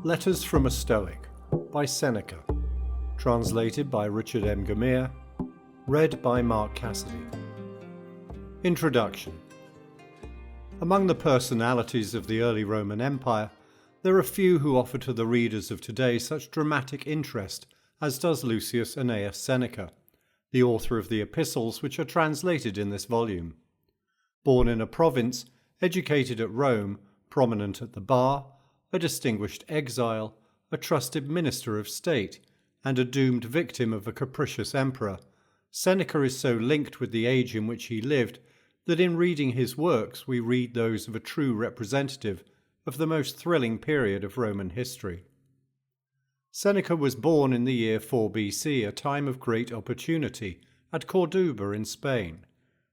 Letters from a Stoic by Seneca. Translated by Richard M. Gummere. Read by Mark Cassidy. Introduction. Among the personalities of the early Roman Empire, there are few who offer to the readers of today such dramatic interest as does Lucius Annaeus Seneca, the author of the epistles which are translated in this volume. Born in a province, educated at Rome, prominent at the bar, a distinguished exile, a trusted minister of state, and a doomed victim of a capricious emperor, Seneca is so linked with the age in which he lived that in reading his works we read those of a true representative of the most thrilling period of Roman history. Seneca was born in the year 4 BC, a time of great opportunity, at Corduba in Spain,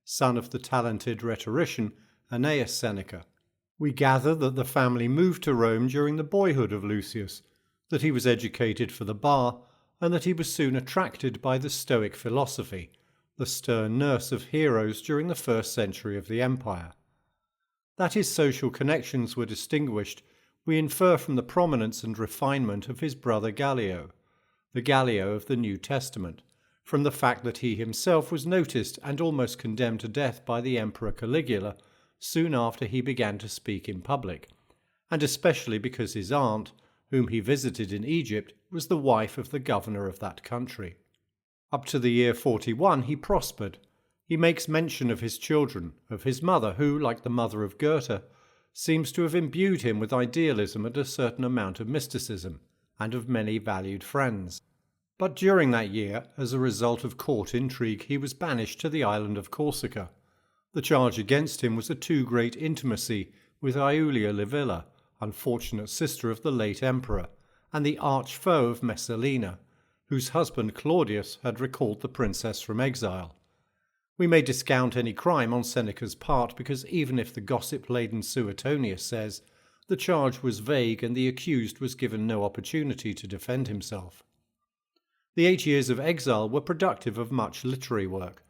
son of the talented rhetorician Annaeus Seneca. We gather that the family moved to Rome during the boyhood of Lucius, that he was educated for the bar, and that he was soon attracted by the Stoic philosophy, the stern nurse of heroes during the first century of the empire. That his social connections were distinguished, we infer from the prominence and refinement of his brother Gallio, the Gallio of the New Testament, from the fact that he himself was noticed and almost condemned to death by the Emperor Caligula soon after he began to speak in public, and especially because his aunt, whom he visited in Egypt, was the wife of the governor of that country. Up to the year 41 he prospered. He makes mention of his children, of his mother, who, like the mother of Goethe, seems to have imbued him with idealism and a certain amount of mysticism, and of many valued friends. But during that year, as a result of court intrigue, he was banished to the island of Corsica. The charge against him was a too great intimacy with Iulia Livilla, unfortunate sister of the late emperor, and the arch foe of Messalina, whose husband Claudius had recalled the princess from exile. We may discount any crime on Seneca's part because even if the gossip-laden Suetonius says the charge was vague and the accused was given no opportunity to defend himself. The 8 years of exile were productive of much literary work.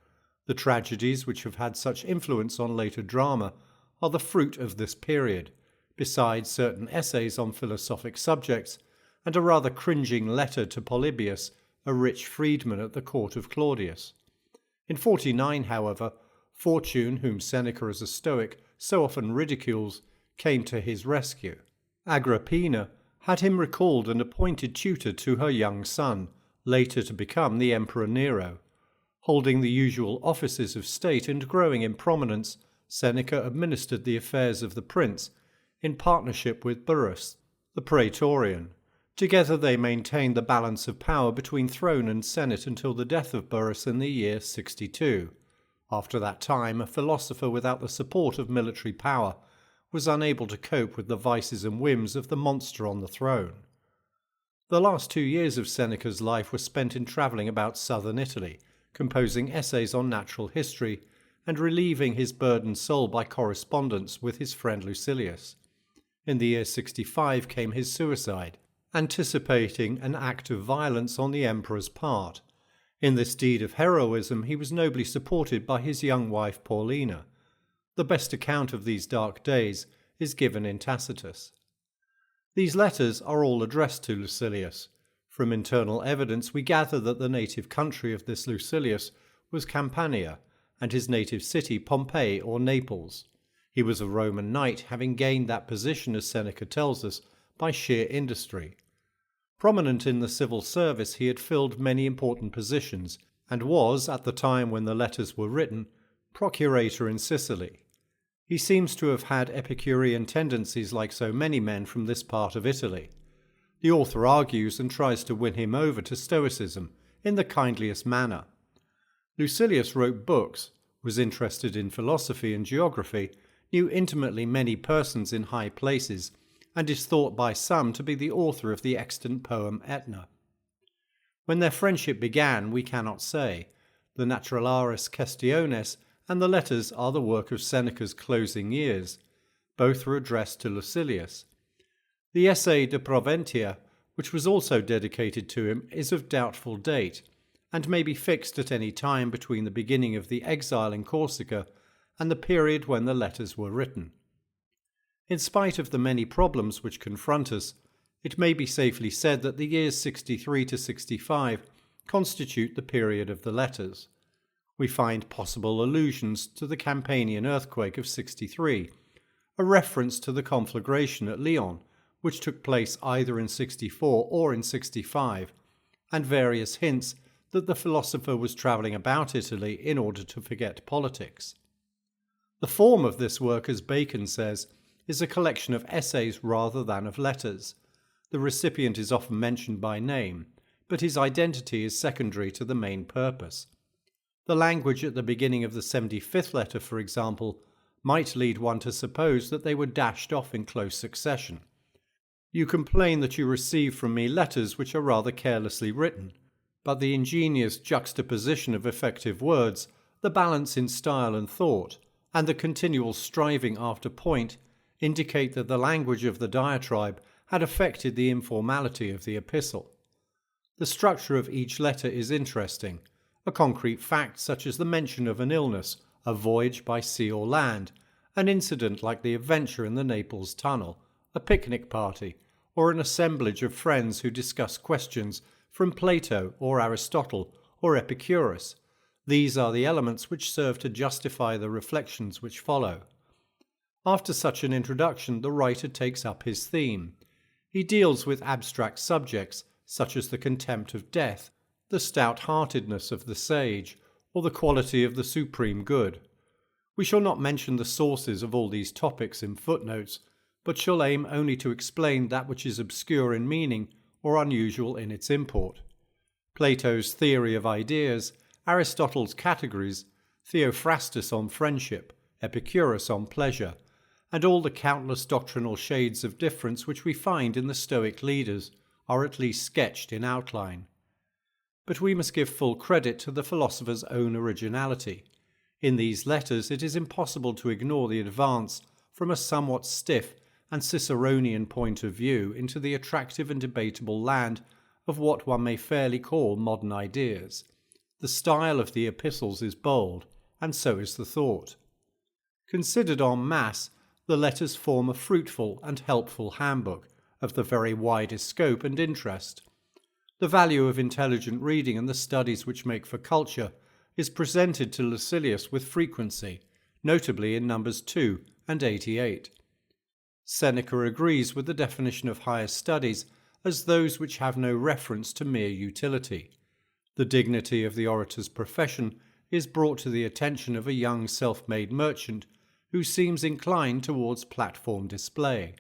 The tragedies which have had such influence on later drama are the fruit of this period, besides certain essays on philosophic subjects and a rather cringing letter to Polybius, a rich freedman at the court of Claudius. In 49, however, Fortune, whom Seneca as a Stoic so often ridicules, came to his rescue. Agrippina had him recalled and appointed tutor to her young son, later to become the Emperor Nero. Holding the usual offices of state and growing in prominence, Seneca administered the affairs of the prince in partnership with Burrus, the praetorian. Together they maintained the balance of power between throne and senate until the death of Burrus in the year 62. After that time, a philosopher without the support of military power was unable to cope with the vices and whims of the monster on the throne. The last 2 years of Seneca's life were spent in travelling about southern Italy, composing essays on natural history, and relieving his burdened soul by correspondence with his friend Lucilius. In the year 65 came his suicide, anticipating an act of violence on the emperor's part. In this deed of heroism he was nobly supported by his young wife Paulina. The best account of these dark days is given in Tacitus. These letters are all addressed to Lucilius. From internal evidence we gather that the native country of this Lucilius was Campania, and his native city Pompeii or Naples. He was a Roman knight, having gained that position, as Seneca tells us, by sheer industry. Prominent in the civil service, he had filled many important positions, and was, at the time when the letters were written, procurator in Sicily. He seems to have had Epicurean tendencies like so many men from this part of Italy. The author argues and tries to win him over to Stoicism in the kindliest manner. Lucilius wrote books, was interested in philosophy and geography, knew intimately many persons in high places, and is thought by some to be the author of the extant poem Etna. When their friendship began, we cannot say. The Naturalis Questiones and the letters are the work of Seneca's closing years. Both were addressed to Lucilius. The essay De Proventia, which was also dedicated to him, is of doubtful date, and may be fixed at any time between the beginning of the exile in Corsica and the period when the letters were written. In spite of the many problems which confront us, It may be safely said that the years 63 to 65 constitute the period of the letters. We find possible allusions to the Campanian earthquake of 63, a reference to the conflagration at Lyon, which took place either in 64 or in 65, and various hints that the philosopher was travelling about Italy in order to forget politics. The form of this work, as Bacon says, is a collection of essays rather than of letters. The recipient is often mentioned by name, but his identity is secondary to the main purpose. The language at the beginning of the 75th letter, for example, might lead one to suppose that they were dashed off in close succession. You complain that you receive from me letters which are rather carelessly written, but the ingenious juxtaposition of effective words, the balance in style and thought, and the continual striving after point indicate that the language of the diatribe had affected the informality of the epistle. The structure of each letter is interesting. A concrete fact such as the mention of an illness, a voyage by sea or land, an incident like the adventure in the Naples tunnel, a picnic party, or an assemblage of friends who discuss questions from Plato or Aristotle or Epicurus. These are the elements which serve to justify the reflections which follow. After such an introduction, the writer takes up his theme. He deals with abstract subjects such as the contempt of death, the stout-heartedness of the sage, or the quality of the supreme good. We shall not mention the sources of all these topics in footnotes, but shall aim only to explain that which is obscure in meaning or unusual in its import. Plato's theory of ideas, Aristotle's categories, Theophrastus on friendship, Epicurus on pleasure, and all the countless doctrinal shades of difference which we find in the Stoic leaders are at least sketched in outline. But we must give full credit to the philosopher's own originality. In these letters it is impossible to ignore the advance from a somewhat stiff and Ciceronian point of view into the attractive and debatable land of what one may fairly call modern ideas. The style of the epistles is bold, and so is the thought. Considered en masse, the letters form a fruitful and helpful handbook of the very widest scope and interest. The value of intelligent reading and the studies which make for culture is presented to Lucilius with frequency, notably in numbers 2 and 88. Seneca agrees with the definition of higher studies as those which have no reference to mere utility. The dignity of the orator's profession is brought to the attention of a young self-made merchant who seems inclined towards platform display.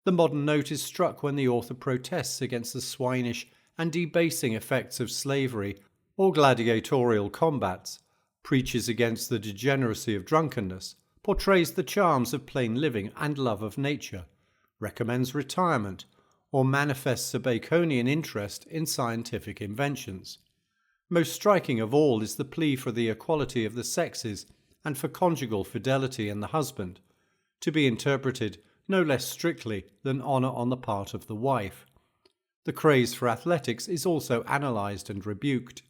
The modern note is struck when the author protests against the swinish and debasing effects of slavery or gladiatorial combats, preaches against the degeneracy of drunkenness, portrays the charms of plain living and love of nature, recommends retirement, or manifests a Baconian interest in scientific inventions. Most striking of all is the plea for the equality of the sexes and for conjugal fidelity in the husband, to be interpreted no less strictly than honour on the part of the wife. The craze for athletics is also analysed and rebuked.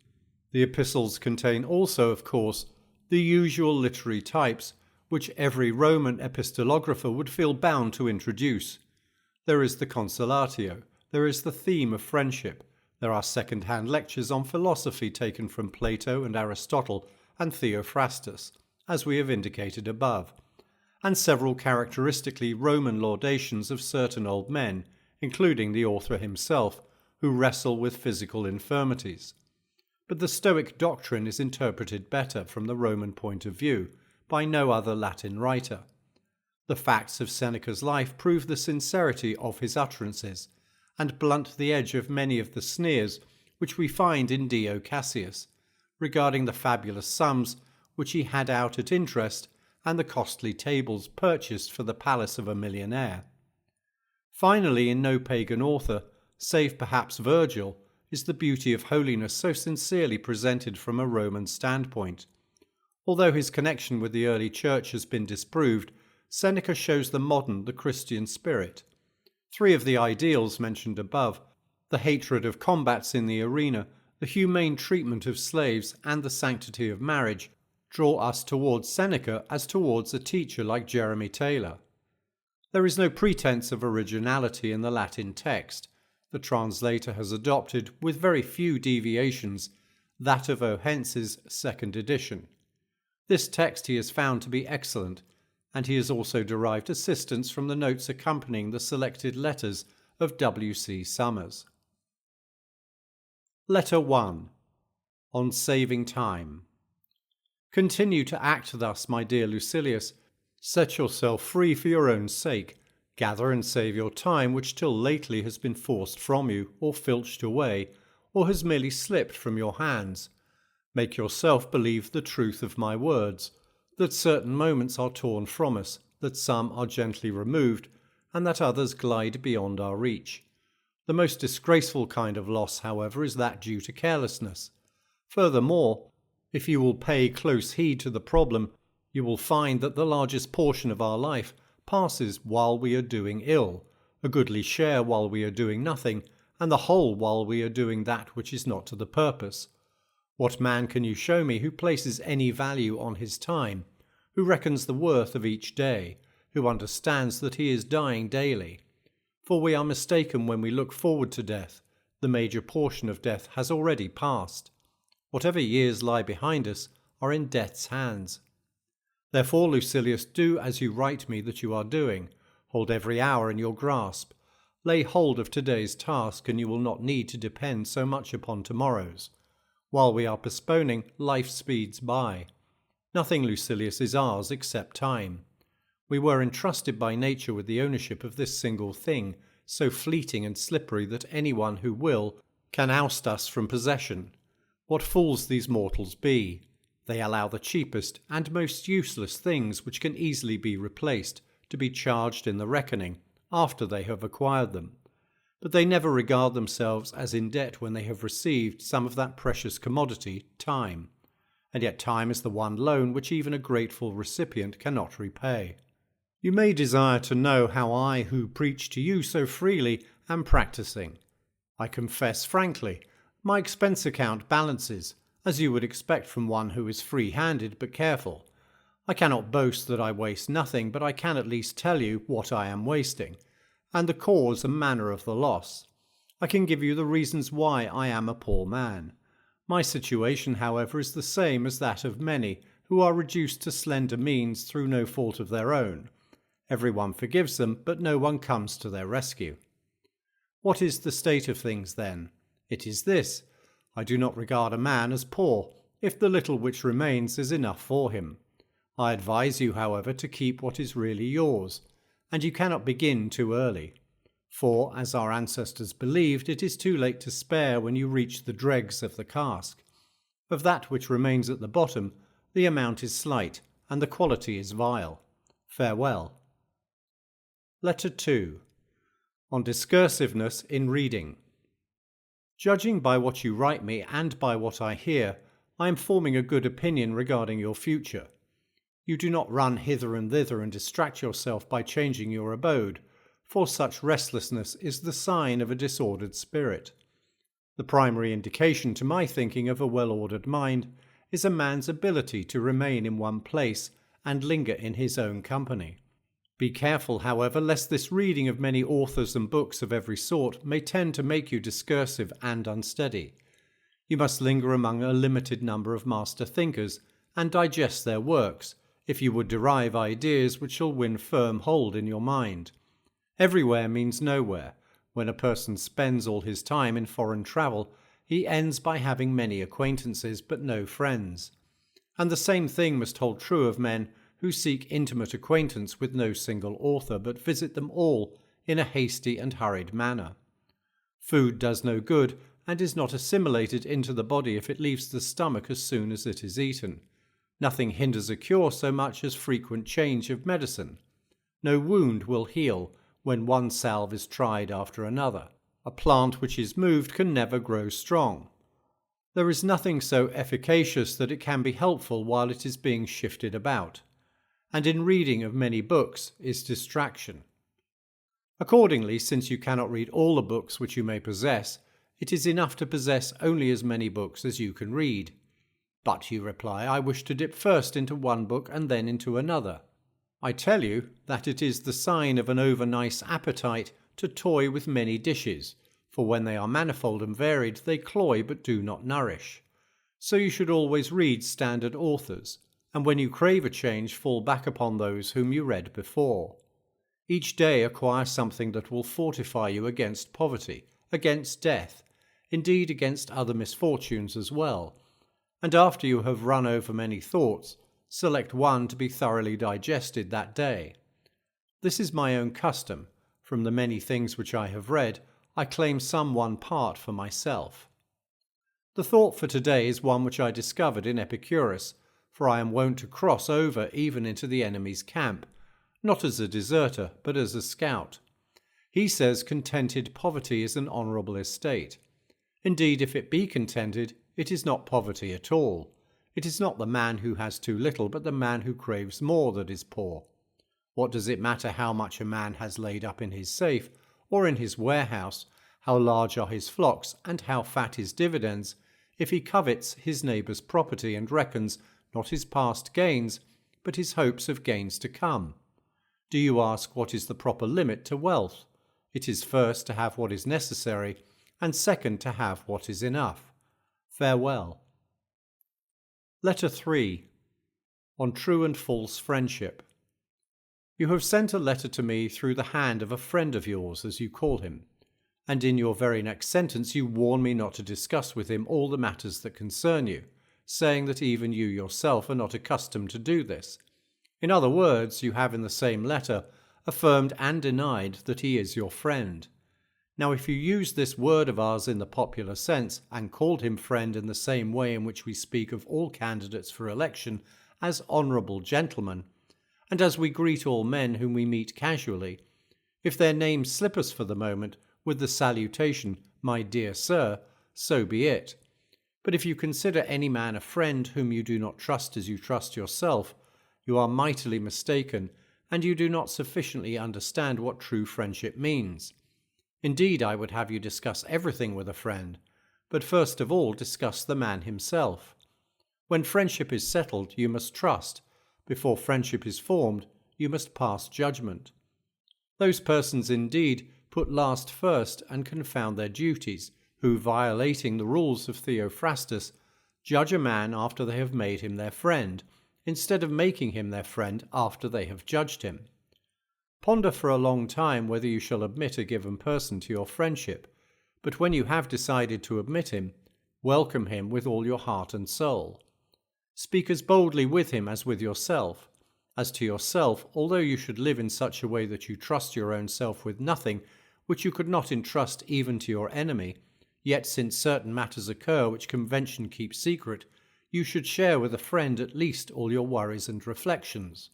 The epistles contain also, of course, the usual literary types which every Roman epistolographer would feel bound to introduce. There is the consolatio, there is the theme of friendship, there are second-hand lectures on philosophy taken from Plato and Aristotle and Theophrastus, as we have indicated above, and several characteristically Roman laudations of certain old men, including the author himself, who wrestle with physical infirmities. But the Stoic doctrine is interpreted better from the Roman point of view by no other Latin writer. The facts of Seneca's life prove the sincerity of his utterances, and blunt the edge of many of the sneers which we find in Dio Cassius, regarding the fabulous sums which he had out at interest and the costly tables purchased for the palace of a millionaire. Finally, in no pagan author, save perhaps Virgil, is the beauty of holiness so sincerely presented from a Roman standpoint. Although his connection with the early church has been disproved, Seneca shows the modern, the Christian spirit. Three of the ideals mentioned above, the hatred of combats in the arena, the humane treatment of slaves, and the sanctity of marriage, draw us towards Seneca as towards a teacher like Jeremy Taylor. There is no pretense of originality in the Latin text. The translator has adopted, with very few deviations, that of Ohense's second edition. This text he has found to be excellent, and he has also derived assistance from the notes accompanying the selected letters of W.C. Summers. Letter 1. On Saving Time. Continue to act thus, my dear Lucilius. Set yourself free for your own sake. Gather and save your time, which till lately has been forced from you, or filched away, or has merely slipped from your hands. Make yourself believe the truth of my words, that certain moments are torn from us, that some are gently removed, and that others glide beyond our reach. The most disgraceful kind of loss, however, is that due to carelessness. Furthermore, if you will pay close heed to the problem, you will find that the largest portion of our life passes while we are doing ill, a goodly share while we are doing nothing, and the whole while we are doing that which is not to the purpose. What man can you show me who places any value on his time, who reckons the worth of each day, who understands that he is dying daily? For we are mistaken when we look forward to death. The major portion of death has already passed. Whatever years lie behind us are in death's hands. Therefore, Lucilius, do as you write me that you are doing. Hold every hour in your grasp. Lay hold of today's task, and you will not need to depend so much upon tomorrow's. While we are postponing, life speeds by. Nothing, Lucilius, is ours except time. We were entrusted by nature with the ownership of this single thing, so fleeting and slippery that anyone who will can oust us from possession. What fools these mortals be! They allow the cheapest and most useless things, which can easily be replaced, to be charged in the reckoning after they have acquired them. But they never regard themselves as in debt when they have received some of that precious commodity, time. And yet time is the one loan which even a grateful recipient cannot repay. You may desire to know how I, who preach to you so freely, am practising. I confess frankly, my expense account balances, as you would expect from one who is free-handed but careful. I cannot boast that I waste nothing, but I can at least tell you what I am wasting, and the cause and manner of the loss. I can give you the reasons why I am a poor man. My situation, however, is the same as that of many who are reduced to slender means through no fault of their own. Everyone forgives them, but no one comes to their rescue. What is the state of things, then? It is this: I do not regard a man as poor, if the little which remains is enough for him. I advise you, however, to keep what is really yours, and you cannot begin too early. For, as our ancestors believed, it is too late to spare when you reach the dregs of the cask. Of that which remains at the bottom, the amount is slight, and the quality is vile. Farewell. Letter 2. On discursiveness in reading. Judging by what you write me and by what I hear, I am forming a good opinion regarding your future. You do not run hither and thither and distract yourself by changing your abode, for such restlessness is the sign of a disordered spirit. The primary indication to my thinking of a well-ordered mind is a man's ability to remain in one place and linger in his own company. Be careful, however, lest this reading of many authors and books of every sort may tend to make you discursive and unsteady. You must linger among a limited number of master thinkers and digest their works, if you would derive ideas which shall win firm hold in your mind. Everywhere means nowhere. When a person spends all his time in foreign travel, he ends by having many acquaintances but no friends. And the same thing must hold true of men who seek intimate acquaintance with no single author, but visit them all in a hasty and hurried manner. Food does no good, and is not assimilated into the body if it leaves the stomach as soon as it is eaten. Nothing hinders a cure so much as frequent change of medicine. No wound will heal when one salve is tried after another. A plant which is moved can never grow strong. There is nothing so efficacious that it can be helpful while it is being shifted about. And in reading of many books is distraction. Accordingly, since you cannot read all the books which you may possess, it is enough to possess only as many books as you can read. But, you reply, I wish to dip first into one book and then into another. I tell you that it is the sign of an over-nice appetite to toy with many dishes, for when they are manifold and varied, they cloy but do not nourish. So you should always read standard authors, and when you crave a change, fall back upon those whom you read before. Each day acquire something that will fortify you against poverty, against death, indeed against other misfortunes as well. And after you have run over many thoughts, select one to be thoroughly digested that day. This is my own custom. From the many things which I have read, I claim some one part for myself. The thought for today is one which I discovered in Epicurus, for I am wont to cross over even into the enemy's camp, not as a deserter, but as a scout. He says contented poverty is an honourable estate. Indeed, if it be contented, it is not poverty at all. It is not the man who has too little, but the man who craves more that is poor. What does it matter how much a man has laid up in his safe, or in his warehouse, how large are his flocks, and how fat his dividends, if he covets his neighbour's property and reckons not his past gains, but his hopes of gains to come? Do you ask what is the proper limit to wealth? It is first to have what is necessary, and second to have what is enough. Farewell. Letter 3. On True and False Friendship. You have sent a letter to me through the hand of a friend of yours, as you call him, and in your very next sentence you warn me not to discuss with him all the matters that concern you, saying that even you yourself are not accustomed to do this. In other words, you have in the same letter affirmed and denied that he is your friend. Now, if you used this word of ours in the popular sense, and called him friend in the same way in which we speak of all candidates for election as honourable gentlemen, and as we greet all men whom we meet casually, if their names slip us for the moment with the salutation, my dear sir, so be it. But if you consider any man a friend whom you do not trust as you trust yourself, you are mightily mistaken, and you do not sufficiently understand what true friendship means. Indeed, I would have you discuss everything with a friend, but first of all discuss the man himself. When friendship is settled, you must trust. Before friendship is formed, you must pass judgment. Those persons indeed put last first and confound their duties, who, violating the rules of Theophrastus, judge a man after they have made him their friend, instead of making him their friend after they have judged him. Ponder for a long time whether you shall admit a given person to your friendship, but when you have decided to admit him, welcome him with all your heart and soul. Speak as boldly with him as with yourself. As to yourself, although you should live in such a way that you trust your own self with nothing which you could not entrust even to your enemy, yet since certain matters occur which convention keeps secret, you should share with a friend at least all your worries and reflections.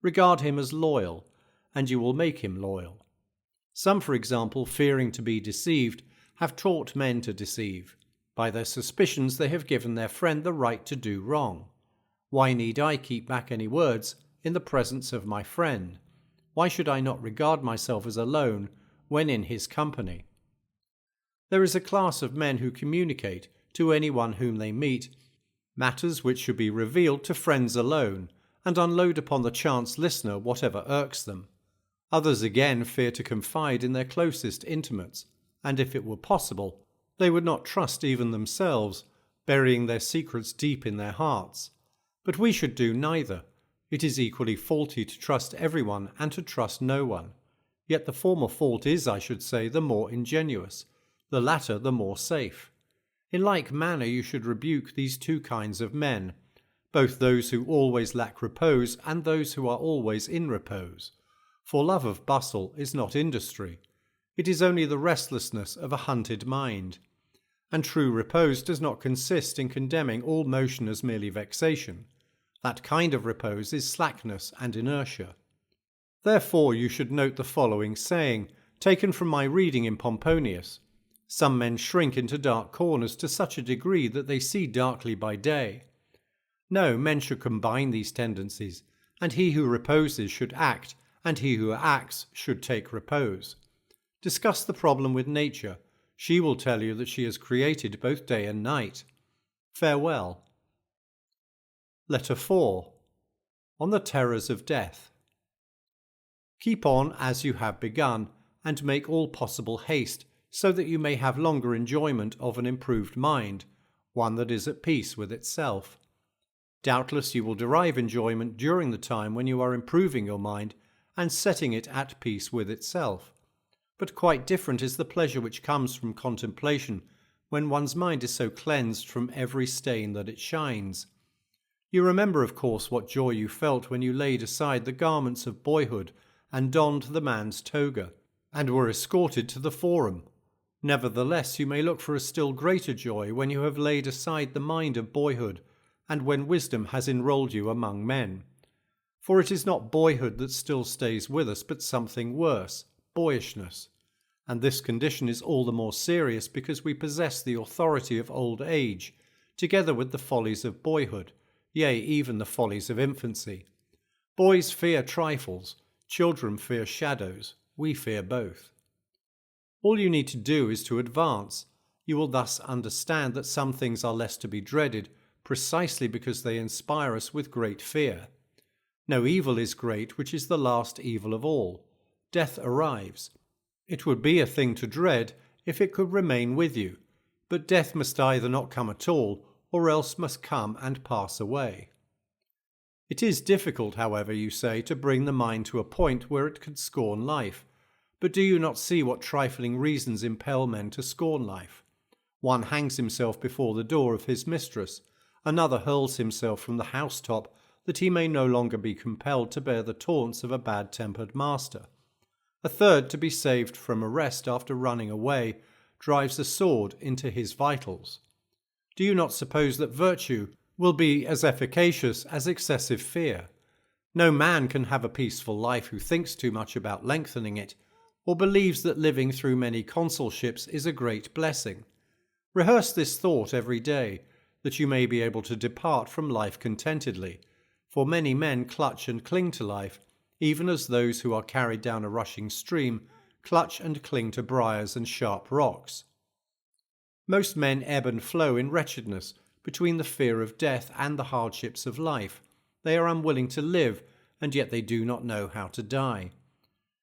Regard him as loyal, and you will make him loyal. Some, for example, fearing to be deceived, have taught men to deceive. By their suspicions they have given their friend the right to do wrong. Why need I keep back any words in the presence of my friend? Why should I not regard myself as alone when in his company? There is a class of men who communicate, to anyone whom they meet, matters which should be revealed to friends alone, and unload upon the chance listener whatever irks them. Others again fear to confide in their closest intimates, and if it were possible, they would not trust even themselves, burying their secrets deep in their hearts. But we should do neither. It is equally faulty to trust everyone and to trust no one. Yet the former fault is, I should say, the more ingenuous, the latter the more safe. In like manner you should rebuke these two kinds of men, both those who always lack repose and those who are always in repose. For love of bustle is not industry. It is only the restlessness of a hunted mind. And true repose does not consist in condemning all motion as merely vexation. That kind of repose is slackness and inertia. Therefore you should note the following saying, taken from my reading in Pomponius. Some men shrink into dark corners to such a degree that they see darkly by day. No, men should combine these tendencies, and he who reposes should act, and he who acts should take repose. Discuss the problem with nature. She will tell you that she has created both day and night. Farewell. Letter 4. On the Terrors of Death. Keep on as you have begun, and make all possible haste, so that you may have longer enjoyment of an improved mind, one that is at peace with itself. Doubtless you will derive enjoyment during the time when you are improving your mind and setting it at peace with itself. But quite different is the pleasure which comes from contemplation when one's mind is so cleansed from every stain that it shines. You remember, of course, what joy you felt when you laid aside the garments of boyhood and donned the man's toga, and were escorted to the forum. Nevertheless, you may look for a still greater joy when you have laid aside the mind of boyhood, and when wisdom has enrolled you among men. For it is not boyhood that still stays with us, but something worse, boyishness. And this condition is all the more serious because we possess the authority of old age, together with the follies of boyhood, yea, even the follies of infancy. Boys fear trifles, children fear shadows, we fear both. All you need to do is to advance. You will thus understand that some things are less to be dreaded, precisely because they inspire us with great fear. No evil is great, which is the last evil of all. Death arrives. It would be a thing to dread if it could remain with you, but death must either not come at all, or else must come and pass away. It is difficult, however, you say, to bring the mind to a point where it could scorn life. But do you not see what trifling reasons impel men to scorn life? One hangs himself before the door of his mistress, another hurls himself from the housetop that he may no longer be compelled to bear the taunts of a bad-tempered master. A third, to be saved from arrest after running away, drives a sword into his vitals. Do you not suppose that virtue will be as efficacious as excessive fear? No man can have a peaceful life who thinks too much about lengthening it, or believes that living through many consulships is a great blessing. Rehearse this thought every day, that you may be able to depart from life contentedly, for many men clutch and cling to life, even as those who are carried down a rushing stream clutch and cling to briars and sharp rocks. Most men ebb and flow in wretchedness between the fear of death and the hardships of life. They are unwilling to live, and yet they do not know how to die.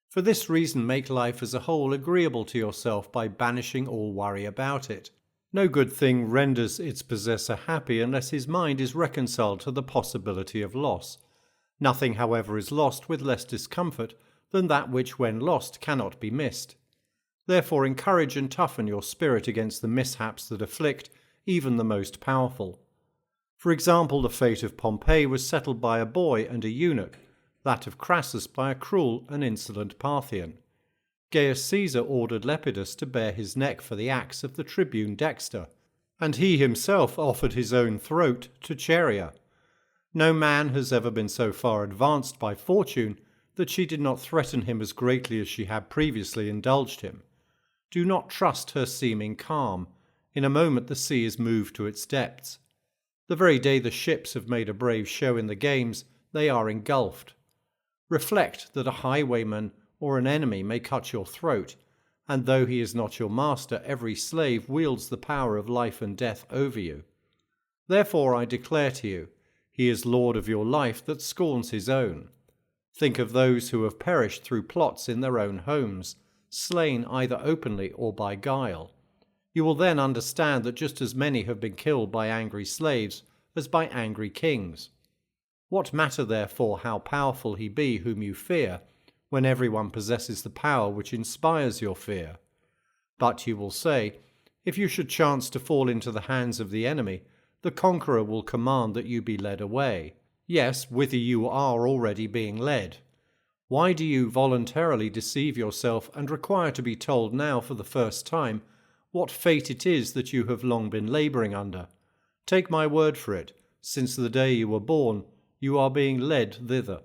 For this reason, make life as a whole agreeable to yourself by banishing all worry about it. No good thing renders its possessor happy unless his mind is reconciled to the possibility of loss. Nothing, however, is lost with less discomfort than that which, when lost, cannot be missed. Therefore, encourage and toughen your spirit against the mishaps that afflict even the most powerful. For example, the fate of Pompey was settled by a boy and a eunuch, that of Crassus by a cruel and insolent Parthian. Gaius Caesar ordered Lepidus to bare his neck for the axe of the tribune Dexter, and he himself offered his own throat to Cheria. No man has ever been so far advanced by fortune that she did not threaten him as greatly as she had previously indulged him. Do not trust her seeming calm. In a moment the sea is moved to its depths. The very day the ships have made a brave show in the games, they are engulfed. Reflect that a highwayman or an enemy may cut your throat, and though he is not your master, every slave wields the power of life and death over you. Therefore I declare to you, he is lord of your life that scorns his own. Think of those who have perished through plots in their own homes, slain either openly or by guile. You will then understand that just as many have been killed by angry slaves as by angry kings. What matter, therefore, how powerful he be whom you fear, when everyone possesses the power which inspires your fear? But, you will say, if you should chance to fall into the hands of the enemy, the conqueror will command that you be led away. Yes, whither you are already being led. Why do you voluntarily deceive yourself and require to be told now for the first time what fate it is that you have long been labouring under? Take my word for it, since the day you were born, you are being led thither.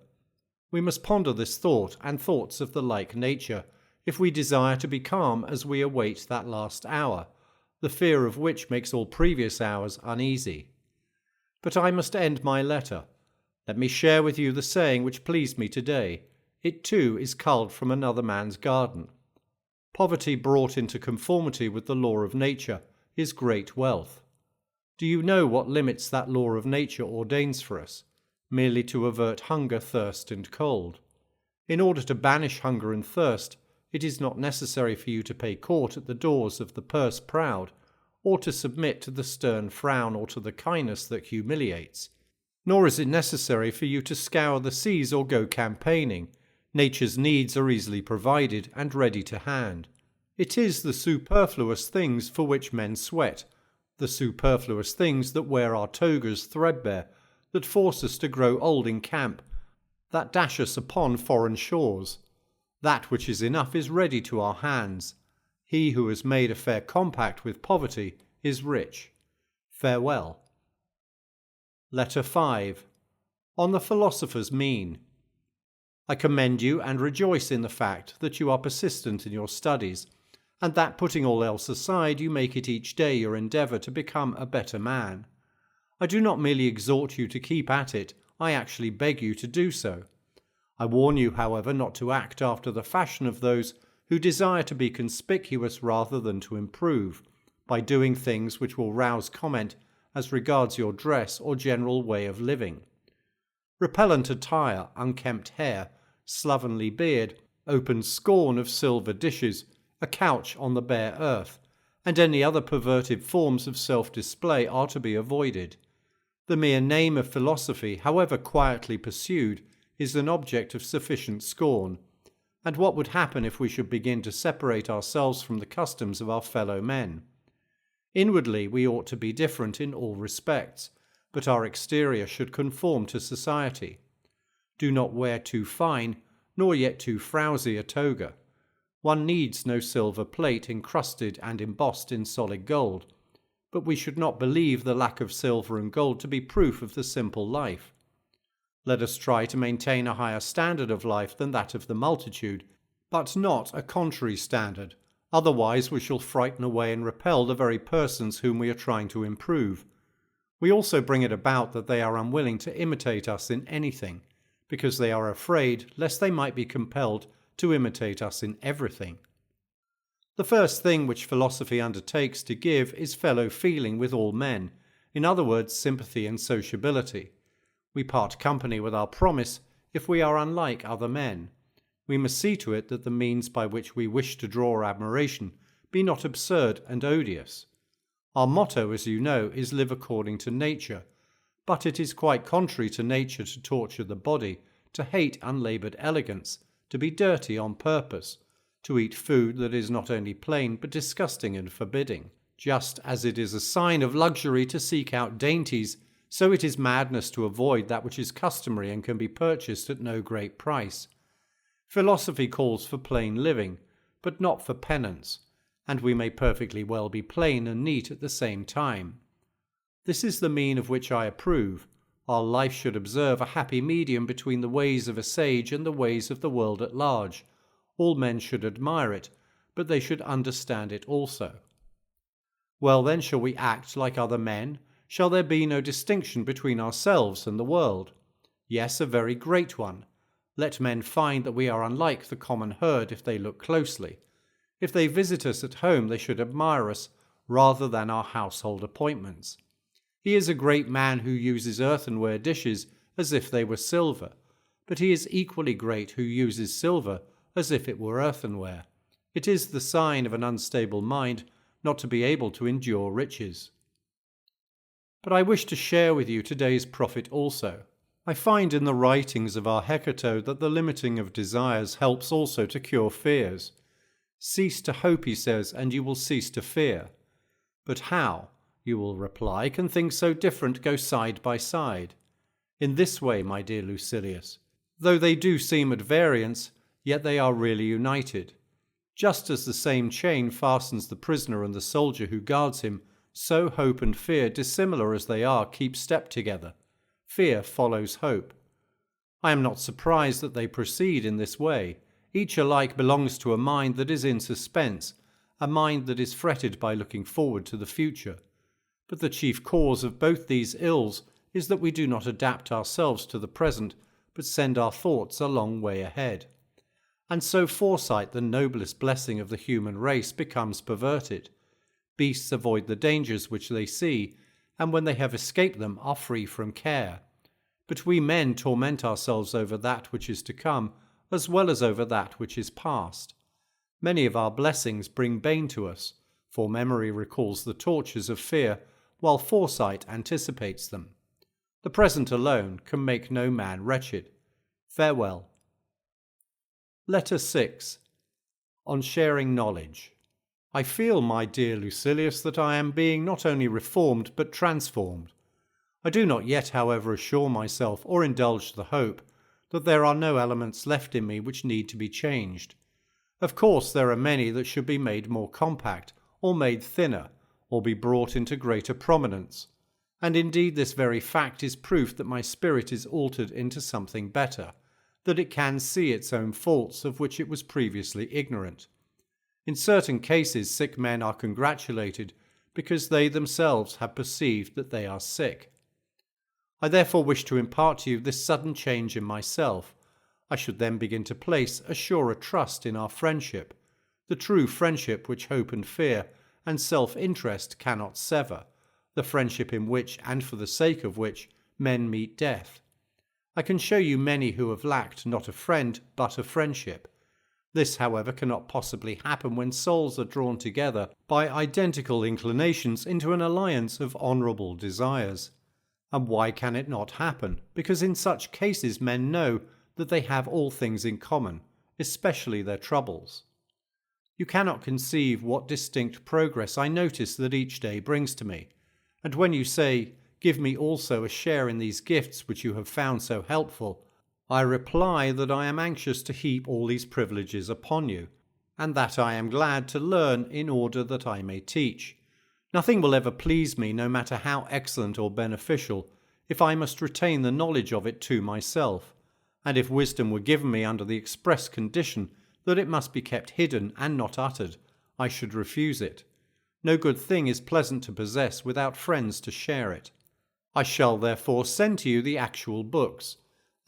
We must ponder this thought and thoughts of the like nature, if we desire to be calm as we await that last hour, the fear of which makes all previous hours uneasy. But I must end my letter. Let me share with you the saying which pleased me today. It too is culled from another man's garden. Poverty brought into conformity with the law of nature is great wealth. Do you know what limits that law of nature ordains for us? Merely to avert hunger, thirst, and cold. In order to banish hunger and thirst, it is not necessary for you to pay court at the doors of the purse-proud, or to submit to the stern frown or to the kindness that humiliates. Nor is it necessary for you to scour the seas or go campaigning. Nature's needs are easily provided and ready to hand. It is the superfluous things for which men sweat, the superfluous things that wear our togas threadbare, that force us to grow old in camp, that dash us upon foreign shores. That which is enough is ready to our hands. He who has made a fair compact with poverty is rich. Farewell. Letter 5. On the Philosopher's Mean. I commend you and rejoice in the fact that you are persistent in your studies, and that, putting all else aside, you make it each day your endeavour to become a better man. I do not merely exhort you to keep at it, I actually beg you to do so. I warn you, however, not to act after the fashion of those who desire to be conspicuous rather than to improve, by doing things which will rouse comment as regards your dress or general way of living. Repellent attire, unkempt hair, slovenly beard, open scorn of silver dishes, a couch on the bare earth, and any other perverted forms of self-display are to be avoided. The mere name of philosophy, however quietly pursued, is an object of sufficient scorn. And what would happen if we should begin to separate ourselves from the customs of our fellow men? Inwardly we ought to be different in all respects, but our exterior should conform to society. Do not wear too fine, nor yet too frowsy a toga. One needs no silver plate encrusted and embossed in solid gold, but we should not believe the lack of silver and gold to be proof of the simple life. Let us try to maintain a higher standard of life than that of the multitude, but not a contrary standard. Otherwise we shall frighten away and repel the very persons whom we are trying to improve. We also bring it about that they are unwilling to imitate us in anything, because they are afraid lest they might be compelled to imitate us in everything. The first thing which philosophy undertakes to give is fellow feeling with all men, in other words, sympathy and sociability. We part company with our promise if we are unlike other men. We must see to it that the means by which we wish to draw admiration be not absurd and odious. Our motto, as you know, is live according to nature, but it is quite contrary to nature to torture the body, to hate unlaboured elegance, to be dirty on purpose, to eat food that is not only plain but disgusting and forbidding. Just as it is a sign of luxury to seek out dainties, so it is madness to avoid that which is customary and can be purchased at no great price. Philosophy calls for plain living, but not for penance, and we may perfectly well be plain and neat at the same time. This is the mean of which I approve. Our life should observe a happy medium between the ways of a sage and the ways of the world at large. All men should admire it, but they should understand it also. Well then, shall we act like other men? Shall there be no distinction between ourselves and the world? Yes, a very great one. Let men find that we are unlike the common herd if they look closely. If they visit us at home, they should admire us rather than our household appointments. He is a great man who uses earthenware dishes as if they were silver, but he is equally great who uses silver as if it were earthenware. It is the sign of an unstable mind not to be able to endure riches. But I wish to share with you today's profit also. I find in the writings of our Hecato that the limiting of desires helps also to cure fears. Cease to hope, he says, and you will cease to fear. But how, you will reply, can things so different go side by side? In this way, my dear Lucilius. Though they do seem at variance, yet they are really united. Just as the same chain fastens the prisoner and the soldier who guards him, so hope and fear, dissimilar as they are, keep step together. Fear follows hope. I am not surprised that they proceed in this way. Each alike belongs to a mind that is in suspense, a mind that is fretted by looking forward to the future. But the chief cause of both these ills is that we do not adapt ourselves to the present, but send our thoughts a long way ahead. And so foresight, the noblest blessing of the human race, becomes perverted. Beasts avoid the dangers which they see, and when they have escaped them are free from care. But we men torment ourselves over that which is to come, as well as over that which is past. Many of our blessings bring bane to us, for memory recalls the tortures of fear, while foresight anticipates them. The present alone can make no man wretched. Farewell. Letter 6. On sharing knowledge. I feel, my dear Lucilius, that I am being not only reformed but transformed. I do not yet, however, assure myself or indulge the hope that there are no elements left in me which need to be changed. Of course, there are many that should be made more compact, or made thinner, or be brought into greater prominence. And indeed this very fact is proof that my spirit is altered into something better, that it can see its own faults of which it was previously ignorant. In certain cases sick men are congratulated because they themselves have perceived that they are sick. I therefore wish to impart to you this sudden change in myself. I should then begin to place a surer trust in our friendship, the true friendship which hope and fear and self-interest cannot sever, the friendship in which, and for the sake of which, men meet death. I can show you many who have lacked not a friend but a friendship. This, however, cannot possibly happen when souls are drawn together by identical inclinations into an alliance of honourable desires. And why can it not happen? Because in such cases men know that they have all things in common, especially their troubles. You cannot conceive what distinct progress I notice that each day brings to me. And when you say, "Give me also a share in these gifts which you have found so helpful," I reply that I am anxious to heap all these privileges upon you, and that I am glad to learn in order that I may teach. Nothing will ever please me, no matter how excellent or beneficial, if I must retain the knowledge of it to myself, and if wisdom were given me under the express condition that it must be kept hidden and not uttered, I should refuse it. No good thing is pleasant to possess without friends to share it. I shall therefore send to you the actual books,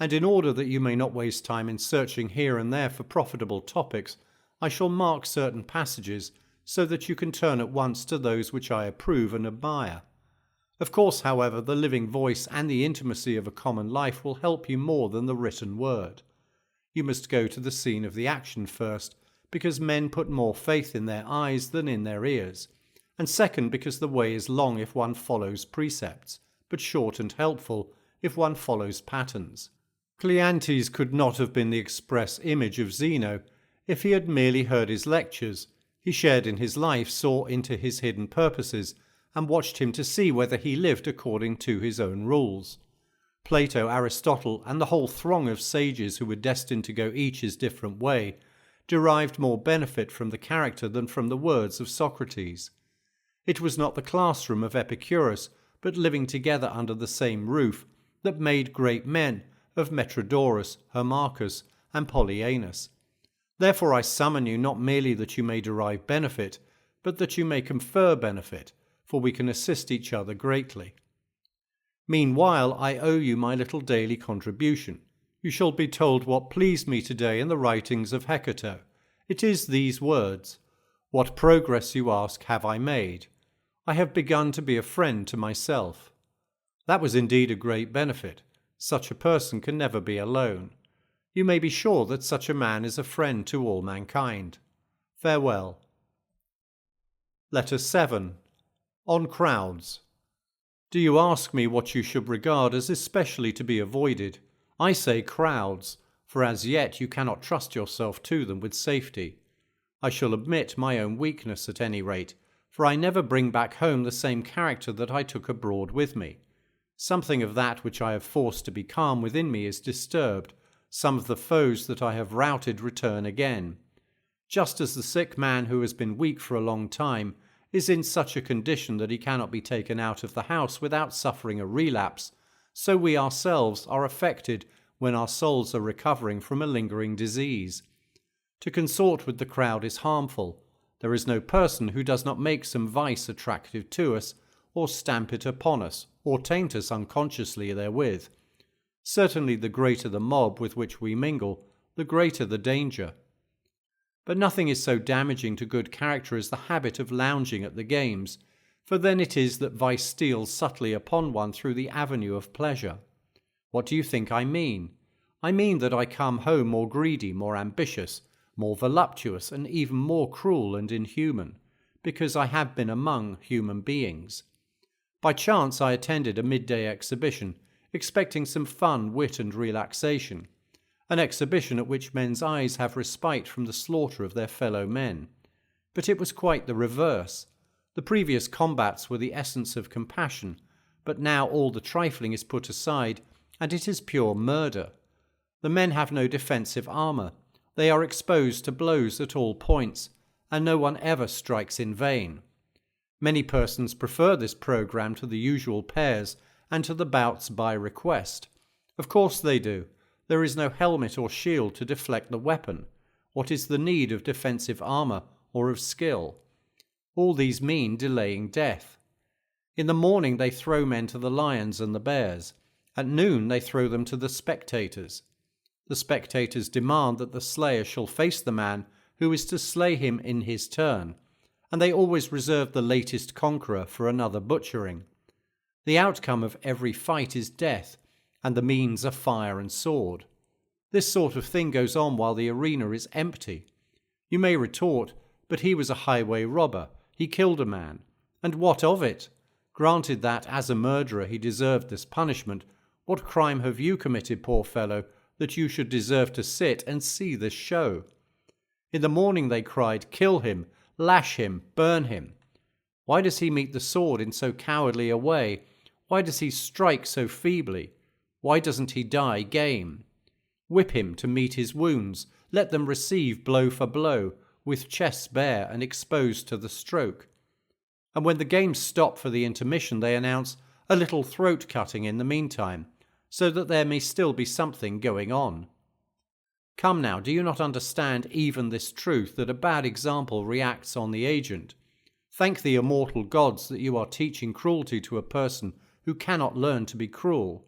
and in order that you may not waste time in searching here and there for profitable topics, I shall mark certain passages so that you can turn at once to those which I approve and admire. Of course, however, the living voice and the intimacy of a common life will help you more than the written word. You must go to the scene of the action first, because men put more faith in their eyes than in their ears, and second, because the way is long if one follows precepts, but short and helpful if one follows patterns. Cleanthes could not have been the express image of Zeno if he had merely heard his lectures. He shared in his life, saw into his hidden purposes, and watched him to see whether he lived according to his own rules. Plato, Aristotle, and the whole throng of sages who were destined to go each his different way, derived more benefit from the character than from the words of Socrates. It was not the classroom of Epicurus, but living together under the same roof, that made great men of Metrodorus, Hermarchus, and Polyaenus. Therefore I summon you not merely that you may derive benefit, but that you may confer benefit, for we can assist each other greatly. Meanwhile, I owe you my little daily contribution. You shall be told what pleased me today in the writings of Hecato. It is these words: "What progress, you ask, have I made? I have begun to be a friend to myself." That was indeed a great benefit. Such a person can never be alone. You may be sure that such a man is a friend to all mankind. Farewell. Letter 7. On crowds. Do you ask me what you should regard as especially to be avoided? I say crowds, for as yet you cannot trust yourself to them with safety. I shall admit my own weakness at any rate, for I never bring back home the same character that I took abroad with me. Something of that which I have forced to be calm within me is disturbed. Some of the foes that I have routed return again. Just as the sick man who has been weak for a long time is in such a condition that he cannot be taken out of the house without suffering a relapse, so we ourselves are affected when our souls are recovering from a lingering disease. To consort with the crowd is harmful. There is no person who does not make some vice attractive to us, or stamp it upon us, or taint us unconsciously therewith. Certainly the greater the mob with which we mingle, the greater the danger. But nothing is so damaging to good character as the habit of lounging at the games, for then it is that vice steals subtly upon one through the avenue of pleasure. What do you think I mean? I mean that I come home more greedy, more ambitious, more voluptuous, and even more cruel and inhuman, because I have been among human beings. By chance I attended a midday exhibition, expecting some fun, wit, and relaxation, an exhibition at which men's eyes have respite from the slaughter of their fellow men. But it was quite the reverse. The previous combats were the essence of compassion, but now all the trifling is put aside, and it is pure murder. The men have no defensive armour. They are exposed to blows at all points, and no one ever strikes in vain. Many persons prefer this programme to the usual pairs and to the bouts by request. Of course they do. There is no helmet or shield to deflect the weapon. What is the need of defensive armour or of skill? All these mean delaying death. In the morning they throw men to the lions and the bears. At noon they throw them to the spectators. The spectators demand that the slayer shall face the man who is to slay him in his turn, and they always reserve the latest conqueror for another butchering. The outcome of every fight is death, and the means are fire and sword. This sort of thing goes on while the arena is empty. You may retort, but he was a highway robber, he killed a man, and what of it? Granted that, as a murderer, he deserved this punishment, what crime have you committed, poor fellow, that you should deserve to sit and see this show? In the morning they cried, kill him, lash him, burn him. Why does he meet the sword in so cowardly a way? Why does he strike so feebly? Why doesn't he die game? Whip him to meet his wounds. Let them receive blow for blow, with chests bare and exposed to the stroke. And when the games stop for the intermission, they announce a little throat-cutting in the meantime, so that there may still be something going on. Come now, do you not understand even this truth, that a bad example reacts on the agent? Thank the immortal gods that you are teaching cruelty to a person who cannot learn to be cruel.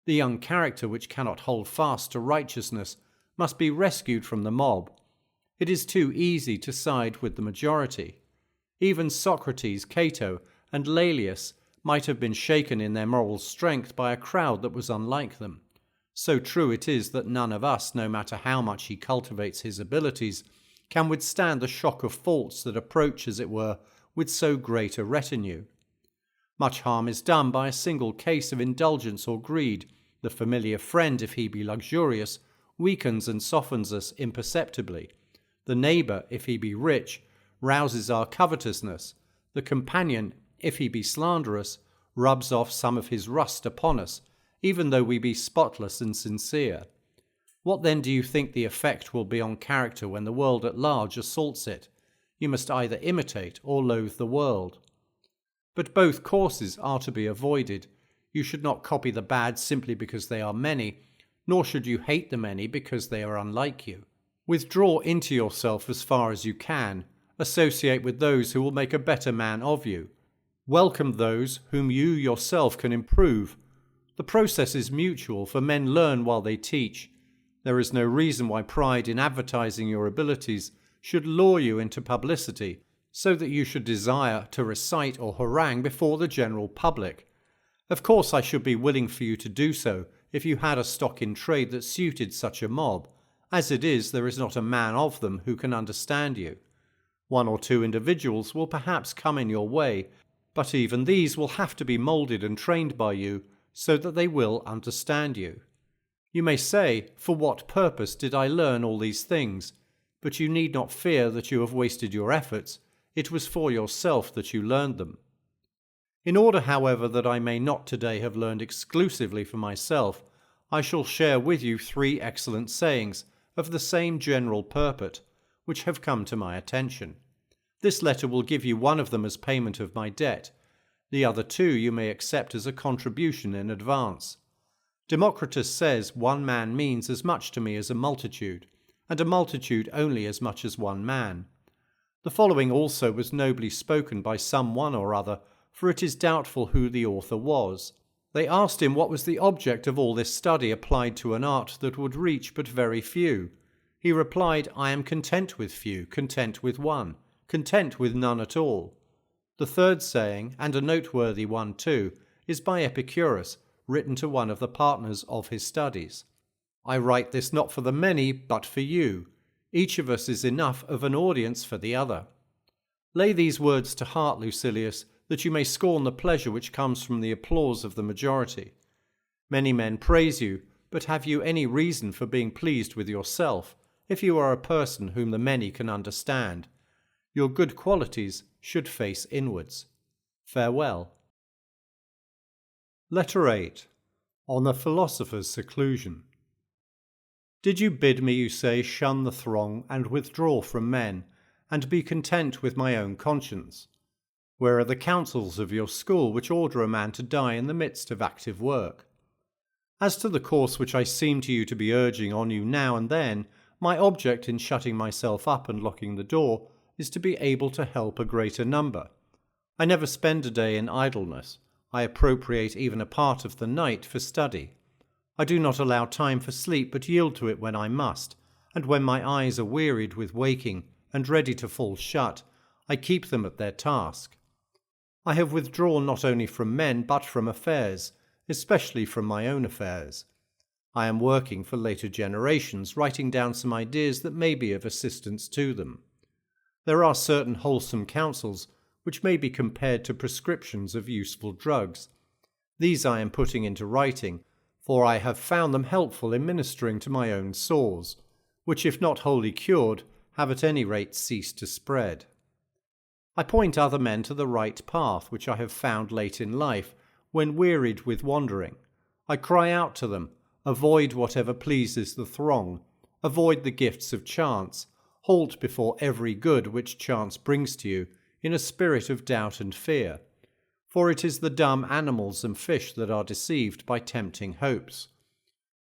The young character which cannot hold fast to righteousness must be rescued from the mob. It is too easy to side with the majority. Even Socrates, Cato, and Laelius might have been shaken in their moral strength by a crowd that was unlike them. So true it is that none of us, no matter how much he cultivates his abilities, can withstand the shock of faults that approach, as it were, with so great a retinue. Much harm is done by a single case of indulgence or greed. The familiar friend, if he be luxurious, weakens and softens us imperceptibly. The neighbour, if he be rich, rouses our covetousness. The companion, if he be slanderous, rubs off some of his rust upon us, even though we be spotless and sincere. What then do you think the effect will be on character when the world at large assaults it? You must either imitate or loathe the world. But both courses are to be avoided. You should not copy the bad simply because they are many, nor should you hate the many because they are unlike you. Withdraw into yourself as far as you can. Associate with those who will make a better man of you. Welcome those whom you yourself can improve. The process is mutual, for men learn while they teach. There is no reason why pride in advertising your abilities should lure you into publicity, so that you should desire to recite or harangue before the general public. Of course, I should be willing for you to do so if you had a stock in trade that suited such a mob. As it is, there is not a man of them who can understand you. One or two individuals will perhaps come in your way, but even these will have to be moulded and trained by you so that they will understand you. You may say, for what purpose did I learn all these things? But you need not fear that you have wasted your efforts. It was for yourself that you learned them. In order, however, that I may not today have learned exclusively for myself, I shall share with you 3 excellent sayings of the same general purport, which have come to my attention. This letter will give you one of them as payment of my debt. The other 2 you may accept as a contribution in advance. Democritus says one man means as much to me as a multitude, and a multitude only as much as one man. The following also was nobly spoken by some one or other, for it is doubtful who the author was. They asked him what was the object of all this study applied to an art that would reach but very few. He replied, I am content with few, content with one, content with none at all. The third saying, and a noteworthy one too, is by Epicurus, written to one of the partners of his studies. I write this not for the many, but for you. Each of us is enough of an audience for the other. Lay these words to heart, Lucilius, that you may scorn the pleasure which comes from the applause of the majority. Many men praise you, but have you any reason for being pleased with yourself, if you are a person whom the many can understand? Your good qualities should face inwards. Farewell. Letter 8. On the Philosopher's Seclusion. Did you bid me, you say, shun the throng and withdraw from men, and be content with my own conscience? Where are the counsels of your school which order a man to die in the midst of active work? As to the course which I seem to you to be urging on you now and then, my object in shutting myself up and locking the door is to be able to help a greater number. I never spend a day in idleness. I appropriate even a part of the night for study. I do not allow time for sleep, but yield to it when I must, and when my eyes are wearied with waking and ready to fall shut, I keep them at their task. I have withdrawn not only from men, but from affairs, especially from my own affairs. I am working for later generations, writing down some ideas that may be of assistance to them. There are certain wholesome counsels which may be compared to prescriptions of useful drugs. These I am putting into writing, for I have found them helpful in ministering to my own sores, which, if not wholly cured, have at any rate ceased to spread. I point other men to the right path, which I have found late in life, when wearied with wandering. I cry out to them, avoid whatever pleases the throng, avoid the gifts of chance, halt before every good which chance brings to you, in a spirit of doubt and fear. For it is the dumb animals and fish that are deceived by tempting hopes.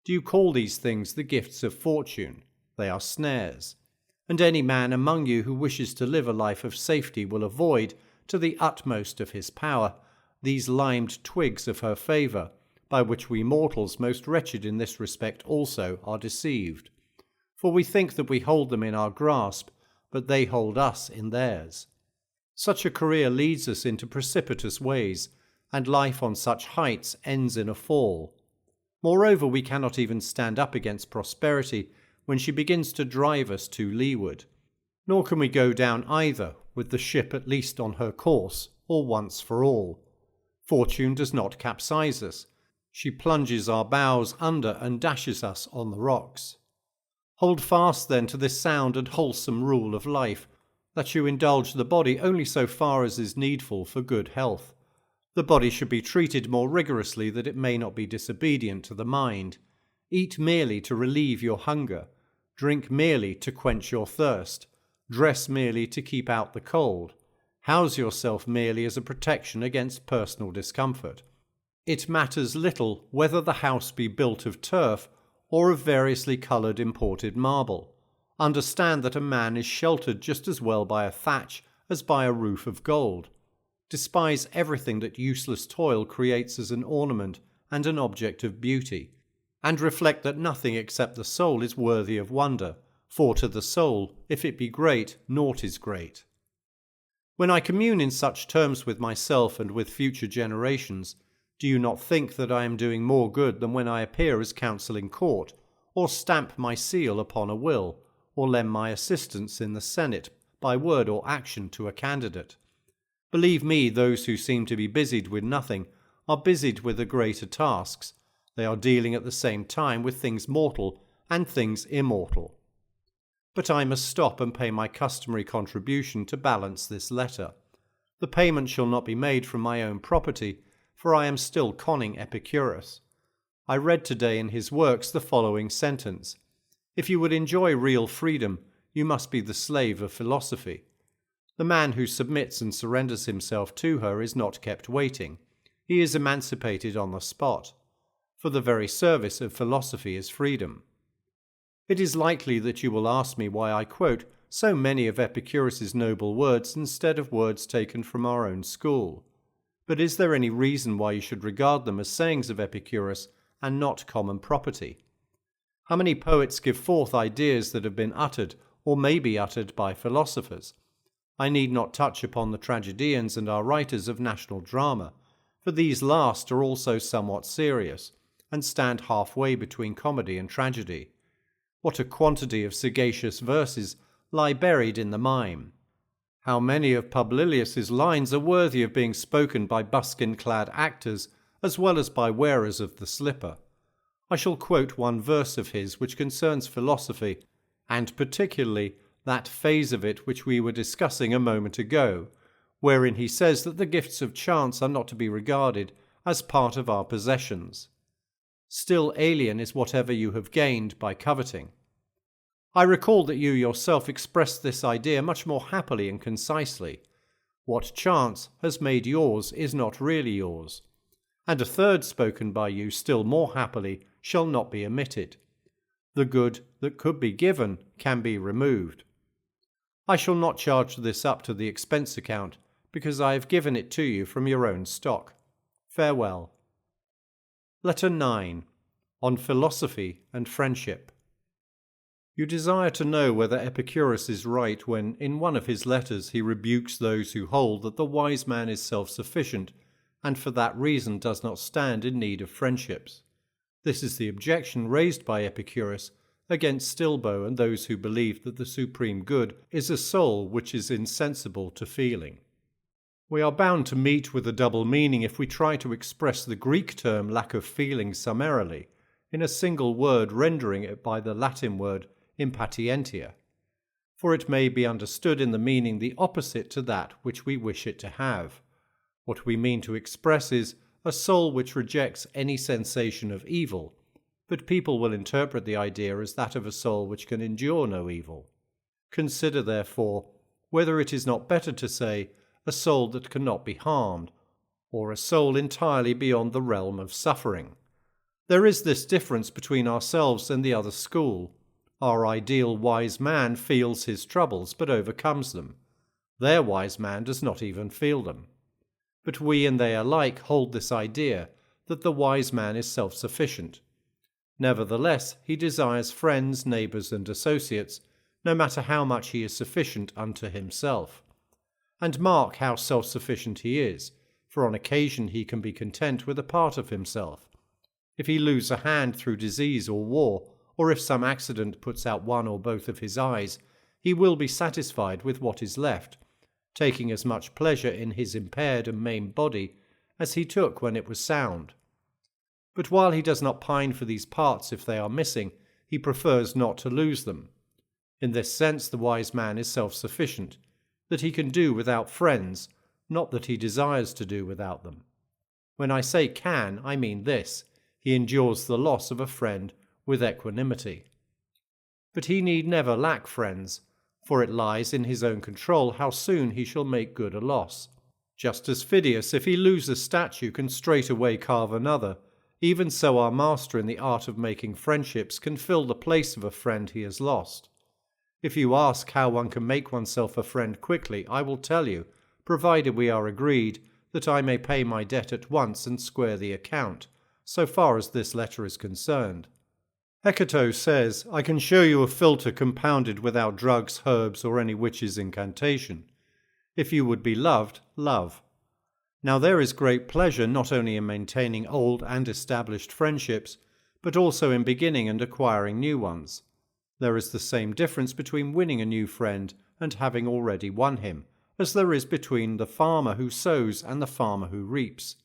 Do you call these things the gifts of fortune? They are snares. And any man among you who wishes to live a life of safety will avoid, to the utmost of his power, these limed twigs of her favour, by which we mortals, most wretched in this respect also, are deceived. For we think that we hold them in our grasp, but they hold us in theirs. Such a career leads us into precipitous ways, and life on such heights ends in a fall. Moreover, we cannot even stand up against prosperity when she begins to drive us to leeward. Nor can we go down either, with the ship at least on her course, or once for all. Fortune does not capsize us. She plunges our bows under and dashes us on the rocks. Hold fast then to this sound and wholesome rule of life, that you indulge the body only so far as is needful for good health. The body should be treated more rigorously that it may not be disobedient to the mind. Eat merely to relieve your hunger. Drink merely to quench your thirst. Dress merely to keep out the cold. House yourself merely as a protection against personal discomfort. It matters little whether the house be built of turf or of variously coloured imported marble. Understand that a man is sheltered just as well by a thatch as by a roof of gold. Despise everything that useless toil creates as an ornament and an object of beauty, and reflect that nothing except the soul is worthy of wonder, for to the soul, if it be great, naught is great. When I commune in such terms with myself and with future generations, do you not think that I am doing more good than when I appear as counsel in court, or stamp my seal upon a will, or lend my assistance in the Senate by word or action to a candidate? Believe me, those who seem to be busied with nothing are busied with the greater tasks. They are dealing at the same time with things mortal and things immortal. But I must stop and pay my customary contribution to balance this letter. The payment shall not be made from my own property, for I am still conning Epicurus. I read today in his works the following sentence: if you would enjoy real freedom, you must be the slave of philosophy. The man who submits and surrenders himself to her is not kept waiting. He is emancipated on the spot. For the very service of philosophy is freedom. It is likely that you will ask me why I quote so many of Epicurus's noble words instead of words taken from our own school. But is there any reason why you should regard them as sayings of Epicurus and not common property? How many poets give forth ideas that have been uttered or may be uttered by philosophers? I need not touch upon the tragedians and our writers of national drama, for these last are also somewhat serious. and stand halfway between comedy and tragedy. What a quantity of sagacious verses lie buried in the mime! How many of Publilius's lines are worthy of being spoken by buskin-clad actors as well as by wearers of the slipper? I shall quote one verse of his which concerns philosophy, and particularly that phase of it which we were discussing a moment ago, wherein he says that the gifts of chance are not to be regarded as part of our possessions. Still alien is whatever you have gained by coveting. I recall that you yourself expressed this idea much more happily and concisely. What chance has made yours is not really yours. And a third spoken by you still more happily shall not be omitted. The good that could be given can be removed. I shall not charge this up to the expense account, because I have given it to you from your own stock. Farewell. Letter 9. On Philosophy and Friendship. You desire to know whether Epicurus is right when, in one of his letters, he rebukes those who hold that the wise man is self-sufficient, and for that reason does not stand in need of friendships. This is the objection raised by Epicurus against Stilbo and those who believe that the supreme good is a soul which is insensible to feeling. We are bound to meet with a double meaning if we try to express the Greek term lack of feeling summarily, in a single word rendering it by the Latin word impatientia, for it may be understood in the meaning the opposite to that which we wish it to have. What we mean to express is a soul which rejects any sensation of evil, but people will interpret the idea as that of a soul which can endure no evil. Consider, therefore, whether it is not better to say a soul that cannot be harmed, or a soul entirely beyond the realm of suffering. There is this difference between ourselves and the other school. Our ideal wise man feels his troubles, but overcomes them. Their wise man does not even feel them. But we and they alike hold this idea that the wise man is self-sufficient. Nevertheless, he desires friends, neighbours, and associates, no matter how much he is sufficient unto himself. And mark how self-sufficient he is, for on occasion he can be content with a part of himself. If he lose a hand through disease or war, or if some accident puts out one or both of his eyes, he will be satisfied with what is left, taking as much pleasure in his impaired and maimed body as he took when it was sound. But while he does not pine for these parts if they are missing, he prefers not to lose them. In this sense the wise man is self-sufficient, that he can do without friends, not that he desires to do without them. When I say can, I mean this: he endures the loss of a friend with equanimity. But he need never lack friends, for it lies in his own control how soon he shall make good a loss. Just as Phidias, if he lose a statue, can straightway carve another, even so our master in the art of making friendships can fill the place of a friend he has lost. If you ask how one can make oneself a friend quickly, I will tell you, provided we are agreed, that I may pay my debt at once and square the account, so far as this letter is concerned. Hecato says, I can show you a philtre compounded without drugs, herbs, or any witch's incantation. If you would be loved, love. Now there is great pleasure not only in maintaining old and established friendships, but also in beginning and acquiring new ones. There is the same difference between winning a new friend and having already won him, as there is between the farmer who sows and the farmer who reaps.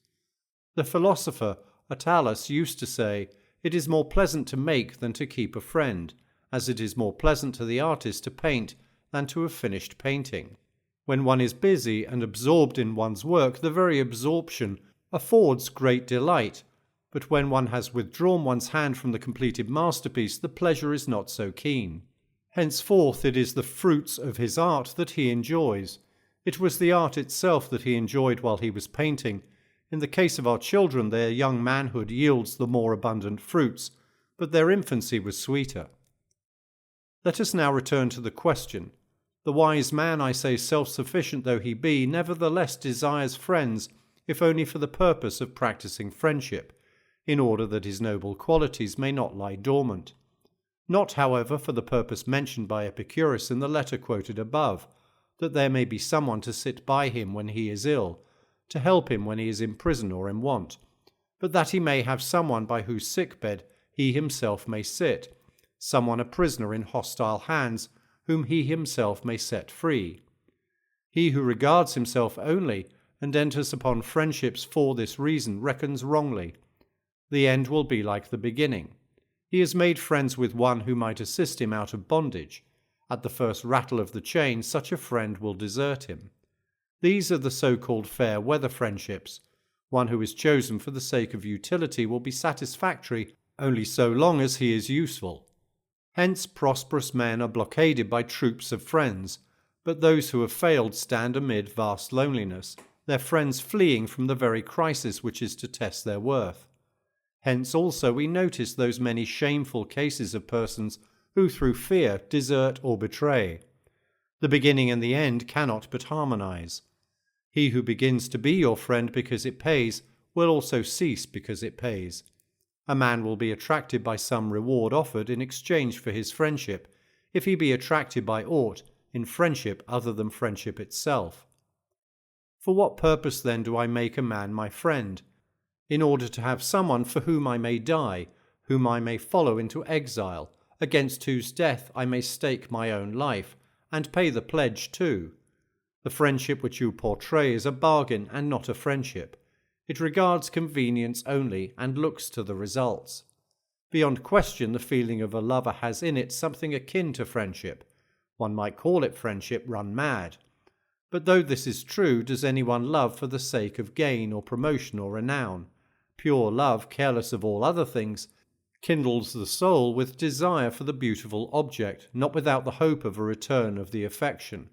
The philosopher Attalus used to say, it is more pleasant to make than to keep a friend, as it is more pleasant to the artist to paint than to have finished painting. When one is busy and absorbed in one's work, the very absorption affords great delight, but when one has withdrawn one's hand from the completed masterpiece, the pleasure is not so keen. Henceforth it is the fruits of his art that he enjoys. It was the art itself that he enjoyed while he was painting. In the case of our children, their young manhood yields the more abundant fruits, but their infancy was sweeter. Let us now return to the question. The wise man, I say, self-sufficient though he be, nevertheless desires friends, if only for the purpose of practicing friendship, in order that his noble qualities may not lie dormant. Not, however, for the purpose mentioned by Epicurus in the letter quoted above, that there may be someone to sit by him when he is ill, to help him when he is in prison or in want, but that he may have someone by whose sickbed he himself may sit, someone a prisoner in hostile hands, whom he himself may set free. He who regards himself only and enters upon friendships for this reason reckons wrongly. The end will be like the beginning. He has made friends with one who might assist him out of bondage. At the first rattle of the chain, such a friend will desert him. These are the so-called fair weather friendships. One who is chosen for the sake of utility will be satisfactory only so long as he is useful. Hence prosperous men are blockaded by troops of friends, but those who have failed stand amid vast loneliness, their friends fleeing from the very crisis which is to test their worth. Hence also we notice those many shameful cases of persons who through fear desert or betray. The beginning and the end cannot but harmonize. He who begins to be your friend because it pays will also cease because it pays. A man will be attracted by some reward offered in exchange for his friendship, if he be attracted by aught in friendship other than friendship itself. For what purpose then do I make a man my friend? In order to have someone for whom I may die, whom I may follow into exile, against whose death I may stake my own life, and pay the pledge too. The friendship which you portray is a bargain and not a friendship. It regards convenience only and looks to the results. Beyond question, the feeling of a lover has in it something akin to friendship. One might call it friendship run mad. But though this is true, does anyone love for the sake of gain or promotion or renown? Pure love, careless of all other things, kindles the soul with desire for the beautiful object, not without the hope of a return of the affection.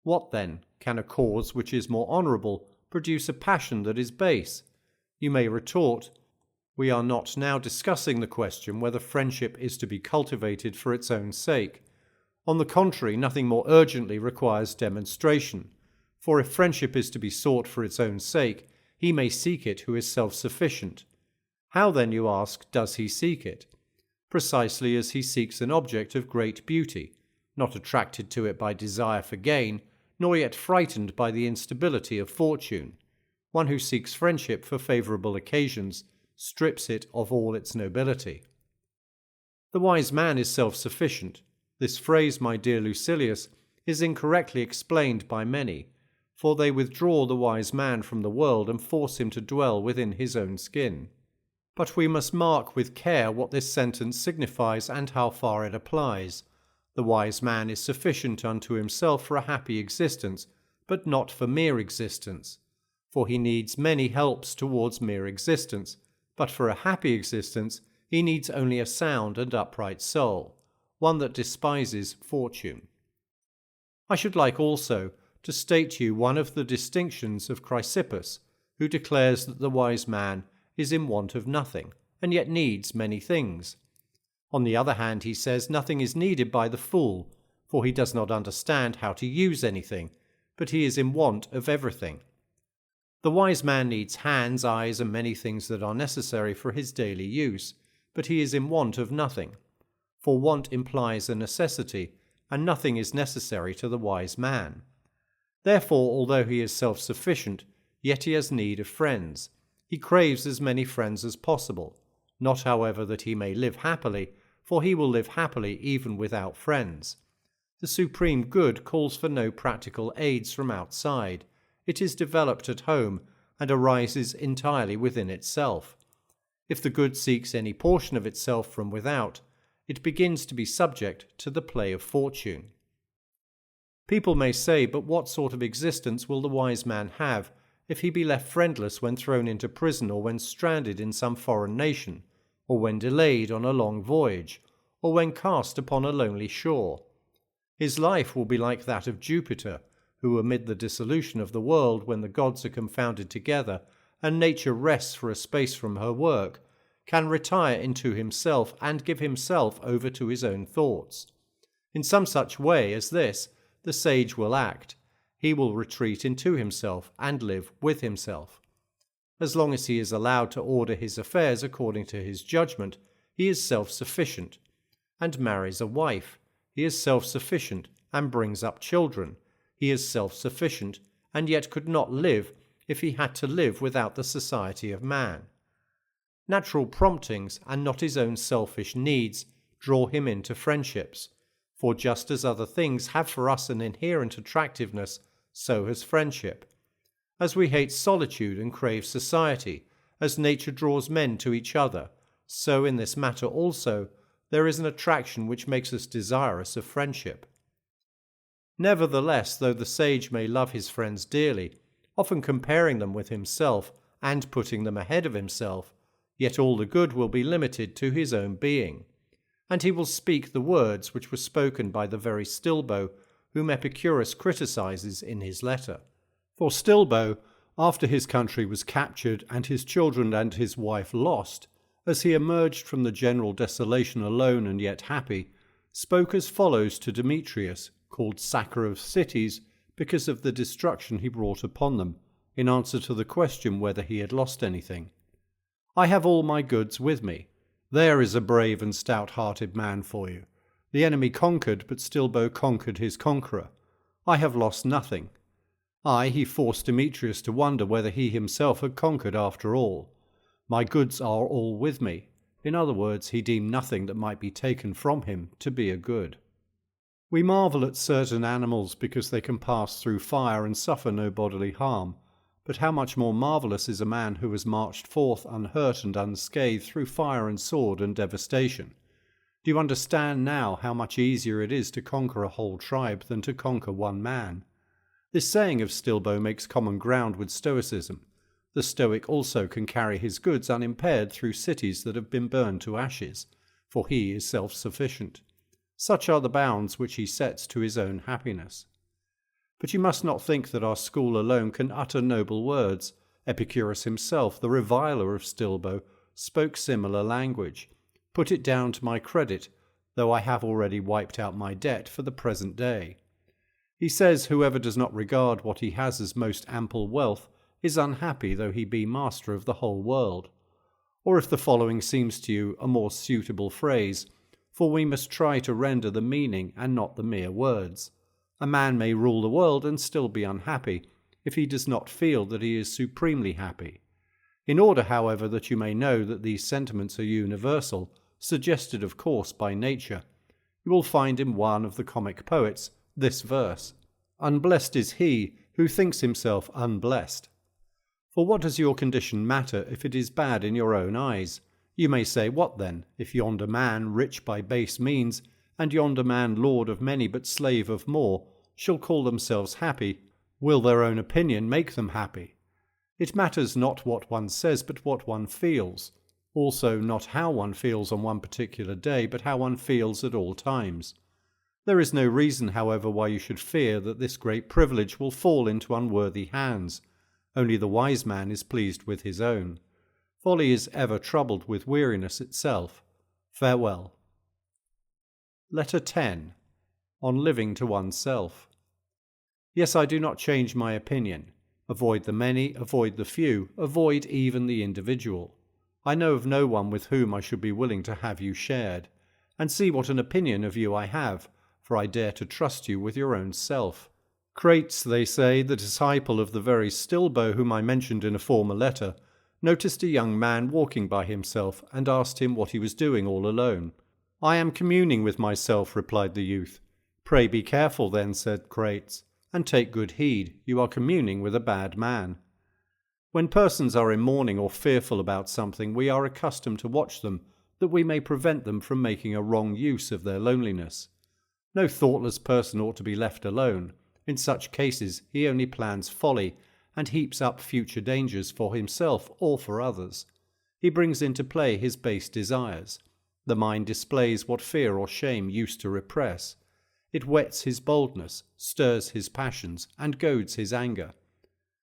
What, then, can a cause which is more honourable produce a passion that is base? You may retort, we are not now discussing the question whether friendship is to be cultivated for its own sake. On the contrary, nothing more urgently requires demonstration, for if friendship is to be sought for its own sake, he may seek it who is self-sufficient. How then, you ask, does he seek it? Precisely as he seeks an object of great beauty, not attracted to it by desire for gain, nor yet frightened by the instability of fortune. One who seeks friendship for favourable occasions strips it of all its nobility. The wise man is self-sufficient. This phrase, my dear Lucilius, is incorrectly explained by many, for they withdraw the wise man from the world and force him to dwell within his own skin. But we must mark with care what this sentence signifies and how far it applies. The wise man is sufficient unto himself for a happy existence, but not for mere existence. For he needs many helps towards mere existence, but for a happy existence he needs only a sound and upright soul, one that despises fortune. I should like also to state to you one of the distinctions of Chrysippus, who declares that the wise man is in want of nothing, and yet needs many things. On the other hand, he says nothing is needed by the fool, for he does not understand how to use anything, but he is in want of everything. The wise man needs hands, eyes, and many things that are necessary for his daily use, but he is in want of nothing. For want implies a necessity, and nothing is necessary to the wise man. Therefore, although he is self-sufficient, yet he has need of friends. He craves as many friends as possible, not however that he may live happily, for he will live happily even without friends. The supreme good calls for no practical aids from outside. It is developed at home and arises entirely within itself. If the good seeks any portion of itself from without, it begins to be subject to the play of fortune. People may say, but what sort of existence will the wise man have if he be left friendless when thrown into prison, or when stranded in some foreign nation, or when delayed on a long voyage, or when cast upon a lonely shore? His life will be like that of Jupiter, who amid the dissolution of the world, when the gods are confounded together, and nature rests for a space from her work, can retire into himself and give himself over to his own thoughts. In some such way as this, the sage will act. He will retreat into himself and live with himself. As long as he is allowed to order his affairs according to his judgment, he is self-sufficient, and marries a wife. He is self-sufficient, and brings up children. He is self-sufficient, and yet could not live if he had to live without the society of man. Natural promptings and not his own selfish needs draw him into friendships, for just as other things have for us an inherent attractiveness, so has friendship. As we hate solitude and crave society, as nature draws men to each other, so in this matter also there is an attraction which makes us desirous of friendship. Nevertheless, though the sage may love his friends dearly, often comparing them with himself and putting them ahead of himself, yet all the good will be limited to his own being, and he will speak the words which were spoken by the very Stilbo, whom Epicurus criticizes in his letter. For Stilbo, after his country was captured and his children and his wife lost, as he emerged from the general desolation alone and yet happy, spoke as follows to Demetrius, called sacker of cities, because of the destruction he brought upon them, in answer to the question whether he had lost anything. I have all my goods with me. There is a brave and stout-hearted man for you. The enemy conquered, but Stilbo conquered his conqueror. I have lost nothing. He forced Demetrius to wonder whether he himself had conquered after all. My goods are all with me. In other words, he deemed nothing that might be taken from him to be a good. We marvel at certain animals because they can pass through fire and suffer no bodily harm, but how much more marvellous is a man who has marched forth unhurt and unscathed through fire and sword and devastation. Do you understand now how much easier it is to conquer a whole tribe than to conquer one man? This saying of Stilbo makes common ground with Stoicism. The Stoic also can carry his goods unimpaired through cities that have been burned to ashes, for he is self-sufficient. Such are the bounds which he sets to his own happiness. But you must not think that our school alone can utter noble words. Epicurus himself, the reviler of Stilbo, spoke similar language. Put it down to my credit, though I have already wiped out my debt for the present day. He says whoever does not regard what he has as most ample wealth is unhappy though he be master of the whole world. Or if the following seems to you a more suitable phrase, for we must try to render the meaning and not the mere words. A man may rule the world and still be unhappy, if he does not feel that he is supremely happy. In order, however, that you may know that these sentiments are universal, suggested of course by nature, you will find in one of the comic poets this verse: "Unblessed is he who thinks himself unblessed." For what does your condition matter if it is bad in your own eyes? You may say, what then, if yonder man, rich by base means, and yonder man, lord of many but slave of more, shall call themselves happy, will their own opinion make them happy? It matters not what one says, but what one feels. Also not how one feels on one particular day, but how one feels at all times. There is no reason, however, why you should fear that this great privilege will fall into unworthy hands. Only the wise man is pleased with his own. Folly is ever troubled with weariness itself. Farewell. Letter 10. On living to oneself. Yes, I do not change my opinion. Avoid the many, avoid the few, avoid even the individual. I know of no one with whom I should be willing to have you shared. And see what an opinion of you I have, for I dare to trust you with your own self. Crates, they say, the disciple of the very Stilbo whom I mentioned in a former letter, noticed a young man walking by himself, and asked him what he was doing all alone. I am communing with myself, replied the youth. Pray be careful then, said Crates, and take good heed, you are communing with a bad man. When persons are in mourning or fearful about something, we are accustomed to watch them, that we may prevent them from making a wrong use of their loneliness. No thoughtless person ought to be left alone. In such cases he only plans folly, and heaps up future dangers for himself or for others. He brings into play his base desires. The mind displays what fear or shame used to repress. It whets his boldness, stirs his passions, and goads his anger.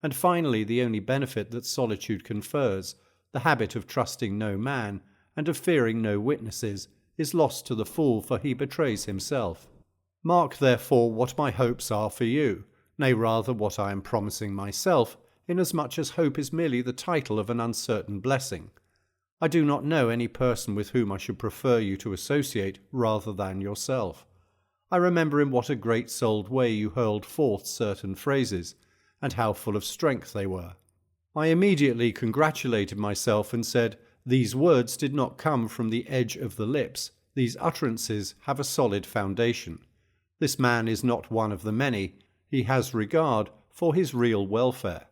And finally, the only benefit that solitude confers, the habit of trusting no man, and of fearing no witnesses, is lost to the fool, for he betrays himself. Mark therefore what my hopes are for you, nay rather what I am promising myself, inasmuch as hope is merely the title of an uncertain blessing. I do not know any person with whom I should prefer you to associate rather than yourself. I remember in what a great-souled way you hurled forth certain phrases, and how full of strength they were. I immediately congratulated myself and said, These words did not come from the edge of the lips. These utterances have a solid foundation. This man is not one of the many. He has regard for his real welfare.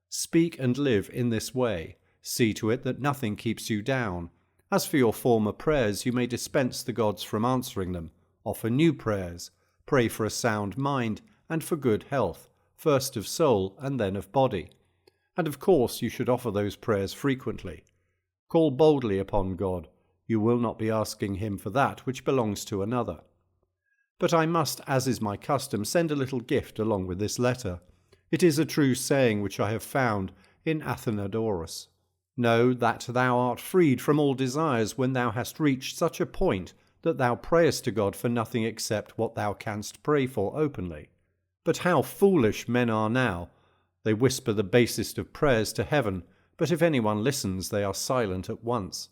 Speak and live in this way. See to it that nothing keeps you down. As for your former prayers, you may dispense the gods from answering them. Offer new prayers. Pray for a sound mind and for good health, first of soul and then of body. And of course you should offer those prayers frequently. Call boldly upon God. You will not be asking him for that which belongs to another. But I must, as is my custom, send a little gift along with this letter. It is a true saying which I have found in Athenodorus. Know that thou art freed from all desires when thou hast reached such a point that thou prayest to God for nothing except what thou canst pray for openly. But how foolish men are now! They whisper the basest of prayers to heaven, but if anyone listens, they are silent at once.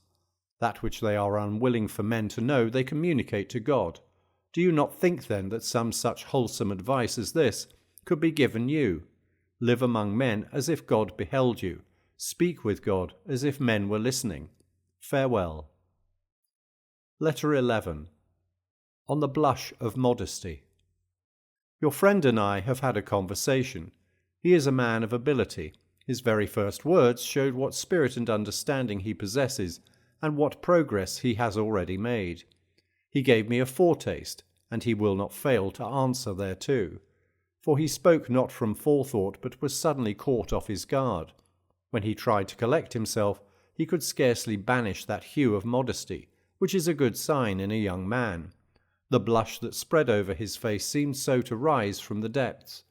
That which they are unwilling for men to know, they communicate to God. Do you not think, then, that some such wholesome advice as this could be given you? Live among men as if God beheld you. Speak with God as if men were listening. Farewell. Letter 11. On the blush of modesty. Your friend and I have had a conversation. He is a man of ability. His very first words showed what spirit and understanding he possesses, and what progress he has already made. He gave me a foretaste, and he will not fail to answer thereto. For he spoke not from forethought, but was suddenly caught off his guard. When he tried to collect himself, he could scarcely banish that hue of modesty, which is a good sign in a young man. The blush that spread over his face seemed so to rise from the depths,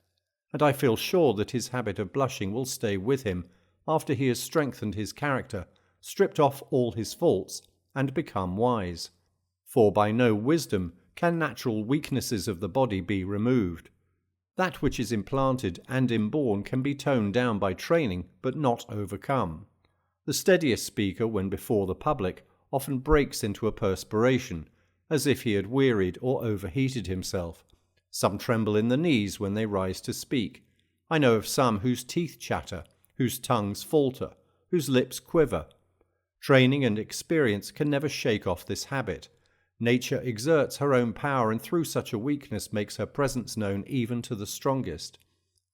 and I feel sure that his habit of blushing will stay with him after he has strengthened his character, stripped off all his faults, and become wise. For by no wisdom can natural weaknesses of the body be removed. That which is implanted and inborn can be toned down by training, but not overcome. The steadiest speaker, when before the public, often breaks into a perspiration, as if he had wearied or overheated himself. Some tremble in the knees when they rise to speak. I know of some whose teeth chatter, whose tongues falter, whose lips quiver. Training and experience can never shake off this habit. Nature exerts her own power, and through such a weakness makes her presence known even to the strongest.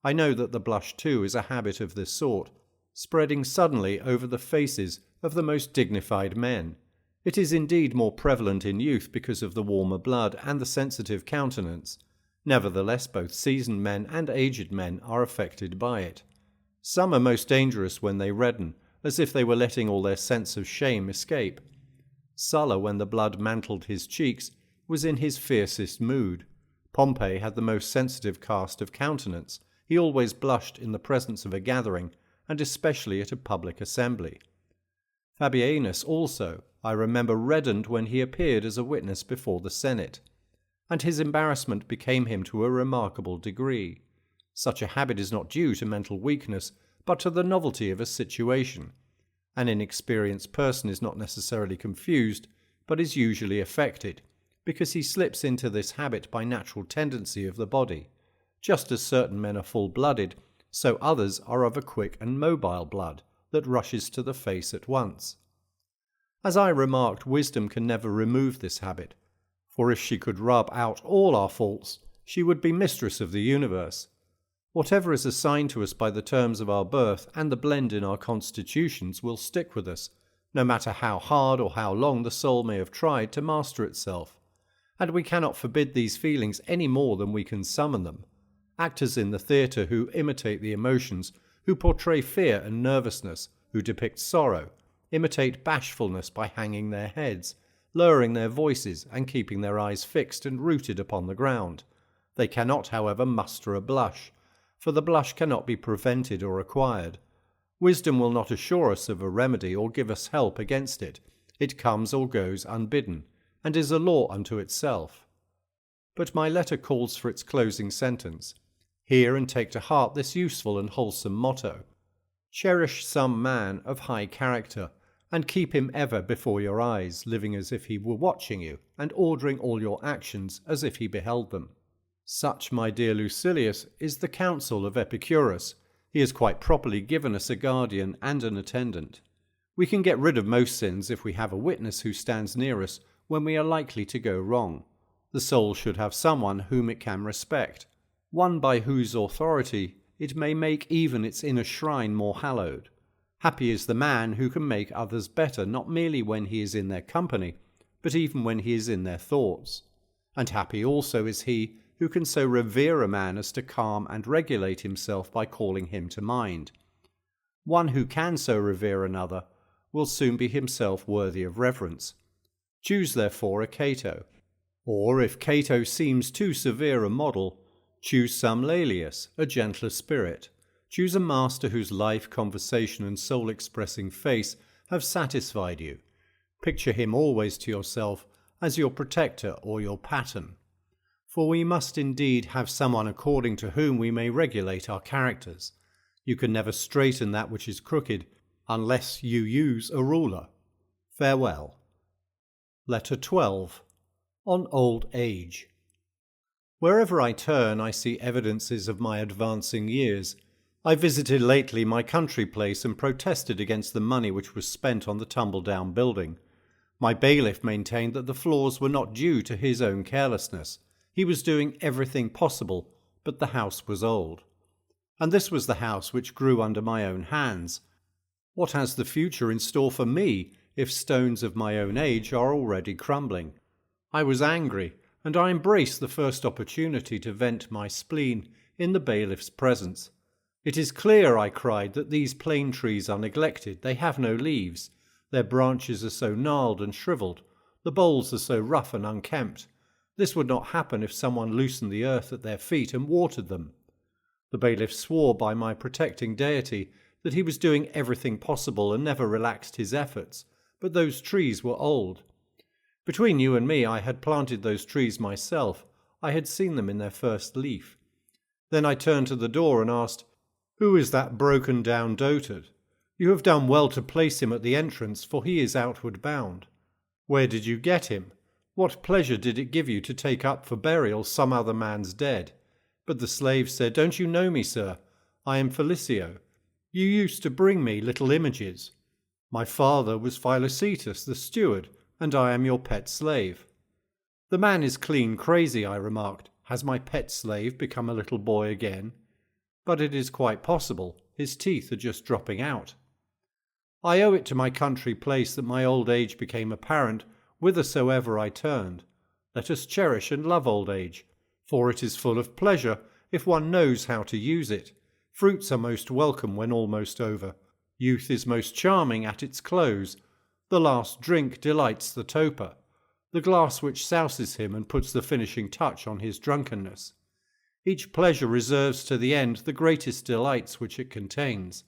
I know that the blush too is a habit of this sort, spreading suddenly over the faces of the most dignified men. It is indeed more prevalent in youth because of the warmer blood and the sensitive countenance. Nevertheless, both seasoned men and aged men are affected by it. Some are most dangerous when they redden, as if they were letting all their sense of shame escape. Sulla, when the blood mantled his cheeks, was in his fiercest mood. Pompey had the most sensitive cast of countenance. He always blushed in the presence of a gathering, and especially at a public assembly. Fabianus also, I remember, reddened when he appeared as a witness before the Senate, and his embarrassment became him to a remarkable degree. Such a habit is not due to mental weakness, but to the novelty of a situation. An inexperienced person is not necessarily confused, but is usually affected, because he slips into this habit by natural tendency of the body. Just as certain men are full-blooded, so others are of a quick and mobile blood that rushes to the face at once. As I remarked, wisdom can never remove this habit, for if she could rub out all our faults, she would be mistress of the universe. Whatever is assigned to us by the terms of our birth and the blend in our constitutions will stick with us, no matter how hard or how long the soul may have tried to master itself. And we cannot forbid these feelings any more than we can summon them. Actors in the theatre who imitate the emotions, who portray fear and nervousness, who depict sorrow, imitate bashfulness by hanging their heads, lowering their voices, and keeping their eyes fixed and rooted upon the ground. They cannot, however, muster a blush, for the blush cannot be prevented or acquired. Wisdom will not assure us of a remedy or give us help against it. It comes or goes unbidden, and is a law unto itself. But my letter calls for its closing sentence. Hear and take to heart this useful and wholesome motto. Cherish some man of high character, and keep him ever before your eyes, living as if he were watching you, and ordering all your actions as if he beheld them. Such, my dear Lucilius, is the counsel of Epicurus. He has quite properly given us a guardian and an attendant. We can get rid of most sins if we have a witness who stands near us when we are likely to go wrong. The soul should have someone whom it can respect, one by whose authority it may make even its inner shrine more hallowed. Happy is the man who can make others better, not merely when he is in their company, but even when he is in their thoughts. And happy also is he who can so revere a man as to calm and regulate himself by calling him to mind. One who can so revere another will soon be himself worthy of reverence. Choose therefore a Cato. Or if Cato seems too severe a model, choose some Laelius, a gentler spirit. Choose a master whose life, conversation, and soul-expressing face have satisfied you. Picture him always to yourself as your protector or your pattern. For we must indeed have someone according to whom we may regulate our characters. You can never straighten that which is crooked unless you use a ruler. Farewell. Letter 12. On Old Age. Wherever I turn, I see evidences of my advancing years. I visited lately my country place and protested against the money which was spent on the tumble-down building. My bailiff maintained that the floors were not due to his own carelessness. He was doing everything possible, but the house was old. And this was the house which grew under my own hands. What has the future in store for me if stones of my own age are already crumbling? I was angry, and I embraced the first opportunity to vent my spleen in the bailiff's presence. It is clear, I cried, that these plane trees are neglected. They have no leaves. Their branches are so gnarled and shriveled. The boles are so rough and unkempt. This would not happen if someone loosened the earth at their feet and watered them. The bailiff swore by my protecting deity that he was doing everything possible and never relaxed his efforts, but those trees were old. Between you and me, I had planted those trees myself. I had seen them in their first leaf. Then I turned to the door and asked, "Who is that broken-down dotard? You have done well to place him at the entrance, for he is outward bound. Where did you get him? What pleasure did it give you to take up for burial some other man's dead?" But the slave said, "Don't you know me, sir? I am Felicio. You used to bring me little images. My father was Philocetus, the steward, and I am your pet slave." "The man is clean crazy," I remarked. "Has my pet slave become a little boy again?" "But it is quite possible. His teeth are just dropping out." I owe it to my country place that my old age became apparent whithersoever I turned. Let us cherish and love old age, for it is full of pleasure if one knows how to use it. Fruits are most welcome when almost over. Youth is most charming at its close. The last drink delights the toper, the glass which souses him and puts the finishing touch on his drunkenness. Each pleasure reserves to the end the greatest delights which it contains.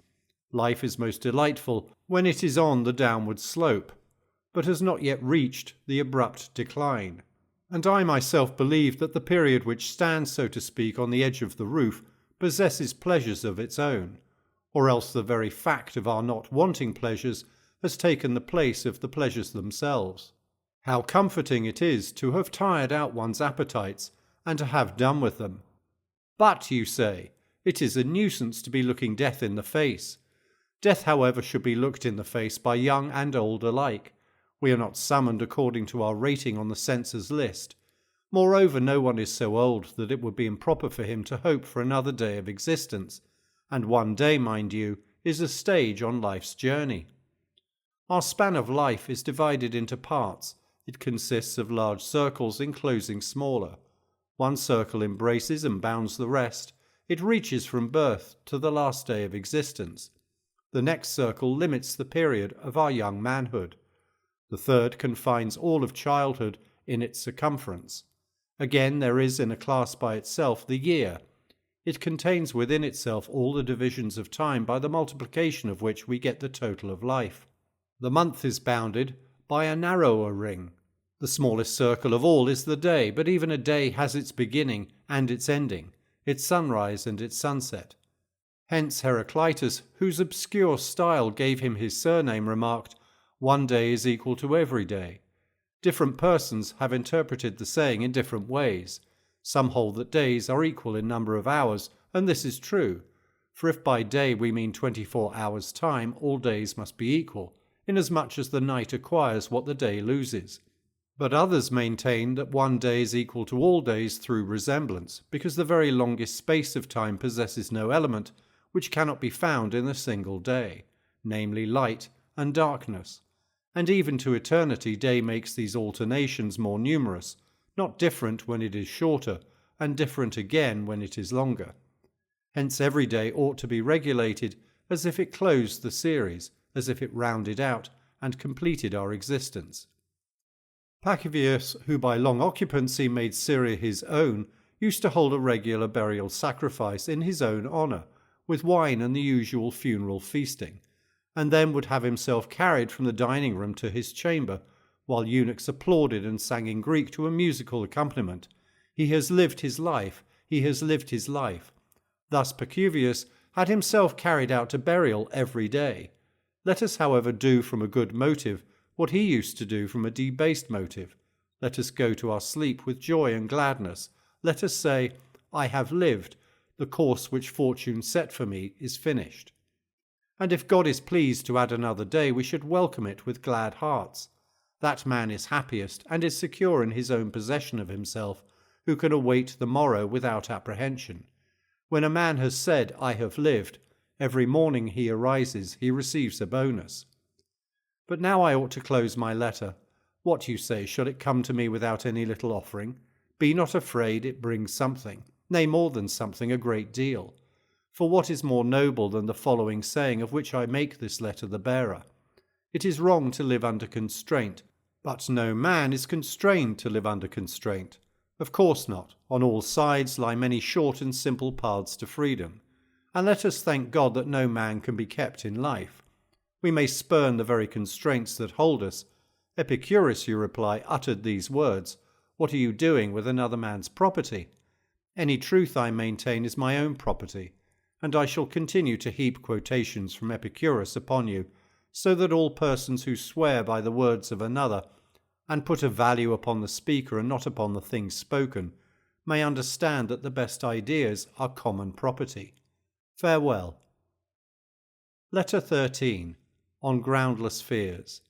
Life is most delightful when it is on the downward slope, but has not yet reached the abrupt decline. And I myself believe that the period which stands, so to speak, on the edge of the roof possesses pleasures of its own, or else the very fact of our not wanting pleasures has taken the place of the pleasures themselves. How comforting it is to have tired out one's appetites and to have done with them. But, you say, it is a nuisance to be looking death in the face. Death, however, should be looked in the face by young and old alike. We are not summoned according to our rating on the censor's list. Moreover, no one is so old that it would be improper for him to hope for another day of existence, and one day, mind you, is a stage on life's journey. Our span of life is divided into parts. It consists of large circles enclosing smaller. One circle embraces and bounds the rest. It reaches from birth to the last day of existence. The next circle limits the period of our young manhood. The third confines all of childhood in its circumference. Again, there is in a class by itself the year. It contains within itself all the divisions of time by the multiplication of which we get the total of life. The month is bounded by a narrower ring. The smallest circle of all is the day, but even a day has its beginning and its ending, its sunrise and its sunset. Hence Heraclitus, whose obscure style gave him his surname, remarked, "One day is equal to every day." Different persons have interpreted the saying in different ways. Some hold that days are equal in number of hours, and this is true. For if by day we mean 24 hours' time, all days must be equal. inasmuch as the night acquires what the day loses. But others maintain that one day is equal to all days through resemblance, because the very longest space of time possesses no element which cannot be found in a single day, namely light and darkness. And even to eternity day makes these alternations more numerous, not different when it is shorter, and different again when it is longer. Hence every day ought to be regulated as if it closed the series, as if it rounded out and completed our existence. Pacuvius, who by long occupancy made Syria his own, used to hold a regular burial sacrifice in his own honour, with wine and the usual funeral feasting, and then would have himself carried from the dining room to his chamber, while eunuchs applauded and sang in Greek to a musical accompaniment. He has lived his life, he has lived his life. Thus Pacuvius had himself carried out to burial every day. Let us, however, do from a good motive what he used to do from a debased motive. Let us go to our sleep with joy and gladness. Let us say, I have lived, the course which fortune set for me is finished. And if God is pleased to add another day, we should welcome it with glad hearts. That man is happiest and is secure in his own possession of himself, who can await the morrow without apprehension. When a man has said, I have lived, every morning he arises, he receives a bonus. But now I ought to close my letter. What you say, shall it come to me without any little offering? Be not afraid, it brings something, nay, more than something, a great deal. For what is more noble than the following saying, of which I make this letter the bearer? It is wrong to live under constraint, but no man is constrained to live under constraint. Of course not. On all sides lie many short and simple paths to freedom. And let us thank God that no man can be kept in life. We may spurn the very constraints that hold us. Epicurus, you reply, uttered these words. What are you doing with another man's property? Any truth I maintain is my own property, and I shall continue to heap quotations from Epicurus upon you, so that all persons who swear by the words of another, and put a value upon the speaker and not upon the things spoken, may understand that the best ideas are common property. Farewell. Letter 13. On groundless fears.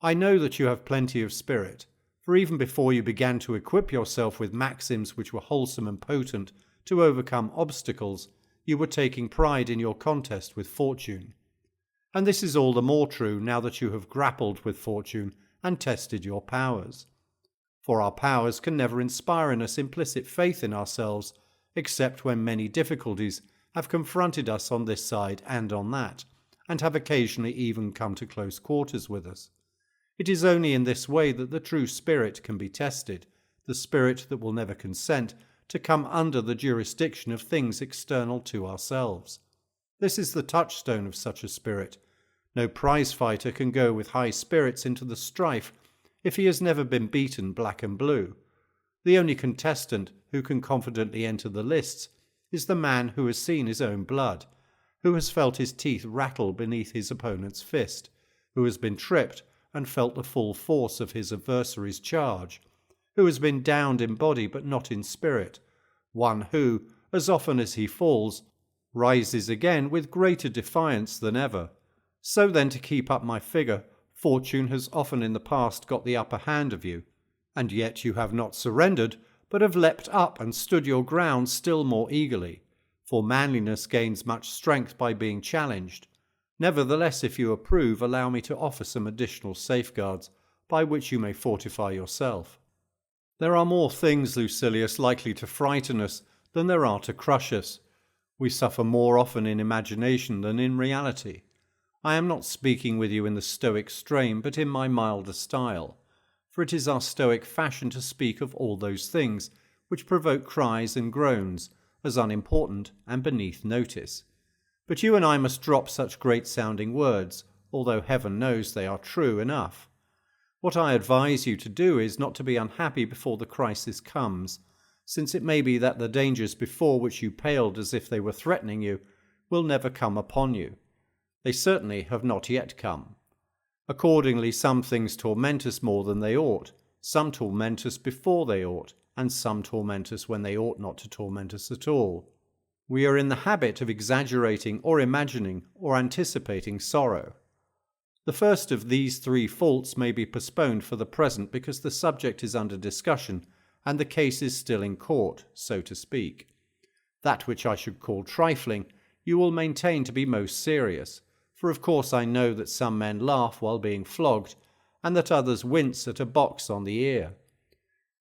I know that you have plenty of spirit, for even before you began to equip yourself with maxims which were wholesome and potent to overcome obstacles, you were taking pride in your contest with fortune. And this is all the more true now that you have grappled with fortune and tested your powers. For our powers can never inspire in us implicit faith in ourselves, except when many difficulties have confronted us on this side and on that, and have occasionally even come to close quarters with us. It is only in this way that the true spirit can be tested, the spirit that will never consent to come under the jurisdiction of things external to ourselves. This is the touchstone of such a spirit. No prize fighter can go with high spirits into the strife if he has never been beaten black and blue. The only contestant who can confidently enter the lists is the man who has seen his own blood, who has felt his teeth rattle beneath his opponent's fist, who has been tripped and felt the full force of his adversary's charge, who has been downed in body but not in spirit, one who, as often as he falls, rises again with greater defiance than ever. So then, to keep up my figure, fortune has often in the past got the upper hand of you, and yet you have not surrendered, but have leapt up and stood your ground still more eagerly. For manliness gains much strength by being challenged. Nevertheless, if you approve, allow me to offer some additional safeguards by which you may fortify yourself. There are more things, Lucilius, likely to frighten us than there are to crush us. We suffer more often in imagination than in reality. I am not speaking with you in the Stoic strain, but in my milder style, for it is our Stoic fashion to speak of all those things which provoke cries and groans, as unimportant and beneath notice. But you and I must drop such great-sounding words, although heaven knows they are true enough. What I advise you to do is not to be unhappy before the crisis comes, since it may be that the dangers before which you paled as if they were threatening you will never come upon you. They certainly have not yet come. Accordingly, some things torment us more than they ought, some torment us before they ought, and some torment us when they ought not to torment us at all. We are in the habit of exaggerating or imagining or anticipating sorrow. The first of these three faults may be postponed for the present because the subject is under discussion and the case is still in court, so to speak. That which I should call trifling, you will maintain to be most serious, for of course I know that some men laugh while being flogged, and that others wince at a box on the ear.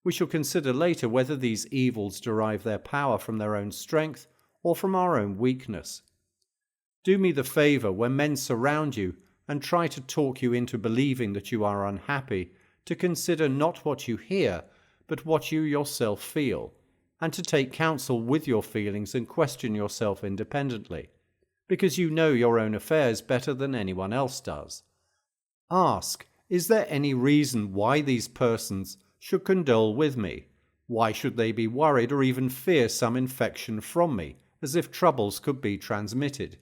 We shall consider later whether these evils derive their power from their own strength or from our own weakness. Do me the favour, when men surround you and try to talk you into believing that you are unhappy, to consider not what you hear, but what you yourself feel, and to take counsel with your feelings and question yourself independently, because you know your own affairs better than anyone else does. Ask, is there any reason why these persons should condole with me? Why should they be worried or even fear some infection from me, as if troubles could be transmitted?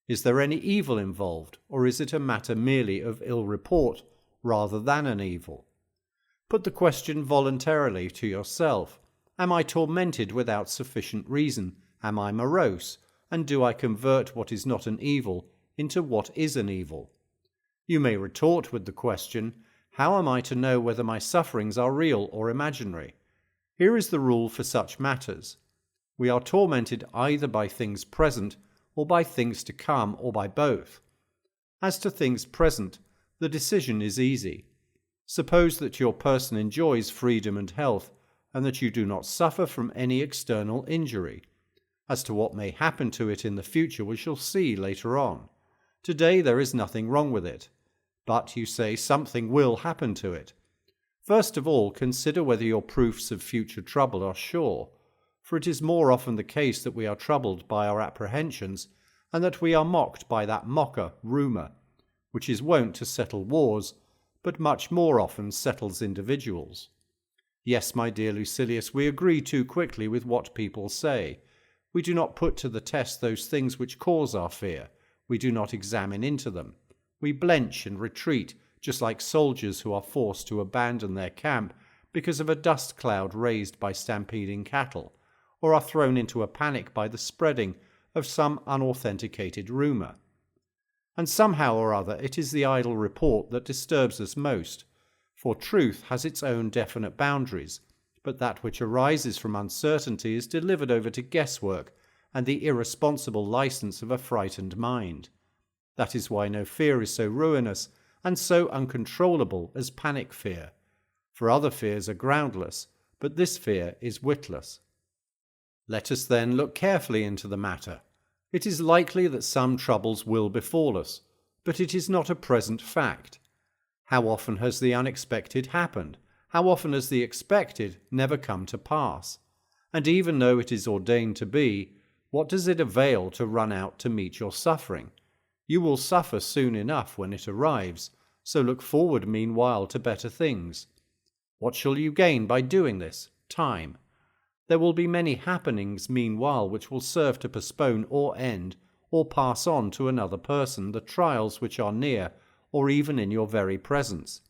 Is there any evil involved, or is it a matter merely of ill report rather than an evil? Put the question voluntarily to yourself. Am I tormented without sufficient reason? Am I morose? And do I convert what is not an evil into what is an evil? You may retort with the question, how am I to know whether my sufferings are real or imaginary? Here is the rule for such matters. We are tormented either by things present, or by things to come, or by both. As to things present, the decision is easy. Suppose that your person enjoys freedom and health, and that you do not suffer from any external injury. As to what may happen to it in the future, we shall see later on. Today there is nothing wrong with it, but you say something will happen to it. First of all, consider whether your proofs of future trouble are sure, for it is more often the case that we are troubled by our apprehensions, and that we are mocked by that mocker, rumour, which is wont to settle wars, but much more often settles individuals. Yes, my dear Lucilius, we agree too quickly with what people say. We do not put to the test those things which cause our fear. We do not examine into them. We blench and retreat, just like soldiers who are forced to abandon their camp because of a dust cloud raised by stampeding cattle, or are thrown into a panic by the spreading of some unauthenticated rumour. And somehow or other it is the idle report that disturbs us most, for truth has its own definite boundaries, but that which arises from uncertainty is delivered over to guesswork and the irresponsible license of a frightened mind. That is why no fear is so ruinous and so uncontrollable as panic fear, for other fears are groundless, but this fear is witless. Let us then look carefully into the matter. It is likely that some troubles will befall us, but it is not a present fact. How often has the unexpected happened? How often has the expected never come to pass? And even though it is ordained to be, what does it avail to run out to meet your suffering? You will suffer soon enough when it arrives, so look forward meanwhile to better things. What shall you gain by doing this? Time. There will be many happenings meanwhile which will serve to postpone or end, or pass on to another person the trials which are near, or even in your very presence.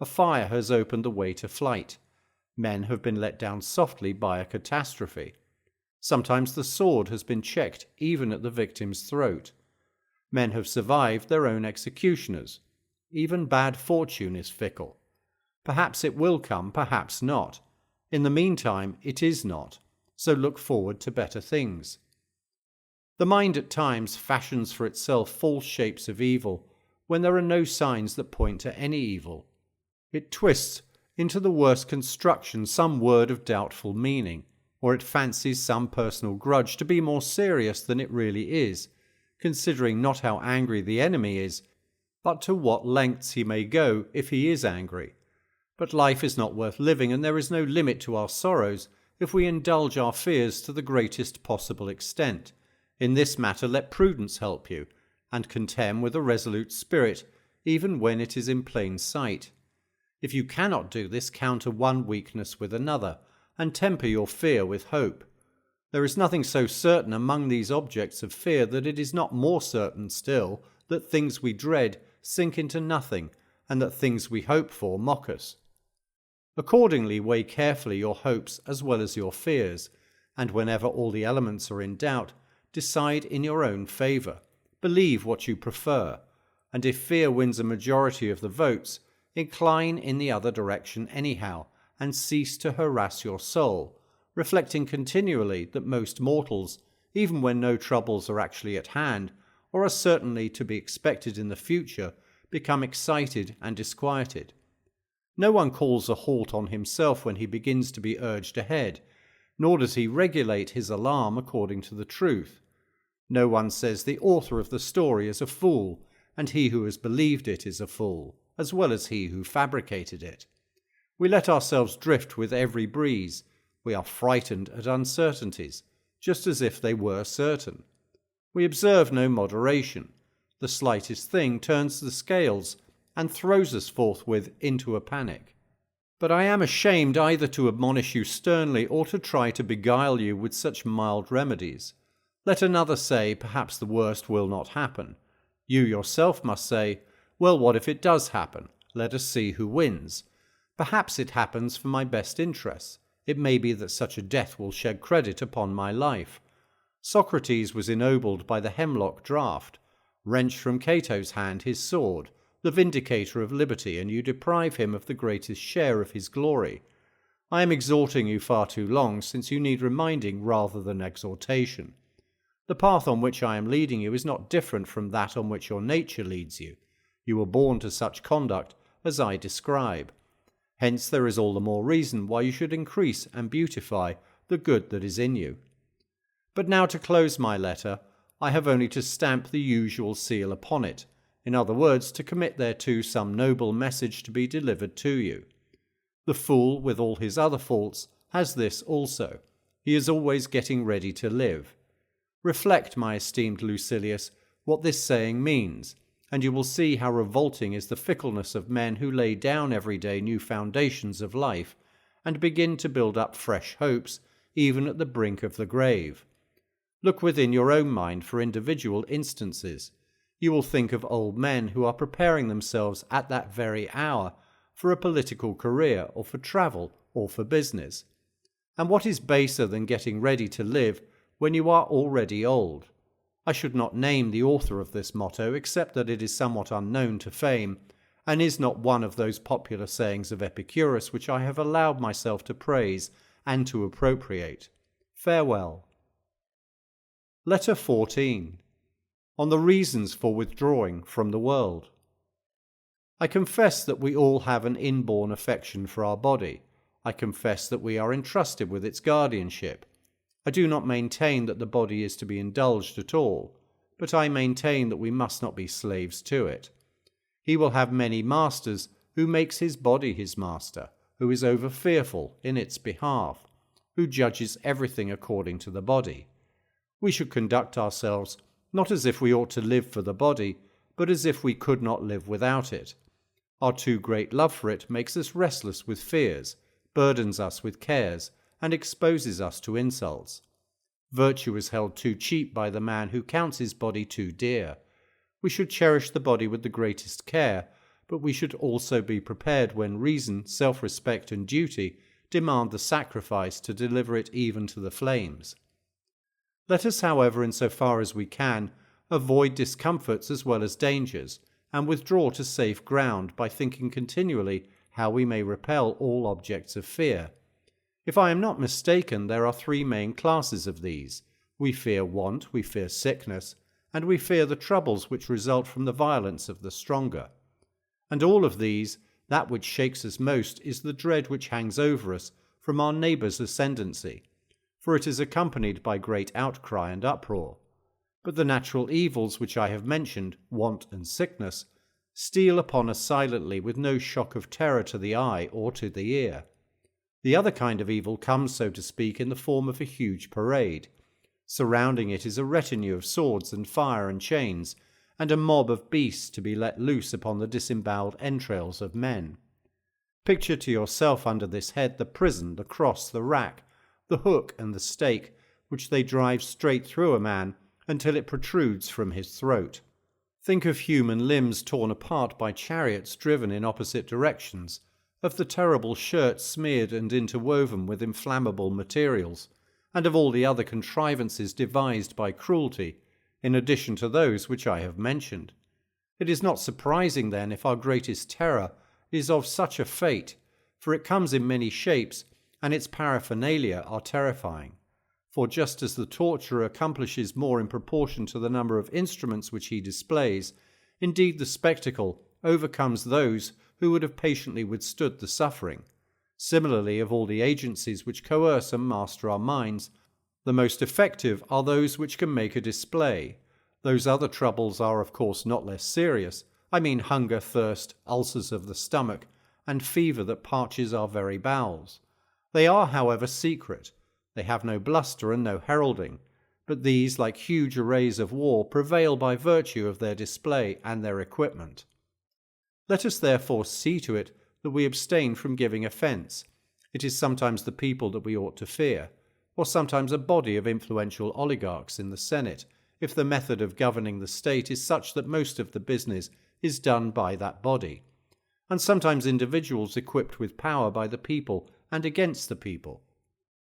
A fire has opened the way to flight. Men have been let down softly by a catastrophe. Sometimes the sword has been checked even at the victim's throat. Men have survived their own executioners. Even bad fortune is fickle. Perhaps it will come, perhaps not. In the meantime, it is not, so look forward to better things. The mind at times fashions for itself false shapes of evil, when there are no signs that point to any evil. It twists into the worst construction some word of doubtful meaning, or it fancies some personal grudge to be more serious than it really is, considering not how angry the enemy is, but to what lengths he may go if he is angry. But life is not worth living, and there is no limit to our sorrows if we indulge our fears to the greatest possible extent. In this matter let prudence help you, and contemn with a resolute spirit, even when it is in plain sight. If you cannot do this, counter one weakness with another, and temper your fear with hope. There is nothing so certain among these objects of fear that it is not more certain still that things we dread sink into nothing, and that things we hope for mock us. Accordingly, weigh carefully your hopes as well as your fears, and whenever all the elements are in doubt, decide in your own favour. Believe what you prefer, and if fear wins a majority of the votes, incline in the other direction anyhow, and cease to harass your soul, reflecting continually that most mortals, even when no troubles are actually at hand, or are certainly to be expected in the future, become excited and disquieted. No one calls a halt on himself when he begins to be urged ahead, nor does he regulate his alarm according to the truth. No one says the author of the story is a fool, and he who has believed it is a fool, as well as he who fabricated it. We let ourselves drift with every breeze. We are frightened at uncertainties, just as if they were certain. We observe no moderation. The slightest thing turns the scales and throws us forthwith into a panic. But I am ashamed either to admonish you sternly or to try to beguile you with such mild remedies. Let another say, perhaps the worst will not happen. You yourself must say, well, what if it does happen? Let us see who wins. Perhaps it happens for my best interests. It may be that such a death will shed credit upon my life. Socrates was ennobled by the hemlock draught. Wrench from Cato's hand his sword, the vindicator of liberty, and you deprive him of the greatest share of his glory. I am exhorting you far too long, since you need reminding rather than exhortation. The path on which I am leading you is not different from that on which your nature leads you. You were born to such conduct as I describe. Hence there is all the more reason why you should increase and beautify the good that is in you. But now to close my letter, I have only to stamp the usual seal upon it, in other words, to commit thereto some noble message to be delivered to you. The fool, with all his other faults, has this also. He is always getting ready to live. Reflect, my esteemed Lucilius, what this saying means, and you will see how revolting is the fickleness of men who lay down every day new foundations of life, and begin to build up fresh hopes, even at the brink of the grave. Look within your own mind for individual instances. You will think of old men who are preparing themselves at that very hour for a political career, or for travel, or for business. And what is baser than getting ready to live when you are already old? I should not name the author of this motto, except that it is somewhat unknown to fame, and is not one of those popular sayings of Epicurus which I have allowed myself to praise and to appropriate. Farewell. Letter 14. On the reasons for withdrawing from the world. I confess that we all have an inborn affection for our body. I confess that we are entrusted with its guardianship. I do not maintain that the body is to be indulged at all, but I maintain that we must not be slaves to it. He will have many masters who makes his body his master, who is over fearful in its behalf, who judges everything according to the body. We should conduct ourselves not as if we ought to live for the body, but as if we could not live without it. Our too great love for it makes us restless with fears, burdens us with cares, and exposes us to insults. Virtue is held too cheap by the man who counts his body too dear. We should cherish the body with the greatest care, but we should also be prepared when reason, self-respect, and duty demand the sacrifice to deliver it even to the flames. Let us, however, in so far as we can, avoid discomforts as well as dangers, and withdraw to safe ground by thinking continually how we may repel all objects of fear. If I am not mistaken, there are three main classes of these. We fear want, we fear sickness, and we fear the troubles which result from the violence of the stronger. And all of these, that which shakes us most is the dread which hangs over us from our neighbour's ascendancy, for it is accompanied by great outcry and uproar. But the natural evils which I have mentioned, want and sickness, steal upon us silently with no shock of terror to the eye or to the ear. The other kind of evil comes, so to speak, in the form of a huge parade. Surrounding it is a retinue of swords and fire and chains, and a mob of beasts to be let loose upon the disemboweled entrails of men. Picture to yourself under this head the prison, the cross, the rack, the hook and the stake, which they drive straight through a man until it protrudes from his throat. Think of human limbs torn apart by chariots driven in opposite directions, of the terrible shirts smeared and interwoven with inflammable materials, and of all the other contrivances devised by cruelty, in addition to those which I have mentioned. It is not surprising, then, if our greatest terror is of such a fate, for it comes in many shapes, and its paraphernalia are terrifying. For just as the torturer accomplishes more in proportion to the number of instruments which he displays, indeed the spectacle overcomes those who would have patiently withstood the suffering. Similarly, of all the agencies which coerce and master our minds, the most effective are those which can make a display. Those other troubles are of course not less serious. I mean hunger, thirst, ulcers of the stomach, and fever that parches our very bowels. They are, however, secret. They have no bluster and no heralding, but these, like huge arrays of war, prevail by virtue of their display and their equipment. Let us therefore see to it that we abstain from giving offence. It is sometimes the people that we ought to fear, or sometimes a body of influential oligarchs in the Senate, if the method of governing the state is such that most of the business is done by that body, and sometimes individuals equipped with power by the people and against the people.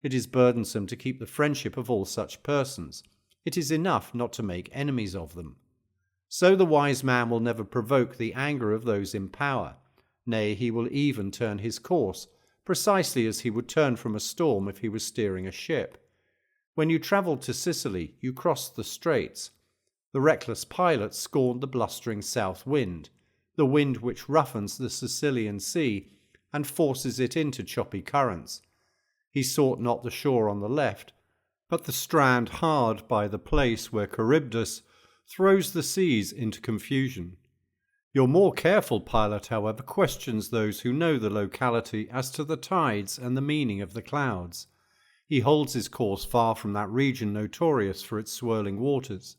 It is burdensome to keep the friendship of all such persons. It is enough not to make enemies of them. So the wise man will never provoke the anger of those in power. Nay, he will even turn his course, precisely as he would turn from a storm if he was steering a ship. When you travelled to Sicily, you crossed the straits. The reckless pilot scorned the blustering south wind, the wind which roughens the Sicilian sea and forces it into choppy currents. He sought not the shore on the left, but the strand hard by the place where Charybdis throws the seas into confusion. Your more careful pilot, however, questions those who know the locality as to the tides and the meaning of the clouds. He holds his course far from that region notorious for its swirling waters.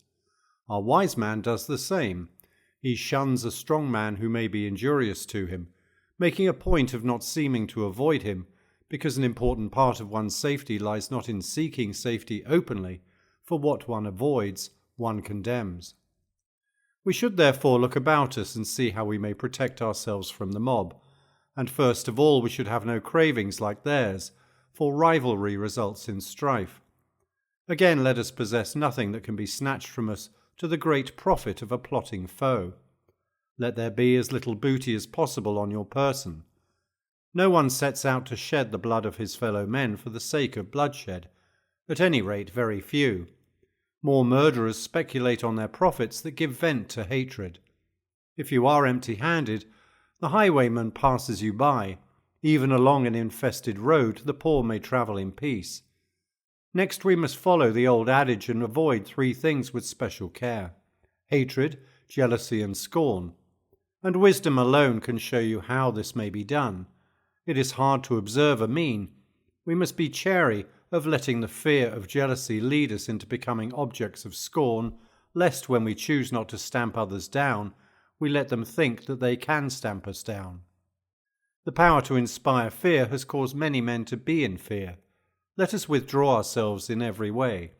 Our wise man does the same. He shuns a strong man who may be injurious to him, making a point of not seeming to avoid him, because an important part of one's safety lies not in seeking safety openly, for what one avoids, one condemns. We should therefore look about us and see how we may protect ourselves from the mob, and first of all we should have no cravings like theirs, for rivalry results in strife. Again, let us possess nothing that can be snatched from us to the great profit of a plotting foe. Let there be as little booty as possible on your person. No one sets out to shed the blood of his fellow men for the sake of bloodshed, at any rate very few. More murderers speculate on their profits that give vent to hatred. If you are empty-handed, the highwayman passes you by. Even along an infested road the poor may travel in peace. Next we must follow the old adage and avoid three things with special care: hatred, jealousy, and scorn. And wisdom alone can show you how this may be done. It is hard to observe a mean. We must be chary of letting the fear of jealousy lead us into becoming objects of scorn, lest when we choose not to stamp others down, we let them think that they can stamp us down. The power to inspire fear has caused many men to be in fear. Let us withdraw ourselves in every way,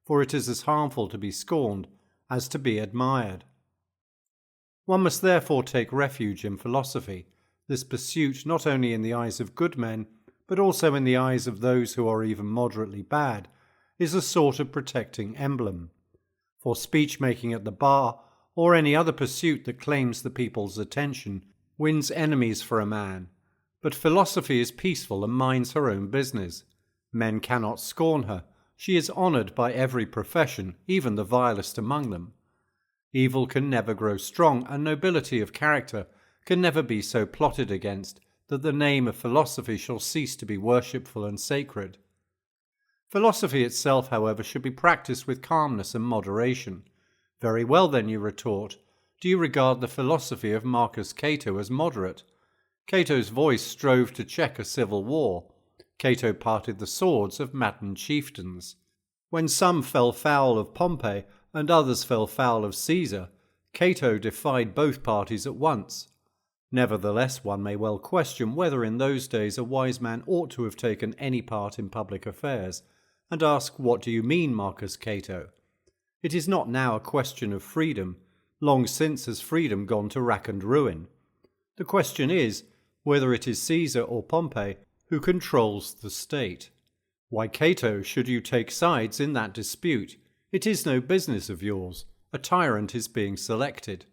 for it is as harmful to be scorned as to be admired. One must therefore take refuge in philosophy. This pursuit, not only in the eyes of good men, but also in the eyes of those who are even moderately bad, is a sort of protecting emblem. For speech-making at the bar, or any other pursuit that claims the people's attention, wins enemies for a man. But philosophy is peaceful and minds her own business. Men cannot scorn her. She is honoured by every profession, even the vilest among them. Evil can never grow strong, and nobility of character can never be so plotted against that the name of philosophy shall cease to be worshipful and sacred. Philosophy itself, however, should be practised with calmness and moderation. Very well, then, you retort. Do you regard the philosophy of Marcus Cato as moderate? Cato's voice strove to check a civil war. Cato parted the swords of maddened chieftains. When some fell foul of Pompey and others fell foul of Caesar, Cato defied both parties at once. Nevertheless, one may well question whether in those days a wise man ought to have taken any part in public affairs, and ask, what do you mean, Marcus Cato? It is not now a question of freedom. Long since has freedom gone to rack and ruin. The question is, whether it is Caesar or Pompey who controls the state. Why, Cato, should you take sides in that dispute? It is no business of yours. A tyrant is being selected.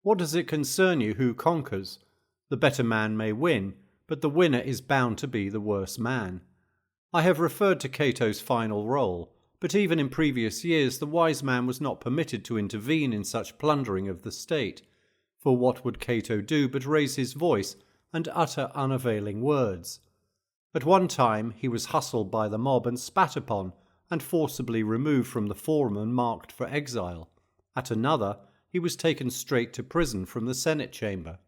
What does it concern you who conquers? The better man may win, but the winner is bound to be the worse man. I have referred to Cato's final role, but even in previous years the wise man was not permitted to intervene in such plundering of the state. For what would Cato do but raise his voice and utter unavailing words? At one time he was hustled by the mob and spat upon, and forcibly removed from the forum and marked for exile. At another, he was taken straight to prison from the Senate chamber.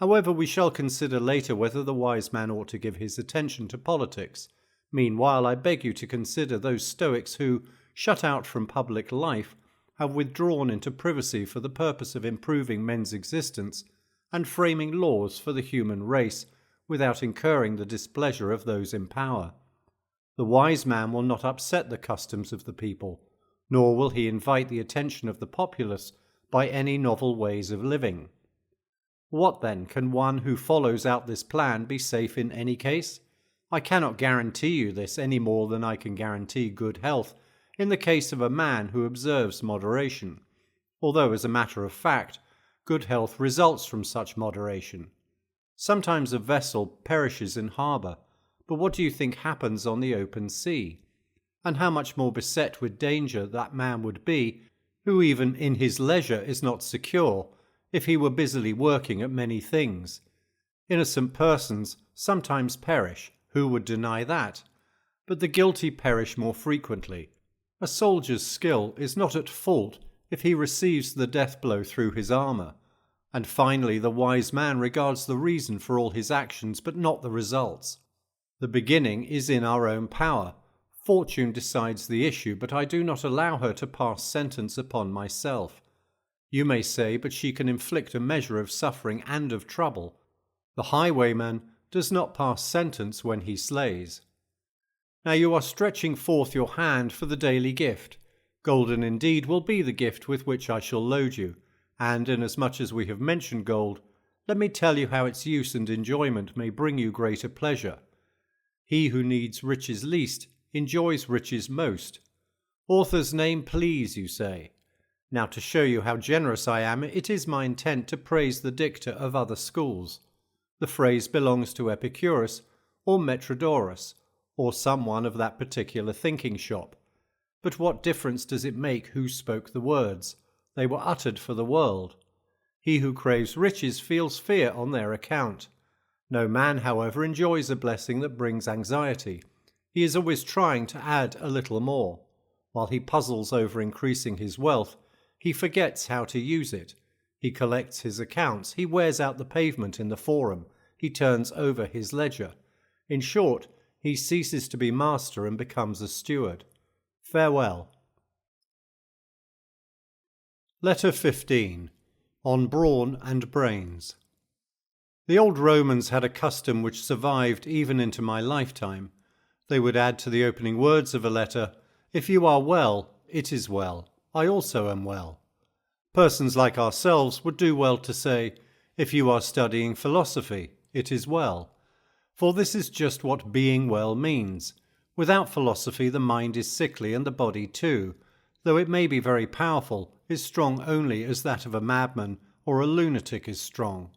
However, we shall consider later whether the wise man ought to give his attention to politics. Meanwhile, I beg you to consider those Stoics who, shut out from public life, have withdrawn into privacy for the purpose of improving men's existence and framing laws for the human race without incurring the displeasure of those in power. The wise man will not upset the customs of the people, nor will he invite the attention of the populace by any novel ways of living. What then can one who follows out this plan be safe in any case? I cannot guarantee you this any more than I can guarantee good health in the case of a man who observes moderation, although as a matter of fact, good health results from such moderation. Sometimes a vessel perishes in harbour, but what do you think happens on the open sea? And how much more beset with danger that man would be, who even in his leisure is not secure, if he were busily working at many things. Innocent persons sometimes perish, who would deny that? But the guilty perish more frequently. A soldier's skill is not at fault if he receives the death blow through his armour. And finally, the wise man regards the reason for all his actions, but not the results. The beginning is in our own power. Fortune decides the issue, but I do not allow her to pass sentence upon myself. You may say, but she can inflict a measure of suffering and of trouble. The highwayman does not pass sentence when he slays. Now you are stretching forth your hand for the daily gift. Golden indeed will be the gift with which I shall load you, and inasmuch as we have mentioned gold, let me tell you how its use and enjoyment may bring you greater pleasure. He who needs riches least enjoys riches most. Author's name please, you say. Now to show you how generous I am, it is my intent to praise the dicta of other schools. The phrase belongs to Epicurus or Metrodorus, or someone of that particular thinking shop. But what difference does it make who spoke the words? They were uttered for the world. He who craves riches feels fear on their account. No man, however, enjoys a blessing that brings anxiety. He is always trying to add a little more. While he puzzles over increasing his wealth, he forgets how to use it. He collects his accounts, he wears out the pavement in the forum, he turns over his ledger. In short, he ceases to be master and becomes a steward. Farewell. Letter 15. On Brawn and Brains. The old Romans had a custom which survived even into my lifetime. They would add to the opening words of a letter, "If you are well, it is well. I also am well." Persons like ourselves would do well to say, "If you are studying philosophy, it is well." For this is just what being well means. Without philosophy the mind is sickly and the body too, though it may be very powerful, is strong only as that of a madman or a lunatic is strong.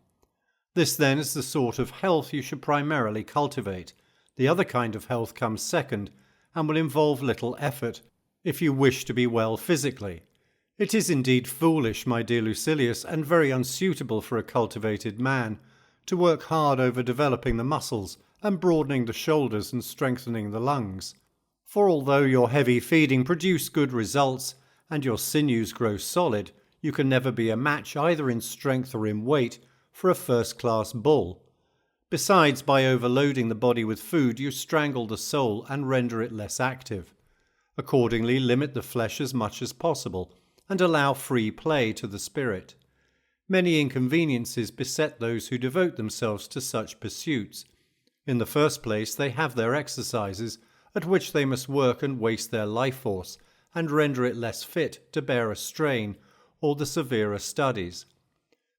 This then is the sort of health you should primarily cultivate. The other kind of health comes second and will involve little effort if you wish to be well physically. It is indeed foolish, my dear Lucilius, and very unsuitable for a cultivated man, to work hard over developing the muscles and broadening the shoulders and strengthening the lungs. For although your heavy feeding produce good results and your sinews grow solid, you can never be a match either in strength or in weight for a first-class bull. Besides, by overloading the body with food, you strangle the soul and render it less active. Accordingly, limit the flesh as much as possible and allow free play to the spirit. Many inconveniences beset those who devote themselves to such pursuits. In the first place, they have their exercises, at which they must work and waste their life force, and render it less fit to bear a strain or the severer studies.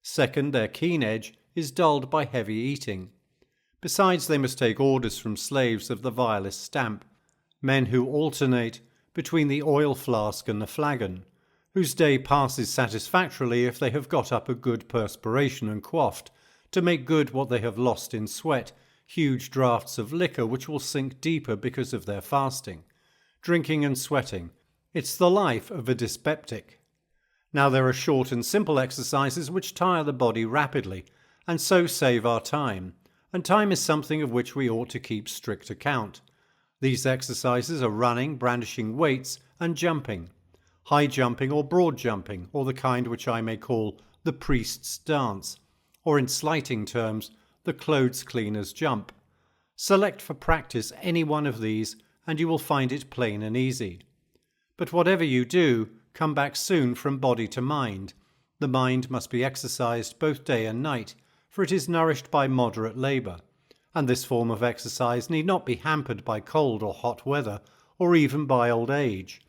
Second, their keen edge is dulled by heavy eating. Besides, they must take orders from slaves of the vilest stamp, men who alternate between the oil flask and the flagon, whose day passes satisfactorily if they have got up a good perspiration and quaffed, to make good what they have lost in sweat, huge draughts of liquor which will sink deeper because of their fasting. Drinking and sweating. It's the life of a dyspeptic. Now there are short and simple exercises which tire the body rapidly, and so save our time, and time is something of which we ought to keep strict account. These exercises are running, brandishing weights, and jumping. High jumping or broad jumping, or the kind which I may call the priest's dance, or in slighting terms, the clothes cleaner's jump. Select for practice any one of these, and you will find it plain and easy. But whatever you do, come back soon from body to mind. The mind must be exercised both day and night, for it is nourished by moderate labour, and this form of exercise need not be hampered by cold or hot weather, or even by old age.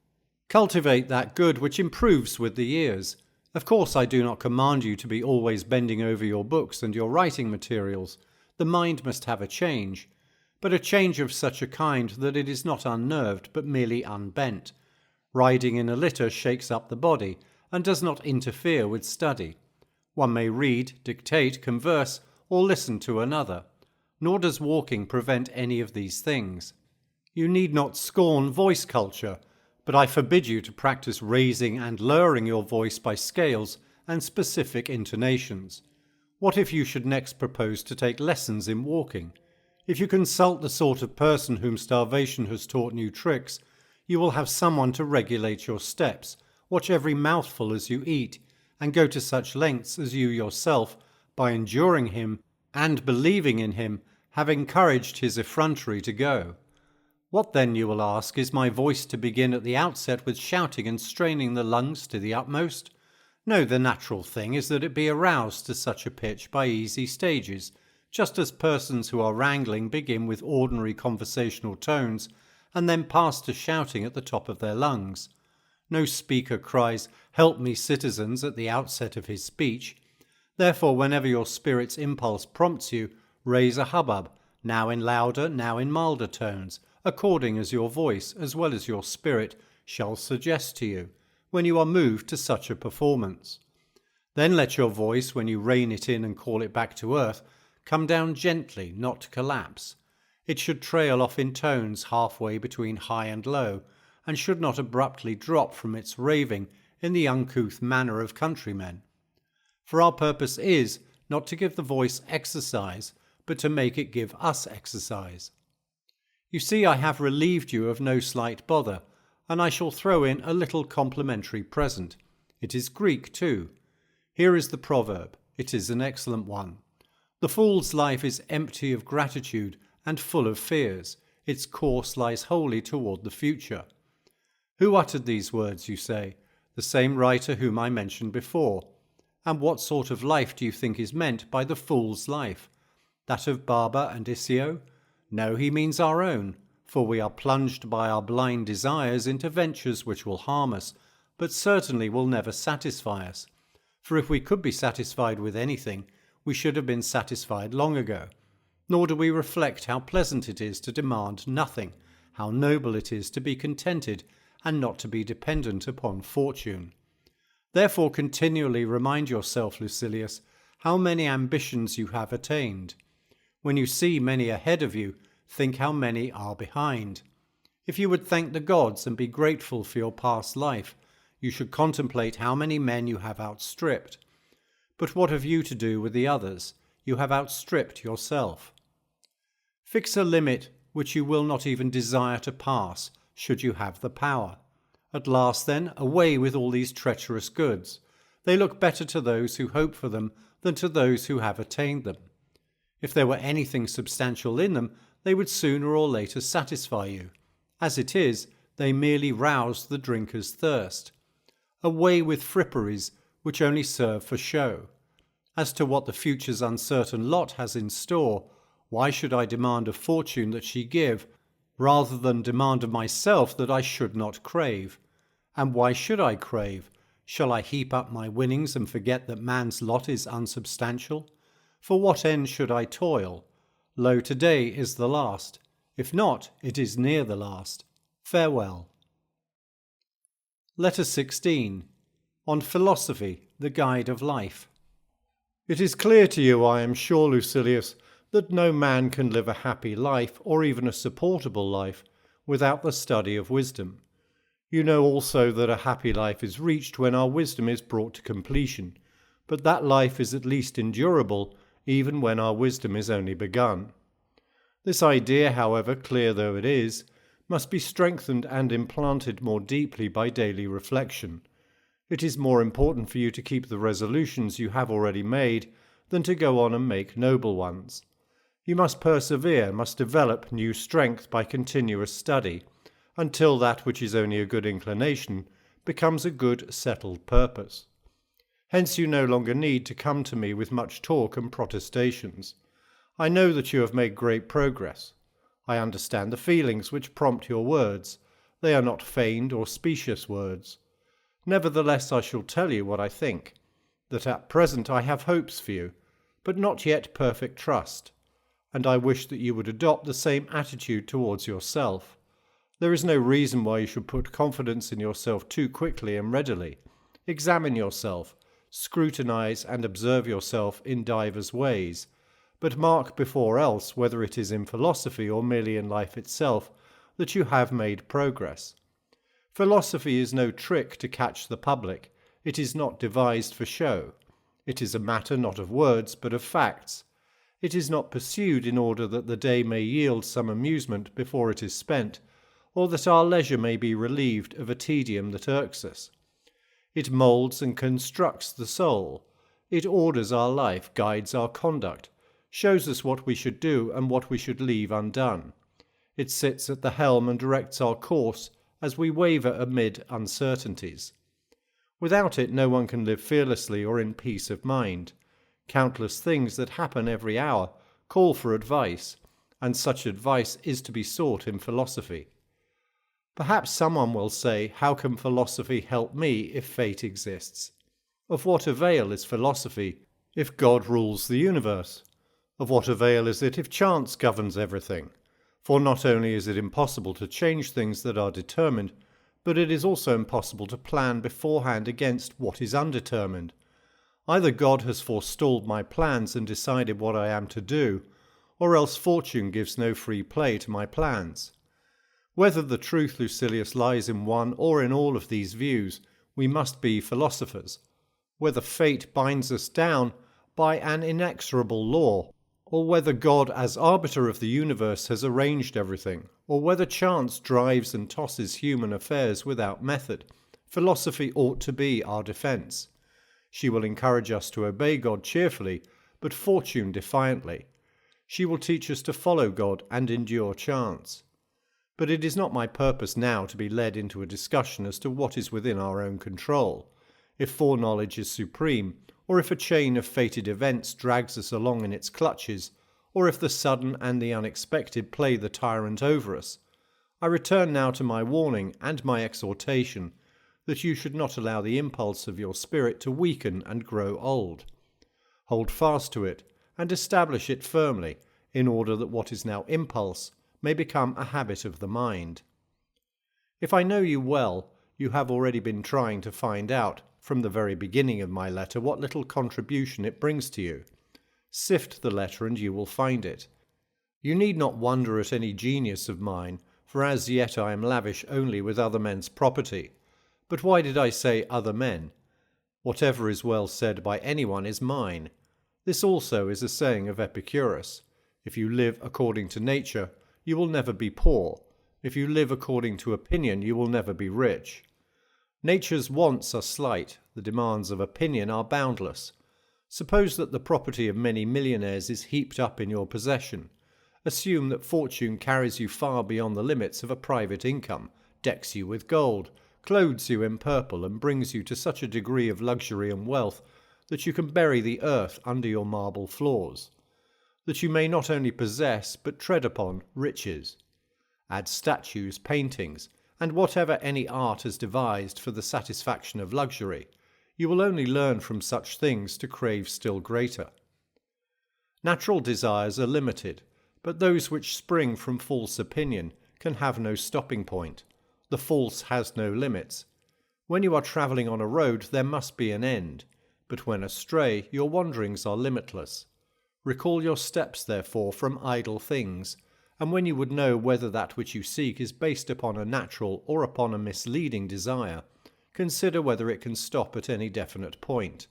Cultivate that good which improves with the years. Of course, I do not command you to be always bending over your books and your writing materials. The mind must have a change, but a change of such a kind that it is not unnerved but merely unbent. Riding in a litter shakes up the body and does not interfere with study. One may read, dictate, converse, or listen to another, nor does walking prevent any of these things. You need not scorn voice culture, but I forbid you to practice raising and lowering your voice by scales and specific intonations. What if you should next propose to take lessons in walking? If you consult the sort of person whom starvation has taught new tricks, you will have someone to regulate your steps, watch every mouthful as you eat, and go to such lengths as you yourself, by enduring him and believing in him, have encouraged his effrontery to go. What then, you will ask, is my voice to begin at the outset with shouting and straining the lungs to the utmost? No, the natural thing is that it be aroused to such a pitch by easy stages, just as persons who are wrangling begin with ordinary conversational tones, and then pass to shouting at the top of their lungs. No speaker cries, "Help me, citizens," at the outset of his speech. Therefore, whenever your spirit's impulse prompts you, raise a hubbub, now in louder, now in milder tones, according as your voice, as well as your spirit, shall suggest to you, when you are moved to such a performance. Then let your voice, when you rein it in and call it back to earth, come down gently, not collapse. It should trail off in tones halfway between high and low, and should not abruptly drop from its raving in the uncouth manner of countrymen. For our purpose is not to give the voice exercise, but to make it give us exercise. You see, I have relieved you of no slight bother, and I shall throw in a little complimentary present. It is Greek too. Here is the proverb. It is an excellent one. The fool's life is empty of gratitude and full of fears. Its course lies wholly toward the future. Who uttered these words, you say? The same writer whom I mentioned before. And what sort of life do you think is meant by the fool's life? That of Barber and Isio? No, he means our own, for we are plunged by our blind desires into ventures which will harm us, but certainly will never satisfy us. For if we could be satisfied with anything, we should have been satisfied long ago. Nor do we reflect how pleasant it is to demand nothing, how noble it is to be contented and not to be dependent upon fortune. Therefore continually remind yourself, Lucilius, how many ambitions you have attained. When you see many ahead of you, think how many are behind. If you would thank the gods and be grateful for your past life, you should contemplate how many men you have outstripped. But what have you to do with the others? You have outstripped yourself. Fix a limit which you will not even desire to pass, should you have the power. At last, then, away with all these treacherous goods. They look better to those who hope for them than to those who have attained them. If there were anything substantial in them, they would sooner or later satisfy you. As it is, they merely rouse the drinker's thirst. Away with fripperies which only serve for show. As to what the future's uncertain lot has in store, why should I demand of fortune that she give, rather than demand of myself that I should not crave? And why should I crave? Shall I heap up my winnings and forget that man's lot is unsubstantial? For what end should I toil? Lo, today is the last. If not, it is near the last. Farewell. Letter 16. on philosophy, the guide of life. It is clear to you, I am sure, Lucilius, that no man can live a happy life, or even a supportable life, without the study of wisdom. You know also that a happy life is reached when our wisdom is brought to completion, but that life is at least endurable, even when our wisdom is only begun. This idea, however, clear though it is, must be strengthened and implanted more deeply by daily reflection. It is more important for you to keep the resolutions you have already made than to go on and make noble ones. You must persevere, must develop new strength by continuous study, until that which is only a good inclination becomes a good settled purpose. Hence you no longer need to come to me with much talk and protestations. I know that you have made great progress. I understand the feelings which prompt your words. They are not feigned or specious words. Nevertheless, I shall tell you what I think, that at present I have hopes for you, but not yet perfect trust, and I wish that you would adopt the same attitude towards yourself. There is no reason why you should put confidence in yourself too quickly and readily. Examine yourself, scrutinize and observe yourself in divers ways, but mark before else, whether it is in philosophy or merely in life itself, that you have made progress. Philosophy is no trick to catch the public. It is not devised for show. It is a matter not of words, but of facts. It is not pursued in order that the day may yield some amusement before it is spent, or that our leisure may be relieved of a tedium that irks us. It moulds and constructs the soul. It orders our life, guides our conduct, shows us what we should do and what we should leave undone. It sits at the helm and directs our course as we waver amid uncertainties. Without it, no one can live fearlessly or in peace of mind. Countless things that happen every hour call for advice, and such advice is to be sought in philosophy. Perhaps someone will say, how can philosophy help me if fate exists? Of what avail is philosophy if God rules the universe? Of what avail is it if chance governs everything? For not only is it impossible to change things that are determined, but it is also impossible to plan beforehand against what is undetermined. Either God has forestalled my plans and decided what I am to do, or else fortune gives no free play to my plans. Whether the truth, Lucilius, lies in one or in all of these views, we must be philosophers. Whether fate binds us down by an inexorable law, or whether God as arbiter of the universe has arranged everything, or whether chance drives and tosses human affairs without method, philosophy ought to be our defence. She will encourage us to obey God cheerfully, but fortune defiantly. She will teach us to follow God and endure chance. But it is not my purpose now to be led into a discussion as to what is within our own control. If foreknowledge is supreme, or if a chain of fated events drags us along in its clutches, or if the sudden and the unexpected play the tyrant over us, I return now to my warning and my exhortation that you should not allow the impulse of your spirit to weaken and grow old. Hold fast to it and establish it firmly, in order that what is now impulse may become a habit of the mind. If I know you well, you have already been trying to find out, from the very beginning of my letter, what little contribution it brings to you. Sift the letter and you will find it. You need not wonder at any genius of mine, for as yet I am lavish only with other men's property. But why did I say other men? Whatever is well said by anyone is mine. This also is a saying of Epicurus. If you live according to nature, you will never be poor. If you live according to opinion, you will never be rich. Nature's wants are slight, the demands of opinion are boundless. Suppose that the property of many millionaires is heaped up in your possession. Assume that fortune carries you far beyond the limits of a private income, decks you with gold, clothes you in purple, and brings you to such a degree of luxury and wealth that you can bury the earth under your marble floors, that you may not only possess, but tread upon, riches. Add statues, paintings, and whatever any art has devised for the satisfaction of luxury, you will only learn from such things to crave still greater. Natural desires are limited, but those which spring from false opinion can have no stopping point. The false has no limits. When you are travelling on a road, there must be an end, but when astray, your wanderings are limitless. Recall your steps, therefore, from idle things, and when you would know whether that which you seek is based upon a natural or upon a misleading desire, consider whether it can stop at any definite point.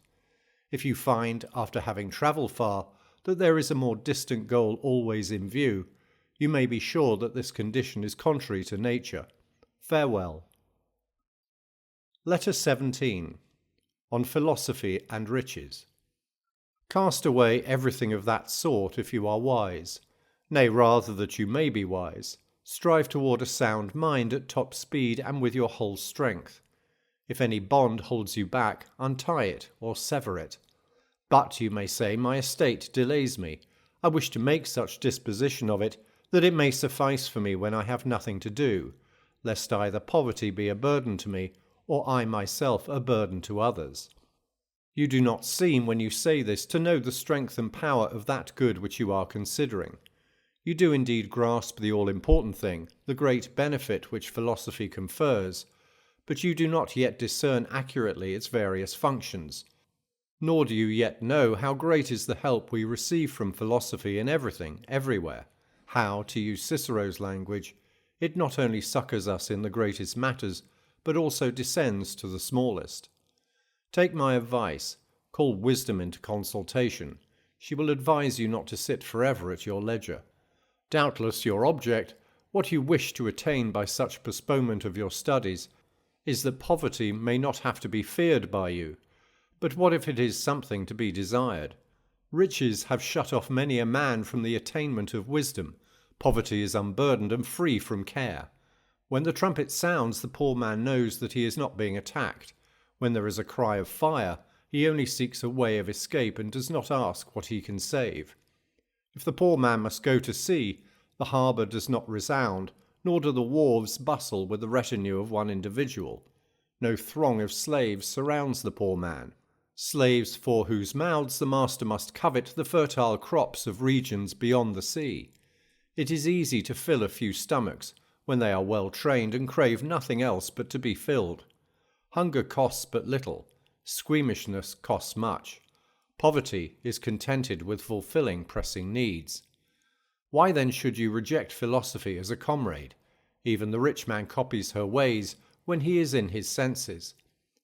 If you find, after having travelled far, that there is a more distant goal always in view, you may be sure that this condition is contrary to nature. Farewell. Letter 17. On Philosophy and Riches. Cast away everything of that sort if you are wise. Nay, rather that you may be wise. Strive toward a sound mind at top speed and with your whole strength. If any bond holds you back, untie it or sever it. But, you may say, my estate delays me. I wish to make such disposition of it that it may suffice for me when I have nothing to do, lest either poverty be a burden to me, or I myself a burden to others. You do not seem, when you say this, to know the strength and power of that good which you are considering. You do indeed grasp the all-important thing, the great benefit which philosophy confers, but you do not yet discern accurately its various functions, nor do you yet know how great is the help we receive from philosophy in everything, everywhere, how, to use Cicero's language, it not only succours us in the greatest matters, but also descends to the smallest. Take my advice, call wisdom into consultation. She will advise you not to sit forever at your leisure. Doubtless your object, what you wish to attain by such postponement of your studies, is that poverty may not have to be feared by you. But what if it is something to be desired? Riches have shut off many a man from the attainment of wisdom. Poverty is unburdened and free from care. When the trumpet sounds, the poor man knows that he is not being attacked. When there is a cry of fire, he only seeks a way of escape and does not ask what he can save. If the poor man must go to sea, the harbour does not resound, nor do the wharves bustle with the retinue of one individual. No throng of slaves surrounds the poor man. Slaves for whose mouths the master must covet the fertile crops of regions beyond the sea. It is easy to fill a few stomachs, when they are well trained and crave nothing else but to be filled. Hunger costs but little, squeamishness costs much. Poverty is contented with fulfilling pressing needs. Why then should you reject philosophy as a comrade? Even the rich man copies her ways when he is in his senses.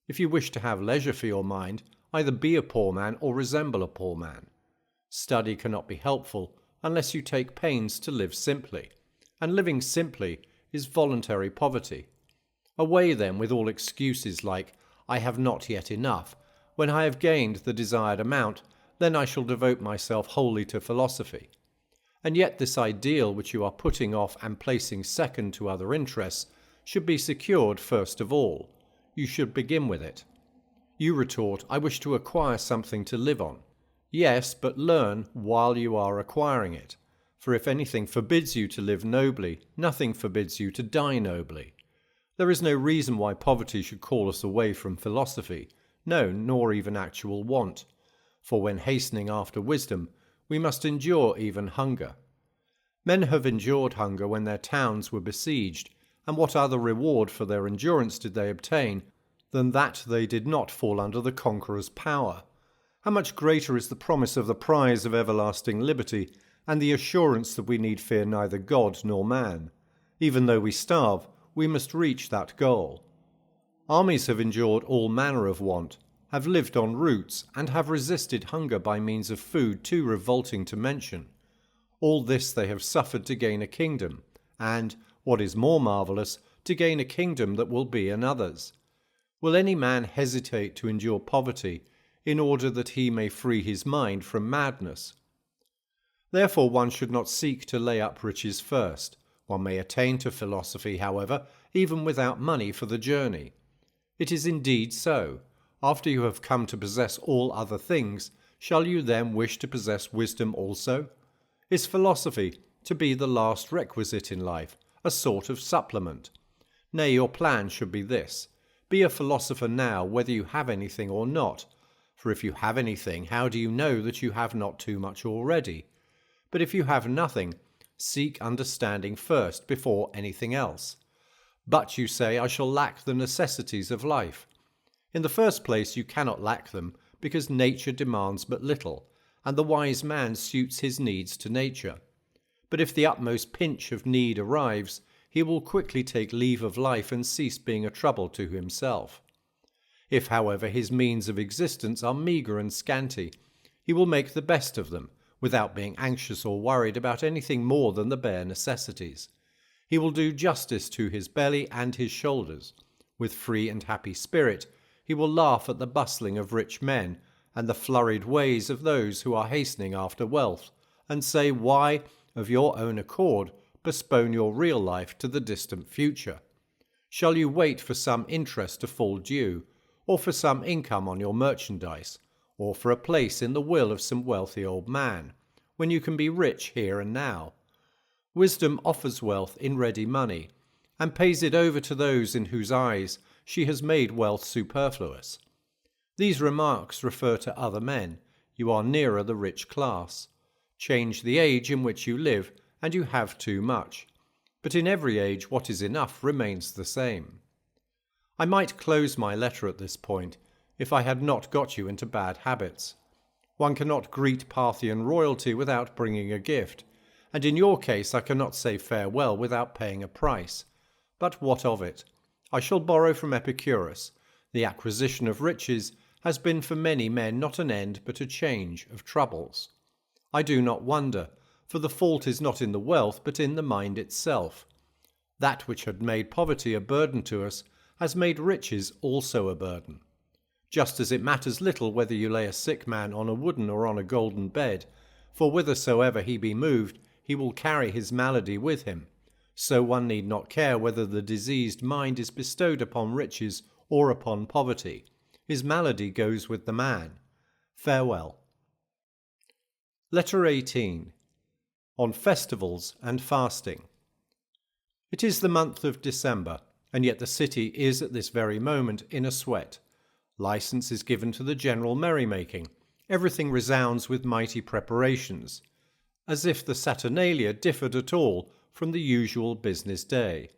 If you wish to have leisure for your mind, either be a poor man or resemble a poor man. Study cannot be helpful unless you take pains to live simply, and living simply is voluntary poverty. Away then with all excuses like, I have not yet enough. When I have gained the desired amount, then I shall devote myself wholly to philosophy. And yet this ideal which you are putting off and placing second to other interests should be secured first of all. You should begin with it. You retort, I wish to acquire something to live on. Yes, but learn while you are acquiring it. For if anything forbids you to live nobly, nothing forbids you to die nobly. There is no reason why poverty should call us away from philosophy, no, nor even actual want. For when hastening after wisdom, we must endure even hunger. Men have endured hunger when their towns were besieged, and what other reward for their endurance did they obtain than that they did not fall under the conqueror's power? How much greater is the promise of the prize of everlasting liberty, and the assurance that we need fear neither God nor man. Even though we starve, we must reach that goal. Armies have endured all manner of want, have lived on roots, and have resisted hunger by means of food too revolting to mention. All this they have suffered to gain a kingdom, and, what is more marvellous, to gain a kingdom that will be another's. Will any man hesitate to endure poverty in order that he may free his mind from madness? Therefore one should not seek to lay up riches first. One may attain to philosophy, however, even without money for the journey. It is indeed so. After you have come to possess all other things, shall you then wish to possess wisdom also? Is philosophy to be the last requisite in life, a sort of supplement? Nay, your plan should be this. Be a philosopher now, whether you have anything or not. For if you have anything, how do you know that you have not too much already? But if you have nothing, seek understanding first before anything else. But you say, I shall lack the necessities of life. In the first place, you cannot lack them, because nature demands but little, and the wise man suits his needs to nature. But if the utmost pinch of need arrives, he will quickly take leave of life and cease being a trouble to himself. If, however, his means of existence are meagre and scanty, he will make the best of them, without being anxious or worried about anything more than the bare necessities. He will do justice to his belly and his shoulders. With free and happy spirit, he will laugh at the bustling of rich men and the flurried ways of those who are hastening after wealth, and say, why, of your own accord, postpone your real life to the distant future? Shall you wait for some interest to fall due, or for some income on your merchandise, or for a place in the will of some wealthy old man, when you can be rich here and now? Wisdom offers wealth in ready money, and pays it over to those in whose eyes she has made wealth superfluous. These remarks refer to other men. You are nearer the rich class. Change the age in which you live, and you have too much. But in every age what is enough remains the same. I might close my letter at this point, if I had not got you into bad habits. One cannot greet Parthian royalty without bringing a gift, and in your case I cannot say farewell without paying a price. But what of it? I shall borrow from Epicurus. The acquisition of riches has been for many men not an end but a change of troubles. I do not wonder, for the fault is not in the wealth but in the mind itself. That which had made poverty a burden to us has made riches also a burden. Just as it matters little whether you lay a sick man on a wooden or on a golden bed, for whithersoever he be moved, he will carry his malady with him, so one need not care whether the diseased mind is bestowed upon riches or upon poverty. His malady goes with the man. Farewell. Letter 18. On festivals and fasting. It is the month of December, and yet the city is at this very moment in a sweat. License is given to the general merrymaking. Everything resounds with mighty preparations, as if the Saturnalia differed at all from the usual business day.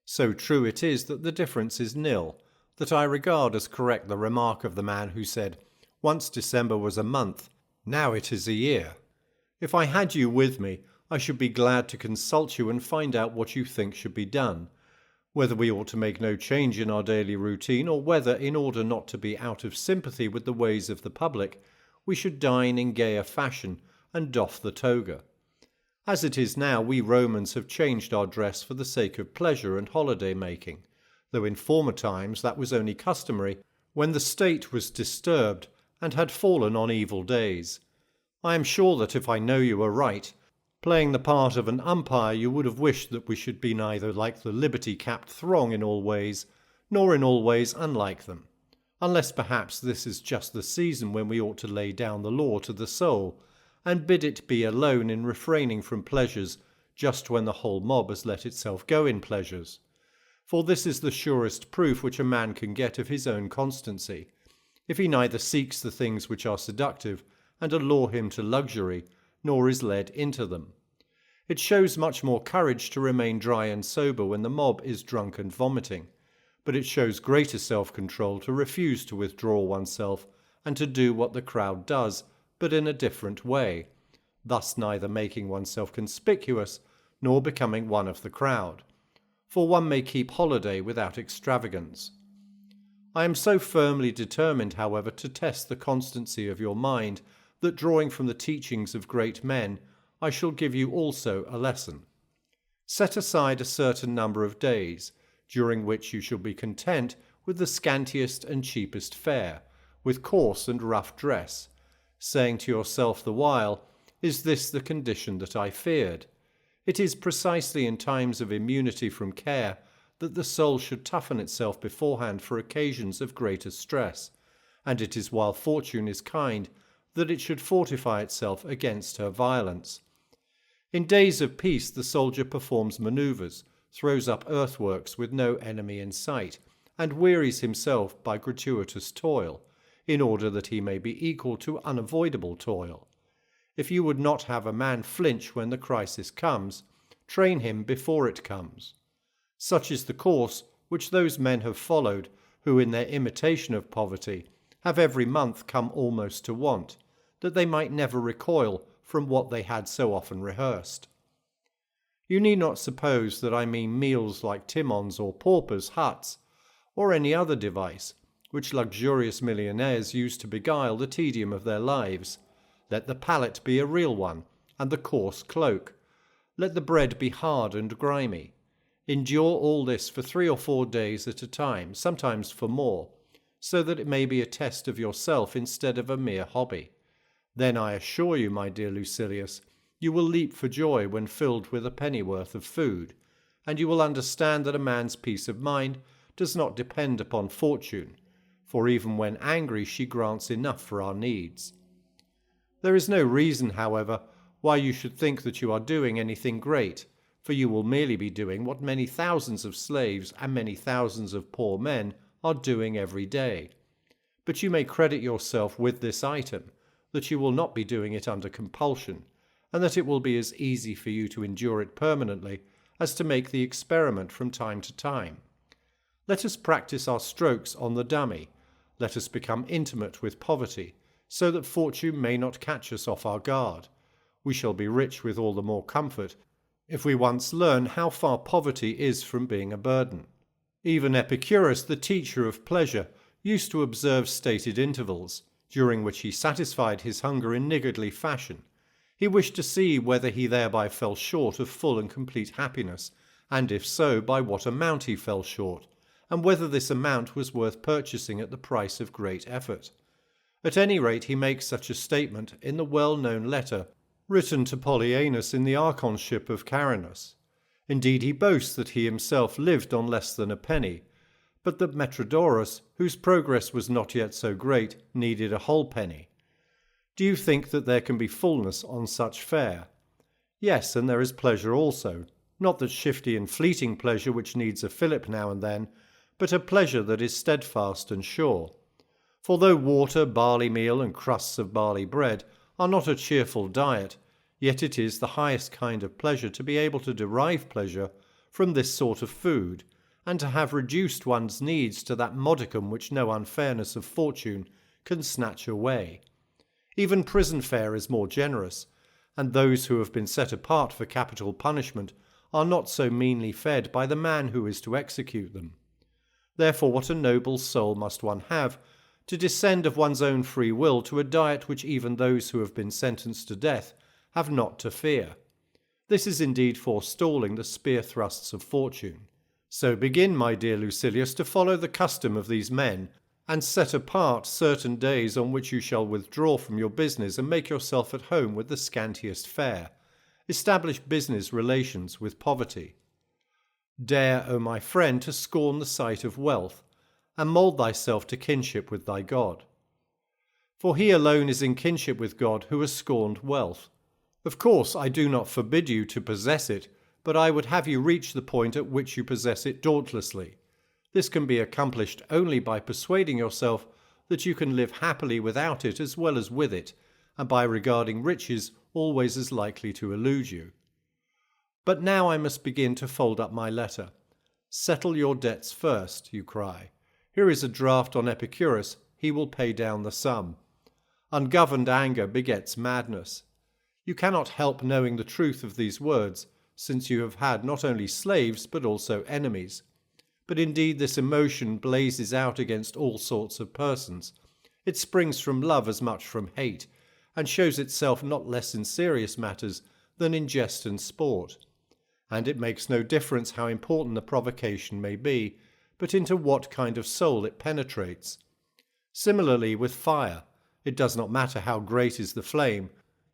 So true it is that the difference is nil, that I regard as correct the remark of the man who said, "Once December was a month, now it is a year." If I had you with me, I should be glad to consult you and find out what you think should be done, whether we ought to make no change in our daily routine, or whether, in order not to be out of sympathy with the ways of the public, we should dine in gayer fashion and doff the toga. As it is now, we Romans have changed our dress for the sake of pleasure and holiday-making, though in former times that was only customary when the state was disturbed and had fallen on evil days. I am sure that if I know you aright, playing the part of an umpire, you would have wished that we should be neither like the liberty-capped throng in all ways, nor in all ways unlike them, unless perhaps this is just the season when we ought to lay down the law to the soul, and bid it be alone in refraining from pleasures just when the whole mob has let itself go in pleasures. For this is the surest proof which a man can get of his own constancy, if he neither seeks the things which are seductive and allure him to luxury, nor is led into them. It shows much more courage to remain dry and sober when the mob is drunk and vomiting, but it shows greater self-control to refuse to withdraw oneself and to do what the crowd does, but in a different way, thus neither making oneself conspicuous nor becoming one of the crowd. For one may keep holiday without extravagance. I am so firmly determined, however, to test the constancy of your mind, that drawing from the teachings of great men, I shall give you also a lesson. Set aside a certain number of days, during which you shall be content with the scantiest and cheapest fare, with coarse and rough dress, saying to yourself the while, "Is this the condition that I feared?" It is precisely in times of immunity from care that the soul should toughen itself beforehand for occasions of greater stress, and it is while fortune is kind that it should fortify itself against her violence. In days of peace the soldier performs manoeuvres, throws up earthworks with no enemy in sight, and wearies himself by gratuitous toil, in order that he may be equal to unavoidable toil. If you would not have a man flinch when the crisis comes, train him before it comes. Such is the course which those men have followed who, in their imitation of poverty, have every month come almost to want, that they might never recoil from what they had so often rehearsed. You need not suppose that I mean meals like Timon's or paupers' huts, or any other device which luxurious millionaires use to beguile the tedium of their lives. Let the pallet be a real one, and the coarse cloak. Let the bread be hard and grimy. Endure all this for 3 or 4 days at a time, sometimes for more, so that it may be a test of yourself instead of a mere hobby. Then I assure you, my dear Lucilius, you will leap for joy when filled with a pennyworth of food, and you will understand that a man's peace of mind does not depend upon fortune, for even when angry she grants enough for our needs. There is no reason, however, why you should think that you are doing anything great, for you will merely be doing what many thousands of slaves and many thousands of poor men are doing every day. But you may credit yourself with this item, that you will not be doing it under compulsion, and that it will be as easy for you to endure it permanently as to make the experiment from time to time. Let us practice our strokes on the dummy. Let us become intimate with poverty, so that fortune may not catch us off our guard. We shall be rich with all the more comfort if we once learn how far poverty is from being a burden. Even Epicurus, the teacher of pleasure, used to observe stated intervals, during which he satisfied his hunger in niggardly fashion. He wished to see whether he thereby fell short of full and complete happiness, and if so, by what amount he fell short, and whether this amount was worth purchasing at the price of great effort. At any rate, he makes such a statement in the well-known letter written to Polyaenus in the archonship of Carinus. Indeed, he boasts that he himself lived on less than a penny, but that Metrodorus, whose progress was not yet so great, needed a whole penny. Do you think that there can be fullness on such fare? Yes, and there is pleasure also, not that shifty and fleeting pleasure which needs a fillip now and then, but a pleasure that is steadfast and sure. For though water, barley meal, and crusts of barley bread are not a cheerful diet, yet it is the highest kind of pleasure to be able to derive pleasure from this sort of food, and to have reduced one's needs to that modicum which no unfairness of fortune can snatch away. Even prison fare is more generous, and those who have been set apart for capital punishment are not so meanly fed by the man who is to execute them. Therefore, what a noble soul must one have to descend of one's own free will to a diet which even those who have been sentenced to death have not to fear. This is indeed forestalling the spear thrusts of fortune. So begin, my dear Lucilius, to follow the custom of these men, and set apart certain days on which you shall withdraw from your business and make yourself at home with the scantiest fare. Establish business relations with poverty. Dare, O my friend, to scorn the sight of wealth, and mould thyself to kinship with thy God. For he alone is in kinship with God who has scorned wealth. Of course, I do not forbid you to possess it, but I would have you reach the point at which you possess it dauntlessly. This can be accomplished only by persuading yourself that you can live happily without it as well as with it, and by regarding riches always as likely to elude you. But now I must begin to fold up my letter. Settle your debts first, you cry. Here is a draft on Epicurus, he will pay down the sum. Ungoverned anger begets madness. You cannot help knowing the truth of these words, since you have had not only slaves but also enemies. But indeed this emotion blazes out against all sorts of persons. It springs from love as much from hate, and shows itself not less in serious matters than in jest and sport. And it makes no difference how important the provocation may be, but into what kind of soul it penetrates. Similarly with fire, it does not matter how great is the flame,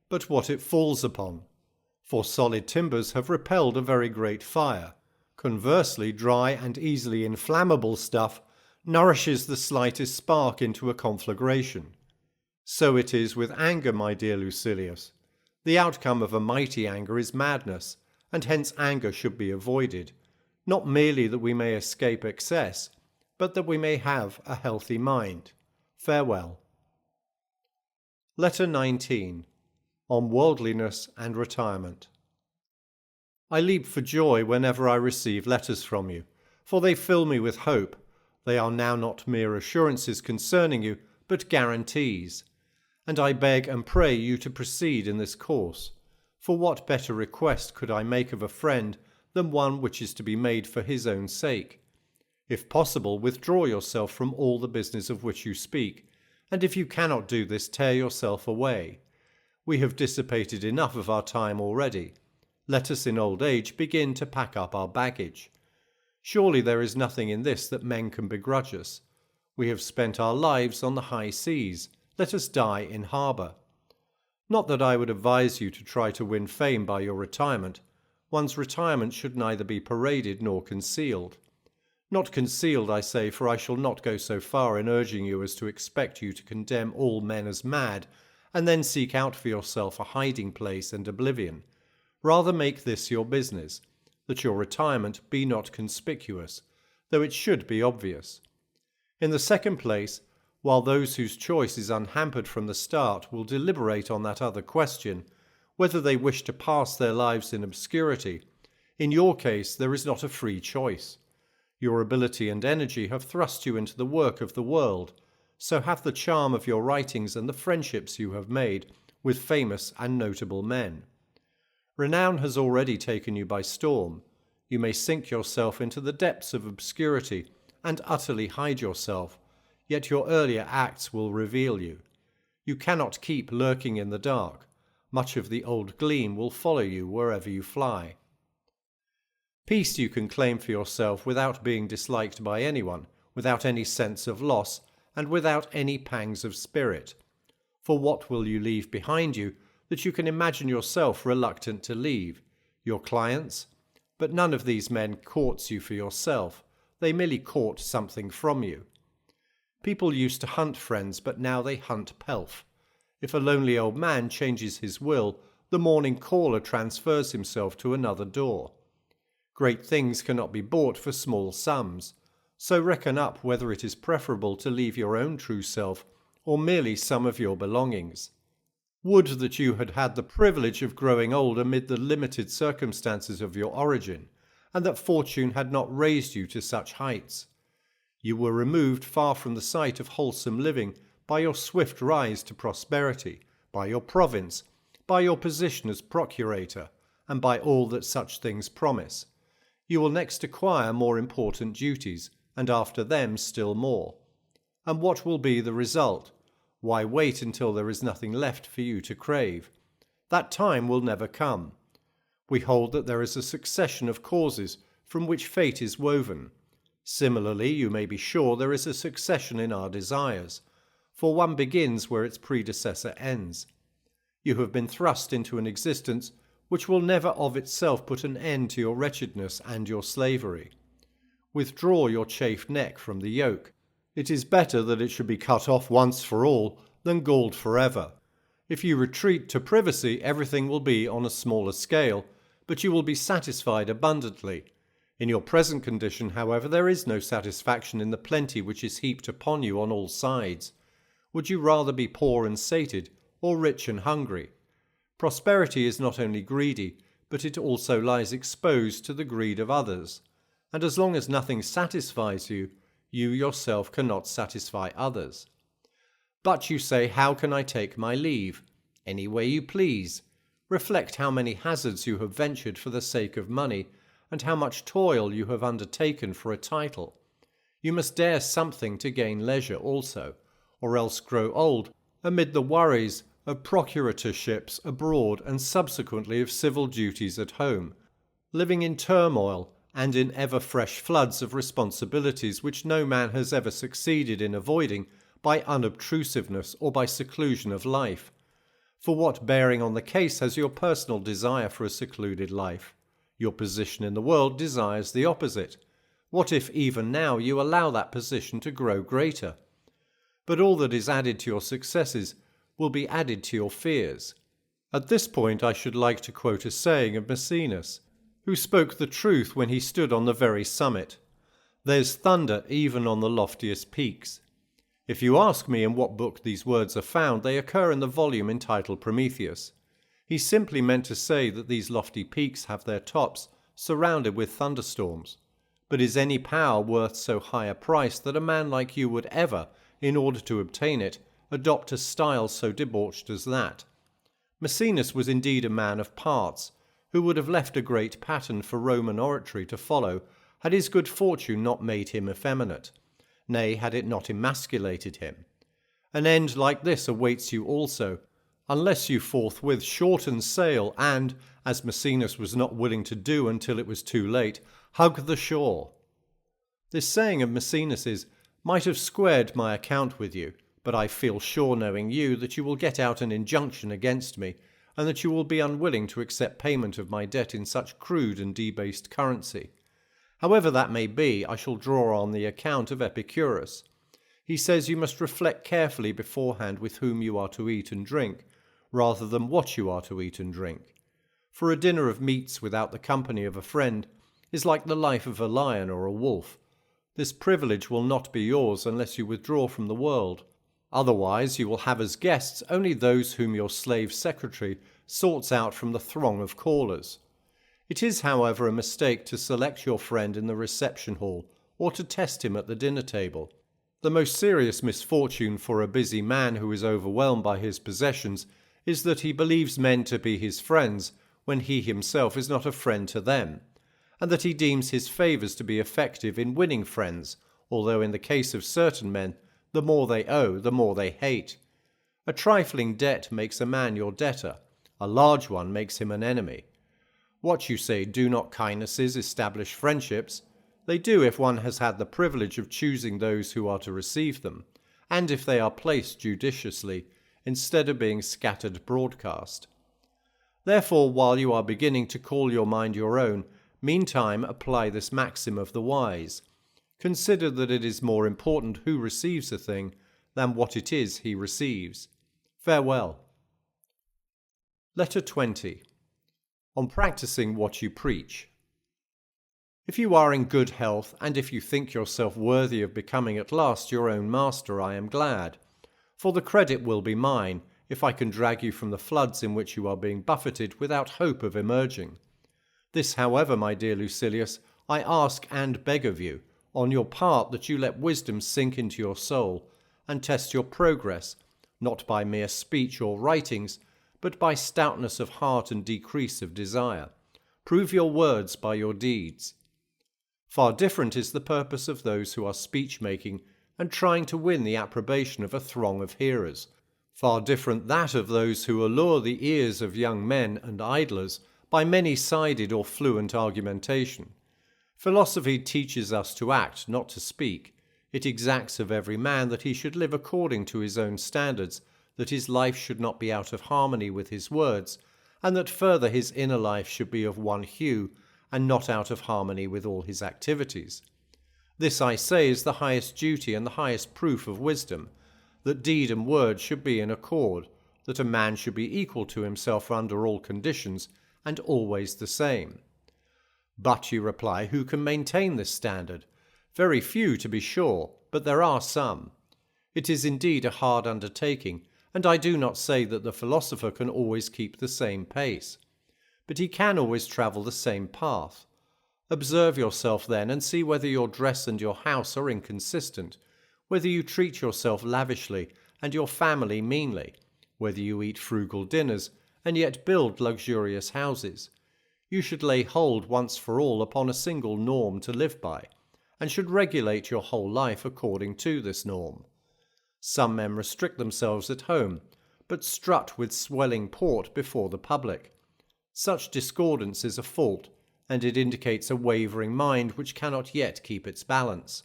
but what it falls upon. For solid timbers have repelled a very great fire. Conversely, dry and easily inflammable stuff nourishes the slightest spark into a conflagration. So it is with anger, my dear Lucilius. The outcome of a mighty anger is madness, and hence anger should be avoided, not merely that we may escape excess, but that we may have a healthy mind. Farewell. Letter 19. On Worldliness and Retirement. I leap for joy whenever I receive letters from you, for they fill me with hope. They are now not mere assurances concerning you, but guarantees. And I beg and pray you to proceed in this course. For what better request could I make of a friend than one which is to be made for his own sake? If possible, withdraw yourself from all the business of which you speak, and if you cannot do this, tear yourself away. We have dissipated enough of our time already. Let us in old age begin to pack up our baggage. Surely there is nothing in this that men can begrudge us. We have spent our lives on the high seas. Let us die in harbour. Not that I would advise you to try to win fame by your retirement. One's retirement should neither be paraded nor concealed. Not concealed, I say, for I shall not go so far in urging you as to expect you to condemn all men as mad, and then seek out for yourself a hiding place and oblivion. Rather make this your business, that your retirement be not conspicuous, though it should be obvious. In the second place, while those whose choice is unhampered from the start will deliberate on that other question, whether they wish to pass their lives in obscurity, in your case there is not a free choice. Your ability and energy have thrust you into the work of the world, so have the charm of your writings and the friendships you have made with famous and notable men. Renown has already taken you by storm. You may sink yourself into the depths of obscurity and utterly hide yourself, yet your earlier acts will reveal you. You cannot keep lurking in the dark. Much of the old gleam will follow you wherever you fly. Peace you can claim for yourself without being disliked by anyone, without any sense of loss, and without any pangs of spirit. For what will you leave behind you that you can imagine yourself reluctant to leave? Your clients? But none of these men courts you for yourself. They merely court something from you. People used to hunt friends, but now they hunt pelf. If a lonely old man changes his will, the morning caller transfers himself to another door. Great things cannot be bought for small sums, so reckon up whether it is preferable to leave your own true self or merely some of your belongings. Would that you had had the privilege of growing old amid the limited circumstances of your origin, and that fortune had not raised you to such heights. You were removed far from the sight of wholesome living by your swift rise to prosperity, by your province, by your position as procurator, and by all that such things promise. You will next acquire more important duties, and after them still more. And what will be the result? Why wait until there is nothing left for you to crave? That time will never come. We hold that there is a succession of causes from which fate is woven. Similarly, you may be sure there is a succession in our desires, for one begins where its predecessor ends. You have been thrust into an existence which will never of itself put an end to your wretchedness and your slavery. Withdraw your chafed neck from the yoke. It is better that it should be cut off once for all than galled forever. If you retreat to privacy, everything will be on a smaller scale, but you will be satisfied abundantly. In your present condition, however, there is no satisfaction in the plenty which is heaped upon you on all sides. Would you rather be poor and sated, or rich and hungry? Prosperity is not only greedy, but it also lies exposed to the greed of others. And as long as nothing satisfies you, you yourself cannot satisfy others. But you say, how can I take my leave? Any way you please. Reflect how many hazards you have ventured for the sake of money, and how much toil you have undertaken for a title. You must dare something to gain leisure also, or else grow old amid the worries of procuratorships abroad and subsequently of civil duties at home, living in turmoil and in ever-fresh floods of responsibilities which no man has ever succeeded in avoiding by unobtrusiveness or by seclusion of life. For what bearing on the case has your personal desire for a secluded life? Your position in the world desires the opposite. What if even now you allow that position to grow greater? But all that is added to your successes will be added to your fears. At this point I should like to quote a saying of Marcellinus, who spoke the truth when he stood on the very summit. There's thunder even on the loftiest peaks. If you ask me in what book these words are found, they occur in the volume entitled Prometheus. He simply meant to say that these lofty peaks have their tops surrounded with thunderstorms. But is any power worth so high a price that a man like you would ever, in order to obtain it, adopt a style so debauched as that? Maecenas was indeed a man of parts, who would have left a great pattern for Roman oratory to follow had his good fortune not made him effeminate, nay, had it not emasculated him. An end like this awaits you also, unless you forthwith shorten sail and, as Maecenas was not willing to do until it was too late, hug the shore. This saying of Maecenas' might have squared my account with you, but I feel sure, knowing you, that you will get out an injunction against me, and that you will be unwilling to accept payment of my debt in such crude and debased currency. However that may be, I shall draw on the account of Epicurus. He says you must reflect carefully beforehand with whom you are to eat and drink, rather than what you are to eat and drink. For a dinner of meats without the company of a friend is like the life of a lion or a wolf. This privilege will not be yours unless you withdraw from the world. Otherwise you will have as guests only those whom your slave secretary sorts out from the throng of callers. It is, however, a mistake to select your friend in the reception hall or to test him at the dinner table. The most serious misfortune for a busy man who is overwhelmed by his possessions is that he believes men to be his friends when he himself is not a friend to them, and that he deems his favours to be effective in winning friends, although in the case of certain men, the more they owe, the more they hate. A trifling debt makes a man your debtor, a large one makes him an enemy. What you say, do not kindnesses establish friendships? They do if one has had the privilege of choosing those who are to receive them, and if they are placed judiciously, instead of being scattered broadcast. Therefore, while you are beginning to call your mind your own, meantime apply this maxim of the wise. Consider that it is more important who receives a thing than what it is he receives. Farewell. Letter 20. On practicing what you preach. If you are in good health, and if you think yourself worthy of becoming at last your own master, I am glad, for the credit will be mine if I can drag you from the floods in which you are being buffeted without hope of emerging. This, however, my dear Lucilius, I ask and beg of you, on your part, that you let wisdom sink into your soul, and test your progress, not by mere speech or writings, but by stoutness of heart and decrease of desire. Prove your words by your deeds. Far different is the purpose of those who are speech-making and trying to win the approbation of a throng of hearers. Far different that of those who allure the ears of young men and idlers by many-sided or fluent argumentation. Philosophy teaches us to act, not to speak. It exacts of every man that he should live according to his own standards, that his life should not be out of harmony with his words, and that further his inner life should be of one hue, and not out of harmony with all his activities. This, I say, is the highest duty and the highest proof of wisdom, that deed and word should be in accord, that a man should be equal to himself under all conditions, and always the same. But, you reply, who can maintain this standard? Very few, to be sure, but there are some. It is indeed a hard undertaking, and I do not say that the philosopher can always keep the same pace, but he can always travel the same path. Observe yourself then, and see whether your dress and your house are inconsistent, whether you treat yourself lavishly and your family meanly, whether you eat frugal dinners and yet build luxurious houses. You should lay hold once for all upon a single norm to live by, and should regulate your whole life according to this norm. Some men restrict themselves at home, but strut with swelling port before the public. Such discordance is a fault, and it indicates a wavering mind which cannot yet keep its balance.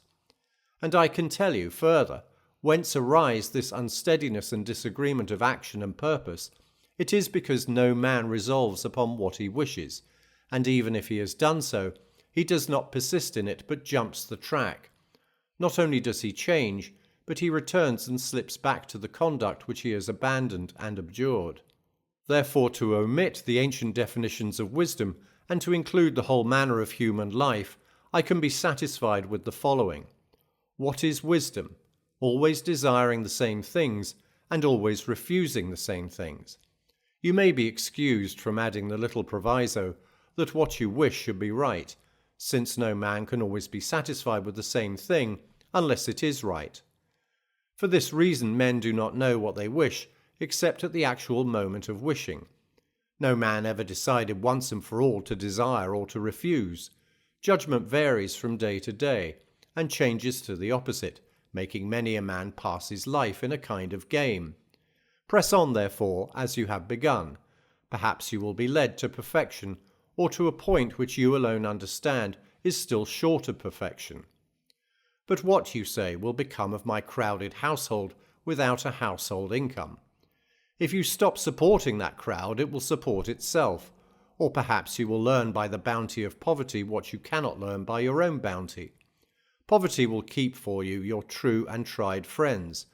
And I can tell you further, whence arise this unsteadiness and disagreement of action and purpose. It is because no man resolves upon what he wishes, and even if he has done so, he does not persist in it but jumps the track. Not only does he change, but he returns and slips back to the conduct which he has abandoned and abjured. Therefore, to omit the ancient definitions of wisdom and to include the whole manner of human life, I can be satisfied with the following. What is wisdom? Always desiring the same things and always refusing the same things. You may be excused from adding the little proviso that what you wish should be right, since no man can always be satisfied with the same thing unless it is right. For this reason men do not know what they wish except at the actual moment of wishing. No man ever decided once and for all to desire or to refuse. Judgment varies from day to day, and changes to the opposite, making many a man pass his life in a kind of game. Press on, therefore, as you have begun. Perhaps you will be led to perfection, or to a point which you alone understand is still short of perfection. But what, you say, will become of my crowded household without a household income? If you stop supporting that crowd, it will support itself, or perhaps you will learn by the bounty of poverty what you cannot learn by your own bounty. Poverty will keep for you your true and tried friends.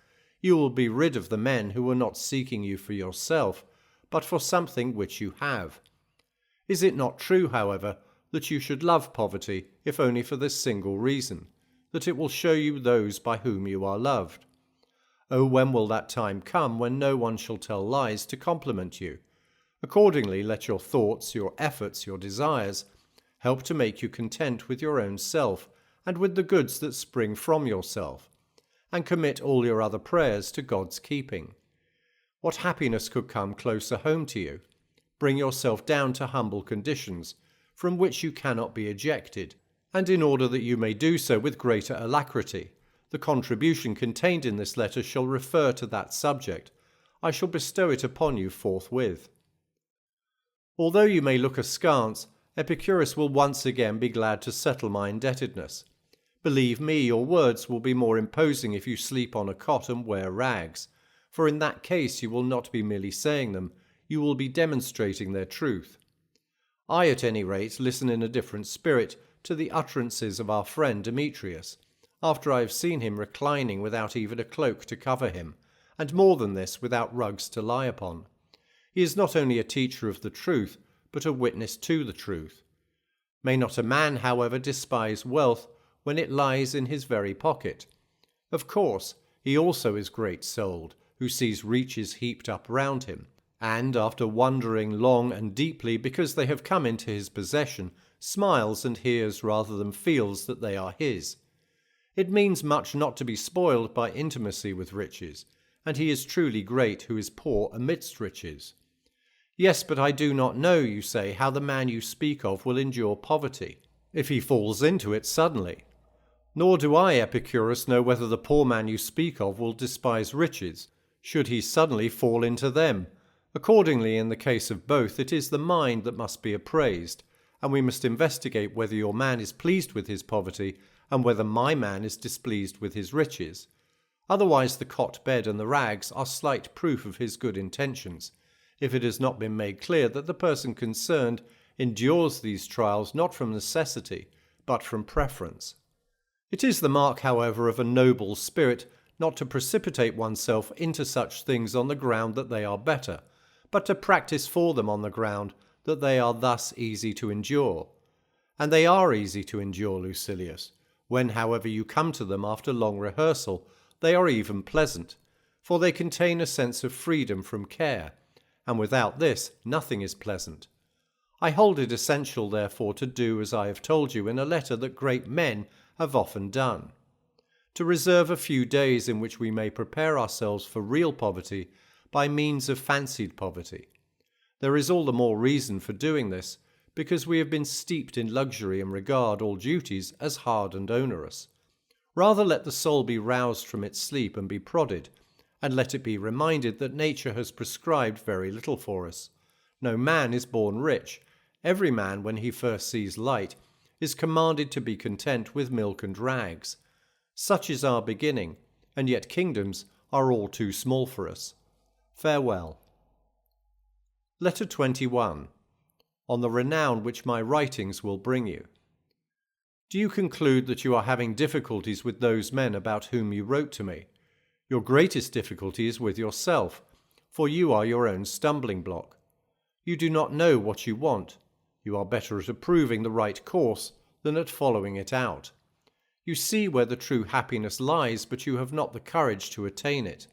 You will be rid of the men who are not seeking you for yourself, but for something which you have. Is it not true, however, that you should love poverty, if only for this single reason, that it will show you those by whom you are loved? Oh, when will that time come when no one shall tell lies to compliment you? Accordingly, let your thoughts, your efforts, your desires help to make you content with your own self and with the goods that spring from yourself, and commit all your other prayers to God's keeping. What happiness could come closer home to you? Bring yourself down to humble conditions, from which you cannot be ejected, and in order that you may do so with greater alacrity, the contribution contained in this letter shall refer to that subject. I shall bestow it upon you forthwith. Although you may look askance, Epicurus will once again be glad to settle my indebtedness. Believe me, your words will be more imposing if you sleep on a cot and wear rags, for in that case you will not be merely saying them, you will be demonstrating their truth. I, at any rate, listen in a different spirit to the utterances of our friend Demetrius, after I have seen him reclining without even a cloak to cover him, and more than this, without rugs to lie upon. He is not only a teacher of the truth, but a witness to the truth. May not a man, however, despise wealth when it lies in his very pocket? Of course, he also is great-souled, who sees riches heaped up round him, and, after wondering long and deeply because they have come into his possession, smiles and hears rather than feels that they are his. It means much not to be spoiled by intimacy with riches, and he is truly great who is poor amidst riches. Yes, but I do not know, you say, how the man you speak of will endure poverty, if he falls into it suddenly. Nor do I, Epicurus, know whether the poor man you speak of will despise riches, should he suddenly fall into them. Accordingly, in the case of both, it is the mind that must be appraised, and we must investigate whether your man is pleased with his poverty, and whether my man is displeased with his riches. Otherwise the cot bed and the rags are slight proof of his good intentions, if it has not been made clear that the person concerned endures these trials not from necessity, but from preference. It is the mark, however, of a noble spirit not to precipitate oneself into such things on the ground that they are better, but to practice for them on the ground that they are thus easy to endure. And they are easy to endure, Lucilius. When, however, you come to them after long rehearsal, they are even pleasant, for they contain a sense of freedom from care, and without this nothing is pleasant. I hold it essential, therefore, to do as I have told you in a letter that great men have often done, to reserve a few days in which we may prepare ourselves for real poverty by means of fancied poverty. There is all the more reason for doing this, because we have been steeped in luxury and regard all duties as hard and onerous. Rather let the soul be roused from its sleep and be prodded, and let it be reminded that nature has prescribed very little for us. No man is born rich. Every man, when he first sees light, is commanded to be content with milk and rags. Such is our beginning, and yet kingdoms are all too small for us. Farewell. Letter 21. On the renown which my writings will bring you. Do you conclude that you are having difficulties with those men about whom you wrote to me? Your greatest difficulty is with yourself, for you are your own stumbling block. You do not know what you want. You are better at approving the right course than at following it out. You see where the true happiness lies, but you have not the courage to attain it.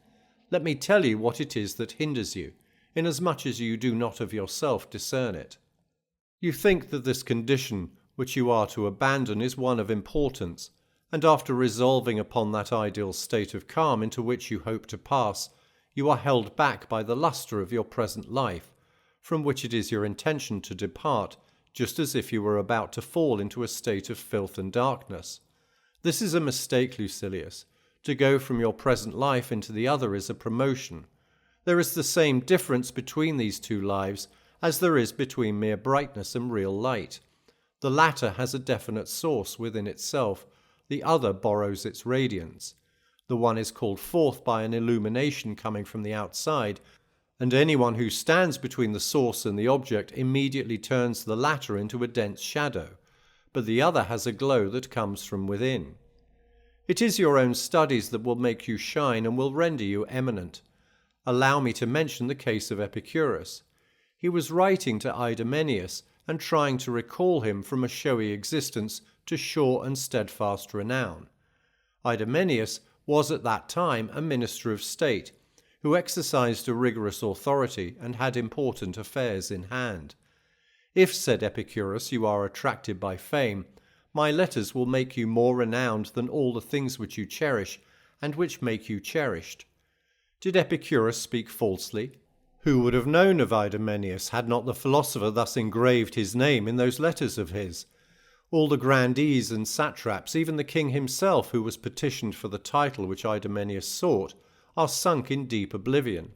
Let me tell you what it is that hinders you. inasmuch as you do not of yourself discern it. You think that this condition which you are to abandon is one of importance, and after resolving upon that ideal state of calm into which you hope to pass, you are held back by the lustre of your present life, from which it is your intention to depart, just as if you were about to fall into a state of filth and darkness. This is a mistake, Lucilius. To go from your present life into the other is a promotion. There is the same difference between these two lives as there is between mere brightness and real light. The latter has a definite source within itself, the other borrows its radiance. The one is called forth by an illumination coming from the outside, and anyone who stands between the source and the object immediately turns the latter into a dense shadow, but the other has a glow that comes from within. It is your own studies that will make you shine and will render you eminent. Allow me to mention the case of Epicurus. He was writing to Idomeneus and trying to recall him from a showy existence to sure and steadfast renown. Idomeneus was at that time a minister of state, who exercised a rigorous authority and had important affairs in hand. If, said Epicurus, you are attracted by fame, my letters will make you more renowned than all the things which you cherish and which make you cherished. Did Epicurus speak falsely? Who would have known of Idomeneus had not the philosopher thus engraved his name in those letters of his? All the grandees and satraps, even the king himself who was petitioned for the title which Idomeneus sought, are sunk in deep oblivion.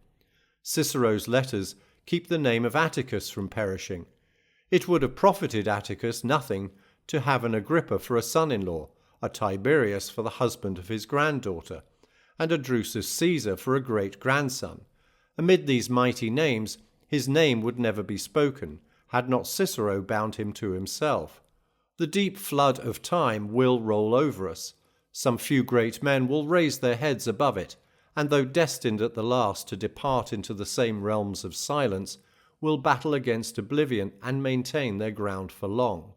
Cicero's letters keep the name of Atticus from perishing. It would have profited Atticus nothing to have an Agrippa for a son-in-law, a Tiberius for the husband of his granddaughter, and a Drusus Caesar for a great-grandson. Amid these mighty names, his name would never be spoken, had not Cicero bound him to himself. The deep flood of time will roll over us. Some few great men will raise their heads above it, and though destined at the last to depart into the same realms of silence, will battle against oblivion and maintain their ground for long.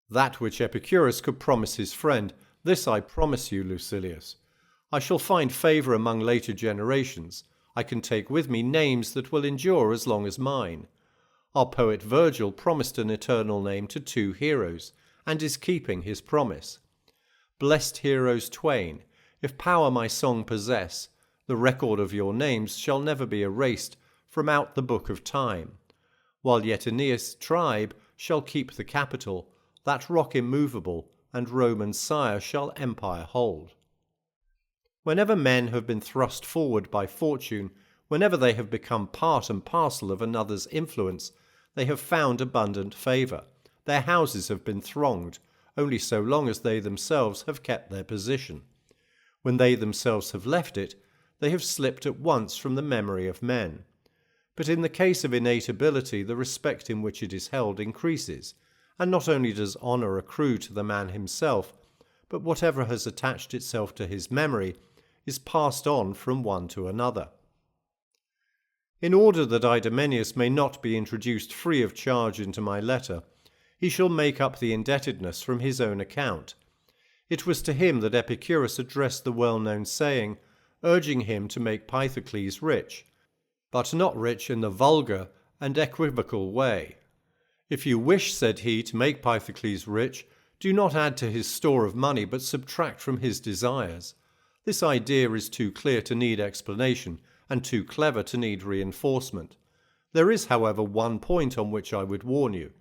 That which Epicurus could promise his friend, this I promise you, Lucilius. I shall find favour among later generations. I can take with me names that will endure as long as mine. Our poet Virgil promised an eternal name to 2 heroes, and is keeping his promise. Blessed heroes twain, if power my song possess, the record of your names shall never be erased from out the book of time. While yet Aeneas' tribe shall keep the capital, that rock immovable, and Roman sire shall empire hold. Whenever men have been thrust forward by fortune, whenever they have become part and parcel of another's influence, they have found abundant favour. Their houses have been thronged, only so long as they themselves have kept their position. When they themselves have left it, they have slipped at once from the memory of men. But in the case of innate ability, the respect in which it is held increases, and not only does honour accrue to the man himself, but whatever has attached itself to his memory is passed on from one to another. In order that Idomeneus may not be introduced free of charge into my letter, he shall make up the indebtedness from his own account. It was to him that Epicurus addressed the well-known saying, urging him to make Pythocles rich, but not rich in the vulgar and equivocal way. If you wish, said he, to make Pythocles rich, do not add to his store of money, but subtract from his desires. This idea is too clear to need explanation, and too clever to need reinforcement. There is, however, one point on which I would warn you,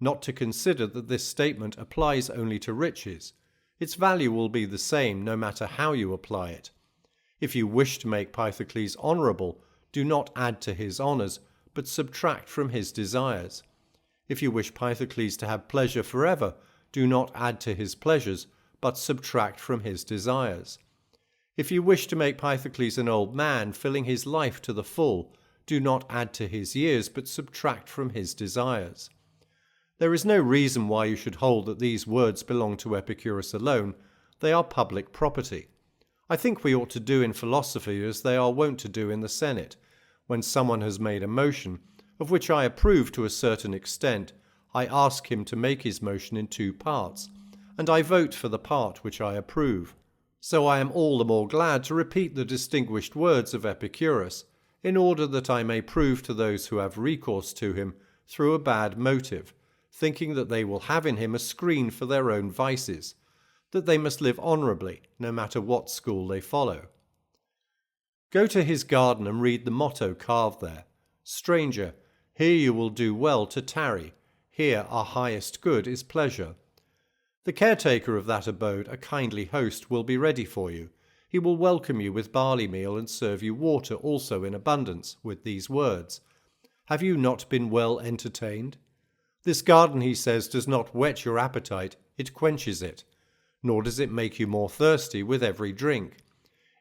not to consider that this statement applies only to riches. Its value will be the same no matter how you apply it. If you wish to make Pythocles honourable, do not add to his honours, but subtract from his desires. If you wish Pythocles to have pleasure forever, do not add to his pleasures, but subtract from his desires. If you wish to make Pythocles an old man, filling his life to the full, do not add to his years, but subtract from his desires. There is no reason why you should hold that these words belong to Epicurus alone. They are public property. I think we ought to do in philosophy as they are wont to do in the Senate. When someone has made a motion, of which I approve to a certain extent, I ask him to make his motion in 2 parts, and I vote for the part which I approve. So I am all the more glad to repeat the distinguished words of Epicurus. in order that I may prove to those who have recourse to him through a bad motive, thinking that they will have in him a screen for their own vices, that they must live honourably, no matter what school they follow. Go to his garden and read the motto carved there, "Stranger, here you will do well to tarry, here our highest good is pleasure." The caretaker of that abode, a kindly host, will be ready for you. He will welcome you with barley meal and serve you water also in abundance, with these words, "Have you not been well entertained?" This garden, he says, does not whet your appetite, it quenches it, nor does it make you more thirsty with every drink.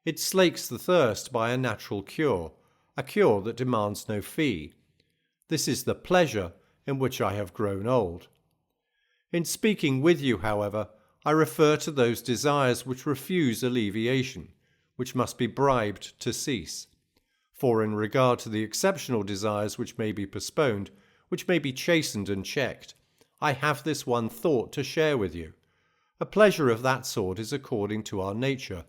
It slakes the thirst by a natural cure, a cure that demands no fee. This is the pleasure in which I have grown old. In speaking with you, however, I refer to those desires which refuse alleviation, which must be bribed to cease. For in regard to the exceptional desires which may be postponed, which may be chastened and checked, I have this one thought to share with you. A pleasure of that sort is according to our nature,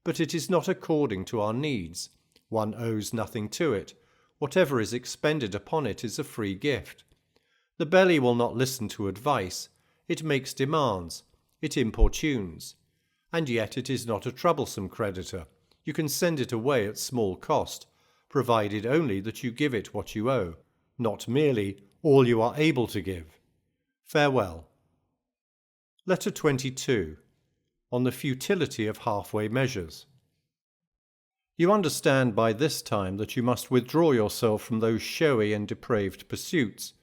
but it is not according to our needs. One owes nothing to it. Whatever is expended upon it is a free gift. The belly will not listen to advice. It makes demands. It importunes. And yet it is not a troublesome creditor. You can send it away at small cost, provided only that you give it what you owe, not merely all you are able to give. Farewell. Letter 22. On the futility of halfway measures. You understand by this time that you must withdraw yourself from those showy and depraved pursuits,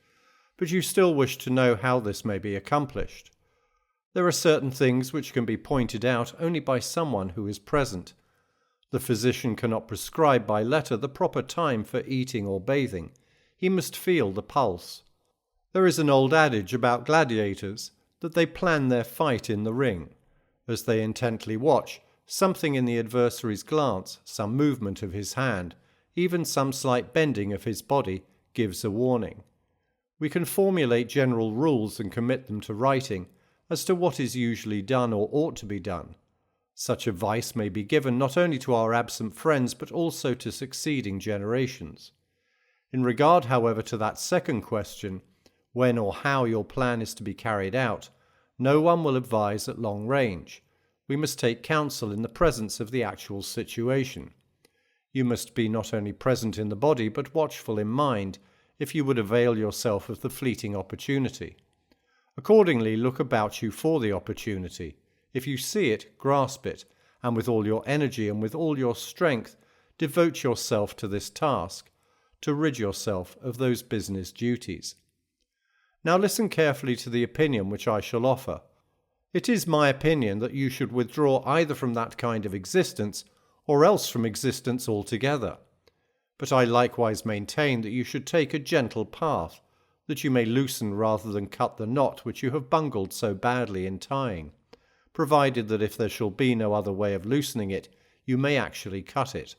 but you still wish to know how this may be accomplished. There are certain things which can be pointed out only by someone who is present. The physician cannot prescribe by letter the proper time for eating or bathing. He must feel the pulse. There is an old adage about gladiators that they plan their fight in the ring. As they intently watch, something in the adversary's glance, some movement of his hand, even some slight bending of his body, gives a warning. We can formulate general rules and commit them to writing as to what is usually done or ought to be done. Such advice may be given not only to our absent friends but also to succeeding generations. In regard, however, to that second question, when or how your plan is to be carried out, no one will advise at long range. We must take counsel in the presence of the actual situation. You must be not only present in the body but watchful in mind, if you would avail yourself of the fleeting opportunity. Accordingly, look about you for the opportunity. If you see it, grasp it, and with all your energy and with all your strength, devote yourself to this task, to rid yourself of those business duties. Now listen carefully to the opinion which I shall offer. It is my opinion that you should withdraw either from that kind of existence, or else from existence altogether. But I likewise maintain that you should take a gentle path, that you may loosen rather than cut the knot which you have bungled so badly in tying, provided that if there shall be no other way of loosening it, you may actually cut it.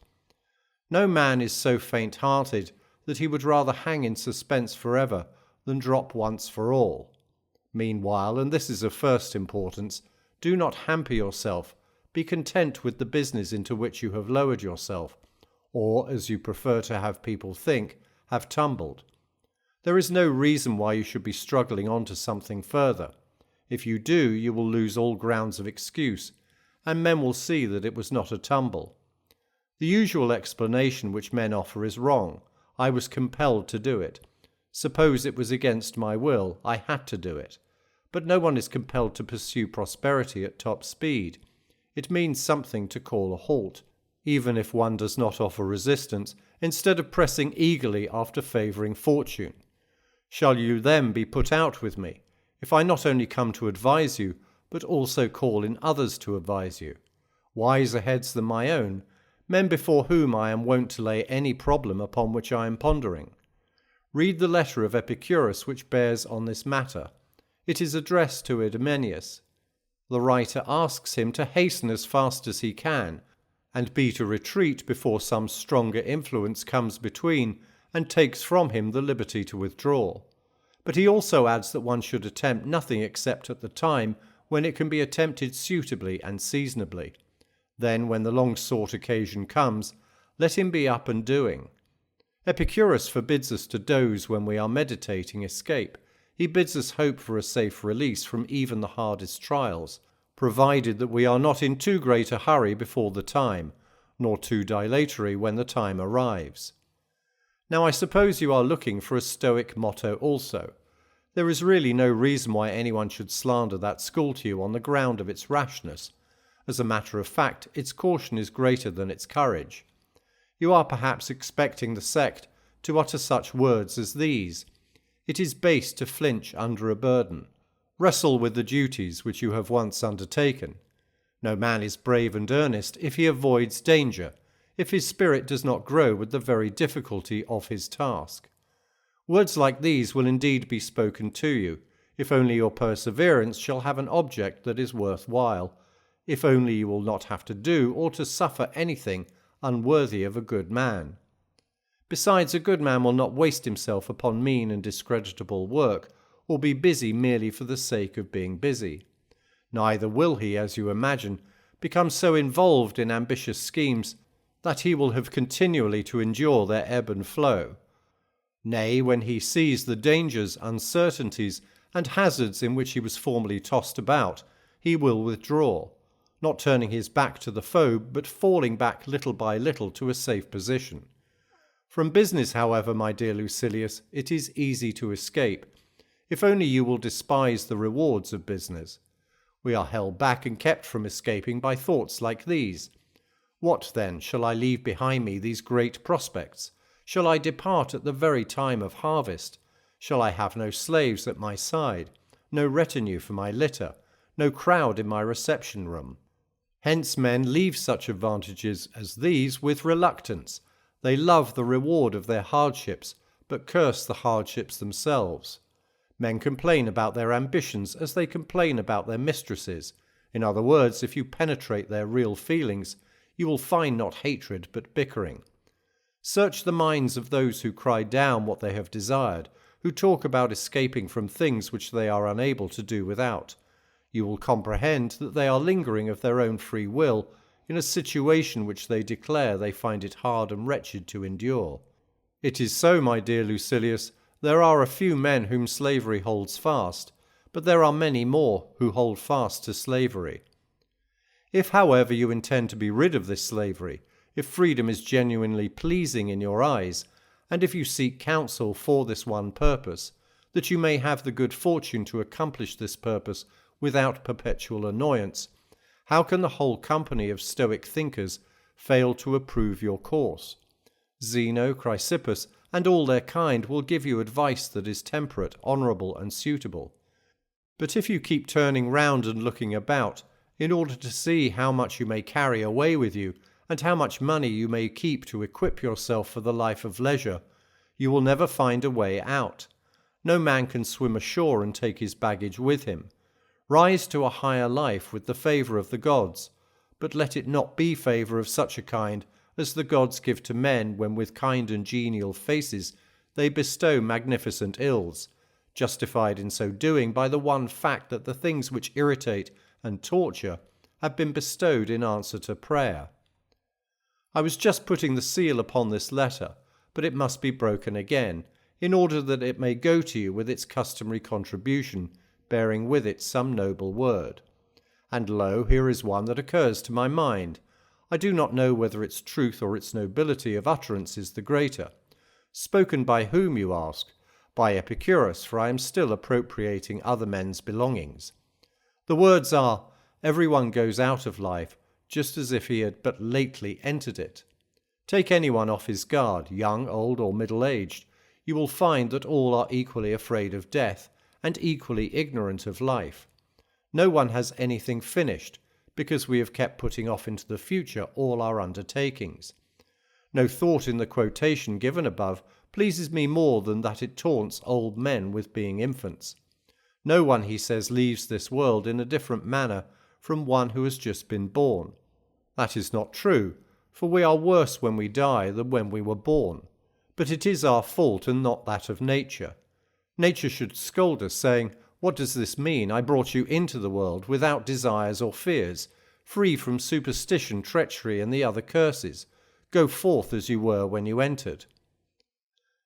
No man is so faint-hearted that he would rather hang in suspense forever than drop once for all. Meanwhile, and this is of first importance, do not hamper yourself. Be content with the business into which you have lowered yourself, or, as you prefer to have people think, have tumbled. There is no reason why you should be struggling on to something further. If you do, you will lose all grounds of excuse, and men will see that it was not a tumble. The usual explanation which men offer is wrong. I was compelled to do it. Suppose it was against my will, I had to do it. But no one is compelled to pursue prosperity at top speed. It means something to call a halt, even if one does not offer resistance, instead of pressing eagerly after favouring fortune. Shall you then be put out with me, if I not only come to advise you, but also call in others to advise you? Wiser heads than my own, men before whom I am wont to lay any problem upon which I am pondering. Read the letter of Epicurus which bears on this matter. It is addressed to Idomeneus. The writer asks him to hasten as fast as he can, and be to retreat before some stronger influence comes between and takes from him the liberty to withdraw. But he also adds that one should attempt nothing except at the time when it can be attempted suitably and seasonably. Then, when the long-sought occasion comes, let him be up and doing. Epicurus forbids us to doze when we are meditating escape. He bids us hope for a safe release from even the hardest trials, provided that we are not in too great a hurry before the time, nor too dilatory when the time arrives. Now I suppose you are looking for a Stoic motto also. There is really no reason why anyone should slander that school to you on the ground of its rashness. As a matter of fact, its caution is greater than its courage. You are perhaps expecting the sect to utter such words as these: "It is base to flinch under a burden. Wrestle with the duties which you have once undertaken. No man is brave and earnest if he avoids danger, if his spirit does not grow with the very difficulty of his task." Words like these will indeed be spoken to you, if only your perseverance shall have an object that is worth while, if only you will not have to do or to suffer anything unworthy of a good man. Besides, a good man will not waste himself upon mean and discreditable work, or be busy merely for the sake of being busy. Neither will he, as you imagine, become so involved in ambitious schemes that he will have continually to endure their ebb and flow. Nay, when he sees the dangers, uncertainties, and hazards in which he was formerly tossed about, he will withdraw, not turning his back to the foe, but falling back little by little to a safe position. From business, however, my dear Lucilius, it is easy to escape, if only you will despise the rewards of business. We are held back and kept from escaping by thoughts like these: "What, then, shall I leave behind me these great prospects? Shall I depart at the very time of harvest? Shall I have no slaves at my side, no retinue for my litter, no crowd in my reception room?" Hence men leave such advantages as these with reluctance. They love the reward of their hardships, but curse the hardships themselves. Men complain about their ambitions as they complain about their mistresses. In other words, if you penetrate their real feelings, you will find not hatred but bickering. Search the minds of those who cry down what they have desired, who talk about escaping from things which they are unable to do without. You will comprehend that they are lingering of their own free will in a situation which they declare they find it hard and wretched to endure. It is so, my dear Lucilius. There are a few men whom slavery holds fast, but there are many more who hold fast to slavery. If, however, you intend to be rid of this slavery, if freedom is genuinely pleasing in your eyes, and if you seek counsel for this one purpose, that you may have the good fortune to accomplish this purpose without perpetual annoyance, how can the whole company of Stoic thinkers fail to approve your course? Zeno, Chrysippus, and all their kind will give you advice that is temperate, honourable, and suitable. But if you keep turning round and looking about, in order to see how much you may carry away with you, and how much money you may keep to equip yourself for the life of leisure, you will never find a way out. No man can swim ashore and take his baggage with him. Rise to a higher life with the favour of the gods, but let it not be favour of such a kind as the gods give to men when with kind and genial faces they bestow magnificent ills, justified in so doing by the one fact that the things which irritate and torture have been bestowed in answer to prayer. I was just putting the seal upon this letter, but it must be broken again, in order that it may go to you with its customary contribution, bearing with it some noble word. And lo, here is one that occurs to my mind. I do not know whether its truth or its nobility of utterance is the greater. Spoken by whom, you ask? By Epicurus, for I am still appropriating other men's belongings. The words are, "Everyone goes out of life just as if he had but lately entered it." Take anyone off his guard, young, old, or middle-aged. You will find that all are equally afraid of death and equally ignorant of life. No one has anything finished, because we have kept putting off into the future all our undertakings. No thought in the quotation given above pleases me more than that it taunts old men with being infants. No one, he says, leaves this world in a different manner from one who has just been born. That is not true, for we are worse when we die than when we were born. But it is our fault and not that of nature. Nature should scold us, saying, "What does this mean? I brought you into the world without desires or fears, free from superstition, treachery, and the other curses. Go forth as you were when you entered."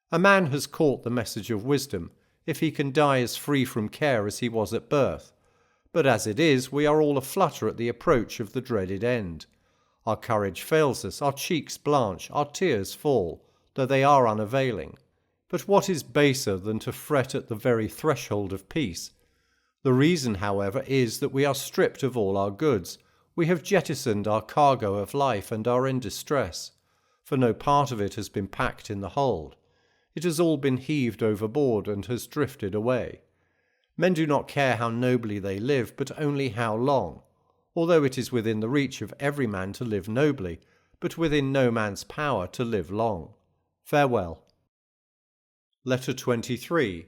A man has caught the message of wisdom if he can die as free from care as he was at birth. But as it is, we are all aflutter at the approach of the dreaded end. Our courage fails us, our cheeks blanch, our tears fall, though they are unavailing. But what is baser than to fret at the very threshold of peace? The reason, however, is that we are stripped of all our goods. We have jettisoned our cargo of life and are in distress, for no part of it has been packed in the hold. It has all been heaved overboard and has drifted away. Men do not care how nobly they live, but only how long, although it is within the reach of every man to live nobly, but within no man's power to live long. Farewell. Letter 23.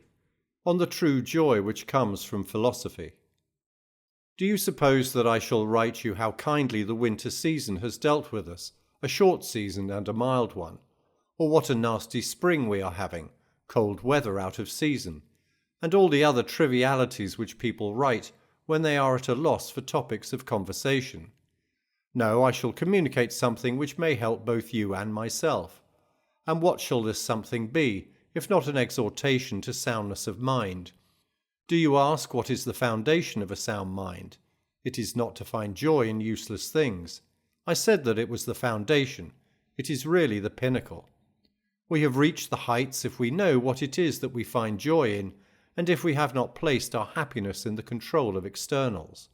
On the true joy which comes from philosophy. Do you suppose that I shall write you how kindly the winter season has dealt with us, a short season and a mild one? Or what a nasty spring we are having, cold weather out of season, and all the other trivialities which people write when they are at a loss for topics of conversation. No, I shall communicate something which may help both you and myself. And what shall this something be, if not an exhortation to soundness of mind? Do you ask what is the foundation of a sound mind? It is not to find joy in useless things. I said that it was the foundation. It is really the pinnacle. We have reached the heights if we know what it is that we find joy in, and if we have not placed our happiness in the control of externals.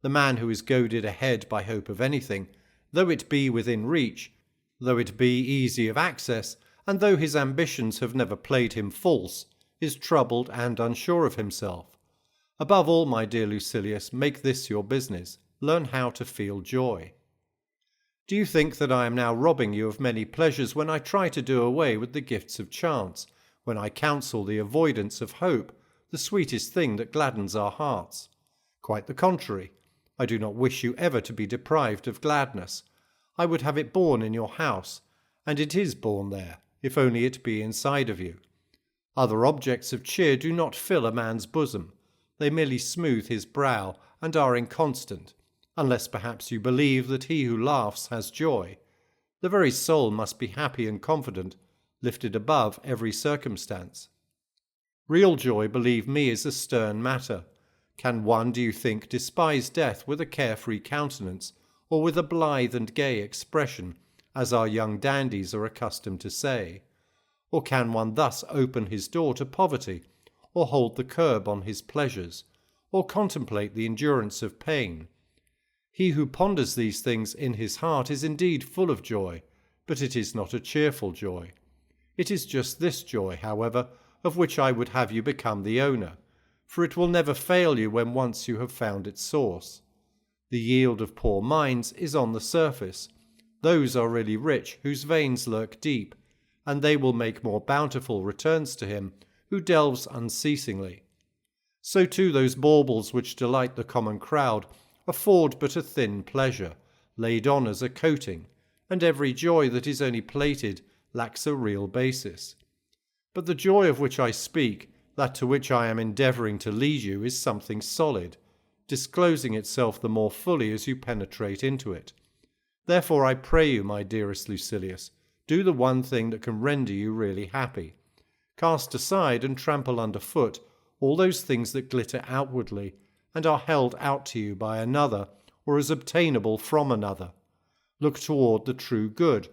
The man who is goaded ahead by hope of anything, though it be within reach, though it be easy of access, and though his ambitions have never played him false, is troubled and unsure of himself. Above all, my dear Lucilius, make this your business. Learn how to feel joy. Do you think that I am now robbing you of many pleasures when I try to do away with the gifts of chance, when I counsel the avoidance of hope, the sweetest thing that gladdens our hearts? Quite the contrary. I do not wish you ever to be deprived of gladness. I would have it born in your house, and it is born there, if only it be inside of you. Other objects of cheer do not fill a man's bosom. They merely smooth his brow and are inconstant, unless perhaps you believe that he who laughs has joy. The very soul must be happy and confident, lifted above every circumstance. Real joy, believe me, is a stern matter. Can one, do you think, despise death with a carefree countenance, or with a blithe and gay expression, as our young dandies are accustomed to say? Or can one thus open his door to poverty, or hold the curb on his pleasures, or contemplate the endurance of pain? He who ponders these things in his heart is indeed full of joy, but it is not a cheerful joy. It is just this joy, however, of which I would have you become the owner, for it will never fail you when once you have found its source. The yield of poor minds is on the surface. Those are really rich whose veins lurk deep, and they will make more bountiful returns to him who delves unceasingly. So too those baubles which delight the common crowd afford but a thin pleasure, laid on as a coating, and every joy that is only plated lacks a real basis. But the joy of which I speak, that to which I am endeavouring to lead you, is something solid, disclosing itself the more fully as you penetrate into it. Therefore I pray you, my dearest Lucilius, do the one thing that can render you really happy. Cast aside and trample underfoot all those things that glitter outwardly, and are held out to you by another, or as obtainable from another. Look toward the true good,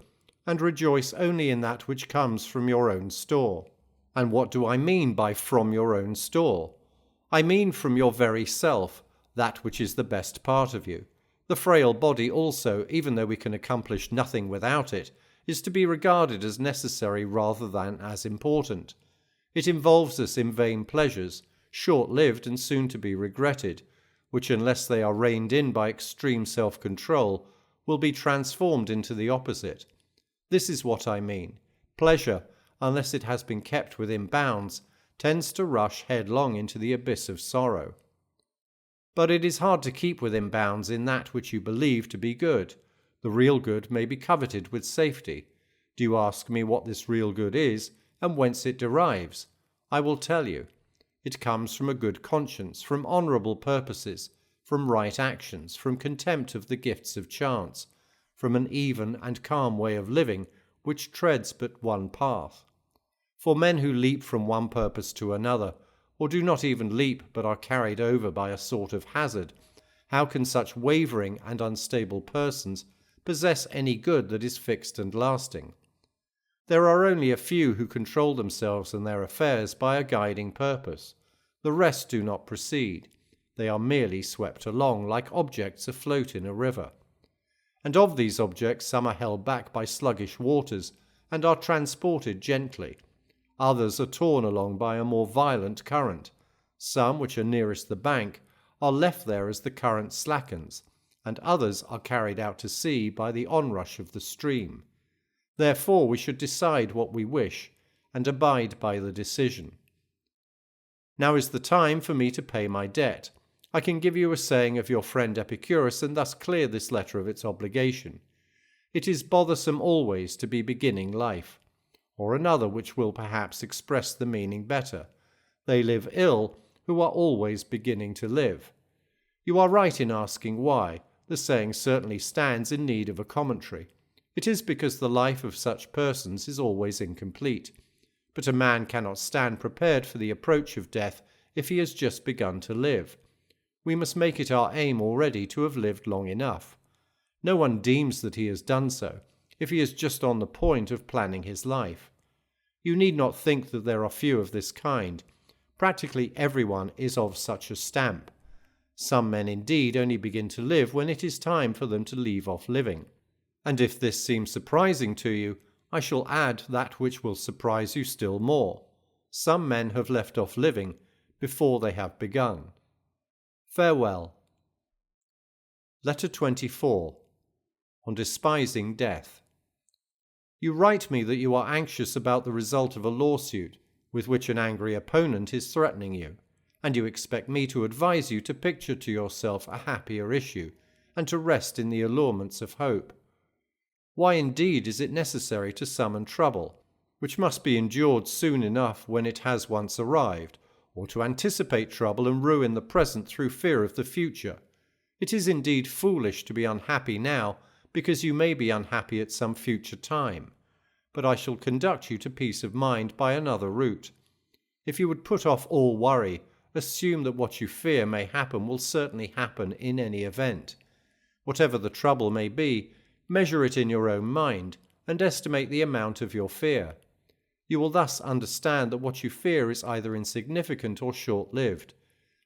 and rejoice only in that which comes from your own store. And what do I mean by from your own store? I mean from your very self, that which is the best part of you. The frail body also, even though we can accomplish nothing without it, is to be regarded as necessary rather than as important. It involves us in vain pleasures, short-lived and soon to be regretted, which, unless they are reined in by extreme self-control, will be transformed into the opposite. This is what I mean. Pleasure, unless it has been kept within bounds, tends to rush headlong into the abyss of sorrow. But it is hard to keep within bounds in that which you believe to be good. The real good may be coveted with safety. Do you ask me what this real good is, and whence it derives? I will tell you. It comes from a good conscience, from honourable purposes, from right actions, from contempt of the gifts of chance, from an even and calm way of living which treads but one path. For men who leap from one purpose to another, or do not even leap but are carried over by a sort of hazard, how can such wavering and unstable persons possess any good that is fixed and lasting? There are only a few who control themselves and their affairs by a guiding purpose. The rest do not proceed. They are merely swept along like objects afloat in a river. And of these objects some are held back by sluggish waters and are transported gently. Others are torn along by a more violent current. Some, which are nearest the bank, are left there as the current slackens, and others are carried out to sea by the onrush of the stream. Therefore we should decide what we wish, and abide by the decision. Now is the time for me to pay my debt. I can give you a saying of your friend Epicurus, and thus clear this letter of its obligation. It is bothersome always to be beginning life. Or another which will perhaps express the meaning better. They live ill who are always beginning to live. You are right in asking why. The saying certainly stands in need of a commentary. It is because the life of such persons is always incomplete. But a man cannot stand prepared for the approach of death if he has just begun to live. We must make it our aim already to have lived long enough. No one deems that he has done so, if he is just on the point of planning his life. You need not think that there are few of this kind. Practically everyone is of such a stamp. Some men indeed only begin to live when it is time for them to leave off living. And if this seems surprising to you, I shall add that which will surprise you still more. Some men have left off living before they have begun. Farewell. Letter 24. On despising death. You write me that you are anxious about the result of a lawsuit with which an angry opponent is threatening you, and you expect me to advise you to picture to yourself a happier issue, and to rest in the allurements of hope. Why indeed is it necessary to summon trouble, which must be endured soon enough when it has once arrived, or to anticipate trouble and ruin the present through fear of the future? It is indeed foolish to be unhappy now, because you may be unhappy at some future time. But I shall conduct you to peace of mind by another route. If you would put off all worry, assume that what you fear may happen will certainly happen in any event. Whatever the trouble may be, measure it in your own mind, and estimate the amount of your fear. You will thus understand that what you fear is either insignificant or short-lived,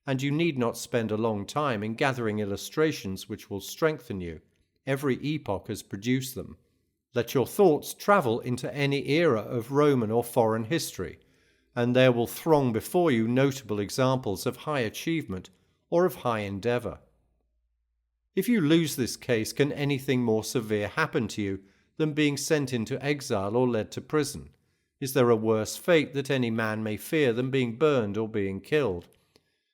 and you need not spend a long time in gathering illustrations which will strengthen you. Every epoch has produced them. Let your thoughts travel into any era of Roman or foreign history, and there will throng before you notable examples of high achievement or of high endeavour. If you lose this case, can anything more severe happen to you than being sent into exile or led to prison? Is there a worse fate that any man may fear than being burned or being killed?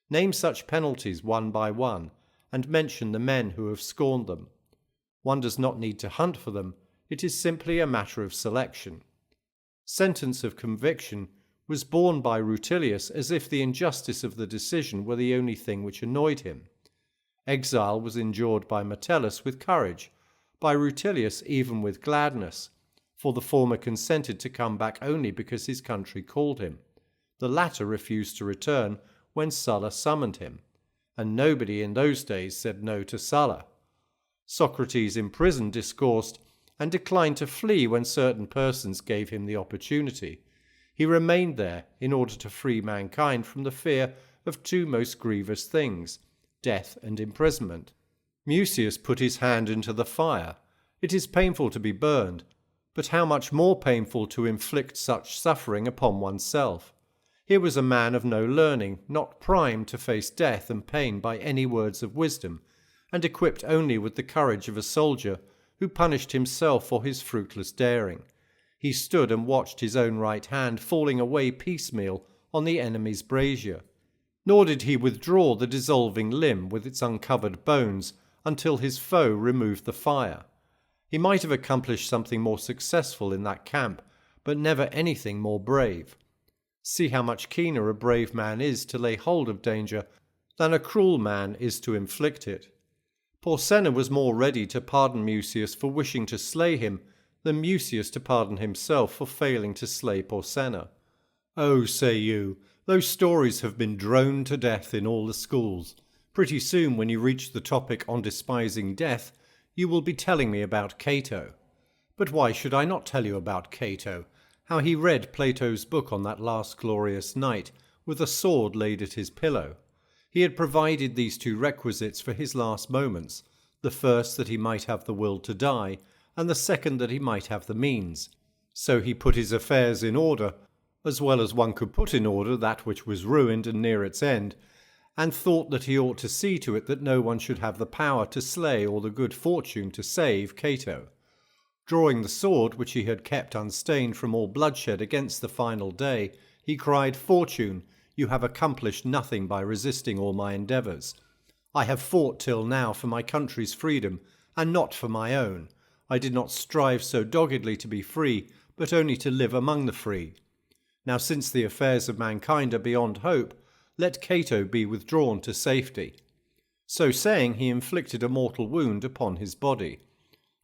Name such penalties one by one, and mention the men who have scorned them. One does not need to hunt for them, it is simply a matter of selection. Sentence of conviction was borne by Lucilius as if the injustice of the decision were the only thing which annoyed him. Exile was endured by Metellus with courage, by Lucilius even with gladness, for the former consented to come back only because his country called him. The latter refused to return when Sulla summoned him, and nobody in those days said no to Sulla. Socrates in prison discoursed and declined to flee when certain persons gave him the opportunity. He remained there in order to free mankind from the fear of two most grievous things, death and imprisonment. Mucius put his hand into the fire. It is painful to be burned, but how much more painful to inflict such suffering upon oneself. Here was a man of no learning, not primed to face death and pain by any words of wisdom, and equipped only with the courage of a soldier who punished himself for his fruitless daring. He stood and watched his own right hand falling away piecemeal on the enemy's brazier. Nor did he withdraw the dissolving limb with its uncovered bones until his foe removed the fire. He might have accomplished something more successful in that camp, but never anything more brave. See how much keener a brave man is to lay hold of danger than a cruel man is to inflict it. Porsenna was more ready to pardon Mucius for wishing to slay him than Mucius to pardon himself for failing to slay Porsenna. Oh, say you, those stories have been droned to death in all the schools. Pretty soon, when you reach the topic on despising death, you will be telling me about Cato. But why should I not tell you about Cato? How he read Plato's book on that last glorious night, with a sword laid at his pillow. He had provided these two requisites for his last moments, the first that he might have the will to die, and the second that he might have the means. So he put his affairs in order, as well as one could put in order that which was ruined and near its end, and thought that he ought to see to it that no one should have the power to slay or the good fortune to save Cato. Drawing the sword, which he had kept unstained from all bloodshed against the final day, he cried, "Fortune, you have accomplished nothing by resisting all my endeavours. I have fought till now for my country's freedom, and not for my own. I did not strive so doggedly to be free, but only to live among the free. Now, since the affairs of mankind are beyond hope, let Cato be withdrawn to safety." So saying, he inflicted a mortal wound upon his body.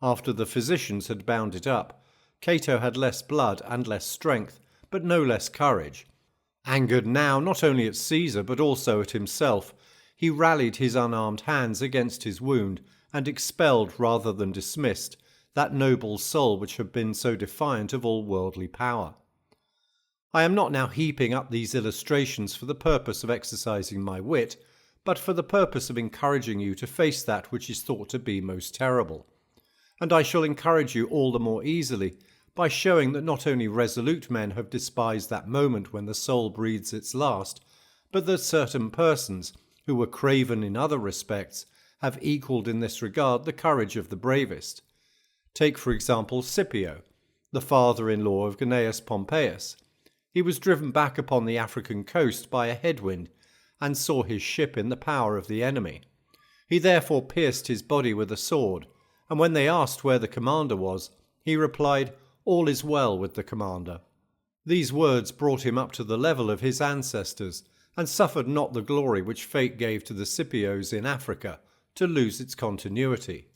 After the physicians had bound it up, Cato had less blood and less strength, but no less courage. Angered now not only at Caesar but also at himself, he rallied his unarmed hands against his wound, and expelled rather than dismissed that noble soul which had been so defiant of all worldly power. I am not now heaping up these illustrations for the purpose of exercising my wit, but for the purpose of encouraging you to face that which is thought to be most terrible. And I shall encourage you all the more easily by showing that not only resolute men have despised that moment when the soul breathes its last, but that certain persons, who were craven in other respects, have equalled in this regard the courage of the bravest. Take, for example, Scipio, the father-in-law of Gnaeus Pompeius. He was driven back upon the African coast by a headwind, and saw his ship in the power of the enemy. He therefore pierced his body with a sword, and when they asked where the commander was, he replied, "All is well with the commander." These words brought him up to the level of his ancestors, and suffered not the glory which fate gave to the Scipios in Africa to lose its continuity.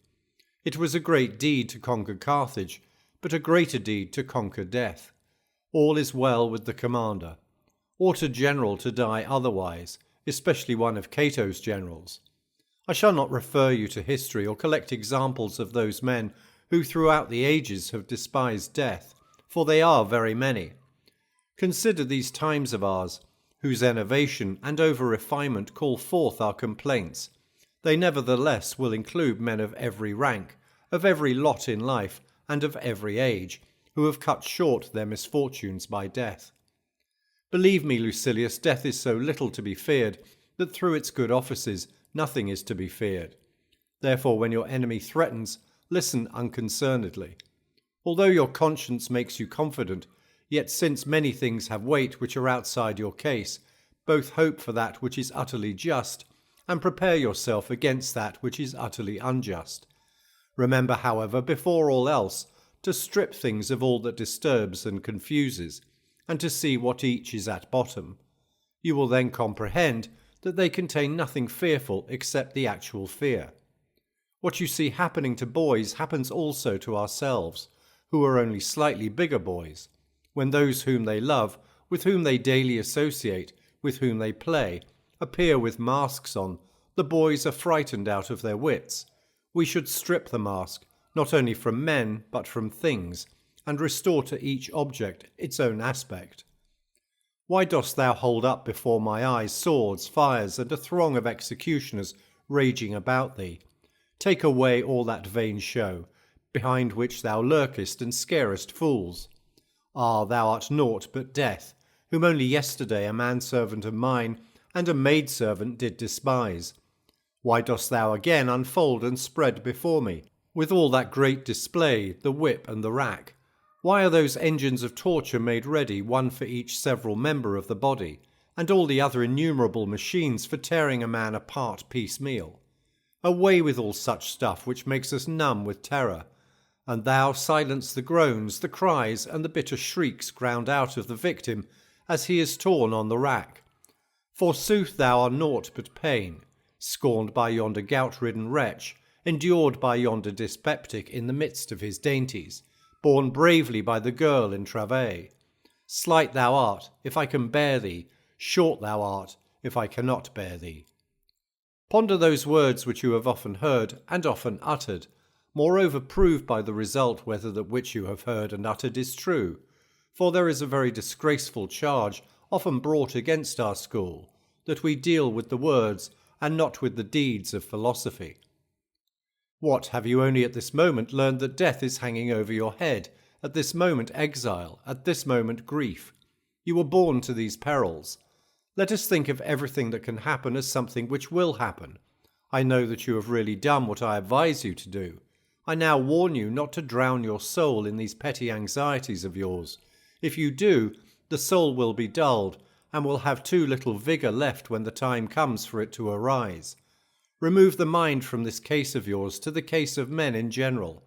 It was a great deed to conquer Carthage, but a greater deed to conquer death. All is well with the commander. Ought a general to die otherwise, especially one of Cato's generals? I shall not refer you to history or collect examples of those men who throughout the ages have despised death, for they are very many. Consider these times of ours, whose enervation and over-refinement call forth our complaints. They nevertheless will include men of every rank, of every lot in life, and of every age, who have cut short their misfortunes by death. Believe me, Lucilius, death is so little to be feared that through its good offices nothing is to be feared. Therefore, when your enemy threatens, listen unconcernedly. Although your conscience makes you confident, yet since many things have weight which are outside your case, both hope for that which is utterly just, and prepare yourself against that which is utterly unjust. Remember, however, before all else, to strip things of all that disturbs and confuses, and to see what each is at bottom. You will then comprehend that they contain nothing fearful except the actual fear. What you see happening to boys happens also to ourselves, who are only slightly bigger boys. When those whom they love, with whom they daily associate, with whom they play, appear with masks on, the boys are frightened out of their wits. We should strip the mask, not only from men, but from things, and restore to each object its own aspect. Why dost thou hold up before my eyes swords, fires, and a throng of executioners raging about thee? Take away all that vain show, behind which thou lurkest and scarest fools. Ah, thou art naught but death, whom only yesterday a manservant of mine and a maidservant did despise. Why dost thou again unfold and spread before me, with all that great display, the whip and the rack? Why are those engines of torture made ready, one for each several member of the body, and all the other innumerable machines for tearing a man apart piecemeal? Away with all such stuff which makes us numb with terror, and thou silence the groans, the cries, and the bitter shrieks ground out of the victim as he is torn on the rack. Forsooth thou art naught but pain, scorned by yonder gout-ridden wretch, endured by yonder dyspeptic in the midst of his dainties, borne bravely by the girl in travail. Slight thou art, if I can bear thee, short thou art, if I cannot bear thee. Ponder those words which you have often heard and often uttered. Moreover, prove by the result whether that which you have heard and uttered is true. For there is a very disgraceful charge often brought against our school, that we deal with the words and not with the deeds of philosophy. What, have you only at this moment learned that death is hanging over your head, at this moment exile, at this moment grief? You were born to these perils. Let us think of everything that can happen as something which will happen. I know that you have really done what I advise you to do. I now warn you not to drown your soul in these petty anxieties of yours. If you do, the soul will be dulled, and will have too little vigour left when the time comes for it to arise. Remove the mind from this case of yours to the case of men in general.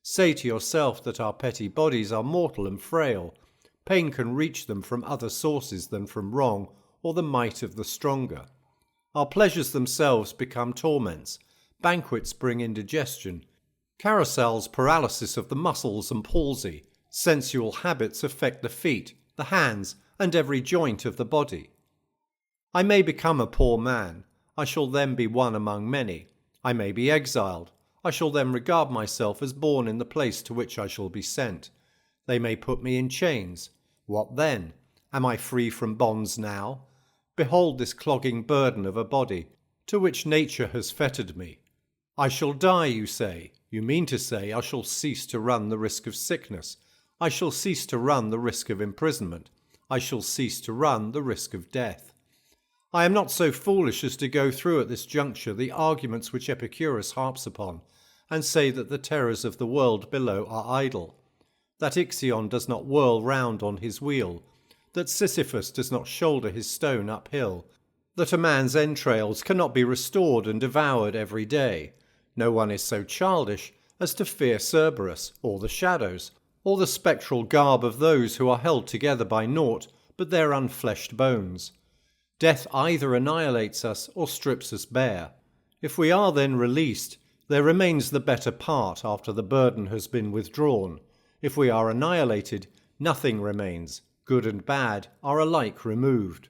Say to yourself that our petty bodies are mortal and frail. Pain can reach them from other sources than from wrong or the might of the stronger. Our pleasures themselves become torments. Banquets bring indigestion. Carousels paralysis of the muscles and palsy. Sensual habits affect the feet, the hands, and every joint of the body. I may become a poor man. I shall then be one among many. I may be exiled. I shall then regard myself as born in the place to which I shall be sent. They may put me in chains. What then? Am I free from bonds now? Behold this clogging burden of a body, to which nature has fettered me. I shall die, you say. You mean to say I shall cease to run the risk of sickness. I shall cease to run the risk of imprisonment. I shall cease to run the risk of death. I am not so foolish as to go through at this juncture the arguments which Epicurus harps upon, and say that the terrors of the world below are idle, that Ixion does not whirl round on his wheel, that Sisyphus does not shoulder his stone uphill, that a man's entrails cannot be restored and devoured every day. No one is so childish as to fear Cerberus, or the shadows, or the spectral garb of those who are held together by naught but their unfleshed bones. Death either annihilates us or strips us bare. If we are then released, there remains the better part after the burden has been withdrawn. If we are annihilated, nothing remains. Good and bad are alike removed.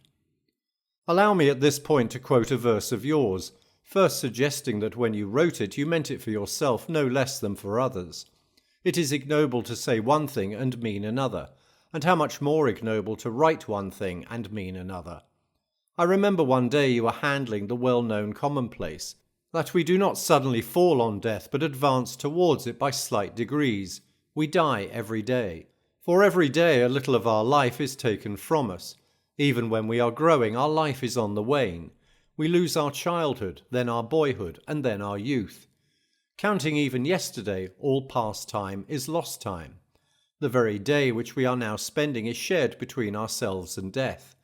Allow me at this point to quote a verse of yours, first suggesting that when you wrote it you meant it for yourself no less than for others. It is ignoble to say one thing and mean another, and how much more ignoble to write one thing and mean another. I remember one day you were handling the well-known commonplace, that we do not suddenly fall on death but advance towards it by slight degrees. We die every day. For every day a little of our life is taken from us. Even when we are growing, our life is on the wane. We lose our childhood, then our boyhood, and then our youth. Counting even yesterday, all past time is lost time. The very day which we are now spending is shared between ourselves and death.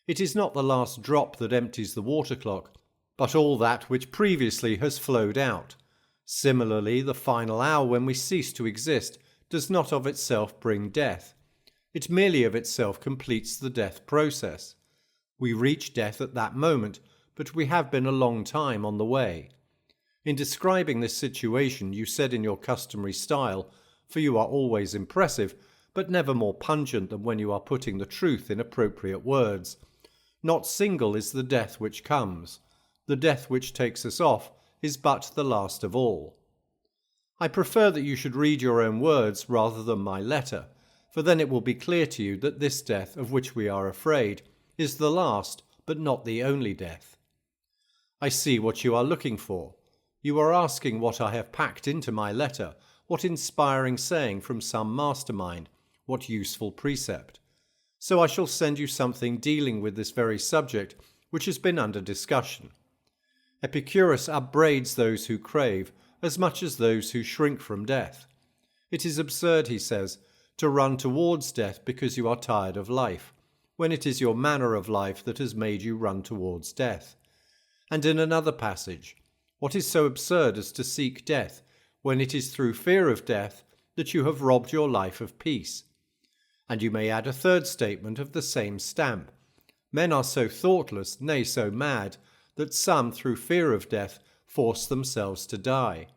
It is not the last drop that empties the water clock, but all that which previously has flowed out. Similarly, the final hour when we cease to exist does not of itself bring death. It merely of itself completes the death process. We reach death at that moment, but we have been a long time on the way. In describing this situation, you said in your customary style, for you are always impressive, but never more pungent than when you are putting the truth in appropriate words, "Not single is the death which comes. The death which takes us off is but the last of all." I prefer that you should read your own words rather than my letter, for then it will be clear to you that this death of which we are afraid is the last, but not the only death. I see what you are looking for. You are asking what I have packed into my letter, what inspiring saying from some mastermind, what useful precept. So I shall send you something dealing with this very subject which has been under discussion. Epicurus upbraids those who crave as much as those who shrink from death. It is absurd, he says, to run towards death because you are tired of life, when it is your manner of life that has made you run towards death. And in another passage, what is so absurd as to seek death, when it is through fear of death that you have robbed your life of peace? And you may add a third statement of the same stamp. Men are so thoughtless, nay, so mad, that some, through fear of death, force themselves to die.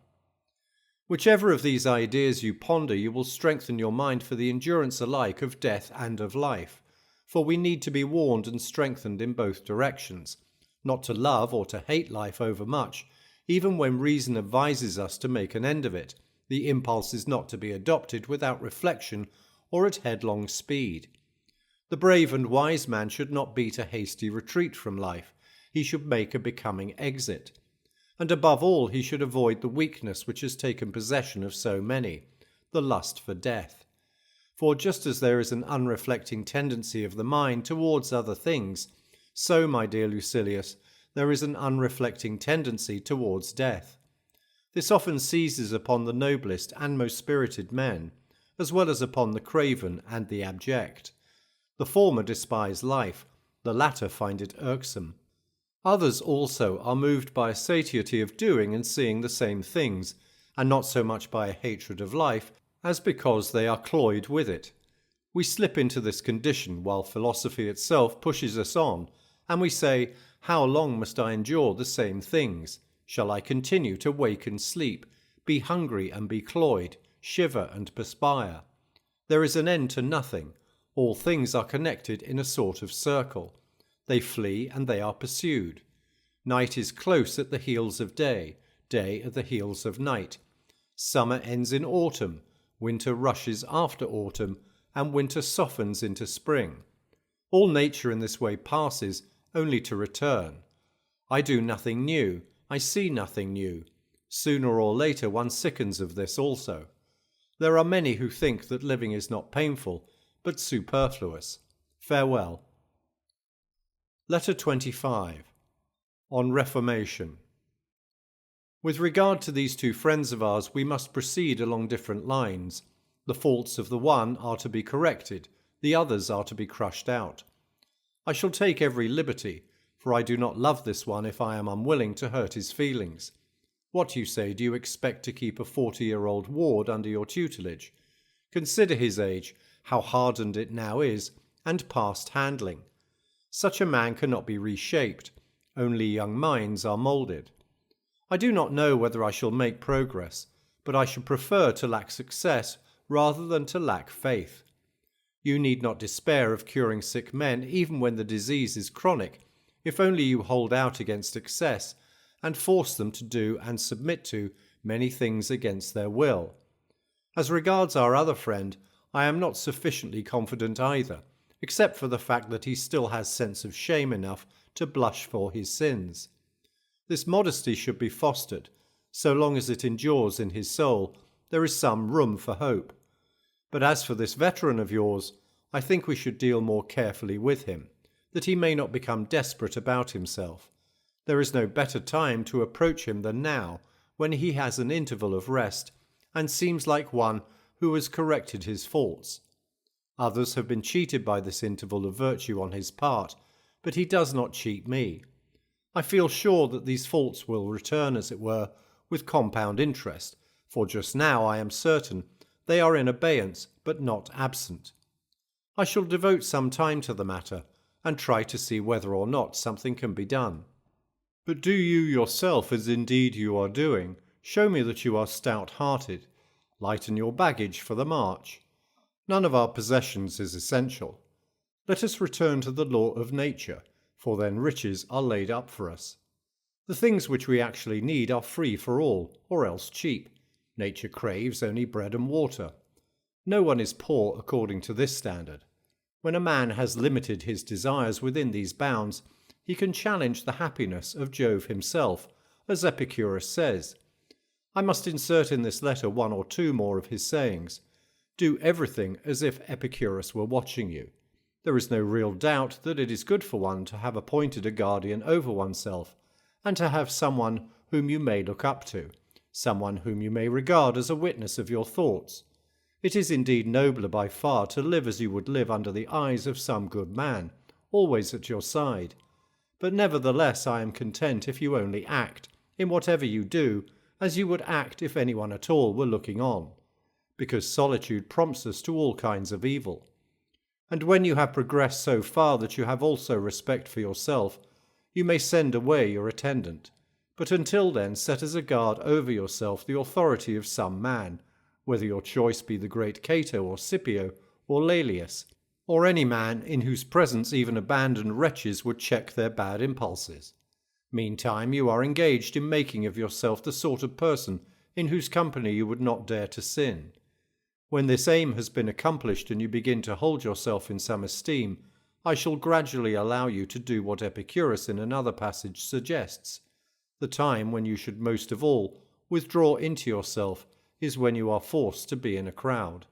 Whichever of these ideas you ponder, you will strengthen your mind for the endurance alike of death and of life. For we need to be warned and strengthened in both directions, not to love or to hate life overmuch, even when reason advises us to make an end of it. The impulse is not to be adopted without reflection or at headlong speed. The brave and wise man should not beat a hasty retreat from life. He should make a becoming exit. And above all, he should avoid the weakness which has taken possession of so many, the lust for death. For just as there is an unreflecting tendency of the mind towards other things, so, my dear Lucilius, there is an unreflecting tendency towards death. This often seizes upon the noblest and most spirited men, as well as upon the craven and the abject. The former despise life, the latter find it irksome. Others also are moved by a satiety of doing and seeing the same things, and not so much by a hatred of life as because they are cloyed with it. We slip into this condition while philosophy itself pushes us on, and we say, "How long must I endure the same things? Shall I continue to wake and sleep, be hungry and be cloyed, shiver and perspire?" There is an end to nothing. All things are connected in a sort of circle. They flee and they are pursued. Night is close at the heels of day, day at the heels of night. Summer ends in autumn, winter rushes after autumn, and winter softens into spring. All nature in this way passes, only to return. I do nothing new, I see nothing new. Sooner or later one sickens of this also. There are many who think that living is not painful, but superfluous. Farewell. Letter 25. On Reformation. With regard to these two friends of ours, we must proceed along different lines. The faults of the one are to be corrected, the others are to be crushed out. I shall take every liberty, for I do not love this one if I am unwilling to hurt his feelings. What, you say, do you expect to keep a 40-year-old ward under your tutelage? Consider his age, how hardened it now is, and past handling. Such a man cannot be reshaped. Only young minds are moulded. I do not know whether I shall make progress, but I should prefer to lack success rather than to lack faith. You need not despair of curing sick men even when the disease is chronic, if only you hold out against excess and force them to do and submit to many things against their will. As regards our other friend, I am not sufficiently confident either, except for the fact that he still has sense of shame enough to blush for his sins. This modesty should be fostered. So long as it endures in his soul, there is some room for hope. But as for this veteran of yours, I think we should deal more carefully with him, that he may not become desperate about himself. There is no better time to approach him than now, when he has an interval of rest, and seems like one who has corrected his faults. Others have been cheated by this interval of virtue on his part, but he does not cheat me. I feel sure that these faults will return, as it were, with compound interest, for just now I am certain they are in abeyance, but not absent. I shall devote some time to the matter, and try to see whether or not something can be done. But do you yourself, as indeed you are doing, show me that you are stout-hearted. Lighten your baggage for the march. None of our possessions is essential. Let us return to the law of nature, for then riches are laid up for us. The things which we actually need are free for all, or else cheap. Nature craves only bread and water. No one is poor according to this standard. When a man has limited his desires within these bounds, he can challenge the happiness of Jove himself, as Epicurus says. I must insert in this letter one or two more of his sayings. Do everything as if Epicurus were watching you. There is no real doubt that it is good for one to have appointed a guardian over oneself, and to have someone whom you may look up to, someone whom you may regard as a witness of your thoughts. It is indeed nobler by far to live as you would live under the eyes of some good man, always at your side. But nevertheless I am content if you only act, in whatever you do, as you would act if anyone at all were looking on, because solitude prompts us to all kinds of evil. And when you have progressed so far that you have also respect for yourself, you may send away your attendant. But until then, set as a guard over yourself the authority of some man, whether your choice be the great Cato or Scipio or Laelius, or any man in whose presence even abandoned wretches would check their bad impulses. Meantime, you are engaged in making of yourself the sort of person in whose company you would not dare to sin. When this aim has been accomplished and you begin to hold yourself in some esteem, I shall gradually allow you to do what Epicurus in another passage suggests. The time when you should most of all withdraw into yourself is when you are forced to be in a crowd.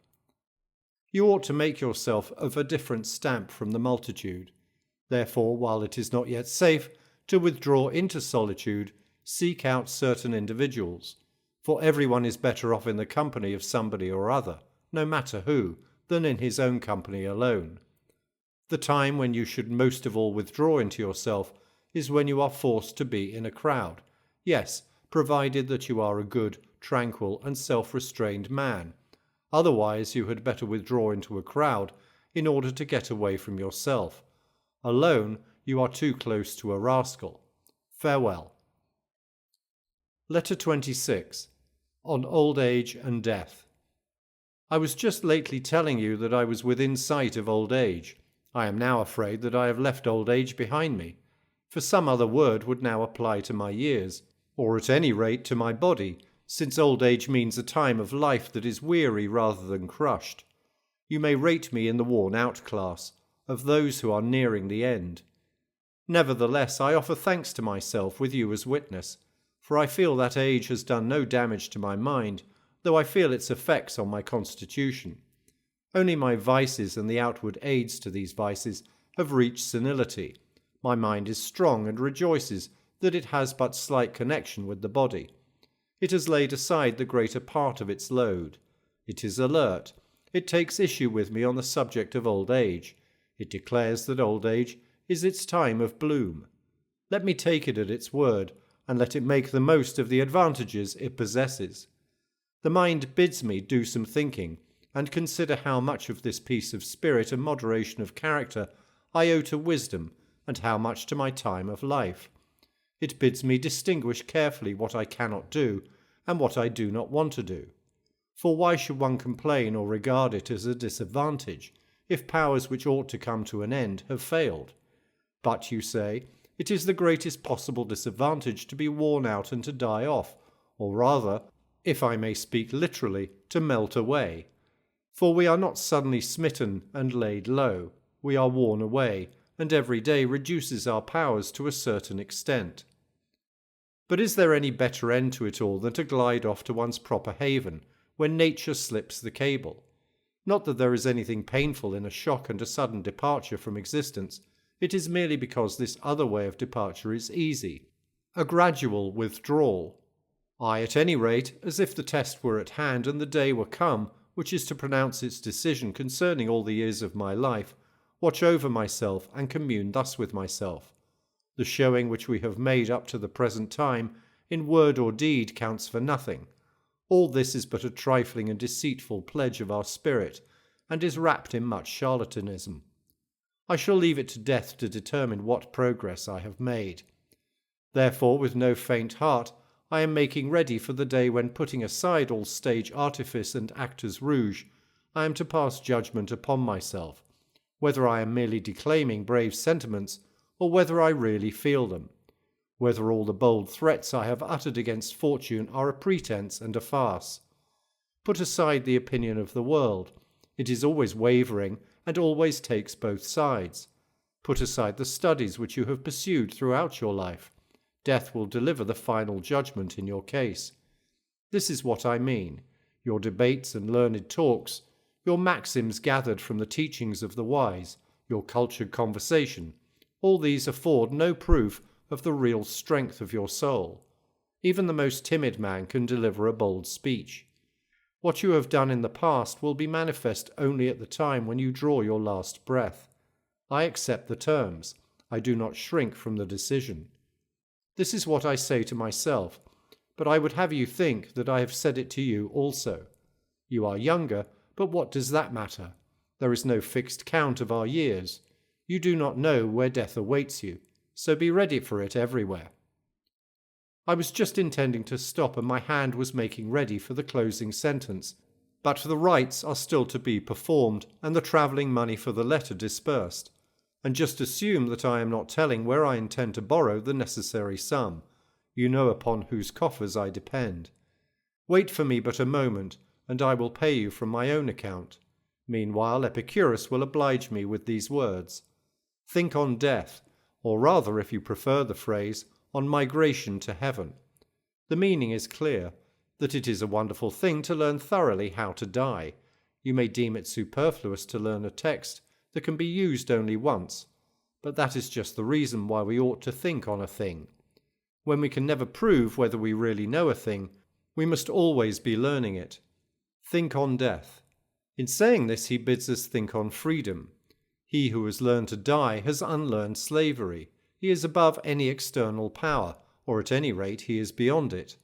You ought to make yourself of a different stamp from the multitude. Therefore, while it is not yet safe to withdraw into solitude, seek out certain individuals, for everyone is better off in the company of somebody or other, no matter who, than in his own company alone. The time when you should most of all withdraw into yourself is when you are forced to be in a crowd, yes, provided that you are a good, tranquil, and self-restrained man. Otherwise you had better withdraw into a crowd in order to get away from yourself. Alone you are too close to a rascal. Farewell. Letter 26. On Old Age and Death. I was just lately telling you that I was within sight of old age. I am now afraid that I have left old age behind me, for some other word would now apply to my years, or at any rate to my body, since old age means a time of life that is weary rather than crushed. You may rate me in the worn-out class, of those who are nearing the end. Nevertheless, I offer thanks to myself with you as witness, for I feel that age has done no damage to my mind, though I feel its effects on my constitution. Only my vices and the outward aids to these vices have reached senility. My mind is strong and rejoices that it has but slight connection with the body. It has laid aside the greater part of its load. It is alert. It takes issue with me on the subject of old age. It declares that old age is its time of bloom. Let me take it at its word, and let it make the most of the advantages it possesses. The mind bids me do some thinking, and consider how much of this peace of spirit and moderation of character I owe to wisdom, and how much to my time of life. It bids me distinguish carefully what I cannot do, and what I do not want to do. For why should one complain or regard it as a disadvantage, if powers which ought to come to an end have failed? But, you say, it is the greatest possible disadvantage to be worn out and to die off, or rather, if I may speak literally, to melt away. For we are not suddenly smitten and laid low, we are worn away, and every day reduces our powers to a certain extent. But is there any better end to it all than to glide off to one's proper haven, when nature slips the cable? Not that there is anything painful in a shock and a sudden departure from existence, it is merely because this other way of departure is easy, a gradual withdrawal. I, at any rate, as if the test were at hand and the day were come, which is to pronounce its decision concerning all the years of my life, watch over myself and commune thus with myself. The showing which we have made up to the present time, in word or deed, counts for nothing. All this is but a trifling and deceitful pledge of our spirit, and is wrapped in much charlatanism. I shall leave it to death to determine what progress I have made. Therefore, with no faint heart, I am making ready for the day when, putting aside all stage artifice and actors' rouge, I am to pass judgment upon myself, whether I am merely declaiming brave sentiments, or whether I really feel them, whether all the bold threats I have uttered against fortune are a pretence and a farce. Put aside the opinion of the world. It is always wavering, and always takes both sides. Put aside the studies which you have pursued throughout your life. Death will deliver the final judgment in your case. This is what I mean. Your debates and learned talks, your maxims gathered from the teachings of the wise, your cultured conversation, all these afford no proof of the real strength of your soul. Even the most timid man can deliver a bold speech. What you have done in the past will be manifest only at the time when you draw your last breath. I accept the terms. I do not shrink from the decision. This is what I say to myself, but I would have you think that I have said it to you also. You are younger, but what does that matter? There is no fixed count of our years. You do not know where death awaits you, so be ready for it everywhere. I was just intending to stop and my hand was making ready for the closing sentence, but the rites are still to be performed and the travelling money for the letter dispersed. And just assume that I am not telling where I intend to borrow the necessary sum. You know upon whose coffers I depend. Wait for me but a moment, and I will pay you from my own account. Meanwhile Epicurus will oblige me with these words. Think on death, or rather, if you prefer the phrase, on migration to heaven. The meaning is clear, that it is a wonderful thing to learn thoroughly how to die. You may deem it superfluous to learn a text that can be used only once, but that is just the reason why we ought to think on a thing. When we can never prove whether we really know a thing, we must always be learning it. Think on death. In saying this, he bids us think on freedom. He who has learned to die has unlearned slavery. He is above any external power, or at any rate he is beyond it.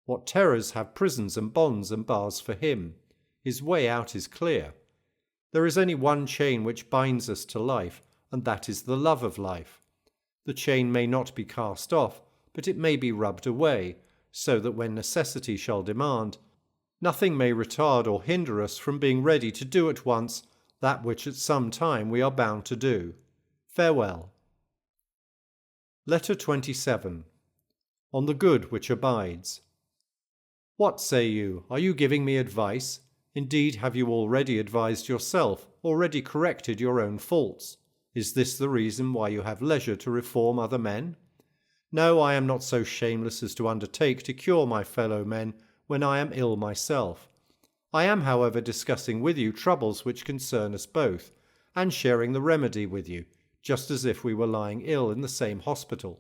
What terrors have prisons and bonds and bars for him? His way out is clear. There is only one chain which binds us to life, and that is the love of life. The chain may not be cast off, but it may be rubbed away, so that when necessity shall demand, nothing may retard or hinder us from being ready to do at once that which at some time we are bound to do. Farewell. Letter 27. On the good which abides. What say you? Are you giving me advice? Indeed, have you already advised yourself, already corrected your own faults? Is this the reason why you have leisure to reform other men? No, I am not so shameless as to undertake to cure my fellow men when I am ill myself. I am, however, discussing with you troubles which concern us both, and sharing the remedy with you, just as if we were lying ill in the same hospital.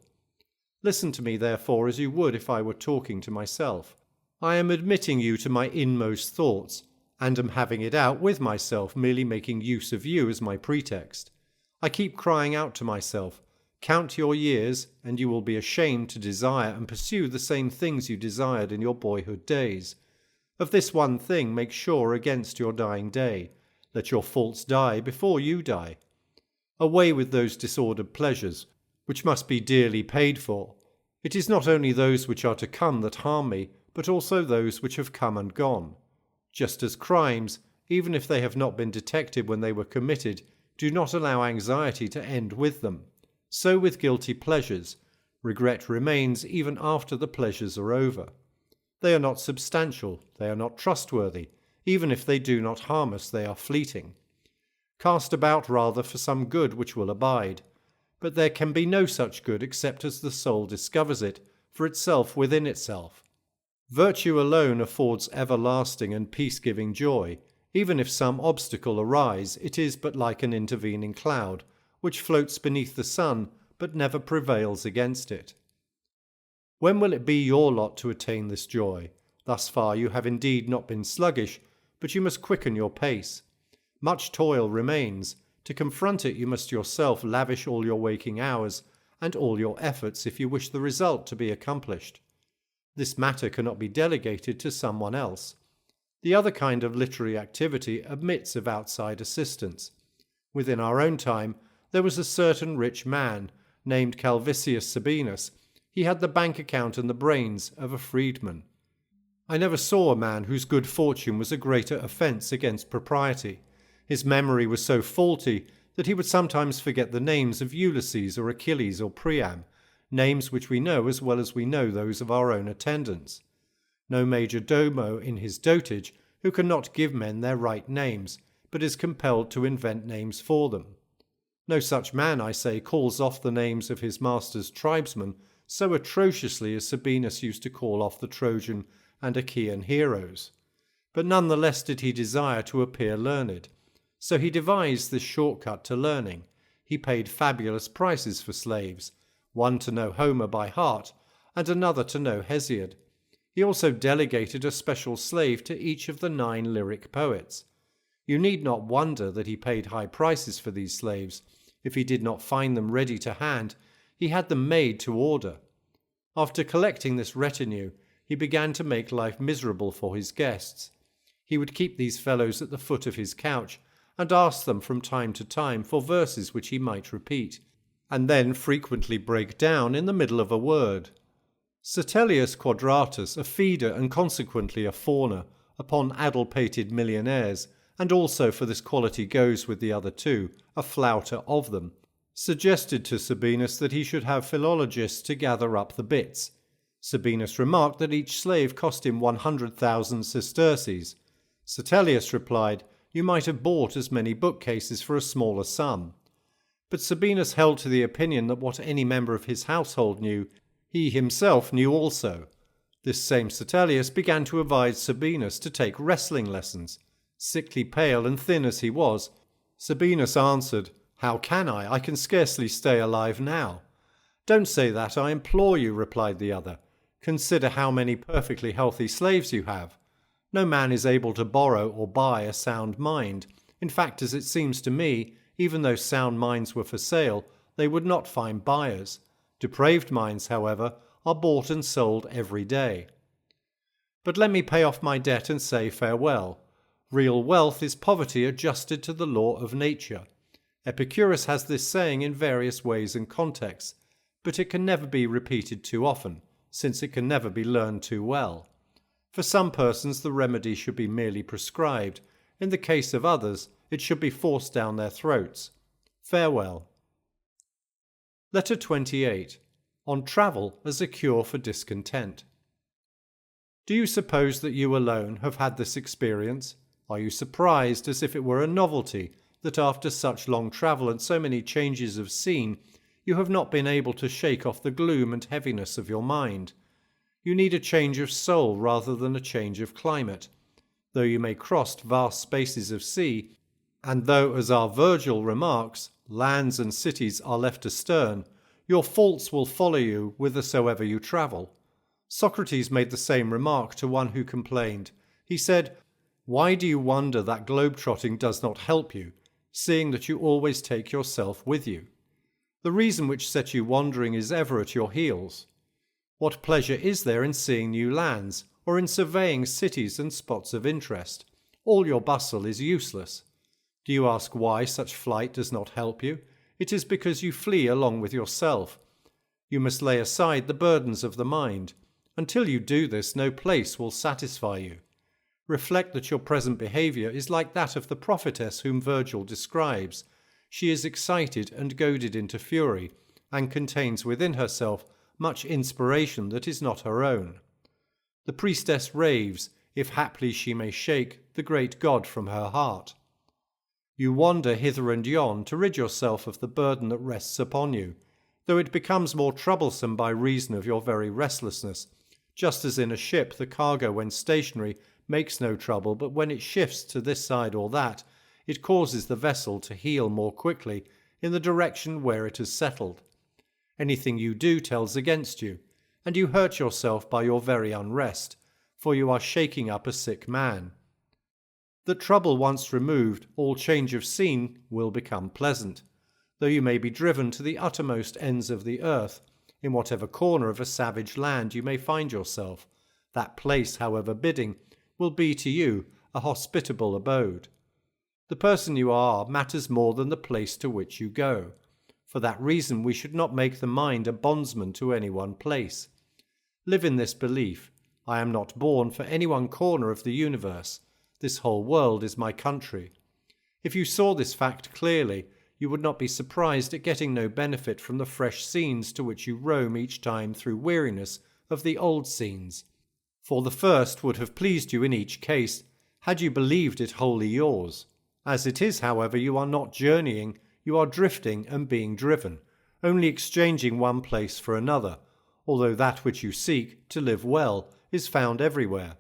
Listen to me, therefore, as you would if I were talking to myself. I am admitting you to my inmost thoughts, and am having it out with myself, merely making use of you as my pretext. I keep crying out to myself, count your years, and you will be ashamed to desire and pursue the same things you desired in your boyhood days. Of this one thing make sure against your dying day. Let your faults die before you die. Away with those disordered pleasures, which must be dearly paid for. It is not only those which are to come that harm me, but also those which have come and gone. Just as crimes, even if they have not been detected when they were committed, do not allow anxiety to end with them, so with guilty pleasures, regret remains even after the pleasures are over. They are not substantial, they are not trustworthy, even if they do not harm us, they are fleeting. Cast about rather for some good which will abide, but there can be no such good except as the soul discovers it for itself within itself. Virtue alone affords everlasting and peace-giving joy. Even if some obstacle arise, it is but like an intervening cloud, which floats beneath the sun, but never prevails against it. When will it be your lot to attain this joy? Thus far you have indeed not been sluggish, but you must quicken your pace. Much toil remains. To confront it you must yourself lavish all your waking hours, and all your efforts if you wish the result to be accomplished. This matter cannot be delegated to someone else. The other kind of literary activity admits of outside assistance. Within our own time, there was a certain rich man, named Calvisius Sabinus. He had the bank account and the brains of a freedman. I never saw a man whose good fortune was a greater offence against propriety. His memory was so faulty that he would sometimes forget the names of Ulysses or Achilles or Priam, names which we know as well as we know those of our own attendants. No major domo in his dotage who cannot give men their right names, but is compelled to invent names for them. No such man, I say, calls off the names of his master's tribesmen so atrociously as Sabinus used to call off the Trojan and Achaean heroes. But none the less did he desire to appear learned. So he devised this shortcut to learning. He paid fabulous prices for slaves, one to know Homer by heart, and another to know Hesiod. He also delegated a special slave to each of the 9 lyric poets. You need not wonder that he paid high prices for these slaves. If he did not find them ready to hand, he had them made to order. After collecting this retinue, he began to make life miserable for his guests. He would keep these fellows at the foot of his couch, and ask them from time to time for verses which he might repeat, and then frequently break down in the middle of a word. Sertelius Quadratus, a feeder and consequently a fawner upon addle-pated millionaires, and also, for this quality goes with the other two, a flouter of them, suggested to Sabinus that he should have philologists to gather up the bits. Sabinus remarked that each slave cost him 100,000 sesterces. Sertelius replied, "You might have bought as many bookcases for a smaller sum." But Sabinus held to the opinion that what any member of his household knew, he himself knew also. This same Sertelius began to advise Sabinus to take wrestling lessons. Sickly pale and thin as he was, Sabinus answered, "How can I? I can scarcely stay alive now." "Don't say that, I implore you," replied the other. "Consider how many perfectly healthy slaves you have. No man is able to borrow or buy a sound mind. In fact, as it seems to me, even though sound minds were for sale, they would not find buyers. Depraved minds, however, are bought and sold every day. But let me pay off my debt and say farewell. Real wealth is poverty adjusted to the law of nature. Epicurus has this saying in various ways and contexts, but it can never be repeated too often, since it can never be learned too well. For some persons the remedy should be merely prescribed. In the case of others, it should be forced down their throats. Farewell. Letter 28. On travel as a cure for discontent. Do you suppose that you alone have had this experience? Are you surprised, as if it were a novelty, that after such long travel and so many changes of scene, you have not been able to shake off the gloom and heaviness of your mind? You need a change of soul rather than a change of climate. Though you may cross vast spaces of sea, and though, as our Virgil remarks, lands and cities are left astern, your faults will follow you whithersoever you travel. Socrates made the same remark to one who complained. He said, "Why do you wonder that globe-trotting does not help you, seeing that you always take yourself with you? The reason which sets you wandering is ever at your heels. What pleasure is there in seeing new lands, or in surveying cities and spots of interest? All your bustle is useless. Do you ask why such flight does not help you? It is because you flee along with yourself. You must lay aside the burdens of the mind. Until you do this, no place will satisfy you. Reflect that your present behaviour is like that of the prophetess whom Virgil describes. She is excited and goaded into fury, and contains within herself much inspiration that is not her own. The priestess raves, if haply she may shake the great God from her heart. You wander hither and yon to rid yourself of the burden that rests upon you, though it becomes more troublesome by reason of your very restlessness, just as in a ship the cargo when stationary makes no trouble, but when it shifts to this side or that, it causes the vessel to heel more quickly in the direction where it has settled. Anything you do tells against you, and you hurt yourself by your very unrest, for you are shaking up a sick man. The trouble once removed, all change of scene will become pleasant, though you may be driven to the uttermost ends of the earth. In whatever corner of a savage land you may find yourself, that place, however bidding, will be to you a hospitable abode. The person you are matters more than the place to which you go. For that reason we should not make the mind a bondsman to any one place. Live in this belief: I am not born for any one corner of the universe. This whole world is my country. If you saw this fact clearly, you would not be surprised at getting no benefit from the fresh scenes to which you roam each time through weariness of the old scenes. For the first would have pleased you in each case, had you believed it wholly yours. As it is, however, you are not journeying, you are drifting and being driven, only exchanging one place for another, although that which you seek, to live well, is found everywhere.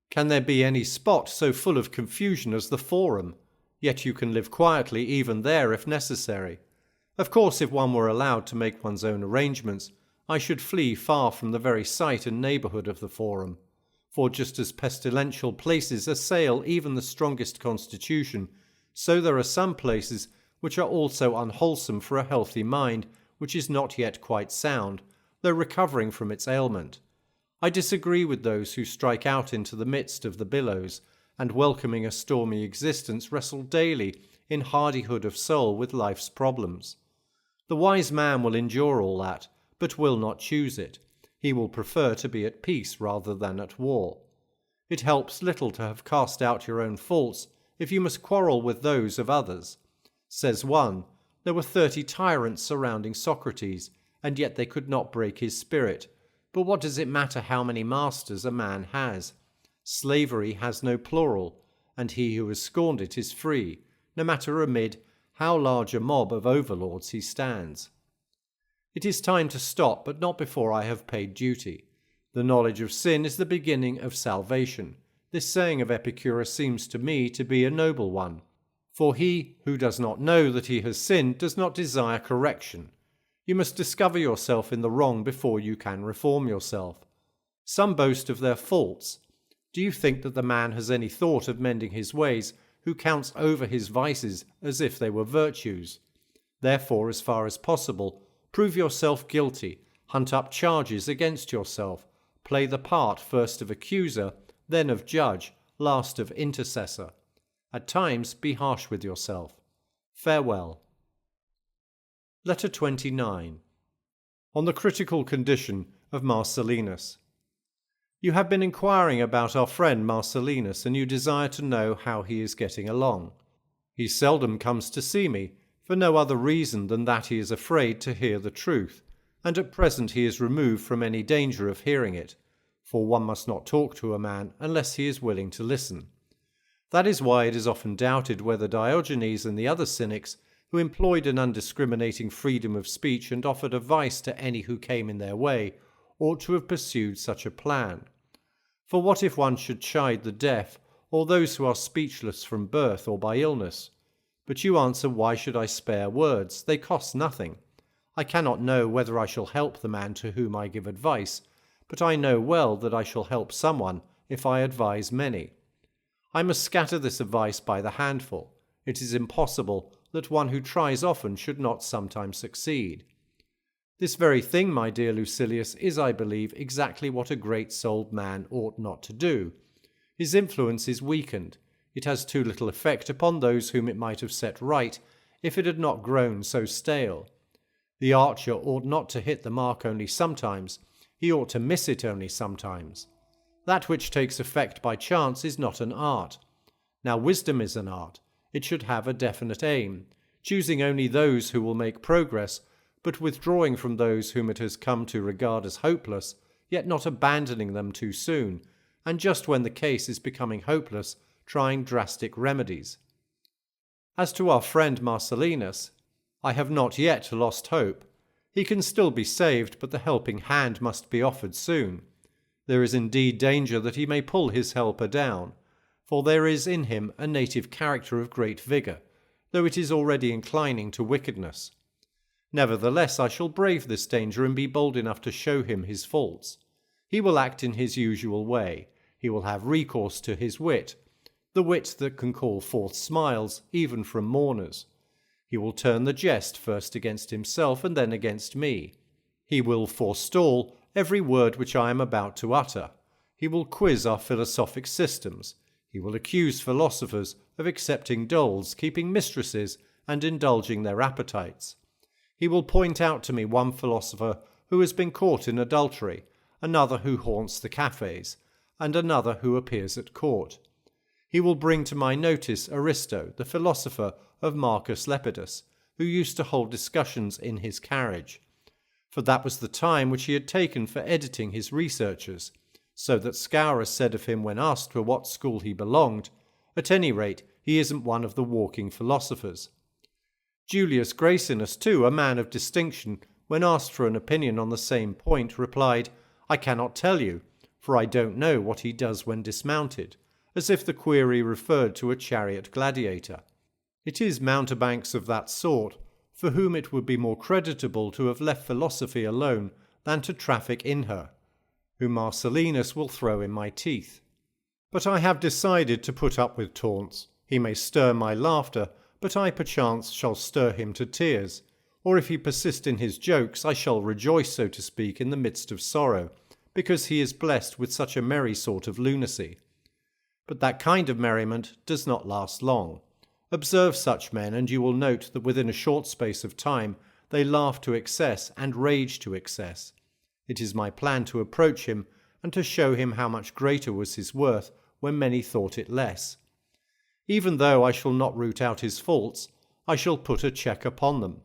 Can there be any spot so full of confusion as the Forum? Yet you can live quietly even there if necessary. Of course, if one were allowed to make one's own arrangements, I should flee far from the very sight and neighbourhood of the Forum. For just as pestilential places assail even the strongest constitution, so there are some places which are also unwholesome for a healthy mind which is not yet quite sound, though recovering from its ailment. I disagree with those who strike out into the midst of the billows, and welcoming a stormy existence wrestle daily in hardihood of soul with life's problems. The wise man will endure all that, but will not choose it. He will prefer to be at peace rather than at war. It helps little to have cast out your own faults if you must quarrel with those of others. Says one, there were 30 tyrants surrounding Socrates, and yet they could not break his spirit. But what does it matter how many masters a man has? Slavery has no plural, and he who has scorned it is free, no matter amid how large a mob of overlords he stands. It is time to stop, but not before I have paid duty. The knowledge of sin is the beginning of salvation. This saying of Epicurus seems to me to be a noble one. For he who does not know that he has sinned does not desire correction. You must discover yourself in the wrong before you can reform yourself. Some boast of their faults. Do you think that the man has any thought of mending his ways who counts over his vices as if they were virtues? Therefore, as far as possible, prove yourself guilty, hunt up charges against yourself, play the part first of accuser, then of judge, last of intercessor. At times be harsh with yourself. Farewell. Letter 29. On the critical condition of Marcellinus. You have been inquiring about our friend Marcellinus, and you desire to know how he is getting along. He seldom comes to see me, for no other reason than that he is afraid to hear the truth, and at present he is removed from any danger of hearing it, for one must not talk to a man unless he is willing to listen. That is why it is often doubted whether Diogenes and the other cynics, who employed an undiscriminating freedom of speech and offered advice to any who came in their way, ought to have pursued such a plan. For what if one should chide the deaf, or those who are speechless from birth or by illness? But you answer, why should I spare words? They cost nothing. I cannot know whether I shall help the man to whom I give advice, but I know well that I shall help someone if I advise many. I must scatter this advice by the handful. It is impossible that one who tries often should not sometimes succeed. This very thing, my dear Lucilius, is, I believe, exactly what a great-souled man ought not to do. His influence is weakened. It has too little effect upon those whom it might have set right if it had not grown so stale. The archer ought not to hit the mark only sometimes. He ought to miss it only sometimes. That which takes effect by chance is not an art. Now wisdom is an art. It should have a definite aim, choosing only those who will make progress, but withdrawing from those whom it has come to regard as hopeless, yet not abandoning them too soon, and just when the case is becoming hopeless, trying drastic remedies. As to our friend Marcellinus, I have not yet lost hope. He can still be saved, but the helping hand must be offered soon. There is indeed danger that he may pull his helper down, for there is in him a native character of great vigour, though it is already inclining to wickedness. Nevertheless, I shall brave this danger and be bold enough to show him his faults. He will act in his usual way. He will have recourse to his wit, the wit that can call forth smiles even from mourners. He will turn the jest first against himself and then against me. He will forestall every word which I am about to utter. He will quiz our philosophic systems. He will accuse philosophers of accepting doles, keeping mistresses, and indulging their appetites. He will point out to me one philosopher who has been caught in adultery, another who haunts the cafes, and another who appears at court. He will bring to my notice Aristo, the philosopher of Marcus Lepidus, who used to hold discussions in his carriage, for that was the time which he had taken for editing his researches, so that Scaurus said of him when asked for what school he belonged, "At any rate, he isn't one of the walking philosophers." Julius Gracinus, too, a man of distinction, when asked for an opinion on the same point, replied, "I cannot tell you, for I don't know what he does when dismounted," as if the query referred to a chariot gladiator. It is mountebanks of that sort for whom it would be more creditable to have left philosophy alone than to traffic in her, whom Marcellinus will throw in my teeth. But I have decided to put up with taunts. He may stir my laughter, but I perchance shall stir him to tears, or if he persist in his jokes, I shall rejoice, so to speak, in the midst of sorrow, because he is blessed with such a merry sort of lunacy. But that kind of merriment does not last long. Observe such men, and you will note that within a short space of time they laugh to excess and rage to excess. It is my plan to approach him and to show him how much greater was his worth when many thought it less. Even though I shall not root out his faults, I shall put a check upon them.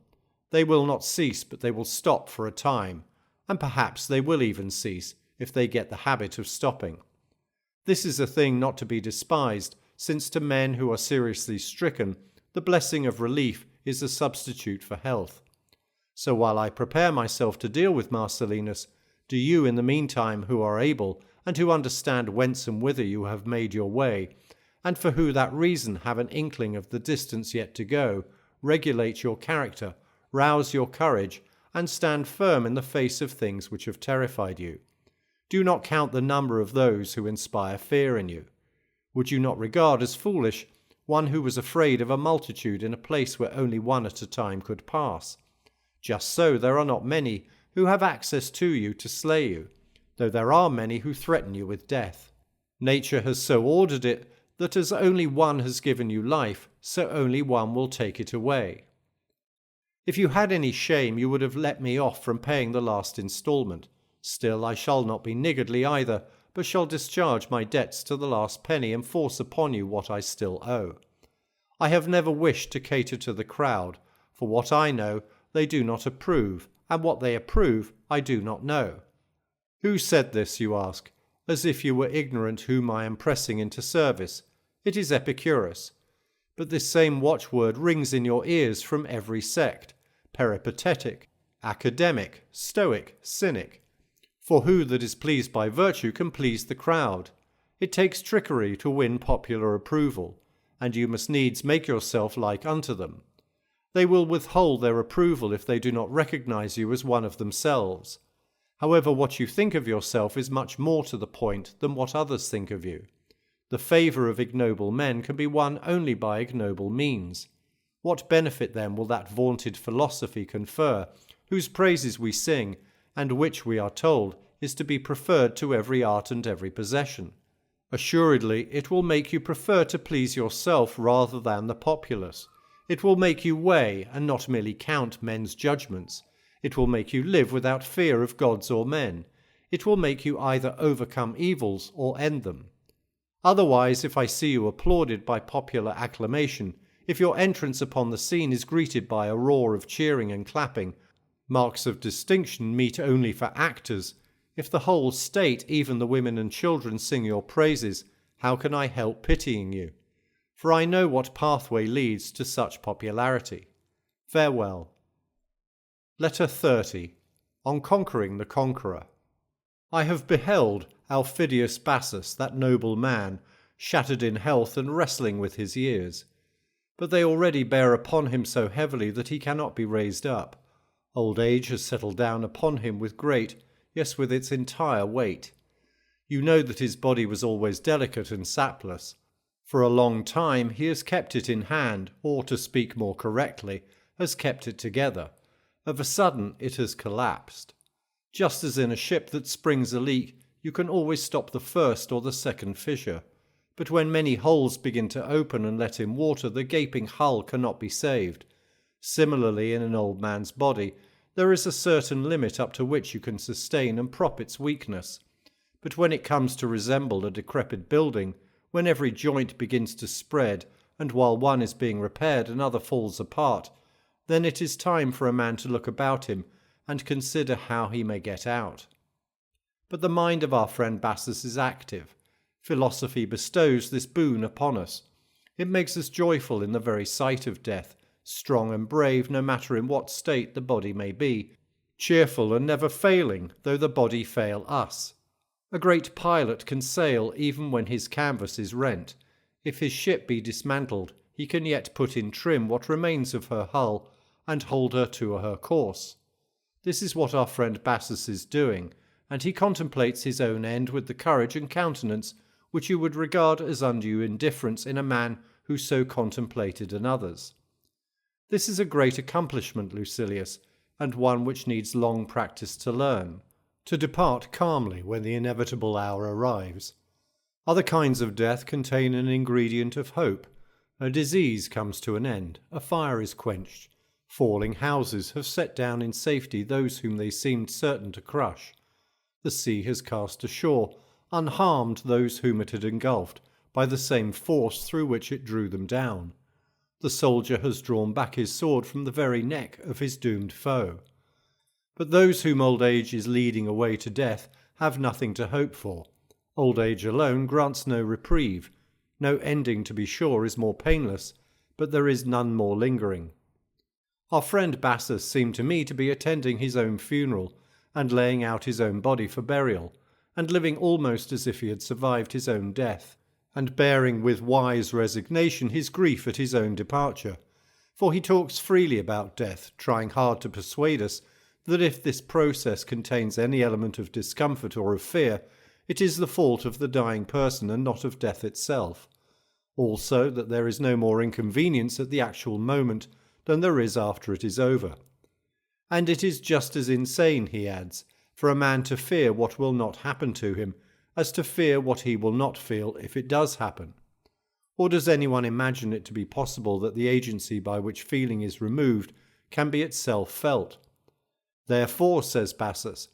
They will not cease, but they will stop for a time, and perhaps they will even cease if they get the habit of stopping. This is a thing not to be despised, since to men who are seriously stricken, the blessing of relief is a substitute for health. So while I prepare myself to deal with Marcellinus, do you in the meantime, who are able, and who understand whence and whither you have made your way, and for who that reason have an inkling of the distance yet to go, regulate your character, rouse your courage, and stand firm in the face of things which have terrified you. Do not count the number of those who inspire fear in you. Would you not regard as foolish one who was afraid of a multitude in a place where only one at a time could pass? Just so there are not many who have access to you to slay you, though there are many who threaten you with death. Nature has so ordered it that as only one has given you life, so only one will take it away. If you had any shame, you would have let me off from paying the last instalment. Still, I shall not be niggardly either, but shall discharge my debts to the last penny and force upon you what I still owe. I have never wished to cater to the crowd, for what I know they do not approve, and what they approve I do not know. Who said this, you ask, as if you were ignorant whom I am pressing into service? It is Epicurus. But this same watchword rings in your ears from every sect, peripatetic, academic, stoic, cynic. For who that is pleased by virtue can please the crowd? It takes trickery to win popular approval, and you must needs make yourself like unto them. They will withhold their approval if they do not recognize you as one of themselves. However, what you think of yourself is much more to the point than what others think of you. The favour of ignoble men can be won only by ignoble means. What benefit then will that vaunted philosophy confer, whose praises we sing, and which, we are told, is to be preferred to every art and every possession? Assuredly, it will make you prefer to please yourself rather than the populace. It will make you weigh, and not merely count, men's judgments. It will make you live without fear of gods or men. It will make you either overcome evils or end them. Otherwise, if I see you applauded by popular acclamation, if your entrance upon the scene is greeted by a roar of cheering and clapping, marks of distinction meet only for actors, if the whole state, even the women and children, sing your praises, how can I help pitying you? For I know what pathway leads to such popularity. Farewell. Letter 30. On Conquering the Conqueror. I have beheld Aufidius Bassus, that noble man, shattered in health and wrestling with his years. But they already bear upon him so heavily that he cannot be raised up. Old age has settled down upon him with great, yes, with its entire weight. You know that his body was always delicate and sapless. For a long time he has kept it in hand, or, to speak more correctly, has kept it together. Of a sudden it has collapsed. Just as in a ship that springs a leak, you can always stop the first or the second fissure. But when many holes begin to open and let in water, the gaping hull cannot be saved. Similarly, in an old man's body, there is a certain limit up to which you can sustain and prop its weakness. But when it comes to resemble a decrepit building, when every joint begins to spread, and while one is being repaired another falls apart, then it is time for a man to look about him and consider how he may get out. But the mind of our friend Bassus is active. Philosophy bestows this boon upon us. It makes us joyful in the very sight of death, strong and brave no matter in what state the body may be, cheerful and never failing though the body fail us. A great pilot can sail even when his canvas is rent. If his ship be dismantled, he can yet put in trim what remains of her hull and hold her to her course. This is what our friend Bassus is doing, and he contemplates his own end with the courage and countenance which you would regard as undue indifference in a man who so contemplated another's. This is a great accomplishment, Lucilius, and one which needs long practice to learn, to depart calmly when the inevitable hour arrives. Other kinds of death contain an ingredient of hope. A disease comes to an end, a fire is quenched, falling houses have set down in safety those whom they seemed certain to crush. The sea has cast ashore, unharmed those whom it had engulfed, by the same force through which it drew them down. The soldier has drawn back his sword from the very neck of his doomed foe. But those whom old age is leading away to death have nothing to hope for. Old age alone grants no reprieve. No ending, to be sure, is more painless, but there is none more lingering. Our friend Bassus seemed to me to be attending his own funeral, and laying out his own body for burial, and living almost as if he had survived his own death, and bearing with wise resignation his grief at his own departure. For he talks freely about death, trying hard to persuade us that if this process contains any element of discomfort or of fear, it is the fault of the dying person and not of death itself. Also that there is no more inconvenience at the actual moment than there is after it is over. And it is just as insane, he adds, for a man to fear what will not happen to him, as to fear what he will not feel if it does happen. Or does anyone imagine it to be possible that the agency by which feeling is removed can be itself felt? Therefore, says Bassus,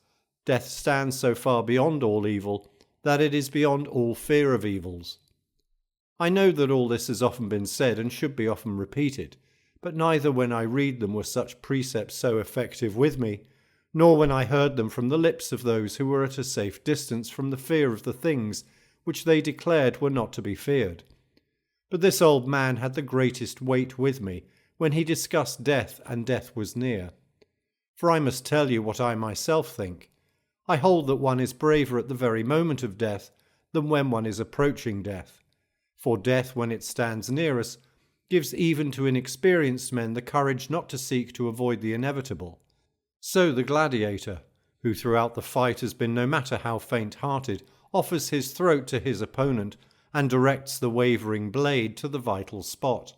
death stands so far beyond all evil that it is beyond all fear of evils. I know that all this has often been said and should be often repeated, but neither when I read them were such precepts so effective with me, nor when I heard them from the lips of those who were at a safe distance from the fear of the things which they declared were not to be feared. But this old man had the greatest weight with me when he discussed death, and death was near. For I must tell you what I myself think. I hold that one is braver at the very moment of death than when one is approaching death. For death, when it stands near us, gives even to inexperienced men the courage not to seek to avoid the inevitable. So the gladiator, who throughout the fight has been no matter how faint-hearted, offers his throat to his opponent and directs the wavering blade to the vital spot.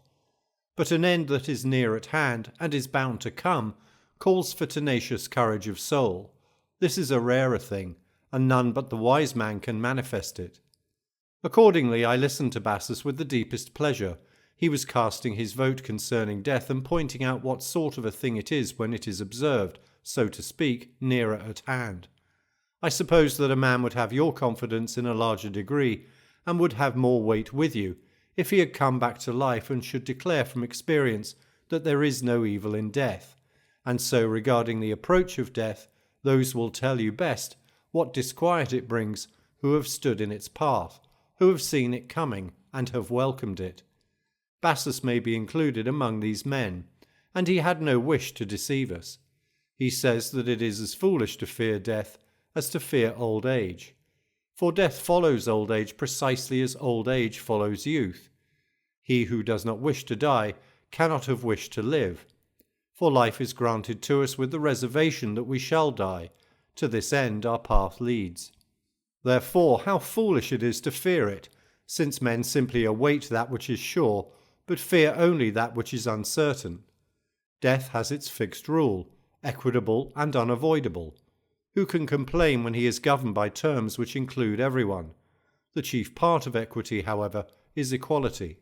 But an end that is near at hand and is bound to come calls for tenacious courage of soul. This is a rarer thing, and none but the wise man can manifest it. Accordingly, I listened to Bassus with the deepest pleasure. He was casting his vote concerning death and pointing out what sort of a thing it is when it is observed, so to speak, nearer at hand. I suppose that a man would have your confidence in a larger degree, and would have more weight with you, if he had come back to life and should declare from experience that there is no evil in death. And so regarding the approach of death, those will tell you best what disquiet it brings who have stood in its path, who have seen it coming, and have welcomed it. Bassus may be included among these men, and he had no wish to deceive us. He says that it is as foolish to fear death as to fear old age. For death follows old age precisely as old age follows youth. He who does not wish to die cannot have wished to live. For life is granted to us with the reservation that we shall die. To this end our path leads. Therefore, how foolish it is to fear it, since men simply await that which is sure, but fear only that which is uncertain. Death has its fixed rule, equitable and unavoidable. Who can complain when he is governed by terms which include everyone? The chief part of equity, however, is equality.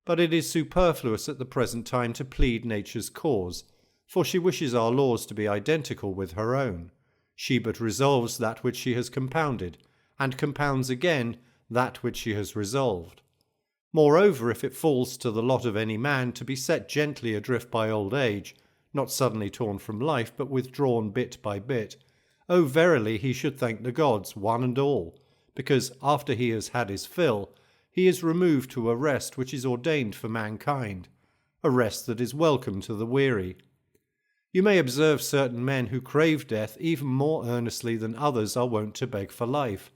But it is superfluous at the present time to plead nature's cause, for she wishes our laws to be identical with her own. She but resolves that which she has compounded, and compounds again that which she has resolved. Moreover, if it falls to the lot of any man to be set gently adrift by old age, not suddenly torn from life, but withdrawn bit by bit, oh, verily he should thank the gods, one and all, because after he has had his fill, he is removed to a rest which is ordained for mankind, a rest that is welcome to the weary. You may observe certain men who crave death even more earnestly than others are wont to beg for life,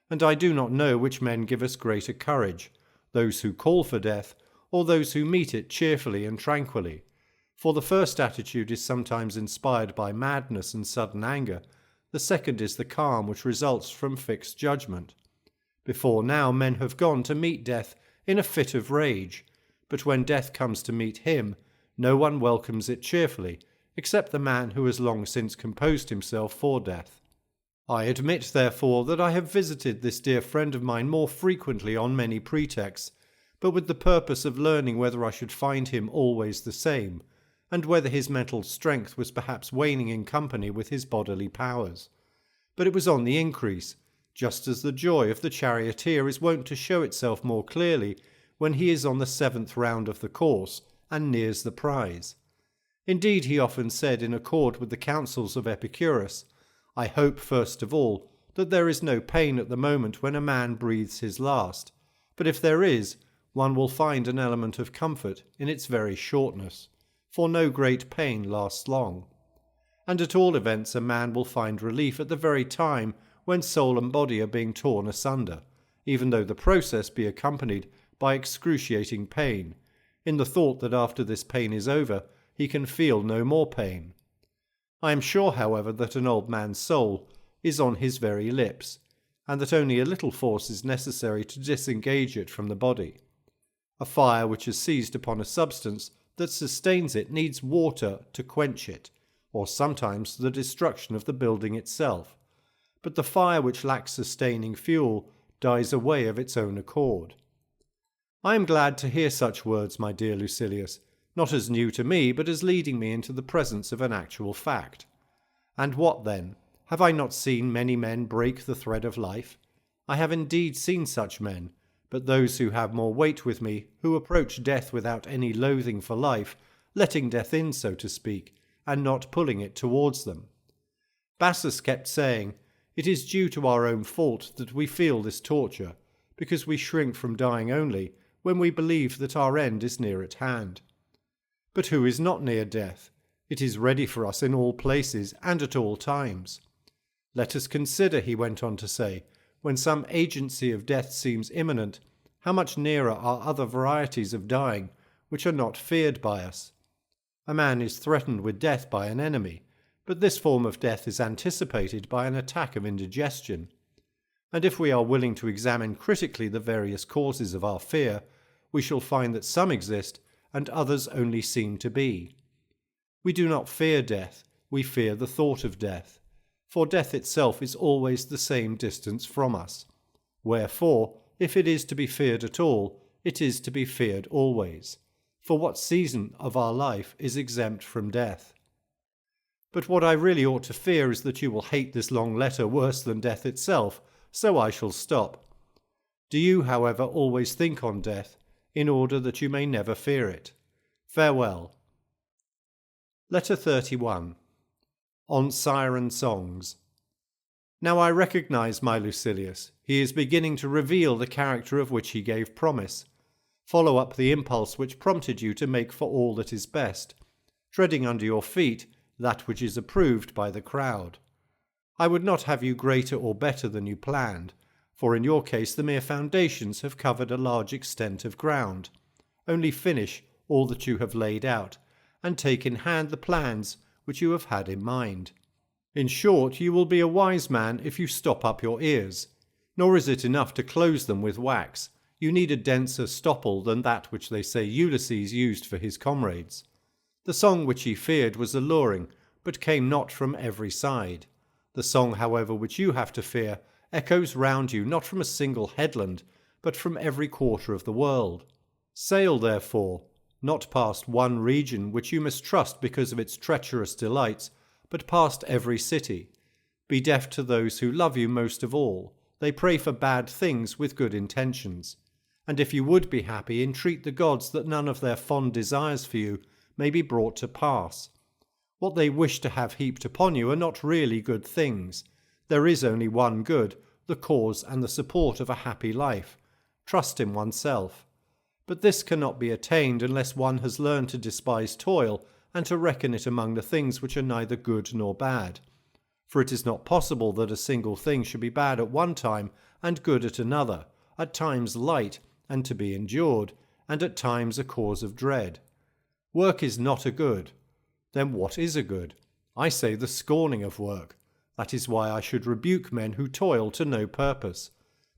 and I do not know which men give us greater courage, those who call for death, or those who meet it cheerfully and tranquilly. For the first attitude is sometimes inspired by madness and sudden anger, the second is the calm which results from fixed judgment. Before now men have gone to meet death in a fit of rage, but when death comes to meet him, no one welcomes it cheerfully, except the man who has long since composed himself for death. I admit, therefore, that I have visited this dear friend of mine more frequently on many pretexts, but with the purpose of learning whether I should find him always the same, and whether his mental strength was perhaps waning in company with his bodily powers. but it was on the increase, just as the joy of the charioteer is wont to show itself more clearly when he is on the 7th round of the course and nears the prize. Indeed, he often said, in accord with the counsels of Epicurus, "I hope, first of all, that there is no pain at the moment when a man breathes his last, but if there is, one will find an element of comfort in its very shortness, for no great pain lasts long. And at all events a man will find relief at the very time when soul and body are being torn asunder, even though the process be accompanied by excruciating pain, in the thought that after this pain is over, he can feel no more pain. I am sure, however, that an old man's soul is on his very lips, and that only a little force is necessary to disengage it from the body. A fire which has seized upon a substance that sustains it needs water to quench it, or sometimes the destruction of the building itself. But the fire which lacks sustaining fuel dies away of its own accord. I am glad to hear such words, my dear Lucilius, not as new to me, but as leading me into the presence of an actual fact. And what then? Have I not seen many men break the thread of life? I have indeed seen such men, but those who have more weight with me, who approach death without any loathing for life, letting death in, so to speak, and not pulling it towards them. Bassus kept saying, "It is due to our own fault that we feel this torture, because we shrink from dying only when we believe that our end is near at hand." But who is not near death? It is ready for us in all places and at all times. Let us consider, he went on to say, when some agency of death seems imminent, how much nearer are other varieties of dying which are not feared by us. A man is threatened with death by an enemy, but this form of death is anticipated by an attack of indigestion. And if we are willing to examine critically the various causes of our fear, we shall find that some exist and others only seem to be. We do not fear death, we fear the thought of death, for death itself is always the same distance from us. Wherefore, if it is to be feared at all, it is to be feared always. For what season of our life is exempt from death? But what I really ought to fear is that you will hate this long letter worse than death itself, so I shall stop. Do you, however, always think on death, in order that you may never fear it. Farewell. Letter 31. On Siren Songs. Now I recognize my Lucilius. He is beginning to reveal the character of which he gave promise. Follow up the impulse which prompted you to make for all that is best, treading under your feet that which is approved by the crowd. I would not have you greater or better than you planned, for in your case the mere foundations have covered a large extent of ground. Only finish all that you have laid out, and take in hand the plans which you have had in mind. In short, you will be a wise man if you stop up your ears. Nor is it enough to close them with wax. You need a denser stopple than that which they say Ulysses used for his comrades. The song which he feared was alluring, but came not from every side. The song, however, which you have to fear, echoes round you not from a single headland, but from every quarter of the world. Sail, therefore, not past one region which you mistrust because of its treacherous delights, but past every city. Be deaf to those who love you most of all. They pray for bad things with good intentions. And if you would be happy, entreat the gods that none of their fond desires for you may be brought to pass. What they wish to have heaped upon you are not really good things. There is only one good, the cause and the support of a happy life. Trust in oneself. But this cannot be attained unless one has learned to despise toil and to reckon it among the things which are neither good nor bad. For it is not possible that a single thing should be bad at one time and good at another, at times light and to be endured, and at times a cause of dread. Work is not a good. Then what is a good? I say the scorning of work. That is why I should rebuke men who toil to no purpose.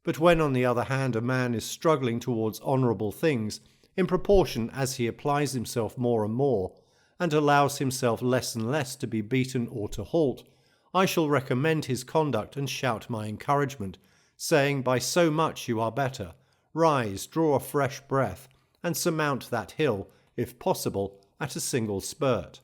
But when, on the other hand, a man is struggling towards honourable things, in proportion as he applies himself more and more, and allows himself less and less to be beaten or to halt, I shall recommend his conduct and shout my encouragement, saying, by so much you are better. Rise, draw a fresh breath, and surmount that hill, if possible, at a single spurt.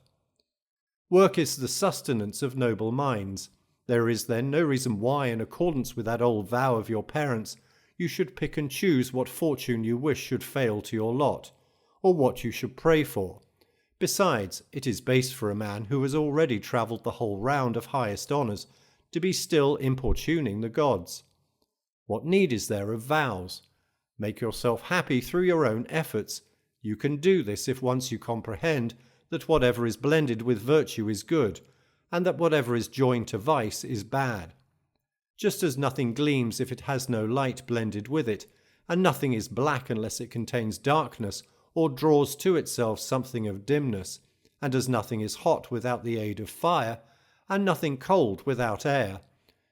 Work is the sustenance of noble minds, There is then no reason why, in accordance with that old vow of your parents, you should pick and choose what fortune you wish should fail to your lot, or what you should pray for. Besides, it is base for a man who has already travelled the whole round of highest honours to be still importuning the gods. What need is there of vows? Make yourself happy through your own efforts. You can do this if once you comprehend that whatever is blended with virtue is good, and that whatever is joined to vice is bad. Just as nothing gleams if it has no light blended with it, and nothing is black unless it contains darkness or draws to itself something of dimness, and as nothing is hot without the aid of fire, and nothing cold without air,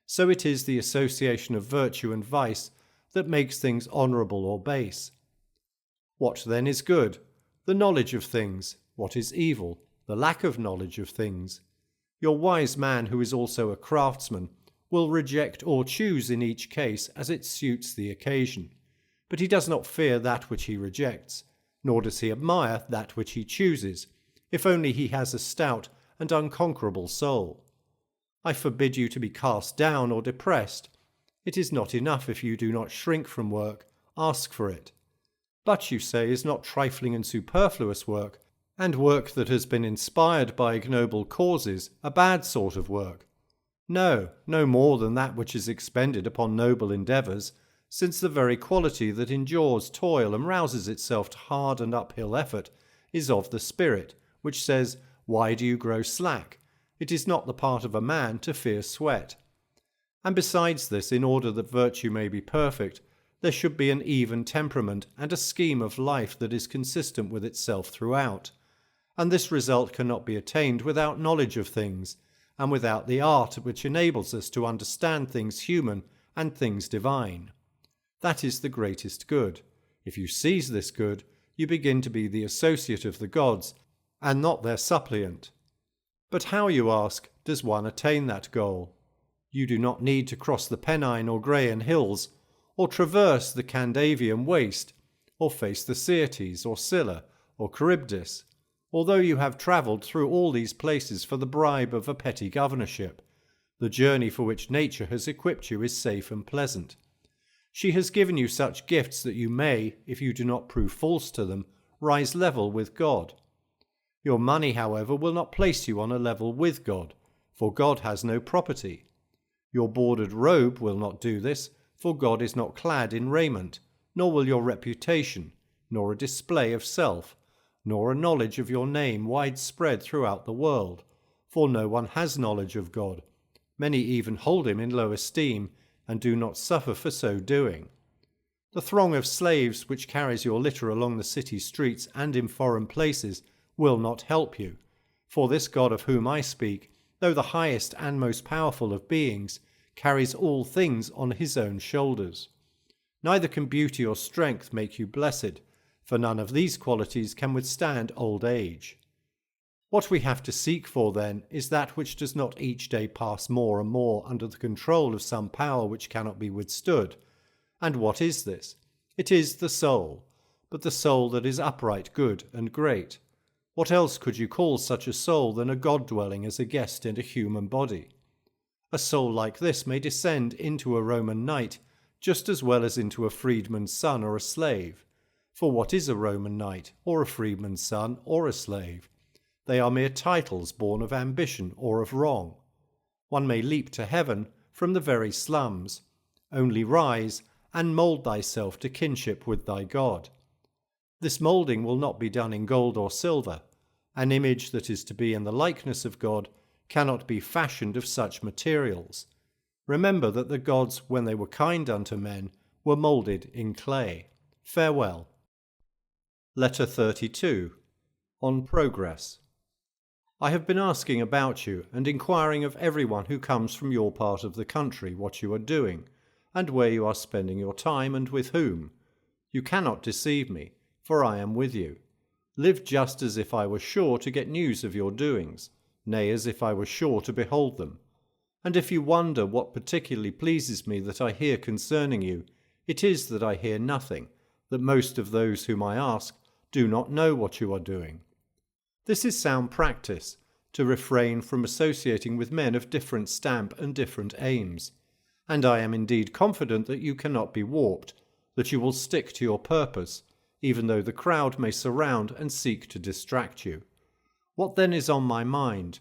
so it is the association of virtue and vice that makes things honourable or base. What then is good? The knowledge of things. What is evil? The lack of knowledge of things. Your wise man, who is also a craftsman, will reject or choose in each case as it suits the occasion. But he does not fear that which he rejects, nor does he admire that which he chooses, if only he has a stout and unconquerable soul. I forbid you to be cast down or depressed. It is not enough if you do not shrink from work, ask for it. But, you say, is not trifling and superfluous work, and work that has been inspired by ignoble causes, a bad sort of work? No, no more than that which is expended upon noble endeavours, since the very quality that endures toil and rouses itself to hard and uphill effort is of the spirit, which says, "Why do you grow slack? It is not the part of a man to fear sweat." And besides this, in order that virtue may be perfect, there should be an even temperament and a scheme of life that is consistent with itself throughout. And this result cannot be attained without knowledge of things, and without the art which enables us to understand things human and things divine. That is the greatest good. If you seize this good, you begin to be the associate of the gods, and not their suppliant. But how, you ask, does one attain that goal? You do not need to cross the Pennine or Grayan hills, or traverse the Candavian waste, or face the Syrtes, or Scylla, or Charybdis, although you have travelled through all these places for the bribe of a petty governorship. The journey for which nature has equipped you is safe and pleasant. She has given you such gifts that you may, if you do not prove false to them, rise level with God. Your money, however, will not place you on a level with God, for God has no property. Your bordered robe will not do this, for God is not clad in raiment, nor will your reputation, nor a display of self, nor a knowledge of your name widespread throughout the world, for no one has knowledge of God. Many even hold him in low esteem, and do not suffer for so doing. The throng of slaves which carries your litter along the city streets and in foreign places will not help you, for this God of whom I speak, though the highest and most powerful of beings, carries all things on his own shoulders. Neither can beauty or strength make you blessed, for none of these qualities can withstand old age. What we have to seek for, then, is that which does not each day pass more and more under the control of some power which cannot be withstood. And what is this? It is the soul, but the soul that is upright, good, and great. What else could you call such a soul than a God dwelling as a guest in a human body? A soul like this may descend into a Roman knight just as well as into a freedman's son or a slave. For what is a Roman knight, or a freedman's son, or a slave? They are mere titles born of ambition or of wrong. One may leap to heaven from the very slums. Only rise and mould thyself to kinship with thy God. This moulding will not be done in gold or silver. An image that is to be in the likeness of God cannot be fashioned of such materials. Remember that the gods, when they were kind unto men, were moulded in clay. Farewell. Letter 32. On Progress. I have been asking about you and inquiring of everyone who comes from your part of the country what you are doing, and where you are spending your time and with whom. You cannot deceive me, for I am with you. Live just as if I were sure to get news of your doings, nay, as if I were sure to behold them. And if you wonder what particularly pleases me that I hear concerning you, it is that I hear nothing, that most of those whom I ask do not know what you are doing. This is sound practice, to refrain from associating with men of different stamp and different aims. And I am indeed confident that you cannot be warped, that you will stick to your purpose, even though the crowd may surround and seek to distract you. What then is on my mind?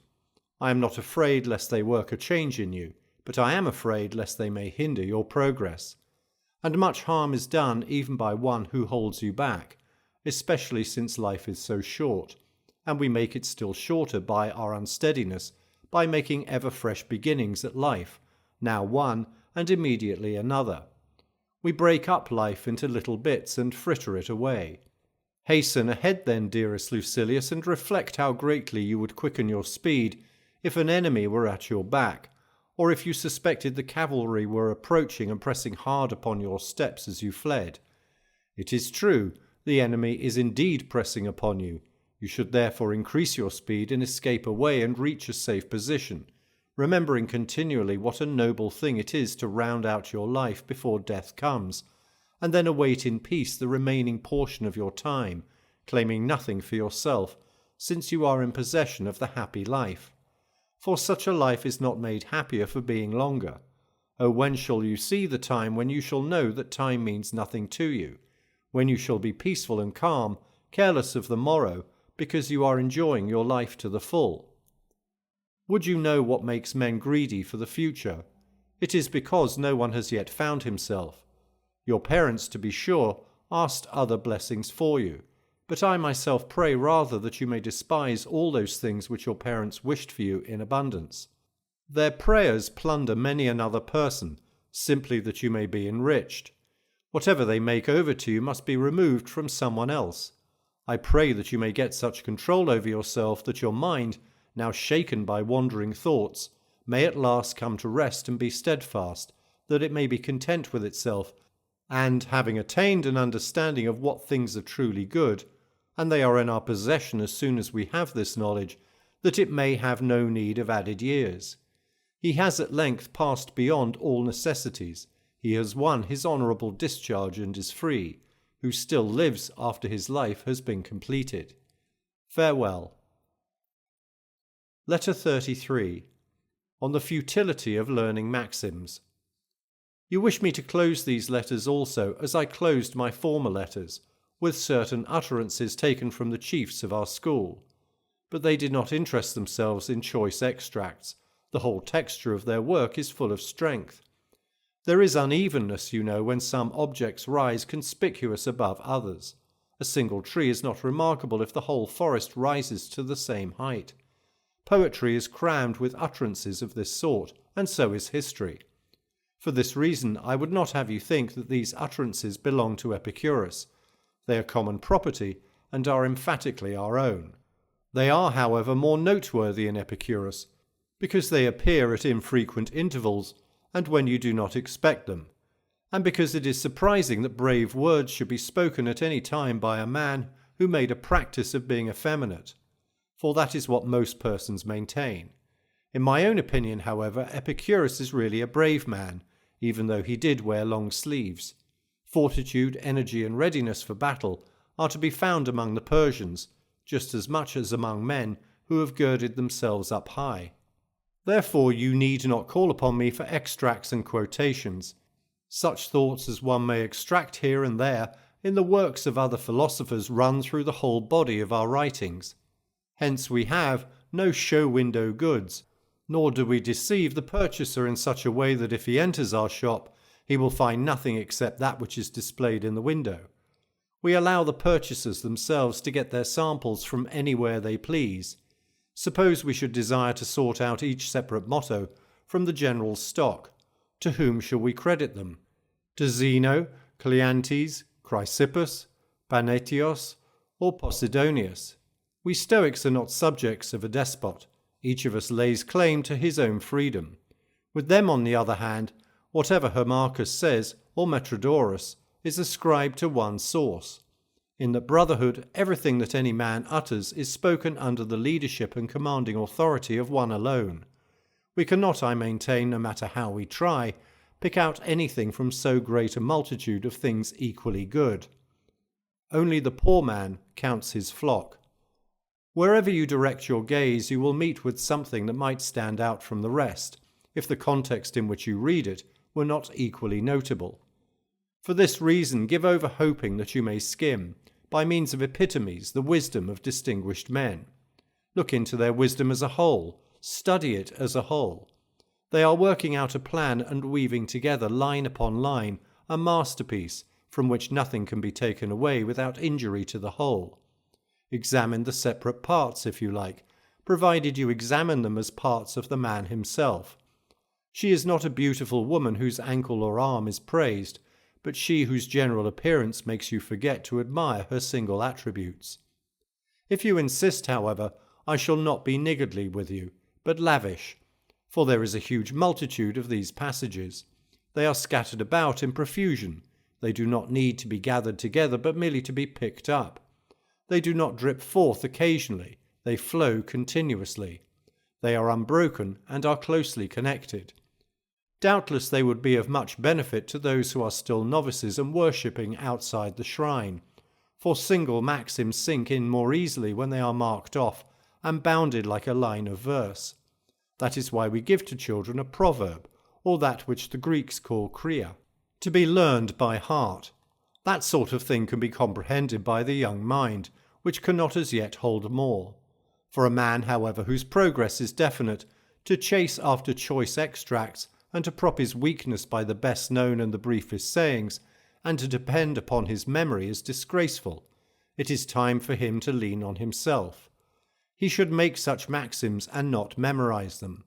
I am not afraid lest they work a change in you, but I am afraid lest they may hinder your progress. And much harm is done even by one who holds you back, especially since life is so short, and we make it still shorter by our unsteadiness, by making ever fresh beginnings at life, now one and immediately another. We break up life into little bits and fritter it away. Hasten ahead then, dearest Lucilius, and reflect how greatly you would quicken your speed if an enemy were at your back, or if you suspected the cavalry were approaching and pressing hard upon your steps as you fled. It is true, the enemy is indeed pressing upon you. You should therefore increase your speed and escape away and reach a safe position, remembering continually what a noble thing it is to round out your life before death comes, and then await in peace the remaining portion of your time, claiming nothing for yourself, since you are in possession of the happy life. For such a life is not made happier for being longer. Oh, when shall you see the time when you shall know that time means nothing to you, when you shall be peaceful and calm, careless of the morrow, because you are enjoying your life to the full? Would you know what makes men greedy for the future? It is because no one has yet found himself. Your parents, to be sure, asked other blessings for you, but I myself pray rather that you may despise all those things which your parents wished for you in abundance. Their prayers plunder many another person, simply that you may be enriched. Whatever they make over to you must be removed from someone else. I pray that you may get such control over yourself that your mind, now shaken by wandering thoughts, may at last come to rest and be steadfast, that it may be content with itself, and, having attained an understanding of what things are truly good, and they are in our possession as soon as we have this knowledge, that it may have no need of added years. He has at length passed beyond all necessities. He has won his honourable discharge and is free, who still lives after his life has been completed. Farewell. Letter 33. On the futility of learning maxims. You wish me to close these letters also as I closed my former letters, with certain utterances taken from the chiefs of our school. But they did not interest themselves in choice extracts. The whole texture of their work is full of strength. There is unevenness, you know, when some objects rise conspicuous above others. A single tree is not remarkable if the whole forest rises to the same height. Poetry is crammed with utterances of this sort, and so is history. For this reason, I would not have you think that these utterances belong to Epicurus. They are common property, and are emphatically our own. They are, however, more noteworthy in Epicurus, because they appear at infrequent intervals, and when you do not expect them, and because it is surprising that brave words should be spoken at any time by a man who made a practice of being effeminate, for that is what most persons maintain. In my own opinion, however, Epicurus is really a brave man, even though he did wear long sleeves. Fortitude, energy, and readiness for battle are to be found among the Persians, just as much as among men who have girded themselves up high. Therefore you need not call upon me for extracts and quotations. Such thoughts as one may extract here and there in the works of other philosophers run through the whole body of our writings. Hence we have no show-window goods, nor do we deceive the purchaser in such a way that if he enters our shop, he will find nothing except that which is displayed in the window. We allow the purchasers themselves to get their samples from anywhere they please. Suppose we should desire to sort out each separate motto from the general stock. To whom shall we credit them? To Zeno, Cleanthes, Chrysippus, Panetios, or Posidonius? We Stoics are not subjects of a despot. Each of us lays claim to his own freedom. With them, on the other hand, whatever Hermarchus says, or Metrodorus, is ascribed to one source. In that brotherhood, everything that any man utters is spoken under the leadership and commanding authority of one alone. We cannot, I maintain, no matter how we try, pick out anything from so great a multitude of things equally good. Only the poor man counts his flock. Wherever you direct your gaze, you will meet with something that might stand out from the rest, if the context in which you read it were not equally notable. For this reason, give over hoping that you may skim, by means of epitomes, the wisdom of distinguished men. Look into their wisdom as a whole, study it as a whole. They are working out a plan and weaving together, line upon line, a masterpiece from which nothing can be taken away without injury to the whole. Examine the separate parts, if you like, provided you examine them as parts of the man himself. She is not a beautiful woman whose ankle or arm is praised, but she whose general appearance makes you forget to admire her single attributes. If you insist, however, I shall not be niggardly with you, but lavish, for there is a huge multitude of these passages. They are scattered about in profusion. They do not need to be gathered together, but merely to be picked up. They do not drip forth occasionally, they flow continuously. They are unbroken and are closely connected. Doubtless they would be of much benefit to those who are still novices and worshipping outside the shrine, for single maxims sink in more easily when they are marked off and bounded like a line of verse. That is why we give to children a proverb, or that which the Greeks call kria, to be learned by heart. That sort of thing can be comprehended by the young mind, which cannot as yet hold more. For a man, however, whose progress is definite, to chase after choice extracts, and to prop his weakness by the best known and the briefest sayings, and to depend upon his memory is disgraceful. It is time for him to lean on himself. He should make such maxims and not memorize them.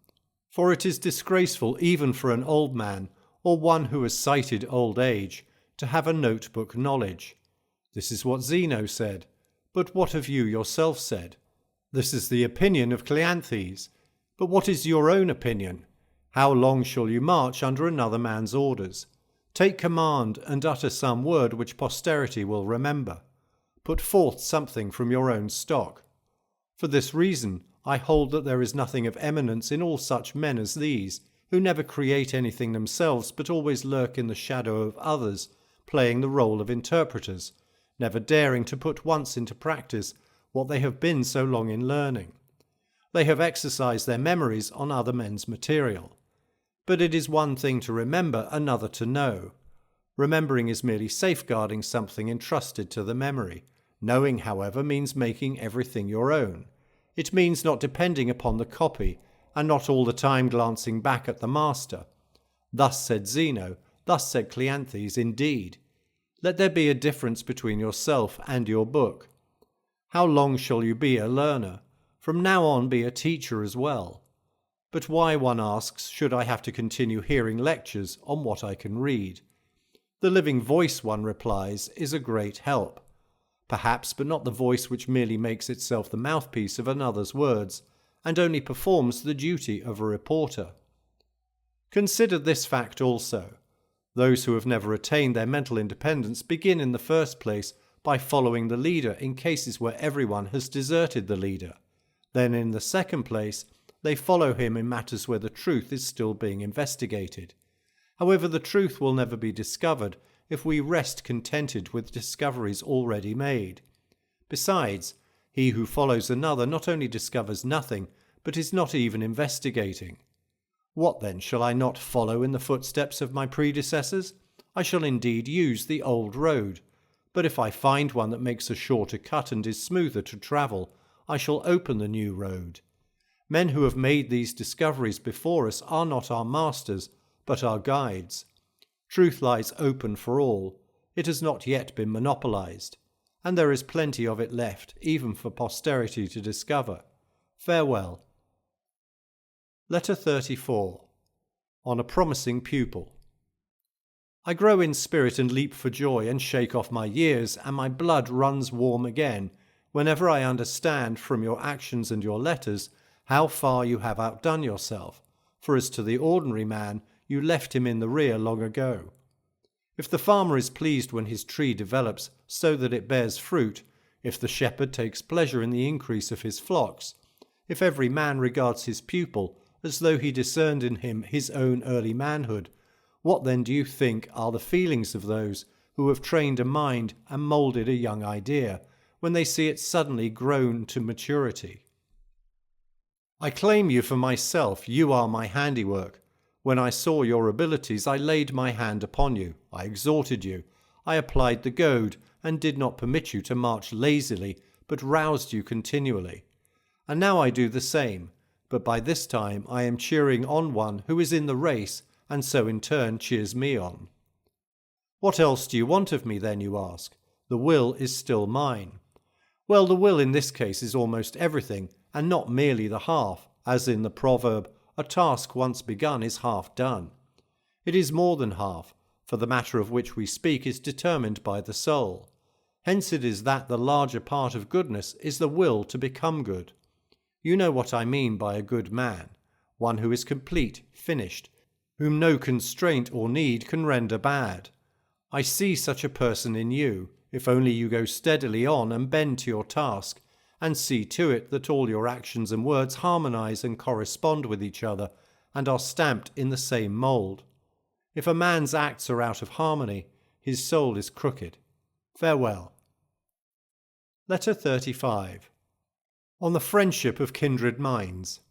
For it is disgraceful even for an old man, or one who has sighted old age, to have a notebook knowledge. This is what Zeno said. But what have you yourself said? This is the opinion of Cleanthes. But what is your own opinion? How long shall you march under another man's orders? Take command and utter some word which posterity will remember. Put forth something from your own stock. For this reason, I hold that there is nothing of eminence in all such men as these, who never create anything themselves but always lurk in the shadow of others, playing the role of interpreters, never daring to put once into practice what they have been so long in learning. They have exercised their memories on other men's material. But it is one thing to remember, another to know. Remembering is merely safeguarding something entrusted to the memory. Knowing, however, means making everything your own. It means not depending upon the copy, and not all the time glancing back at the master. Thus said Zeno, thus said Cleanthes indeed. Let there be a difference between yourself and your book. How long shall you be a learner? From now on be a teacher as well. But why, one asks, should I have to continue hearing lectures on what I can read? The living voice, one replies, is a great help. Perhaps, but not the voice which merely makes itself the mouthpiece of another's words, and only performs the duty of a reporter. Consider this fact also. Those who have never attained their mental independence begin in the first place by following the leader in cases where everyone has deserted the leader. Then in the second place, they follow him in matters where the truth is still being investigated. However, the truth will never be discovered if we rest contented with discoveries already made. Besides, he who follows another not only discovers nothing, but is not even investigating. What then, shall I not follow in the footsteps of my predecessors? I shall indeed use the old road, but if I find one that makes a shorter cut and is smoother to travel, I shall open the new road. Men who have made these discoveries before us are not our masters, but our guides. Truth lies open for all. It has not yet been monopolized, and there is plenty of it left, even for posterity to discover. Farewell. Letter 34. On a promising pupil. I grow in spirit and leap for joy and shake off my years, and my blood runs warm again, whenever I understand from your actions and your letters how far you have outdone yourself, for as to the ordinary man, you left him in the rear long ago. If the farmer is pleased when his tree develops so that it bears fruit, if the shepherd takes pleasure in the increase of his flocks, if every man regards his pupil as though he discerned in him his own early manhood, what then do you think are the feelings of those who have trained a mind and moulded a young idea, when they see it suddenly grown to maturity. I claim you for myself, you are my handiwork. When I saw your abilities, I laid my hand upon you, I exhorted you, I applied the goad, and did not permit you to march lazily, but roused you continually. And now I do the same, but by this time I am cheering on one who is in the race, and so in turn cheers me on. What else do you want of me then, you ask? The will is still mine. Well, the will in this case is almost everything, and not merely the half, as in the proverb, a task once begun is half done. It is more than half, for the matter of which we speak is determined by the soul. Hence it is that the larger part of goodness is the will to become good. You know what I mean by a good man, one who is complete, finished, whom no constraint or need can render bad. I see such a person in you, if only you go steadily on and bend to your task, and see to it that all your actions and words harmonize and correspond with each other, and are stamped in the same mould. If a man's acts are out of harmony, his soul is crooked. Farewell. Letter 35. On the friendship of kindred minds.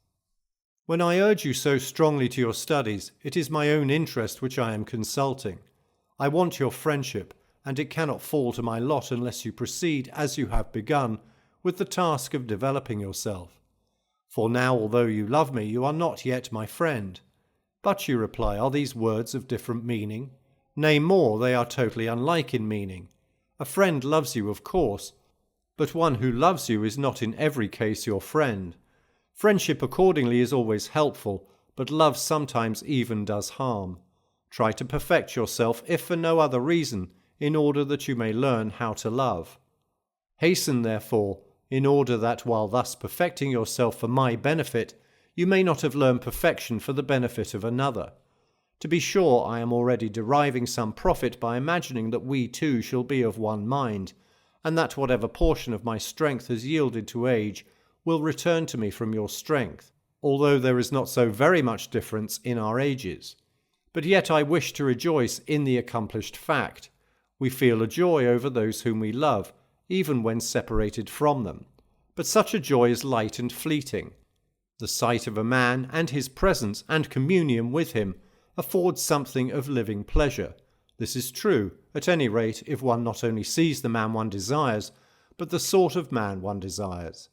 When I urge you so strongly to your studies, it is my own interest which I am consulting. I want your friendship, and it cannot fall to my lot unless you proceed, as you have begun, with the task of developing yourself. For now, although you love me, you are not yet my friend. But, you reply, are these words of different meaning? Nay, more, they are totally unlike in meaning. A friend loves you, of course, but one who loves you is not in every case your friend. Friendship accordingly is always helpful, but love sometimes even does harm. Try to perfect yourself, if for no other reason, in order that you may learn how to love. Hasten, therefore, in order that while thus perfecting yourself for my benefit, you may not have learned perfection for the benefit of another. To be sure, I am already deriving some profit by imagining that we two shall be of one mind, and that whatever portion of my strength has yielded to age will return to me from your strength, although there is not so very much difference in our ages. But yet I wish to rejoice in the accomplished fact. We feel a joy over those whom we love, even when separated from them. But such a joy is light and fleeting. The sight of a man and his presence and communion with him affords something of living pleasure. This is true, at any rate, if one not only sees the man one desires, but the sort of man one desires.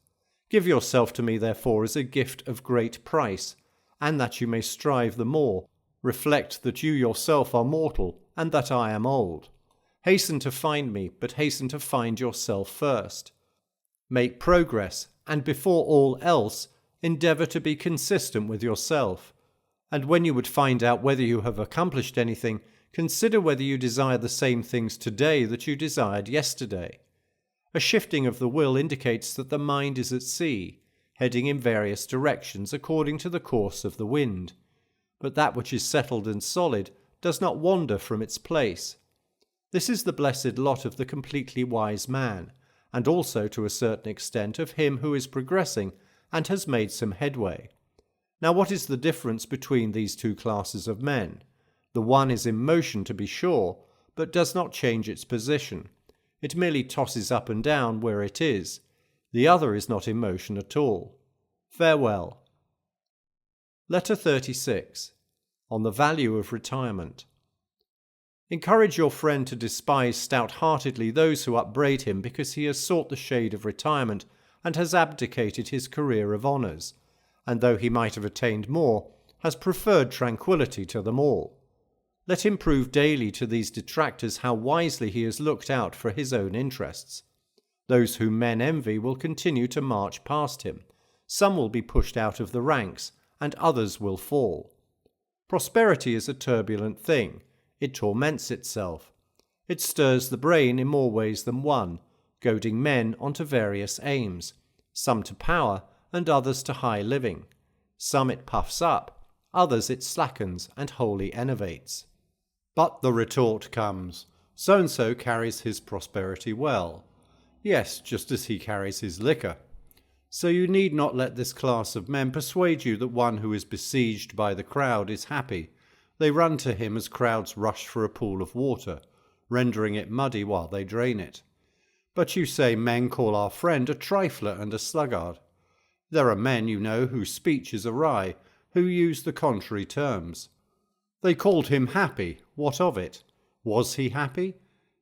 Give yourself to me, therefore, as a gift of great price, and that you may strive the more, reflect that you yourself are mortal, and that I am old. Hasten to find me, but hasten to find yourself first. Make progress, and before all else, endeavour to be consistent with yourself. And when you would find out whether you have accomplished anything, consider whether you desire the same things today that you desired yesterday. A shifting of the will indicates that the mind is at sea, heading in various directions according to the course of the wind. But that which is settled and solid does not wander from its place. This is the blessed lot of the completely wise man, and also to a certain extent of him who is progressing and has made some headway. Now, what is the difference between these two classes of men? The one is in motion, to be sure, but does not change its position. It merely tosses up and down where it is. The other is not in motion at all. Farewell. Letter 36. On the value of retirement. Encourage your friend to despise stout-heartedly those who upbraid him because he has sought the shade of retirement and has abdicated his career of honours, and though he might have attained more, has preferred tranquility to them all. Let him prove daily to these detractors how wisely he has looked out for his own interests. Those whom men envy will continue to march past him. Some will be pushed out of the ranks, and others will fall. Prosperity is a turbulent thing. It torments itself. It stirs the brain in more ways than one, goading men onto various aims, some to power and others to high living. Some it puffs up, others it slackens and wholly enervates. But the retort comes, so-and-so carries his prosperity well. Yes, just as he carries his liquor. So you need not let this class of men persuade you that one who is besieged by the crowd is happy. They run to him as crowds rush for a pool of water, rendering it muddy while they drain it. But you say men call our friend a trifler and a sluggard. There are men, you know, whose speech is awry, who use the contrary terms. They called him happy. What of it? Was he happy?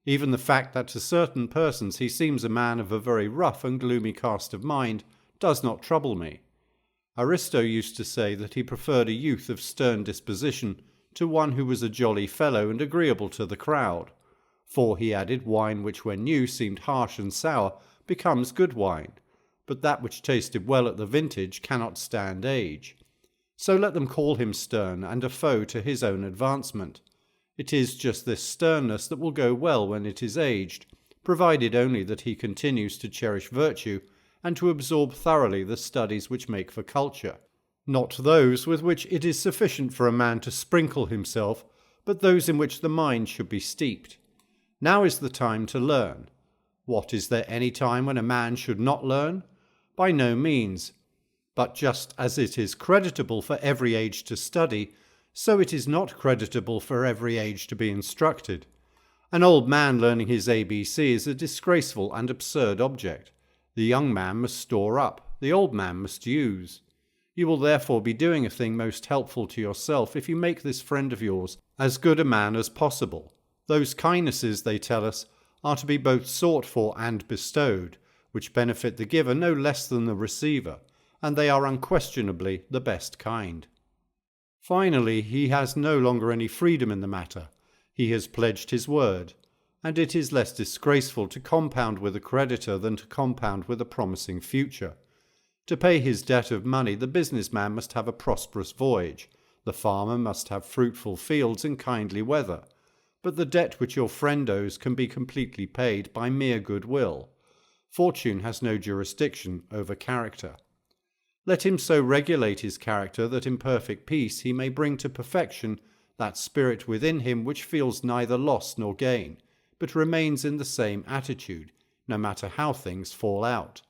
Even the fact that to certain persons he seems a man of a very rough and gloomy cast of mind does not trouble me. Aristo used to say that he preferred a youth of stern disposition to one who was a jolly fellow and agreeable to the crowd. For, he added, wine which when new seemed harsh and sour becomes good wine, but that which tasted well at the vintage cannot stand age. So let them call him stern and a foe to his own advancement. It is just this sternness that will go well when it is aged, provided only that he continues to cherish virtue and to absorb thoroughly the studies which make for culture, not those with which it is sufficient for a man to sprinkle himself, but those in which the mind should be steeped. Now is the time to learn. What, is there any time when a man should not learn? By no means. But just as it is creditable for every age to study, so it is not creditable for every age to be instructed. An old man learning his ABC is a disgraceful and absurd object. The young man must store up, the old man must use. You will therefore be doing a thing most helpful to yourself if you make this friend of yours as good a man as possible. Those kindnesses, they tell us, are to be both sought for and bestowed, which benefit the giver no less than the receiver, and they are unquestionably the best kind. Finally, he has no longer any freedom in the matter. He has pledged his word, and it is less disgraceful to compound with a creditor than to compound with a promising future. To pay his debt of money, the businessman must have a prosperous voyage, the farmer must have fruitful fields and kindly weather, but the debt which your friend owes can be completely paid by mere goodwill. Fortune has no jurisdiction over character. Let him so regulate his character that in perfect peace he may bring to perfection that spirit within him which feels neither loss nor gain, but remains in the same attitude, no matter how things fall out.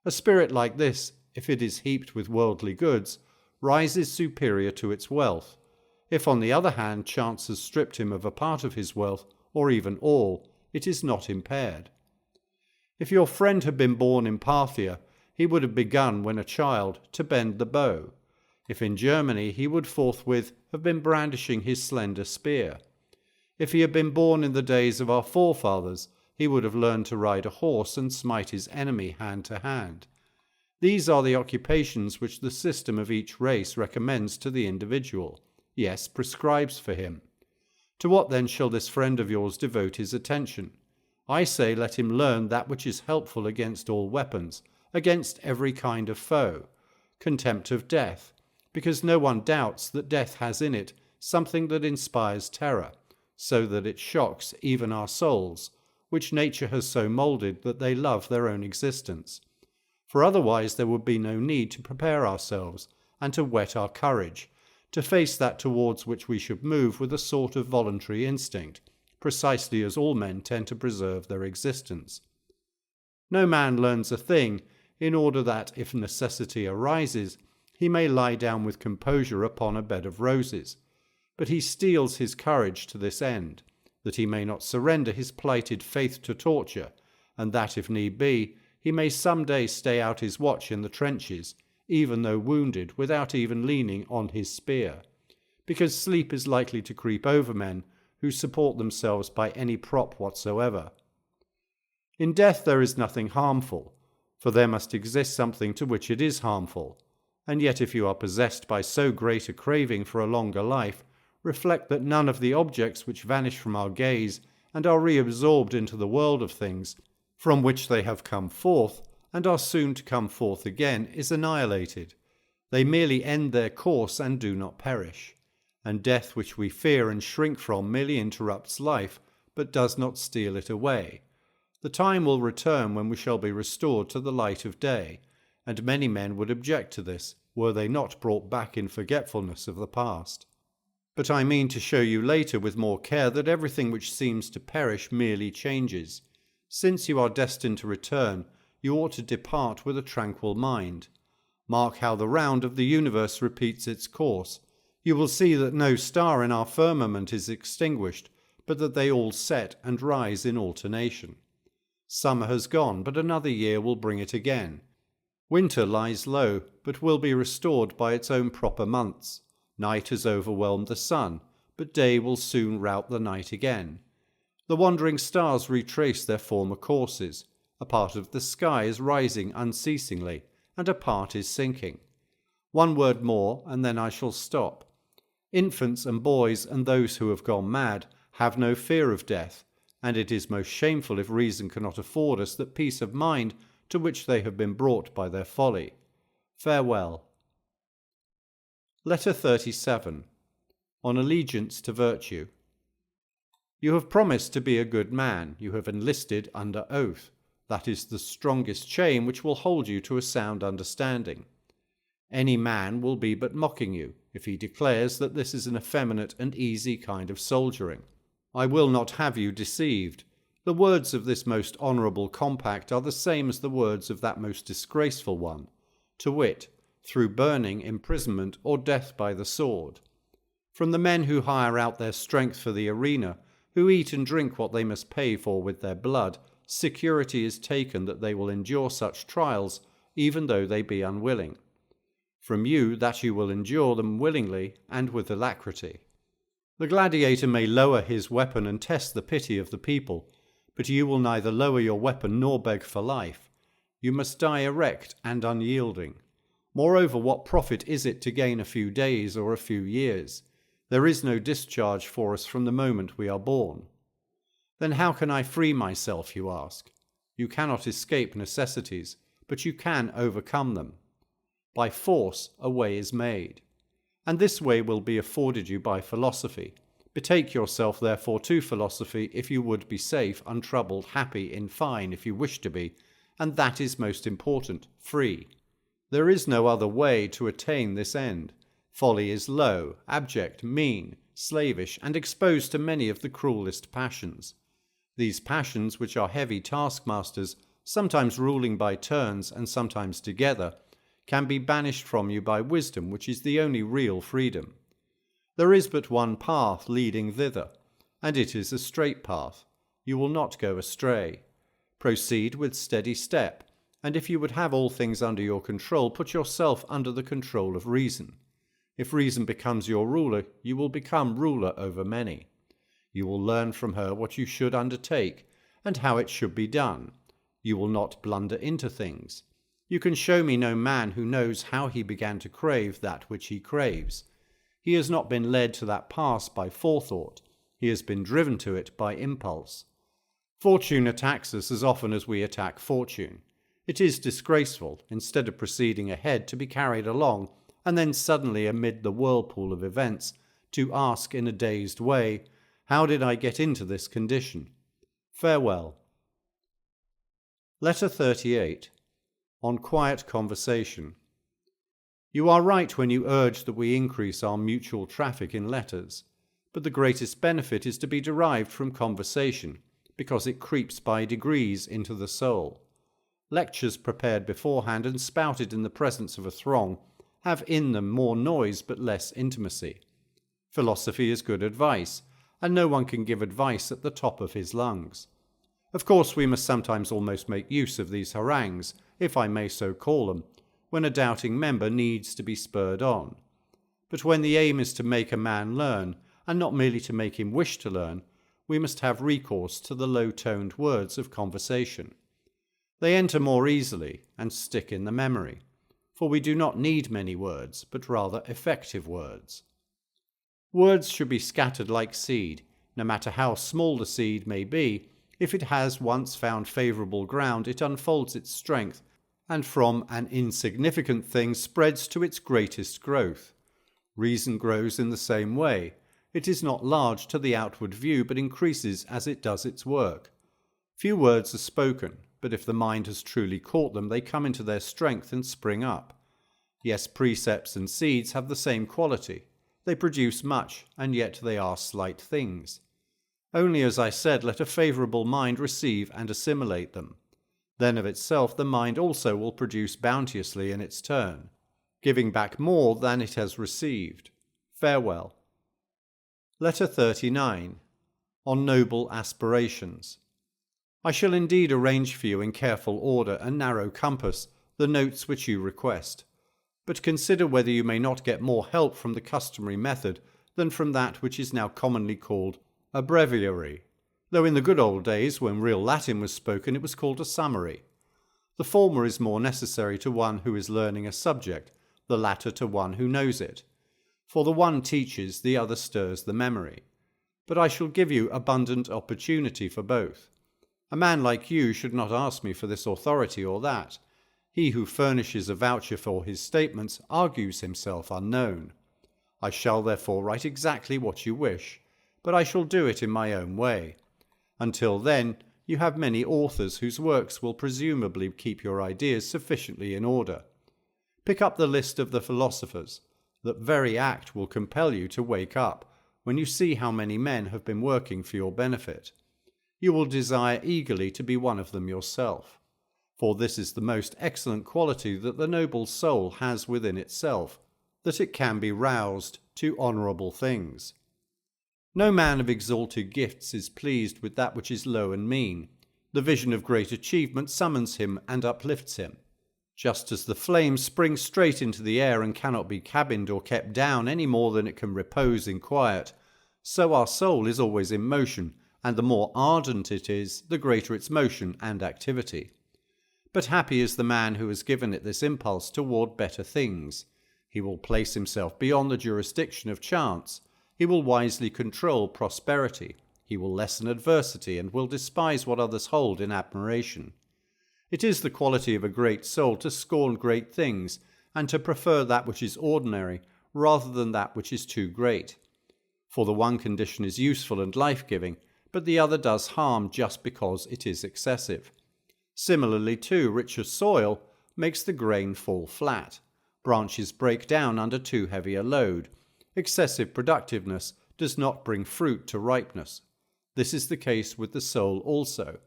A spirit like this, if it is heaped with worldly goods, rises superior to its wealth. If, on the other hand, chance has stripped him of a part of his wealth, or even all, it is not impaired. If your friend had been born in Parthia, he would have begun, when a child, to bend the bow. If in Germany, he would forthwith have been brandishing his slender spear. If he had been born in the days of our forefathers, he would have learned to ride a horse and smite his enemy hand to hand. These are the occupations which the system of each race recommends to the individual, yes, prescribes for him. To what then shall this friend of yours devote his attention? I say, let him learn that which is helpful against all weapons, against every kind of foe, contempt of death, because no one doubts that death has in it something that inspires terror, so that it shocks even our souls, which nature has so moulded that they love their own existence. For otherwise there would be no need to prepare ourselves, and to whet our courage, to face that towards which we should move with a sort of voluntary instinct, precisely as all men tend to preserve their existence. No man learns a thing in order that, if necessity arises, he may lie down with composure upon a bed of roses, but he steels his courage to this end, that he may not surrender his plighted faith to torture, and that, if need be, he may some day stay out his watch in the trenches, even though wounded, without even leaning on his spear, because sleep is likely to creep over men who support themselves by any prop whatsoever. In death there is nothing harmful, for there must exist something to which it is harmful, and yet if you are possessed by so great a craving for a longer life, reflect that none of the objects which vanish from our gaze and are reabsorbed into the world of things from which they have come forth and are soon to come forth again is annihilated. They merely end their course and do not perish, and death which we fear and shrink from merely interrupts life, but does not steal it away. The time will return when we shall be restored to the light of day, and many men would object to this, were they not brought back in forgetfulness of the past. But I mean to show you later with more care that everything which seems to perish merely changes. Since you are destined to return, you ought to depart with a tranquil mind. Mark how the round of the universe repeats its course. You will see that no star in our firmament is extinguished, but that they all set and rise in alternation. Summer has gone, but another year will bring it again. Winter lies low, but will be restored by its own proper months. Night has overwhelmed the sun, but day will soon rout the night again. The wandering stars retrace their former courses. A part of the sky is rising unceasingly, and a part is sinking. One word more, and then I shall stop. Infants and boys and those who have gone mad have no fear of death, and it is most shameful if reason cannot afford us that peace of mind to which they have been brought by their folly. Farewell. Letter 37. On allegiance to virtue. You have promised to be a good man. You have enlisted under oath. That is the strongest chain which will hold you to a sound understanding. Any man will be but mocking you if he declares that this is an effeminate and easy kind of soldiering. I will not have you deceived. The words of this most honourable compact are the same as the words of that most disgraceful one, to wit, through burning, imprisonment, or death by the sword. From the men who hire out their strength for the arena, who eat and drink what they must pay for with their blood, security is taken that they will endure such trials, even though they be unwilling. From you, that you will endure them willingly and with alacrity. The gladiator may lower his weapon and test the pity of the people, but you will neither lower your weapon nor beg for life. You must die erect and unyielding. Moreover, what profit is it to gain a few days or a few years? There is no discharge for us from the moment we are born. Then how can I free myself, you ask? You cannot escape necessities, but you can overcome them. By force a way is made, and this way will be afforded you by philosophy. Betake yourself therefore to philosophy if you would be safe, untroubled, happy, in fine, if you wish to be, and that is most important, free. There is no other way to attain this end. Folly is low, abject, mean, slavish, and exposed to many of the cruelest passions. These passions, which are heavy taskmasters, sometimes ruling by turns and sometimes together, can be banished from you by wisdom, which is the only real freedom. There is but one path leading thither, and it is a straight path. You will not go astray. Proceed with steady step, and if you would have all things under your control, put yourself under the control of reason. If reason becomes your ruler, you will become ruler over many. You will learn from her what you should undertake, and how it should be done. You will not blunder into things. You can show me no man who knows how he began to crave that which he craves. He has not been led to that pass by forethought. He has been driven to it by impulse. Fortune attacks us as often as we attack fortune. It is disgraceful, instead of proceeding ahead, to be carried along, and then suddenly amid the whirlpool of events, to ask in a dazed way, how did I get into this condition? Farewell. Letter 38. On quiet conversation. You are right when you urge that we increase our mutual traffic in letters, but the greatest benefit is to be derived from conversation, because it creeps by degrees into the soul. Lectures prepared beforehand and spouted in the presence of a throng have in them more noise but less intimacy. Philosophy is good advice, and no one can give advice at the top of his lungs. Of course, we must sometimes almost make use of these harangues, if I may so call them, when a doubting member needs to be spurred on. But when the aim is to make a man learn, and not merely to make him wish to learn, we must have recourse to the low-toned words of conversation. They enter more easily and stick in the memory, for we do not need many words, but rather effective words. Words should be scattered like seed, no matter how small the seed may be. If it has once found favourable ground, it unfolds its strength, and from an insignificant thing spreads to its greatest growth. Reason grows in the same way. It is not large to the outward view, but increases as it does its work. Few words are spoken, but if the mind has truly caught them, they come into their strength and spring up. Yes, precepts and seeds have the same quality. They produce much, and yet they are slight things. Only, as I said, let a favourable mind receive and assimilate them. Then of itself the mind also will produce bounteously in its turn, giving back more than it has received. Farewell. Letter 39. On noble aspirations. I shall indeed arrange for you in careful order and narrow compass the notes which you request, but consider whether you may not get more help from the customary method than from that which is now commonly called a breviary, though in the good old days when real Latin was spoken it was called a summary. The former is more necessary to one who is learning a subject, the latter to one who knows it. For the one teaches, the other stirs the memory. But I shall give you abundant opportunity for both. A man like you should not ask me for this authority or that. He who furnishes a voucher for his statements argues himself unknown. I shall therefore write exactly what you wish, but I shall do it in my own way. Until then, you have many authors whose works will presumably keep your ideas sufficiently in order. Pick up the list of the philosophers. That very act will compel you to wake up when you see how many men have been working for your benefit. You will desire eagerly to be one of them yourself, for this is the most excellent quality that the noble soul has within itself, that it can be roused to honourable things. No man of exalted gifts is pleased with that which is low and mean. The vision of great achievement summons him and uplifts him. Just as the flame springs straight into the air and cannot be cabined or kept down any more than it can repose in quiet, so our soul is always in motion, and the more ardent it is, the greater its motion and activity. But happy is the man who has given it this impulse toward better things. He will place himself beyond the jurisdiction of chance. He will wisely control prosperity. He will lessen adversity and will despise what others hold in admiration. It is the quality of a great soul to scorn great things and to prefer that which is ordinary rather than that which is too great. For the one condition is useful and life-giving, but the other does harm just because it is excessive. Similarly, too, richer soil makes the grain fall flat. Branches break down under too heavy a load. Excessive productiveness does not bring fruit to ripeness. This is the case with the soul also,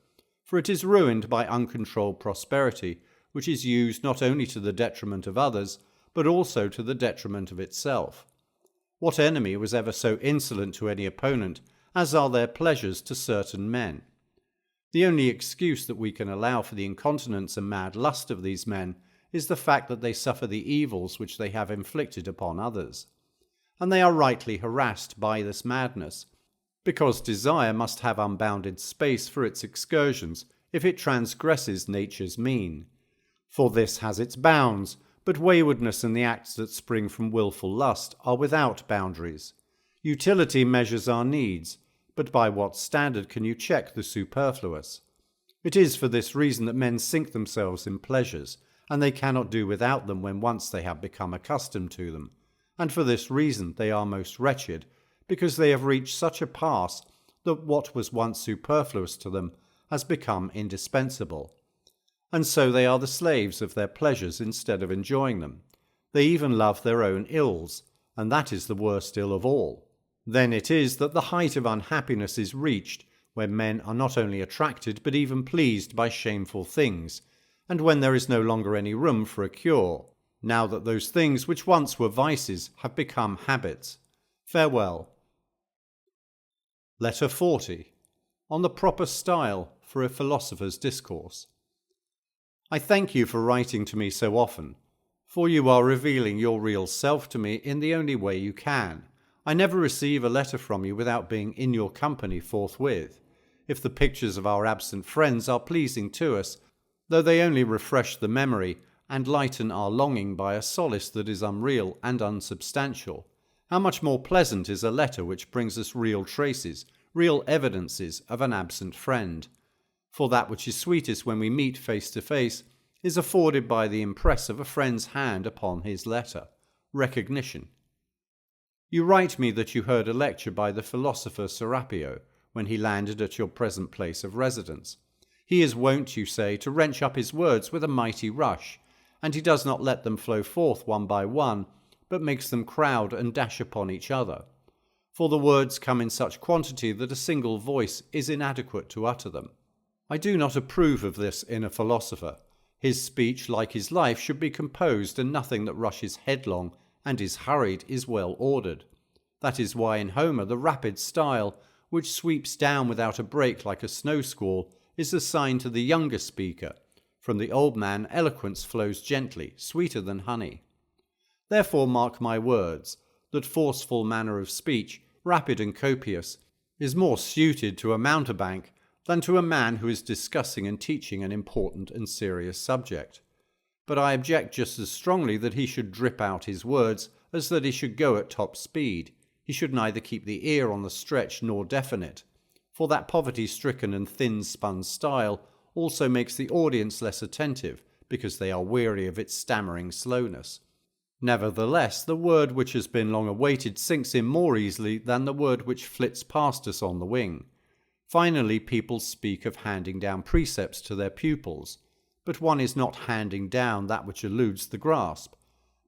for it is ruined by uncontrolled prosperity, which is used not only to the detriment of others, but also to the detriment of itself. What enemy was ever so insolent to any opponent, as are their pleasures to certain men? The only excuse that we can allow for the incontinence and mad lust of these men is the fact that they suffer the evils which they have inflicted upon others. And they are rightly harassed by this madness, because desire must have unbounded space for its excursions if it transgresses nature's mean. For this has its bounds, but waywardness and the acts that spring from wilful lust are without boundaries. Utility measures our needs, but by what standard can you check the superfluous? It is for this reason that men sink themselves in pleasures, and they cannot do without them when once they have become accustomed to them, and for this reason they are most wretched, because they have reached such a pass that what was once superfluous to them has become indispensable. And so they are the slaves of their pleasures instead of enjoying them. They even love their own ills, and that is the worst ill of all. Then it is that the height of unhappiness is reached, when men are not only attracted but even pleased by shameful things, and when there is no longer any room for a cure, now that those things which once were vices have become habits. Farewell. Letter 40. On the proper style for a philosopher's discourse. I thank you for writing to me so often, for you are revealing your real self to me in the only way you can. I never receive a letter from you without being in your company forthwith. If the pictures of our absent friends are pleasing to us, though they only refresh the memory and lighten our longing by a solace that is unreal and unsubstantial, how much more pleasant is a letter which brings us real traces, real evidences of an absent friend. For that which is sweetest when we meet face to face is afforded by the impress of a friend's hand upon his letter, recognition. You write me that you heard a lecture by the philosopher Serapio when he landed at your present place of residence. He is wont, you say, to wrench up his words with a mighty rush, and he does not let them flow forth one by one, but makes them crowd and dash upon each other. For the words come in such quantity that a single voice is inadequate to utter them. I do not approve of this in a philosopher. His speech, like his life, should be composed, and nothing that rushes headlong and is hurried is well ordered. That is why in Homer the rapid style, which sweeps down without a break like a snow squall, is assigned to the younger speaker. From the old man, eloquence flows gently, sweeter than honey. Therefore mark my words, that forceful manner of speech, rapid and copious, is more suited to a mountebank than to a man who is discussing and teaching an important and serious subject. But I object just as strongly that he should drip out his words as that he should go at top speed. He should neither keep the ear on the stretch nor deafen it, for that poverty-stricken and thin-spun style also makes the audience less attentive, because they are weary of its stammering slowness. Nevertheless, the word which has been long awaited sinks in more easily than the word which flits past us on the wing. Finally, people speak of handing down precepts to their pupils, but one is not handing down that which eludes the grasp.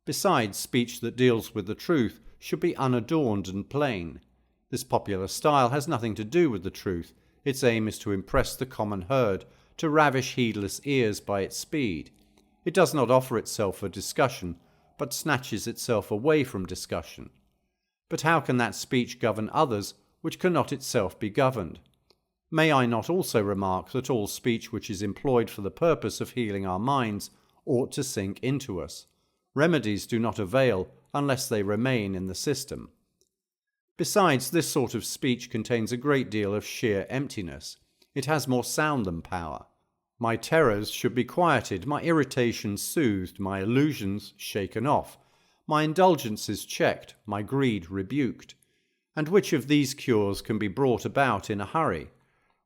Besides, speech that deals with the truth should be unadorned and plain. This popular style has nothing to do with the truth. Its aim is to impress the common herd, to ravish heedless ears by its speed. It does not offer itself for discussion, but snatches itself away from discussion. But how can that speech govern others which cannot itself be governed? May I not also remark that all speech which is employed for the purpose of healing our minds ought to sink into us? Remedies do not avail unless they remain in the system. Besides, this sort of speech contains a great deal of sheer emptiness. It has more sound than power. My terrors should be quieted, my irritations soothed, my illusions shaken off, my indulgences checked, my greed rebuked. And which of these cures can be brought about in a hurry?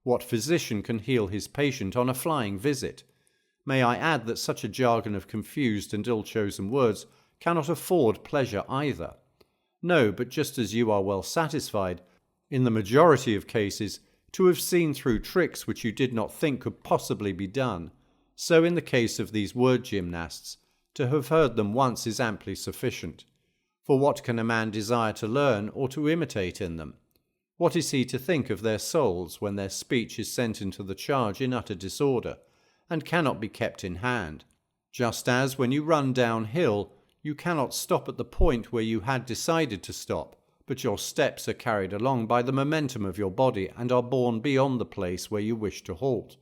What physician can heal his patient on a flying visit? May I add that such a jargon of confused and ill-chosen words cannot afford pleasure either? No, but just as you are well satisfied, in the majority of cases, to have seen through tricks which you did not think could possibly be done, so in the case of these word gymnasts, to have heard them once is amply sufficient. For what can a man desire to learn or to imitate in them? What is he to think of their souls when their speech is sent into the charge in utter disorder, and cannot be kept in hand? Just as when you run downhill, you cannot stop at the point where you had decided to stop, but your steps are carried along by the momentum of your body and are borne beyond the place where you wish to halt.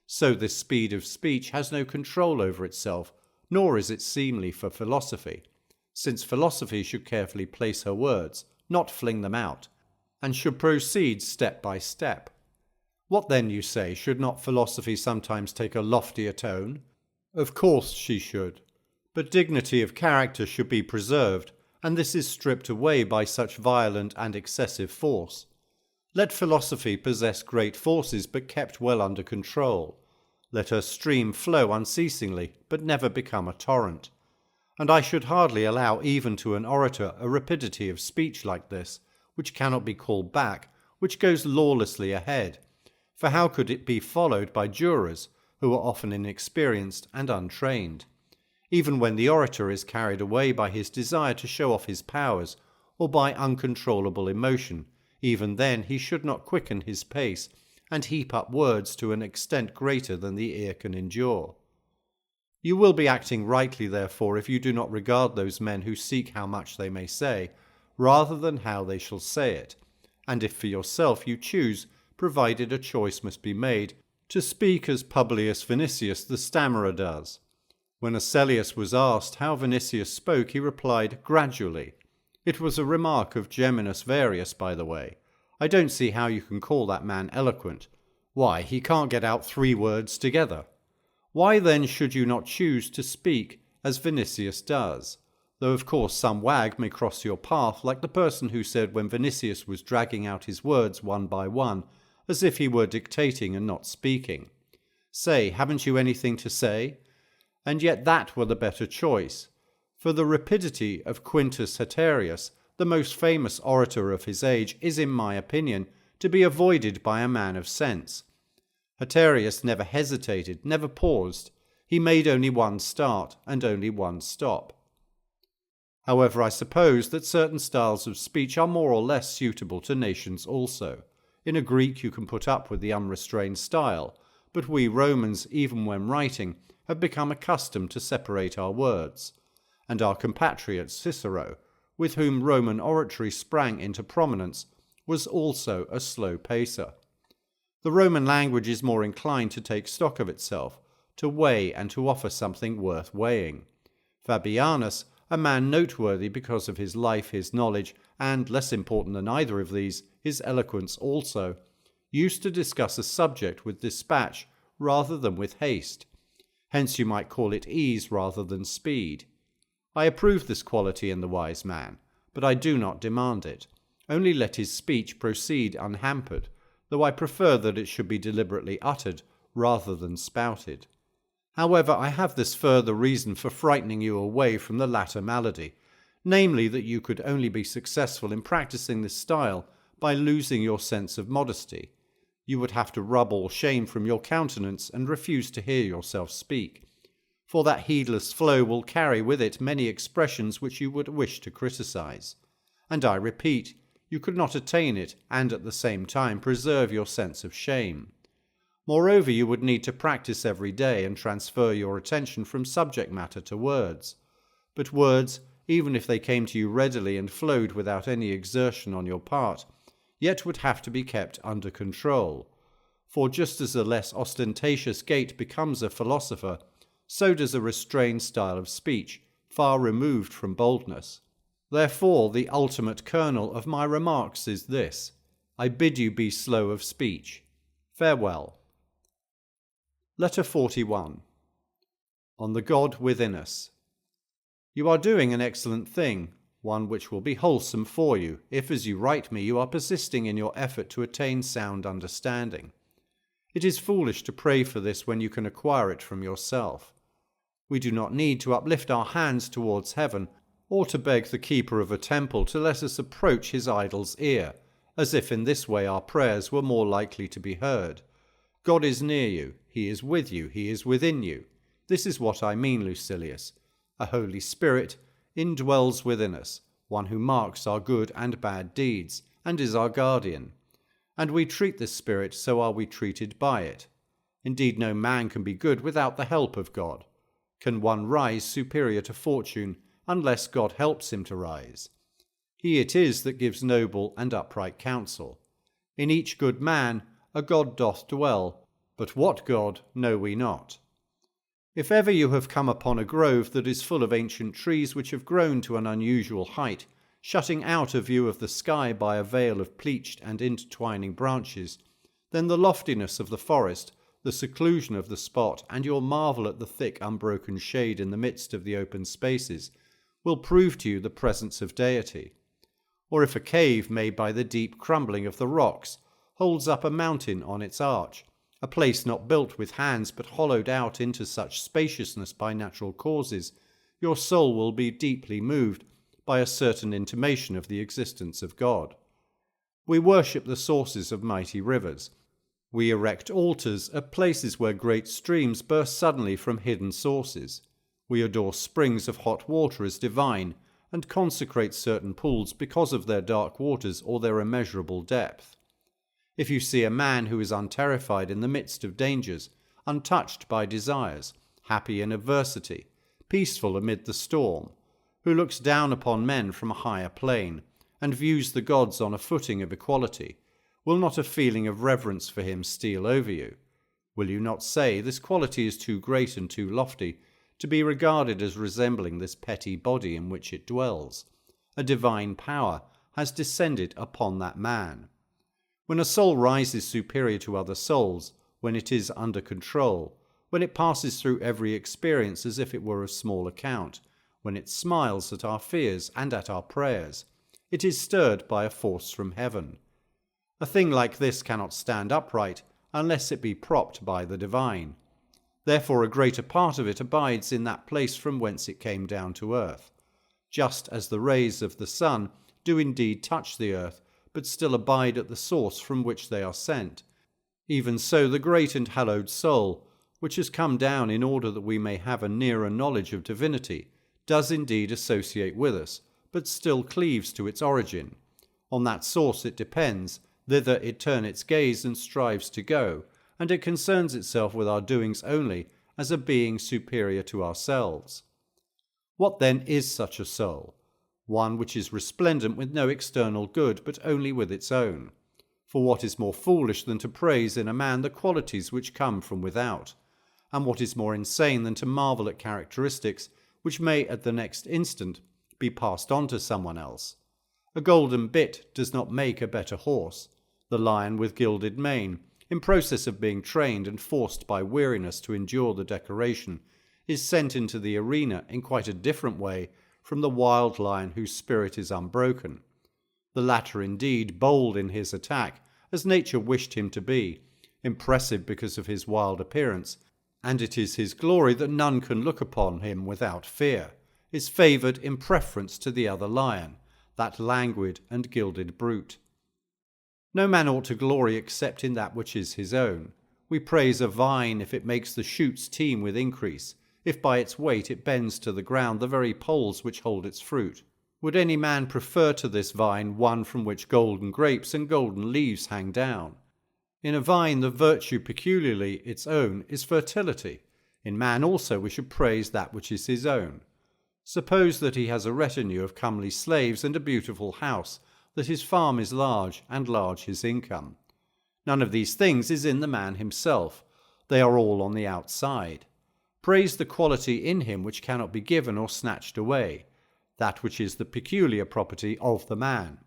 So this speed of speech has no control over itself, nor is it seemly for philosophy, since philosophy should carefully place her words, not fling them out, and should proceed step by step. What then, you say, should not philosophy sometimes take a loftier tone? Of course she should, but dignity of character should be preserved, and this is stripped away by such violent and excessive force. Let philosophy possess great forces, but kept well under control. Let her stream flow unceasingly, but never become a torrent. And I should hardly allow even to an orator a rapidity of speech like this, which cannot be called back, which goes lawlessly ahead. For how could it be followed by jurors, who are often inexperienced and untrained? Even when the orator is carried away by his desire to show off his powers, or by uncontrollable emotion, even then he should not quicken his pace, and heap up words to an extent greater than the ear can endure. You will be acting rightly, therefore, if you do not regard those men who seek how much they may say, rather than how they shall say it, and if for yourself you choose, provided a choice must be made, to speak as Publius Vinicius the stammerer does. When Marcellinus was asked how Vinicius spoke, he replied, gradually. It was a remark of Geminus Varius, by the way. I don't see how you can call that man eloquent. Why, he can't get out 3 words together. Why then should you not choose to speak as Vinicius does? Though of course some wag may cross your path, like the person who said when Vinicius was dragging out his words one by one, as if he were dictating and not speaking. Say, haven't you anything to say? And yet that were the better choice. For the rapidity of Quintus Haterius, the most famous orator of his age, is, in my opinion, to be avoided by a man of sense. Haterius never hesitated, never paused. He made only one start, and only one stop. However, I suppose that certain styles of speech are more or less suitable to nations also. In a Greek you can put up with the unrestrained style, but we Romans, even when writing, have become accustomed to separate our words, and our compatriot Cicero, with whom Roman oratory sprang into prominence, was also a slow pacer. The Roman language is more inclined to take stock of itself, to weigh and to offer something worth weighing. Fabianus, a man noteworthy because of his life, his knowledge, and, less important than either of these, his eloquence also, used to discuss a subject with dispatch rather than with haste. Hence you might call it ease rather than speed. I approve this quality in the wise man, but I do not demand it. Only let his speech proceed unhampered, though I prefer that it should be deliberately uttered rather than spouted. However, I have this further reason for frightening you away from the latter malady, namely that you could only be successful in practicing this style by losing your sense of modesty. You would have to rub all shame from your countenance and refuse to hear yourself speak, for that heedless flow will carry with it many expressions which you would wish to criticize. And I repeat, you could not attain it and at the same time preserve your sense of shame. Moreover, you would need to practice every day and transfer your attention from subject matter to words. But words, even if they came to you readily and flowed without any exertion on your part, yet would have to be kept under control. For just as a less ostentatious gait becomes a philosopher, so does a restrained style of speech, far removed from boldness. Therefore, the ultimate kernel of my remarks is this: I bid you be slow of speech. Farewell. Letter 41. On the God within us. You are doing an excellent thing, one which will be wholesome for you, if as you write me you are persisting in your effort to attain sound understanding. It is foolish to pray for this when you can acquire it from yourself. We do not need to uplift our hands towards heaven, or to beg the keeper of a temple to let us approach his idol's ear, as if in this way our prayers were more likely to be heard. God is near you, he is with you, he is within you. This is what I mean, Lucilius. A Holy Spirit indwells within us, one who marks our good and bad deeds, and is our guardian. And we treat this Spirit, so are we treated by it. Indeed, no man can be good without the help of God. Can one rise superior to fortune, unless God helps him to rise? He it is that gives noble and upright counsel. In each good man a God doth dwell, but what God know we not. If ever you have come upon a grove that is full of ancient trees which have grown to an unusual height, shutting out a view of the sky by a veil of pleached and intertwining branches, then the loftiness of the forest, the seclusion of the spot, and your marvel at the thick unbroken shade in the midst of the open spaces, will prove to you the presence of deity. Or if a cave made by the deep crumbling of the rocks holds up a mountain on its arch, a place not built with hands but hollowed out into such spaciousness by natural causes, your soul will be deeply moved by a certain intimation of the existence of God. We worship the sources of mighty rivers. We erect altars at places where great streams burst suddenly from hidden sources. We adore springs of hot water as divine, and consecrate certain pools because of their dark waters or their immeasurable depth. If you see a man who is unterrified in the midst of dangers, untouched by desires, happy in adversity, peaceful amid the storm, who looks down upon men from a higher plane, and views the gods on a footing of equality, will not a feeling of reverence for him steal over you? Will you not say this quality is too great and too lofty to be regarded as resembling this petty body in which it dwells? A divine power has descended upon that man. When a soul rises superior to other souls, when it is under control, when it passes through every experience as if it were of small account, when it smiles at our fears and at our prayers, it is stirred by a force from heaven. A thing like this cannot stand upright unless it be propped by the divine. Therefore a greater part of it abides in that place from whence it came down to earth, just as the rays of the sun do indeed touch the earth, but still abide at the source from which they are sent. Even so the great and hallowed soul, which has come down in order that we may have a nearer knowledge of divinity, does indeed associate with us, but still cleaves to its origin. On that source it depends, thither it turns its gaze and strives to go, and it concerns itself with our doings only as a being superior to ourselves. What then is such a soul? One which is resplendent with no external good, but only with its own. For what is more foolish than to praise in a man the qualities which come from without? And what is more insane than to marvel at characteristics which may at the next instant be passed on to someone else? A golden bit does not make a better horse. The lion with gilded mane, in process of being trained and forced by weariness to endure the decoration, is sent into the arena in quite a different way from the wild lion whose spirit is unbroken. The latter indeed bold in his attack, as nature wished him to be, impressive because of his wild appearance, and it is his glory that none can look upon him without fear, is favoured in preference to the other lion, that languid and gilded brute. No man ought to glory except in that which is his own. We praise a vine if it makes the shoots teem with increase, if by its weight it bends to the ground the very poles which hold its fruit. Would any man prefer to this vine one from which golden grapes and golden leaves hang down? In a vine the virtue peculiarly its own is fertility. In man also we should praise that which is his own. Suppose that he has a retinue of comely slaves and a beautiful house, that his farm is large, and large his income. None of these things is in the man himself. They are all on the outside. Praise the quality in him which cannot be given or snatched away, that which is the peculiar property of the man.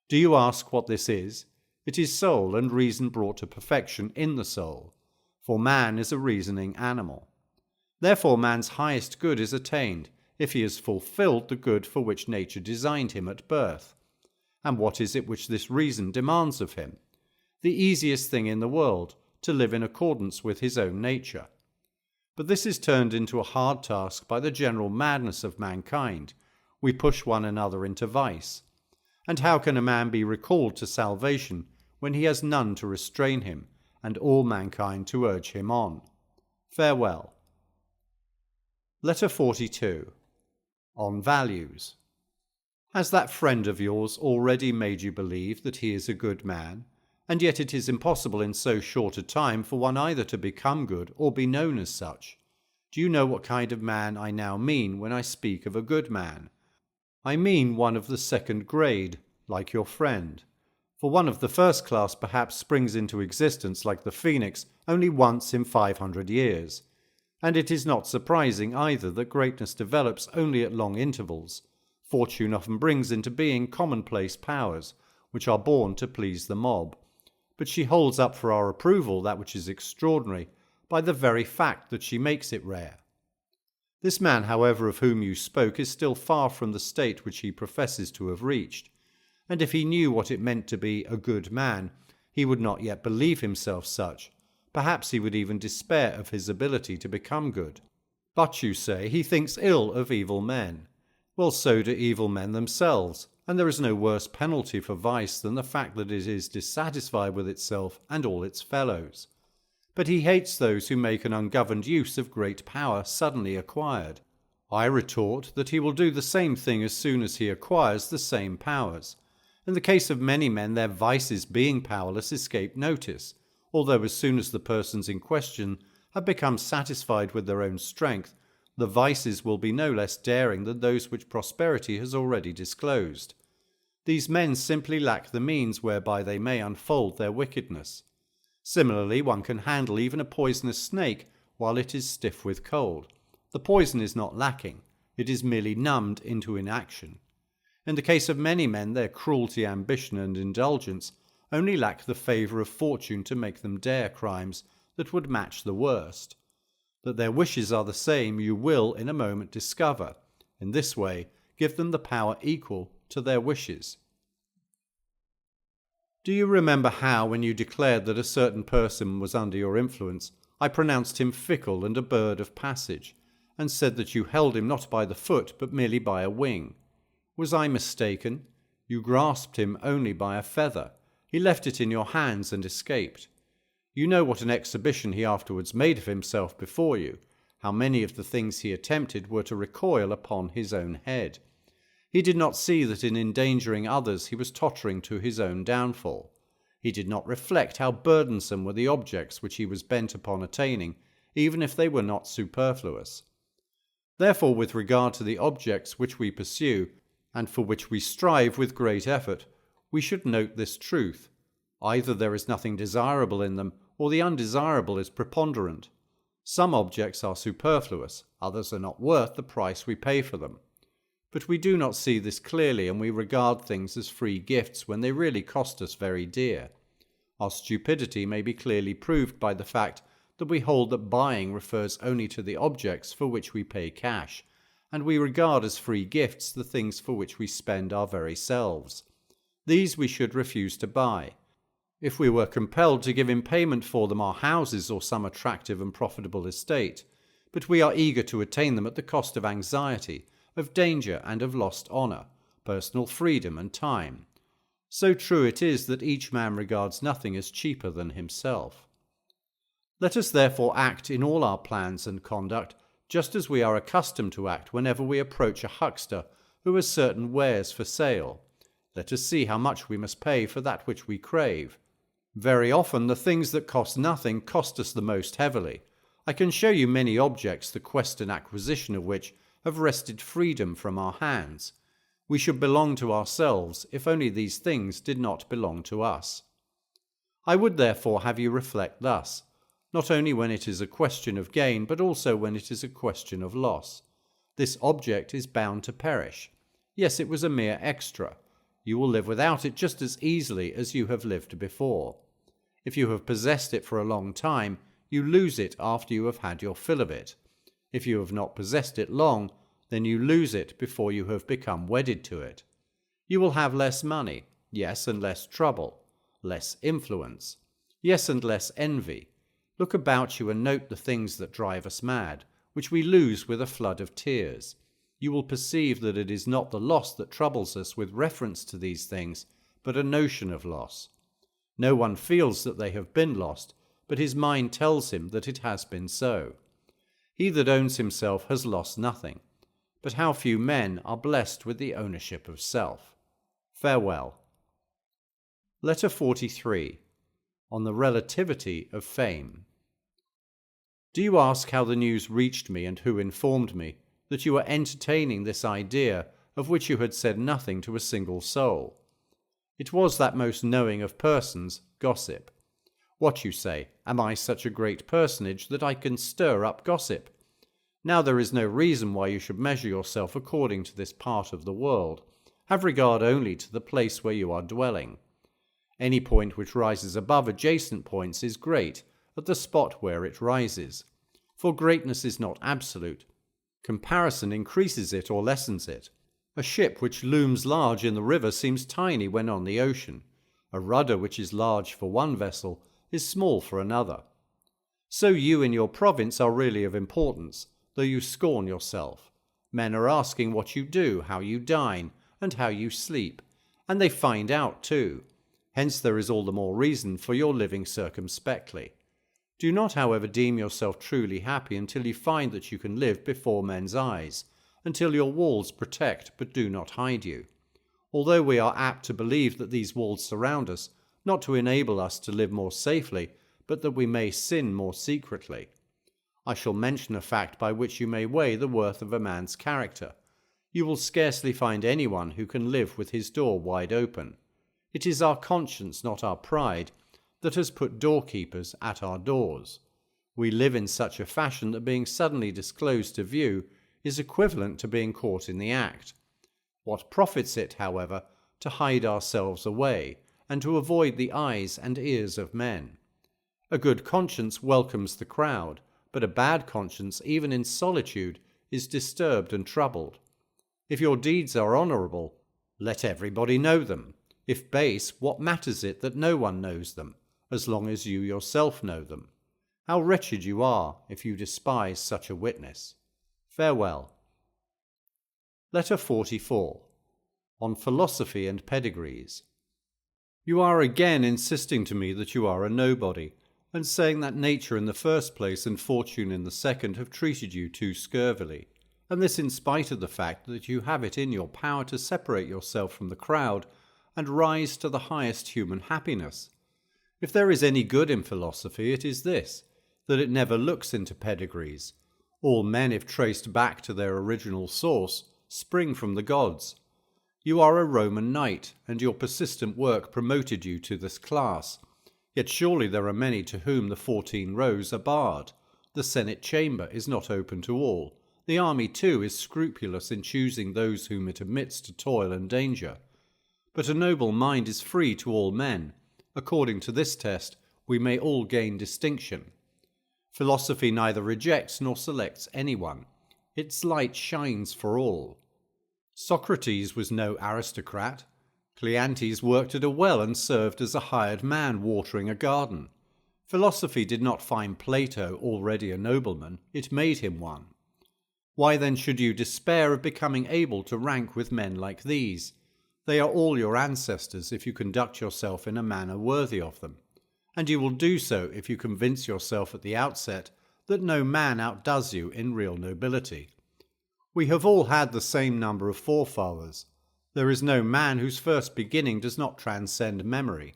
Do you ask what this is? It is soul and reason brought to perfection in the soul, for man is a reasoning animal. Therefore man's highest good is attained, if he has fulfilled the good for which nature designed him at birth. And what is it which this reason demands of him? The easiest thing in the world, to live in accordance with his own nature. But this is turned into a hard task by the general madness of mankind. We push one another into vice. And how can a man be recalled to salvation when he has none to restrain him, and all mankind to urge him on? Farewell. Letter 42. On Values. Has that friend of yours already made you believe that he is a good man, and yet it is impossible in so short a time for one either to become good or be known as such? Do you know what kind of man I now mean when I speak of a good man? I mean one of the second grade, like your friend. For one of the first class perhaps springs into existence like the phoenix only once in 500 years. And it is not surprising either that greatness develops only at long intervals. Fortune often brings into being commonplace powers, which are born to please the mob. But she holds up for our approval that which is extraordinary, by the very fact that she makes it rare. This man, however, of whom you spoke, is still far from the state which he professes to have reached, and if he knew what it meant to be a good man, he would not yet believe himself such. Perhaps he would even despair of his ability to become good. But, you say, he thinks ill of evil men. Well, so do evil men themselves, and there is no worse penalty for vice than the fact that it is dissatisfied with itself and all its fellows. But he hates those who make an ungoverned use of great power suddenly acquired. I retort that he will do the same thing as soon as he acquires the same powers. In the case of many men, their vices being powerless escape notice, although as soon as the persons in question have become satisfied with their own strength, the vices will be no less daring than those which prosperity has already disclosed. These men simply lack the means whereby they may unfold their wickedness. Similarly, one can handle even a poisonous snake while it is stiff with cold. The poison is not lacking, it is merely numbed into inaction. In the case of many men, their cruelty, ambition, and indulgence only lack the favour of fortune to make them dare crimes that would match the worst. That their wishes are the same you will in a moment discover. In this way, give them the power equal to their wishes. Do you remember how, when you declared that a certain person was under your influence, I pronounced him fickle and a bird of passage, and said that you held him not by the foot but merely by a wing? Was I mistaken? You grasped him only by a feather. He left it in your hands and escaped. You know what an exhibition he afterwards made of himself before you, how many of the things he attempted were to recoil upon his own head. He did not see that in endangering others he was tottering to his own downfall. He did not reflect how burdensome were the objects which he was bent upon attaining, even if they were not superfluous. Therefore, with regard to the objects which we pursue, and for which we strive with great effort, we should note this truth. Either there is nothing desirable in them, or the undesirable is preponderant. Some objects are superfluous, others are not worth the price we pay for them. But we do not see this clearly, and we regard things as free gifts when they really cost us very dear. Our stupidity may be clearly proved by the fact that we hold that buying refers only to the objects for which we pay cash, and we regard as free gifts the things for which we spend our very selves. These we should refuse to buy. If we were compelled to give in payment for them our houses or some attractive and profitable estate, but we are eager to attain them at the cost of anxiety, of danger and of lost honour, personal freedom and time. So true it is that each man regards nothing as cheaper than himself. Let us therefore act in all our plans and conduct just as we are accustomed to act whenever we approach a huckster who has certain wares for sale. Let us see how much we must pay for that which we crave. Very often the things that cost nothing cost us the most heavily. I can show you many objects the quest and acquisition of which have wrested freedom from our hands. We should belong to ourselves if only these things did not belong to us. I would therefore have you reflect thus, not only when it is a question of gain, but also when it is a question of loss. This object is bound to perish. Yes, it was a mere extra. You will live without it just as easily as you have lived before. If you have possessed it for a long time, you lose it after you have had your fill of it. If you have not possessed it long, then you lose it before you have become wedded to it. You will have less money, yes, and less trouble, less influence, yes, and less envy. Look about you and note the things that drive us mad, which we lose with a flood of tears. You will perceive that it is not the loss that troubles us with reference to these things, but a notion of loss. No one feels that they have been lost, but his mind tells him that it has been so. He that owns himself has lost nothing, but how few men are blessed with the ownership of self. Farewell. Letter 43. On the relativity of fame. Do you ask how the news reached me and who informed me that you were entertaining this idea of which you had said nothing to a single soul? It was that most knowing of persons, gossip. What, you say, am I such a great personage that I can stir up gossip? Now there is no reason why you should measure yourself according to this part of the world. Have regard only to the place where you are dwelling. Any point which rises above adjacent points is great at the spot where it rises. For greatness is not absolute. Comparison increases it or lessens it. A ship which looms large in the river seems tiny when on the ocean. A rudder which is large for one vessel is small for another. So you in your province are really of importance, though you scorn yourself. Men are asking what you do, how you dine, and how you sleep, and they find out too. Hence there is all the more reason for your living circumspectly. Do not, however, deem yourself truly happy until you find that you can live before men's eyes, until your walls protect but do not hide you. Although we are apt to believe that these walls surround us, not to enable us to live more safely, but that we may sin more secretly. I shall mention a fact by which you may weigh the worth of a man's character. You will scarcely find anyone who can live with his door wide open. It is our conscience, not our pride, that has put doorkeepers at our doors. We live in such a fashion that being suddenly disclosed to view is equivalent to being caught in the act. What profits it, however, to hide ourselves away, and to avoid the eyes and ears of men? A good conscience welcomes the crowd, but a bad conscience, even in solitude, is disturbed and troubled. If your deeds are honourable, let everybody know them. If base, what matters it that no one knows them, as long as you yourself know them? How wretched you are if you despise such a witness. Farewell. Letter 44. On philosophy and pedigrees. You are again insisting to me that you are a nobody, and saying that nature in the first place and fortune in the second have treated you too scurvily, and this in spite of the fact that you have it in your power to separate yourself from the crowd and rise to the highest human happiness. If there is any good in philosophy, it is this, that it never looks into pedigrees. All men, if traced back to their original source, spring from the gods. You are a Roman knight, and your persistent work promoted you to this class. Yet surely there are many to whom the 14 rows are barred. The Senate chamber is not open to all. The army, too, is scrupulous in choosing those whom it admits to toil and danger. But a noble mind is free to all men. According to this test, we may all gain distinction. Philosophy neither rejects nor selects anyone. Its light shines for all. Socrates was no aristocrat. Cleanthes worked at a well and served as a hired man watering a garden. Philosophy did not find Plato already a nobleman, it made him one. Why then should you despair of becoming able to rank with men like these? They are all your ancestors if you conduct yourself in a manner worthy of them, and you will do so if you convince yourself at the outset that no man outdoes you in real nobility. We have all had the same number of forefathers. There is no man whose first beginning does not transcend memory.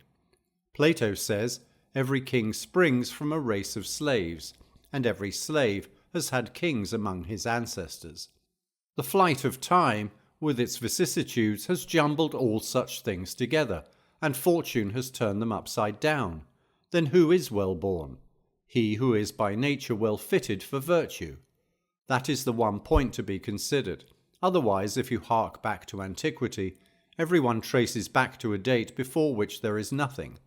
Plato says, every king springs from a race of slaves, and every slave has had kings among his ancestors. The flight of time, with its vicissitudes, has jumbled all such things together, and fortune has turned them upside down. Then who is well born? He who is by nature well fitted for virtue. That is the one point to be considered. Otherwise, if you hark back to antiquity, everyone traces back to a date before which there is nothing.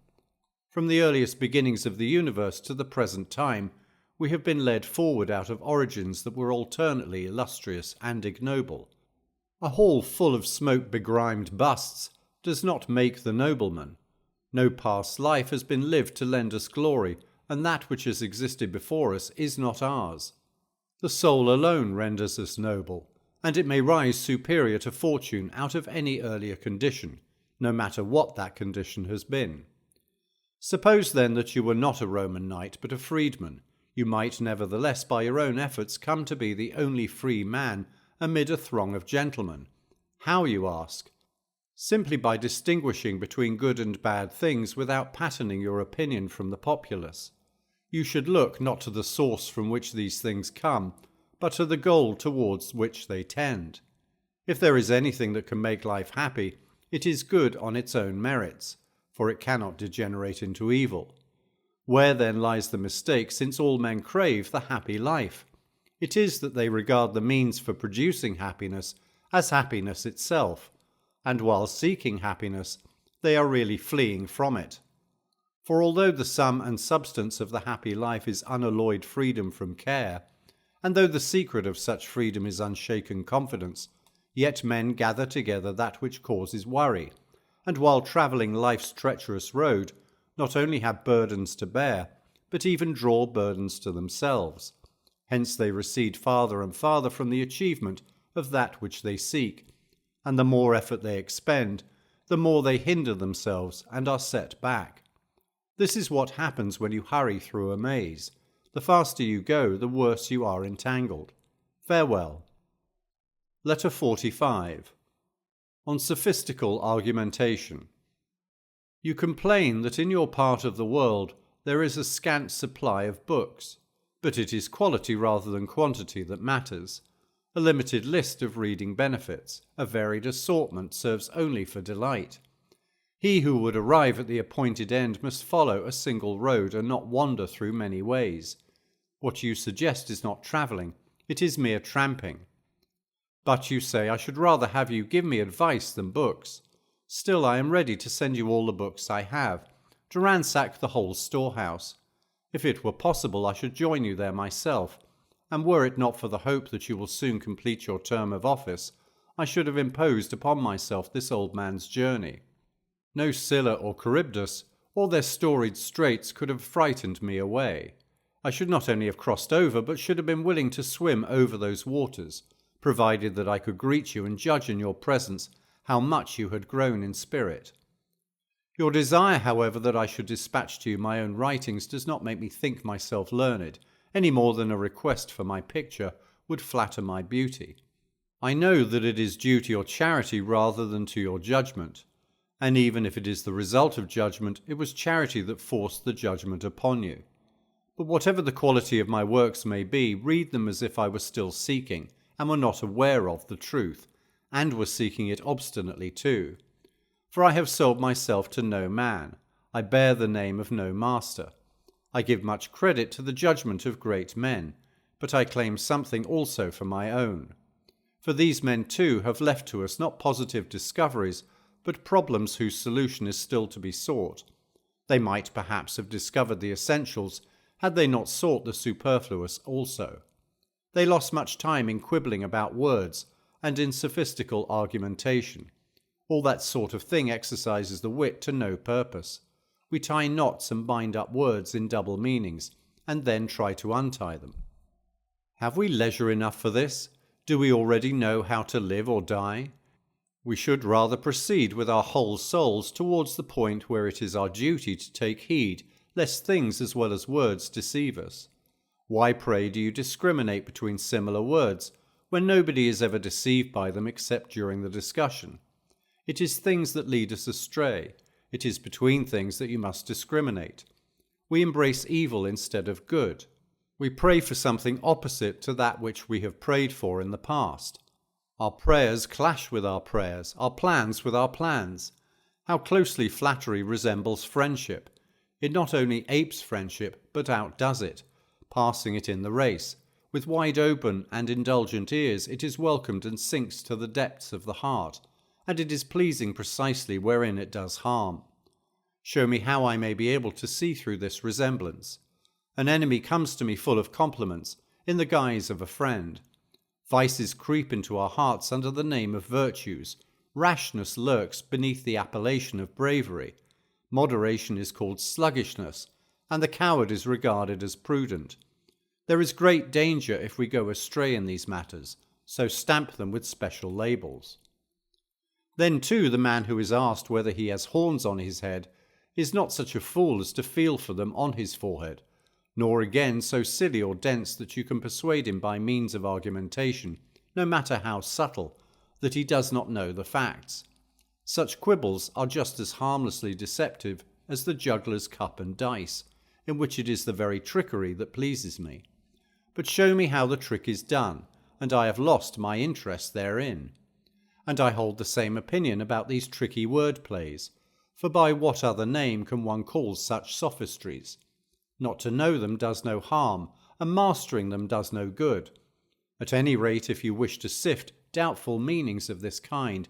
From the earliest beginnings of the universe to the present time, we have been led forward out of origins that were alternately illustrious and ignoble. A hall full of smoke-begrimed busts does not make the nobleman. No past life has been lived to lend us glory, and that which has existed before us is not ours. The soul alone renders us noble, and it may rise superior to fortune out of any earlier condition, no matter what that condition has been. Suppose then that you were not a Roman knight but a freedman. You might nevertheless by your own efforts come to be the only free man amid a throng of gentlemen. How, you ask? Simply by distinguishing between good and bad things without patterning your opinion from the populace. You should look not to the source from which these things come, but to the goal towards which they tend. If there is anything that can make life happy, it is good on its own merits, for it cannot degenerate into evil. Where then lies the mistake, since all men crave the happy life? It is that they regard the means for producing happiness as happiness itself, and while seeking happiness, they are really fleeing from it. For although the sum and substance of the happy life is unalloyed freedom from care, and though the secret of such freedom is unshaken confidence, yet men gather together that which causes worry, and while travelling life's treacherous road, not only have burdens to bear, but even draw burdens to themselves. Hence they recede farther and farther from the achievement of that which they seek, and the more effort they expend, the more they hinder themselves and are set back. This is what happens when you hurry through a maze. The faster you go, the worse you are entangled. Farewell. Letter 45. On sophistical argumentation. You complain that in your part of the world there is a scant supply of books, but it is quality rather than quantity that matters. A limited list of reading benefits, a varied assortment serves only for delight. He who would arrive at the appointed end must follow a single road and not wander through many ways. What you suggest is not travelling, it is mere tramping. But you say I should rather have you give me advice than books. Still I am ready to send you all the books I have, to ransack the whole storehouse. If it were possible I should join you there myself, and were it not for the hope that you will soon complete your term of office, I should have imposed upon myself this old man's journey. No Scylla or Charybdis, or their storied straits could have frightened me away. I should not only have crossed over, but should have been willing to swim over those waters, provided that I could greet you and judge in your presence how much you had grown in spirit. Your desire, however, that I should dispatch to you my own writings does not make me think myself learned, any more than a request for my picture would flatter my beauty. I know that it is due to your charity rather than to your judgment, and even if it is the result of judgment, it was charity that forced the judgment upon you. But whatever the quality of my works may be, read them as if I were still seeking, and were not aware of the truth, and was seeking it obstinately too. For I have sold myself to no man, I bear the name of no master. I give much credit to the judgment of great men, but I claim something also for my own. For these men too have left to us not positive discoveries, but problems whose solution is still to be sought. They might perhaps have discovered the essentials had they not sought the superfluous also. They lost much time in quibbling about words and in sophistical argumentation. All that sort of thing exercises the wit to no purpose. We tie knots and bind up words in double meanings, and then try to untie them. Have we leisure enough for this? Do we already know how to live or die? We should rather proceed with our whole souls towards the point where it is our duty to take heed, lest things as well as words deceive us. Why, pray, do you discriminate between similar words, when nobody is ever deceived by them except during the discussion? It is things that lead us astray. It is between things that you must discriminate. We embrace evil instead of good. We pray for something opposite to that which we have prayed for in the past. Our prayers clash with our prayers, our plans with our plans. How closely flattery resembles friendship. It not only apes friendship, but outdoes it, passing it in the race. With wide open and indulgent ears it is welcomed and sinks to the depths of the heart, and it is pleasing precisely wherein it does harm. Show me how I may be able to see through this resemblance. An enemy comes to me full of compliments, in the guise of a friend. Vices creep into our hearts under the name of virtues. Rashness lurks beneath the appellation of bravery. Moderation is called sluggishness, and the coward is regarded as prudent. There is great danger if we go astray in these matters, so stamp them with special labels. Then, too, the man who is asked whether he has horns on his head is not such a fool as to feel for them on his forehead, nor again so silly or dense that you can persuade him by means of argumentation, no matter how subtle, that he does not know the facts. Such quibbles are just as harmlessly deceptive as the juggler's cup and dice, in which it is the very trickery that pleases me. But show me how the trick is done, and I have lost my interest therein. And I hold the same opinion about these tricky word plays, for by what other name can one call such sophistries? Not to know them does no harm, and mastering them does no good. At any rate, if you wish to sift doubtful meanings of this kind,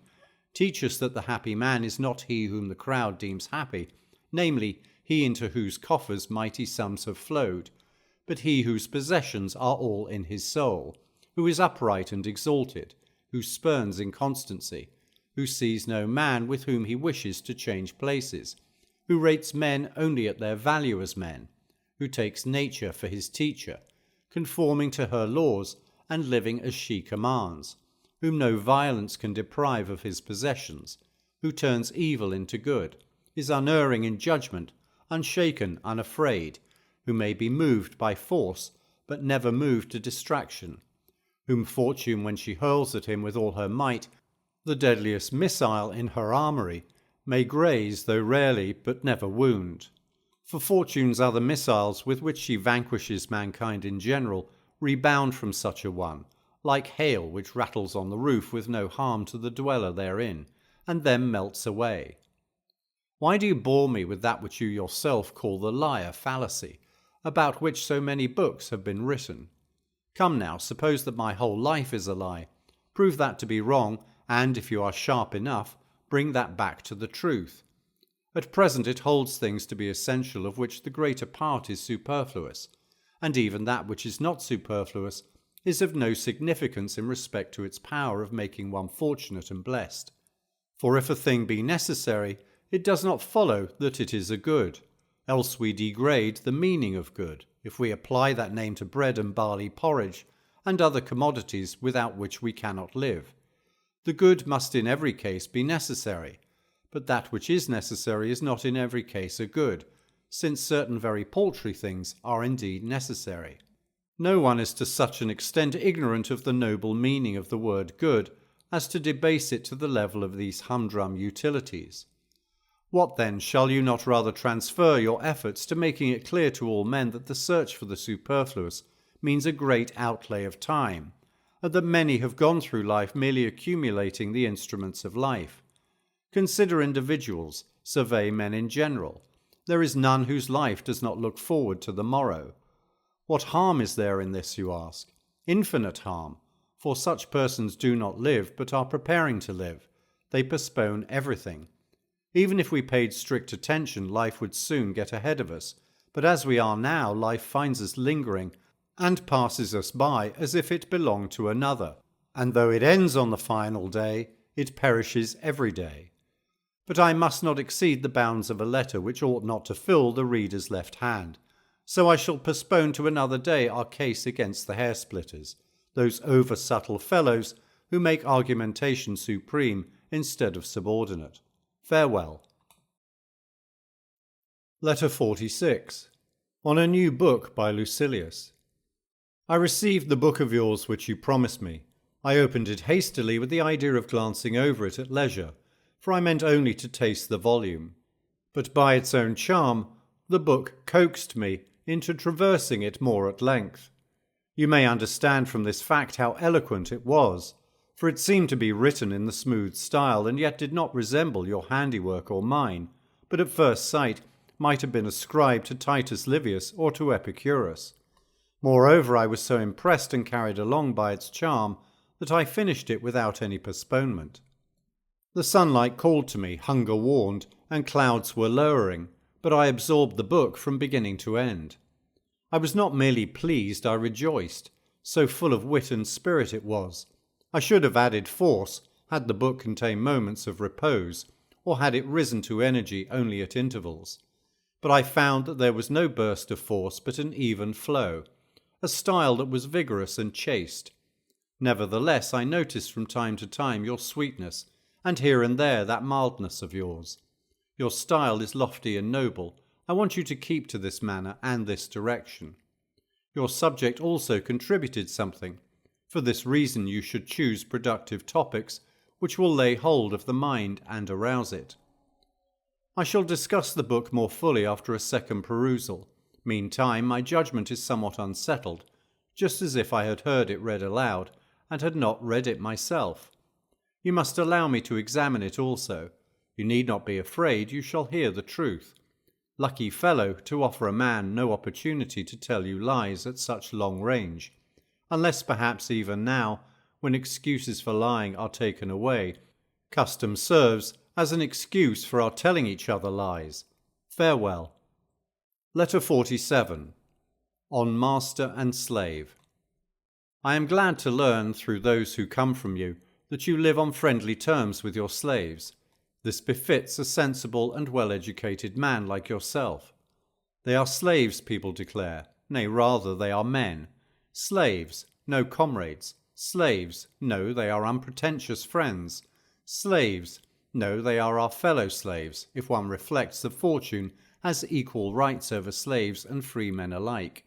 teach us that the happy man is not he whom the crowd deems happy, namely, he into whose coffers mighty sums have flowed, but he whose possessions are all in his soul, who is upright and exalted, who spurns inconstancy, who sees no man with whom he wishes to change places, who rates men only at their value as men, who takes nature for his teacher, conforming to her laws and living as she commands, whom no violence can deprive of his possessions, who turns evil into good, is unerring in judgment, unshaken, unafraid, who may be moved by force, but never moved to distraction, whom fortune, when she hurls at him with all her might, the deadliest missile in her armoury, may graze, though rarely, but never wound. For fortune's other missiles with which she vanquishes mankind in general rebound from such a one, like hail which rattles on the roof with no harm to the dweller therein, and then melts away. Why do you bore me with that which you yourself call the liar fallacy, about which so many books have been written? Come now, suppose that my whole life is a lie. Prove that to be wrong, and, if you are sharp enough, bring that back to the truth. At present it holds things to be essential of which the greater part is superfluous, and even that which is not superfluous is of no significance in respect to its power of making one fortunate and blessed. For if a thing be necessary, it does not follow that it is a good, else we degrade the meaning of good, if we apply that name to bread and barley porridge, and other commodities without which we cannot live. The good must in every case be necessary, but that which is necessary is not in every case a good, since certain very paltry things are indeed necessary. No one is to such an extent ignorant of the noble meaning of the word good as to debase it to the level of these humdrum utilities. What then, shall you not rather transfer your efforts to making it clear to all men that the search for the superfluous means a great outlay of time, and that many have gone through life merely accumulating the instruments of life. Consider individuals, survey men in general. There is none whose life does not look forward to the morrow. What harm is there in this, you ask? Infinite harm, for such persons do not live, but are preparing to live. They postpone everything. Even if we paid strict attention, life would soon get ahead of us. But as we are now, life finds us lingering and passes us by as if it belonged to another. And though it ends on the final day, it perishes every day. But I must not exceed the bounds of a letter which ought not to fill the reader's left hand. So I shall postpone to another day our case against the hair-splitters, those over-subtle fellows who make argumentation supreme instead of subordinate. Farewell. Letter 46. On a new book by Lucilius. I received the book of yours which you promised me. I opened it hastily with the idea of glancing over it at leisure, for I meant only to taste the volume. But by its own charm, the book coaxed me into traversing it more at length. You may understand from this fact how eloquent it was, for it seemed to be written in the smooth style and yet did not resemble your handiwork or mine, but at first sight might have been ascribed to Titus Livius or to Epicurus. Moreover, I was so impressed and carried along by its charm that I finished it without any postponement. The sunlight called to me, hunger warned, and clouds were lowering, but I absorbed the book from beginning to end. I was not merely pleased, I rejoiced, so full of wit and spirit it was. I should have added force had the book contained moments of repose, or had it risen to energy only at intervals. But I found that there was no burst of force but an even flow, a style that was vigorous and chaste. Nevertheless, I noticed from time to time your sweetness, and here and there that mildness of yours. Your style is lofty and noble. I want you to keep to this manner and this direction. Your subject also contributed something. For this reason you should choose productive topics which will lay hold of the mind and arouse it. I shall discuss the book more fully after a second perusal. Meantime, my judgment is somewhat unsettled, just as if I had heard it read aloud and had not read it myself. You must allow me to examine it also. You need not be afraid, you shall hear the truth. Lucky fellow to offer a man no opportunity to tell you lies at such long range, unless perhaps even now, when excuses for lying are taken away, custom serves as an excuse for our telling each other lies. Farewell. Letter 47. On Master and Slave. I am glad to learn through those who come from you that you live on friendly terms with your slaves. This befits a sensible and well-educated man like yourself. They are slaves, people declare. Nay, rather, they are men. Slaves, no comrades. Slaves, no, they are unpretentious friends. Slaves, no, they are our fellow slaves, if one reflects that fortune has equal rights over slaves and free men alike.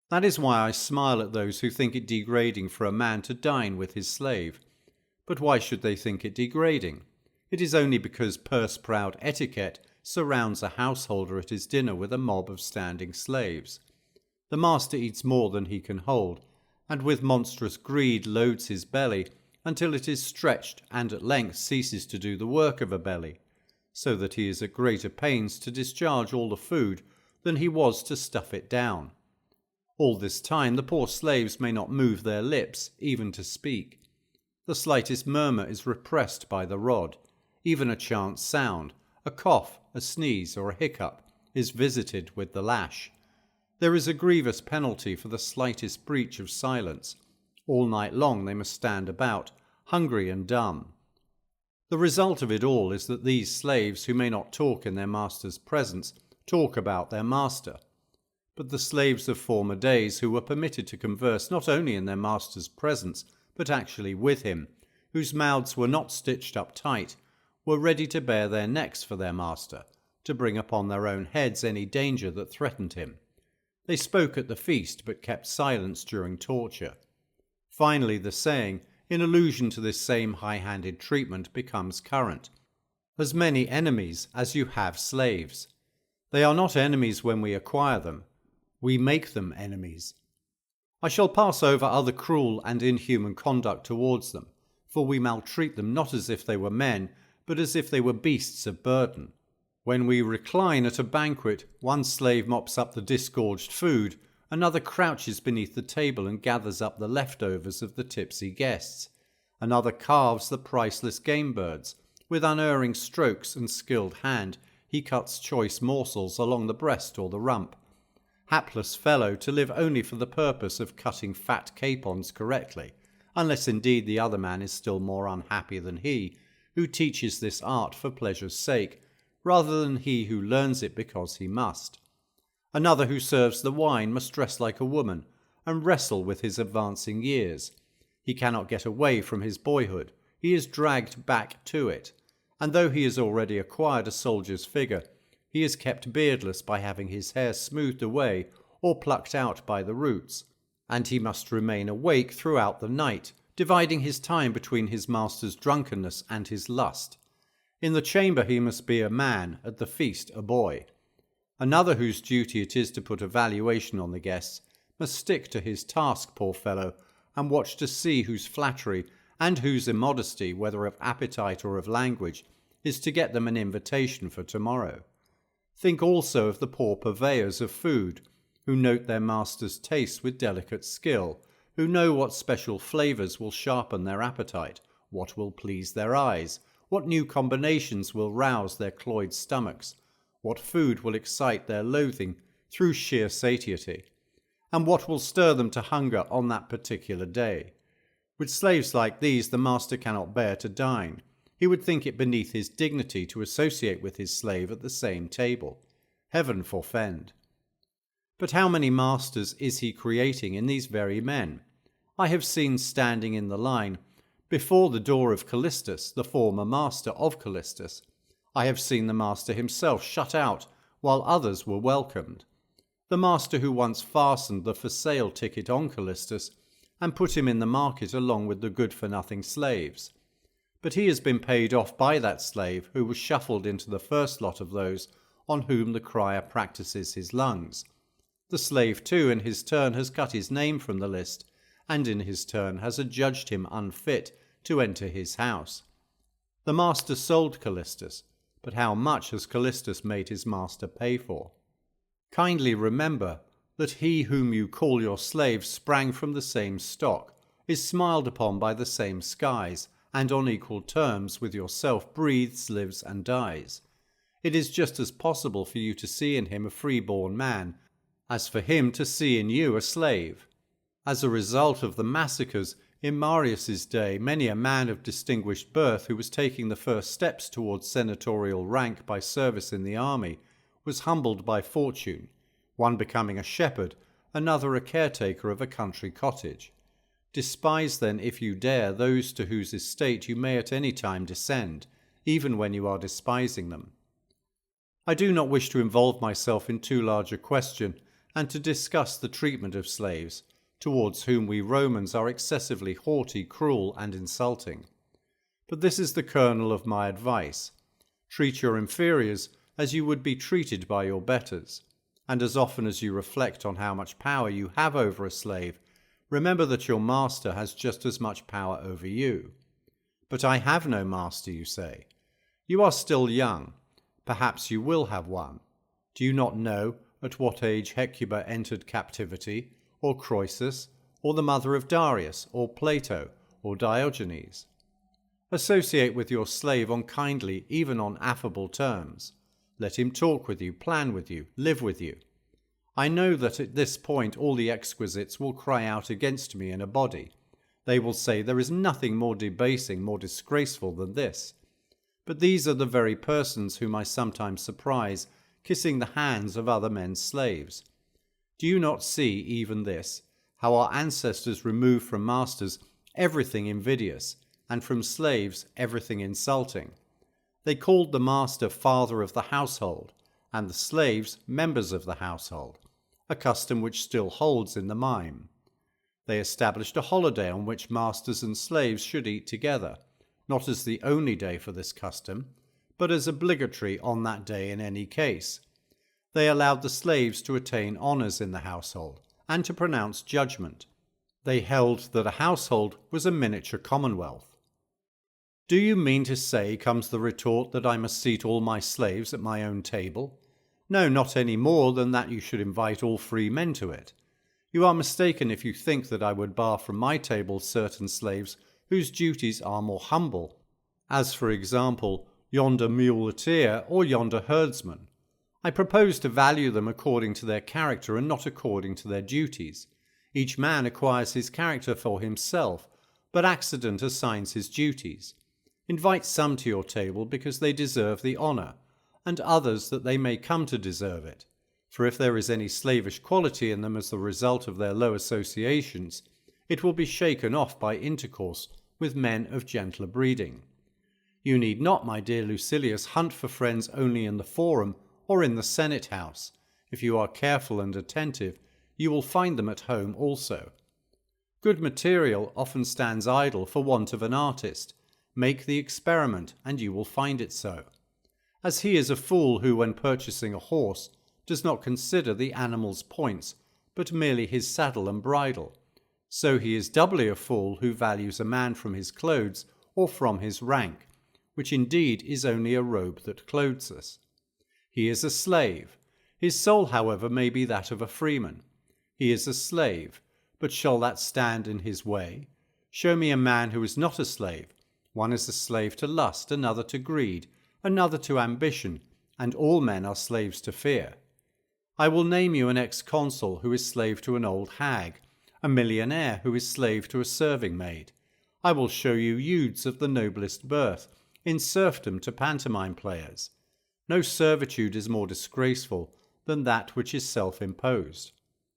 That is why I smile at those who think it degrading for a man to dine with his slave. But why should they think it degrading? It is only because purse-proud etiquette surrounds a householder at his dinner with a mob of standing slaves. The master eats more than he can hold, and with monstrous greed loads his belly until it is stretched and at length ceases to do the work of a belly, so that he is at greater pains to discharge all the food than he was to stuff it down. All this time the poor slaves may not move their lips, even to speak. The slightest murmur is repressed by the rod. Even a chance sound, a cough, a sneeze, or a hiccup, is visited with the lash. There is a grievous penalty for the slightest breach of silence. All night long they must stand about, hungry and dumb. The result of it all is that these slaves, who may not talk in their master's presence, talk about their master. But the slaves of former days, who were permitted to converse not only in their master's presence, but actually with him, whose mouths were not stitched up tight, were ready to bare their necks for their master, to bring upon their own heads any danger that threatened him. They spoke at the feast, but kept silence during torture. Finally, the saying, in allusion to this same high-handed treatment, becomes current: as many enemies as you have slaves. They are not enemies when we acquire them. We make them enemies. I shall pass over other cruel and inhuman conduct towards them, for we maltreat them not as if they were men, but as if they were beasts of burden. When we recline at a banquet, one slave mops up the disgorged food, another crouches beneath the table and gathers up the leftovers of the tipsy guests. Another carves the priceless game birds. With unerring strokes and skilled hand, he cuts choice morsels along the breast or the rump. Hapless fellow, to live only for the purpose of cutting fat capons correctly, unless indeed the other man is still more unhappy than he, who teaches this art for pleasure's sake, rather than he who learns it because he must. Another who serves the wine must dress like a woman, and wrestle with his advancing years. He cannot get away from his boyhood, he is dragged back to it, and though he has already acquired a soldier's figure, he is kept beardless by having his hair smoothed away or plucked out by the roots, and he must remain awake throughout the night, dividing his time between his master's drunkenness and his lust. In the chamber he must be a man, at the feast a boy. Another whose duty it is to put a valuation on the guests must stick to his task, poor fellow, and watch to see whose flattery and whose immodesty, whether of appetite or of language, is to get them an invitation for tomorrow. Think also of the poor purveyors of food, who note their master's tastes with delicate skill, who know what special flavours will sharpen their appetite, what will please their eyes, what new combinations will rouse their cloyed stomachs, what food will excite their loathing through sheer satiety, and what will stir them to hunger on that particular day. With slaves like these the master cannot bear to dine. He would think it beneath his dignity to associate with his slave at the same table. Heaven forfend. But how many masters is he creating in these very men? I have seen standing in the line, before the door of Callistus, the former master of Callistus. I have seen the master himself shut out, while others were welcomed. The master who once fastened the for sale ticket on Callistus, and put him in the market along with the good-for-nothing slaves. But he has been paid off by that slave who was shuffled into the first lot of those on whom the crier practices his lungs. The slave, too, in his turn has cut his name from the list, and in his turn has adjudged him unfit to enter his house. The master sold Callistus, but how much has Callistus made his master pay for? Kindly remember that he whom you call your slave sprang from the same stock, is smiled upon by the same skies, and on equal terms with yourself breathes, lives, and dies. It is just as possible for you to see in him a free-born man, as for him to see in you a slave. As a result of the massacres in Marius's day, many a man of distinguished birth who was taking the first steps towards senatorial rank by service in the army was humbled by fortune, one becoming a shepherd, another a caretaker of a country cottage. Despise then, if you dare, those to whose estate you may at any time descend, even when you are despising them. I do not wish to involve myself in too large a question, and to discuss the treatment of slaves, towards whom we Romans are excessively haughty, cruel, and insulting. But this is the kernel of my advice. Treat your inferiors as you would be treated by your betters, and as often as you reflect on how much power you have over a slave, remember that your master has just as much power over you. But I have no master, you say. You are still young. Perhaps you will have one. Do you not know at what age Hecuba entered captivity, or Croesus, or the mother of Darius, or Plato, or Diogenes? Associate with your slave on kindly, even on affable terms. Let him talk with you, plan with you, live with you. I know that at this point all the exquisites will cry out against me in a body. They will say there is nothing more debasing, more disgraceful than this. But these are the very persons whom I sometimes surprise kissing the hands of other men's slaves. Do you not see even this, how our ancestors removed from masters everything invidious, and from slaves everything insulting? They called the master father of the household, and the slaves members of the household, a custom which still holds in the mime. They established a holiday on which masters and slaves should eat together, not as the only day for this custom, but as obligatory on that day in any case. They allowed the slaves to attain honours in the household, and to pronounce judgment. They held that a household was a miniature commonwealth. "Do you mean to say," comes the retort, "that I must seat all my slaves at my own table? No, not any more than that you should invite all free men to it. You are mistaken if you think that I would bar from my table certain slaves whose duties are more humble, as for example, yonder muleteer or yonder herdsman. I propose to value them according to their character and not according to their duties. Each man acquires his character for himself, but accident assigns his duties. Invite some to your table because they deserve the honour, and others that they may come to deserve it. For if there is any slavish quality in them as the result of their low associations, it will be shaken off by intercourse with men of gentler breeding. You need not, my dear Lucilius, hunt for friends only in the forum or in the Senate house. If you are careful and attentive, you will find them at home also. Good material often stands idle for want of an artist. Make the experiment, and you will find it so. As he is a fool who, when purchasing a horse, does not consider the animal's points, but merely his saddle and bridle, so he is doubly a fool who values a man from his clothes or from his rank, which indeed is only a robe that clothes us. He is a slave. His soul, however, may be that of a freeman. He is a slave, but shall that stand in his way? Show me a man who is not a slave. One is a slave to lust, another to greed, another to ambition, and all men are slaves to fear. I will name you an ex-consul who is slave to an old hag, a millionaire who is slave to a serving maid. I will show you youths of the noblest birth, in serfdom to pantomime players. No servitude is more disgraceful than that which is self-imposed.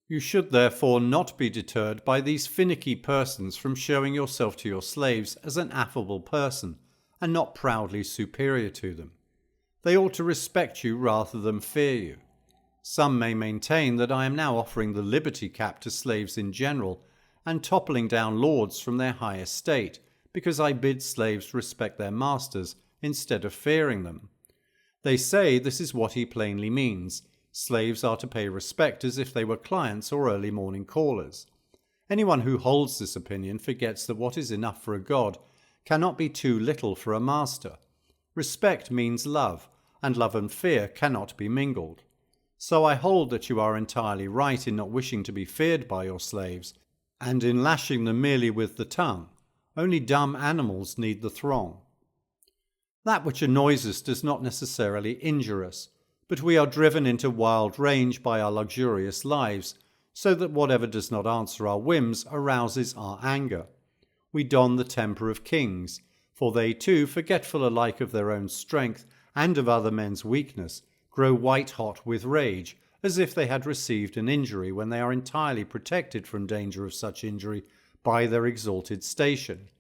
You should therefore not be deterred by these finicky persons from showing yourself to your slaves as an affable person, and not proudly superior to them. They ought to respect you rather than fear you. Some may maintain that I am now offering the liberty cap to slaves in general, and toppling down lords from their high estate, because I bid slaves respect their masters instead of fearing them. They say this is what he plainly means. Slaves are to pay respect as if they were clients or early morning callers. Anyone who holds this opinion forgets that what is enough for a god cannot be too little for a master. Respect means love, and love and fear cannot be mingled. So I hold that you are entirely right in not wishing to be feared by your slaves, and in lashing them merely with the tongue. Only dumb animals need the throng. That which annoys us does not necessarily injure us, but we are driven into wild range by our luxurious lives, so that whatever does not answer our whims arouses our anger. We don the temper of kings, for they too, forgetful alike of their own strength and of other men's weakness, grow white-hot with rage, as if they had received an injury when they are entirely protected from danger of such injury by their exalted station.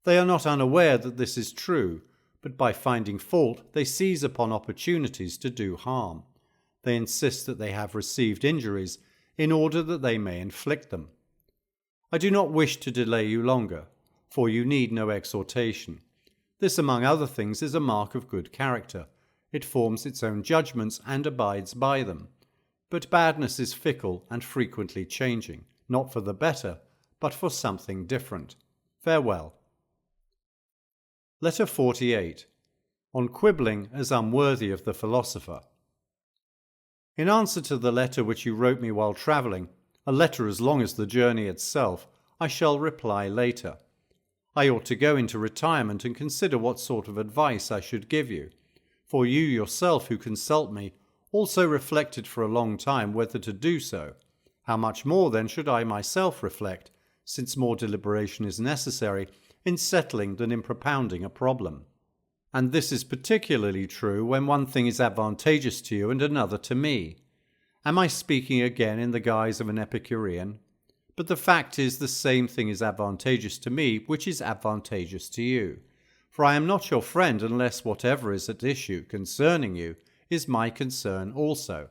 They are not unaware that this is true, but by finding fault they seize upon opportunities to do harm. They insist that they have received injuries in order that they may inflict them. I do not wish to delay you longer, for you need no exhortation. This, among other things, is a mark of good character. It forms its own judgments and abides by them. But badness is fickle and frequently changing, not for the better, but for something different. Farewell. Letter 48. On quibbling as unworthy of the philosopher. In answer to the letter which you wrote me while travelling, a letter as long as the journey itself, I shall reply later. I ought to go into retirement and consider what sort of advice I should give you, for you yourself who consult me also reflected for a long time whether to do so. How much more then should I myself reflect, since more deliberation is necessary in settling than in propounding a problem. And this is particularly true when one thing is advantageous to you and another to me. Am I speaking again in the guise of an Epicurean? But the fact is the same thing is advantageous to me which is advantageous to you. For I am not your friend unless whatever is at issue concerning you is my concern also.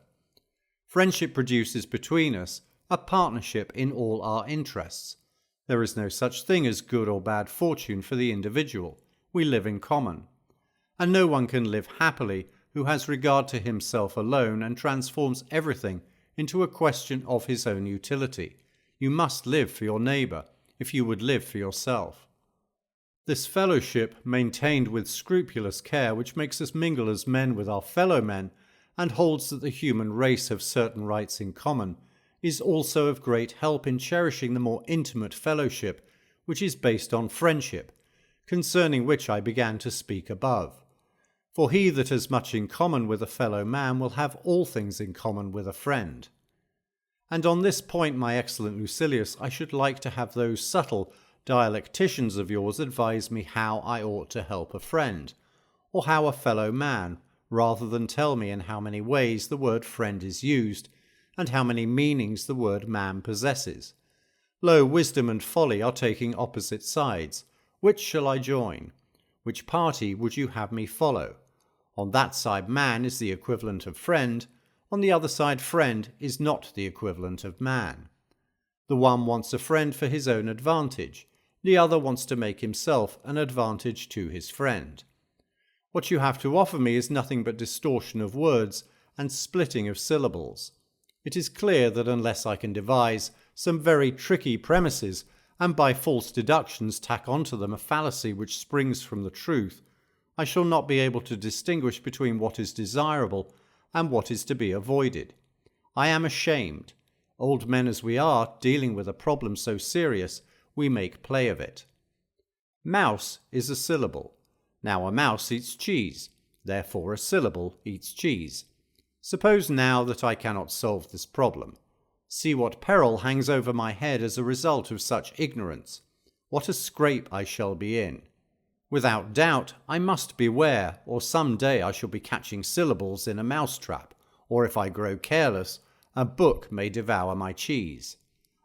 Friendship produces between us a partnership in all our interests. There is no such thing as good or bad fortune for the individual. We live in common. And no one can live happily who has regard to himself alone and transforms everything into a question of his own utility. You must live for your neighbour, if you would live for yourself. This fellowship, maintained with scrupulous care, which makes us mingle as men with our fellow men, and holds that the human race have certain rights in common, is also of great help in cherishing the more intimate fellowship, which is based on friendship, concerning which I began to speak above. For he that has much in common with a fellow man will have all things in common with a friend. And on this point, my excellent Lucilius, I should like to have those subtle dialecticians of yours advise me how I ought to help a friend, or how a fellow man, rather than tell me in how many ways the word friend is used, and how many meanings the word man possesses. Lo, wisdom and folly are taking opposite sides. Which shall I join? Which party would you have me follow? On that side man is the equivalent of friend, on the other side friend is not the equivalent of man. The one wants a friend for his own advantage, the other wants to make himself an advantage to his friend. What you have to offer me is nothing but distortion of words and splitting of syllables. It is clear that unless I can devise some very tricky premises, and by false deductions tack onto them a fallacy which springs from the truth, I shall not be able to distinguish between what is desirable and what is to be avoided. I am ashamed. Old men as we are, dealing with a problem so serious, we make play of it. Mouse is a syllable. Now a mouse eats cheese, therefore a syllable eats cheese. Suppose now that I cannot solve this problem. See what peril hangs over my head as a result of such ignorance. What a scrape I shall be in. Without doubt, I must beware, or some day I shall be catching syllables in a mousetrap, or if I grow careless, a book may devour my cheese.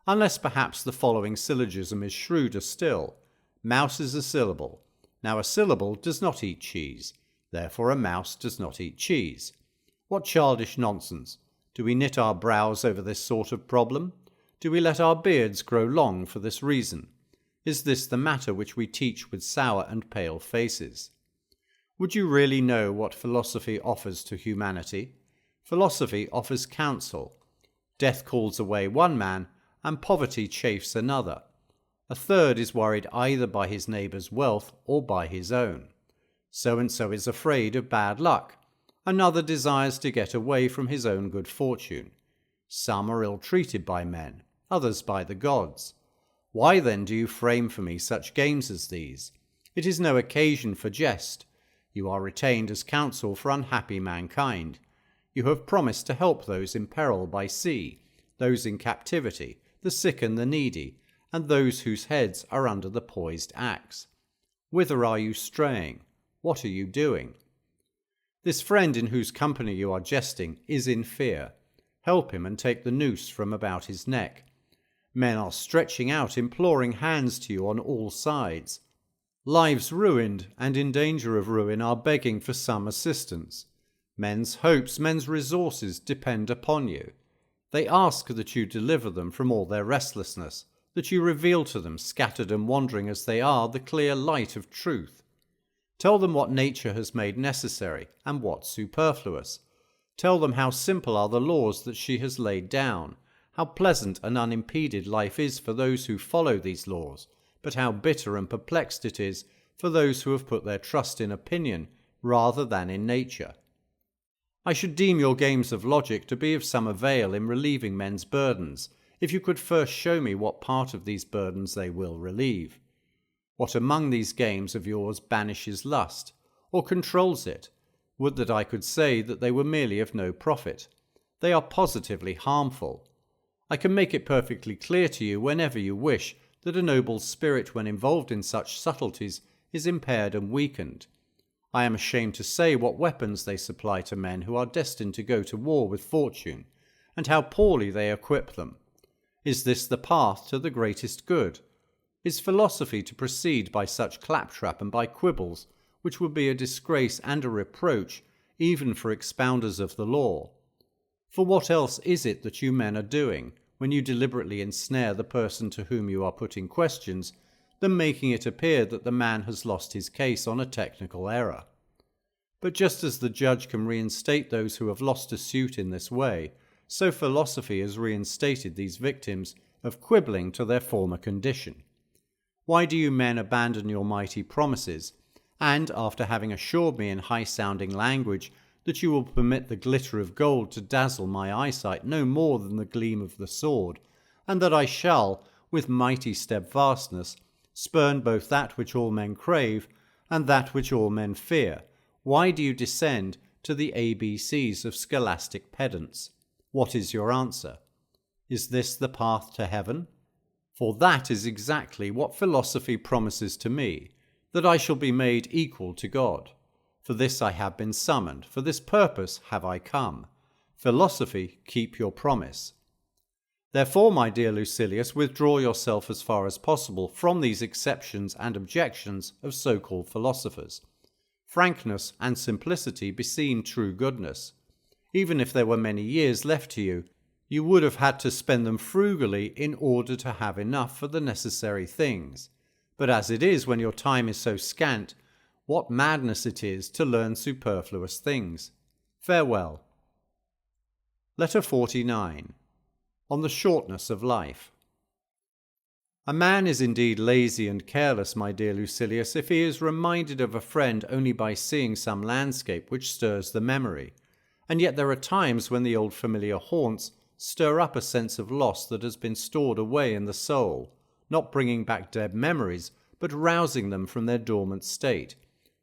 Unless perhaps the following syllogism is shrewder still. Mouse is a syllable. Now a syllable does not eat cheese, therefore a mouse does not eat cheese. What childish nonsense! Do we knit our brows over this sort of problem? Do we let our beards grow long for this reason? Is this the matter which we teach with sour and pale faces? Would you really know what philosophy offers to humanity? Philosophy offers counsel. Death calls away one man, and poverty chafes another. A third is worried either by his neighbour's wealth or by his own. So-and-so is afraid of bad luck. Another desires to get away from his own good fortune. Some are ill-treated by men, others by the gods. Why then do you frame for me such games as these? It is no occasion for jest. You are retained as counsel for unhappy mankind. You have promised to help those in peril by sea, those in captivity, the sick and the needy, and those whose heads are under the poised axe. Whither are you straying? What are you doing? This friend in whose company you are jesting is in fear. Help him and take the noose from about his neck. Men are stretching out imploring hands to you on all sides. Lives ruined and in danger of ruin are begging for some assistance. Men's hopes, men's resources depend upon you. They ask that you deliver them from all their restlessness, that you reveal to them, scattered and wandering as they are, the clear light of truth. Tell them what nature has made necessary and what superfluous. Tell them how simple are the laws that she has laid down, how pleasant and unimpeded life is for those who follow these laws, but how bitter and perplexed it is for those who have put their trust in opinion rather than in nature. I should deem your games of logic to be of some avail in relieving men's burdens, if you could first show me what part of these burdens they will relieve. What among these games of yours banishes lust, or controls it? Would that I could say that they were merely of no profit. They are positively harmful. I can make it perfectly clear to you whenever you wish that a noble spirit when involved in such subtleties is impaired and weakened. I am ashamed to say what weapons they supply to men who are destined to go to war with fortune, and how poorly they equip them. Is this the path to the greatest good? Is philosophy to proceed by such claptrap and by quibbles, which would be a disgrace and a reproach, even for expounders of the law? For what else is it that you men are doing, when you deliberately ensnare the person to whom you are putting questions, than making it appear that the man has lost his case on a technical error? But just as the judge can reinstate those who have lost a suit in this way, so philosophy has reinstated these victims of quibbling to their former condition. Why do you men abandon your mighty promises, and, after having assured me in high-sounding language that you will permit the glitter of gold to dazzle my eyesight no more than the gleam of the sword, and that I shall, with mighty steadfastness, spurn both that which all men crave and that which all men fear, why do you descend to the ABCs of scholastic pedants? What is your answer? Is this the path to heaven? For that is exactly what philosophy promises to me, that I shall be made equal to God. For this I have been summoned, for this purpose have I come. Philosophy, keep your promise. Therefore, my dear Lucilius, withdraw yourself as far as possible from these exceptions and objections of so-called philosophers. Frankness and simplicity beseem true goodness. Even if there were many years left to you, you would have had to spend them frugally in order to have enough for the necessary things. But as it is, when your time is so scant, what madness it is to learn superfluous things. Farewell. Letter 49. On the shortness of life. A man is indeed lazy and careless, my dear Lucilius, if he is reminded of a friend only by seeing some landscape which stirs the memory. And yet there are times when the old familiar haunts stir up a sense of loss that has been stored away in the soul, not bringing back dead memories, but rousing them from their dormant state,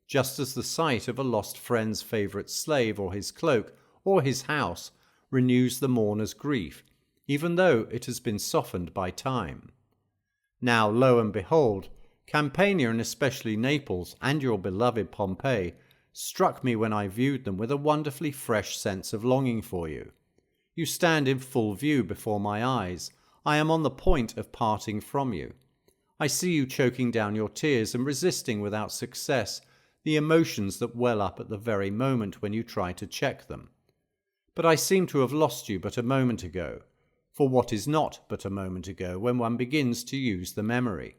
just as the sight of a lost friend's favourite slave or his cloak or his house renews the mourner's grief, even though it has been softened by time. Now, lo and behold, Campania and especially Naples and your beloved Pompeii struck me when I viewed them with a wonderfully fresh sense of longing for you. You stand in full view before my eyes. I am on the point of parting from you. I see you choking down your tears and resisting without success the emotions that well up at the very moment when you try to check them. But I seem to have lost you but a moment ago, for what is not but a moment ago when one begins to use the memory?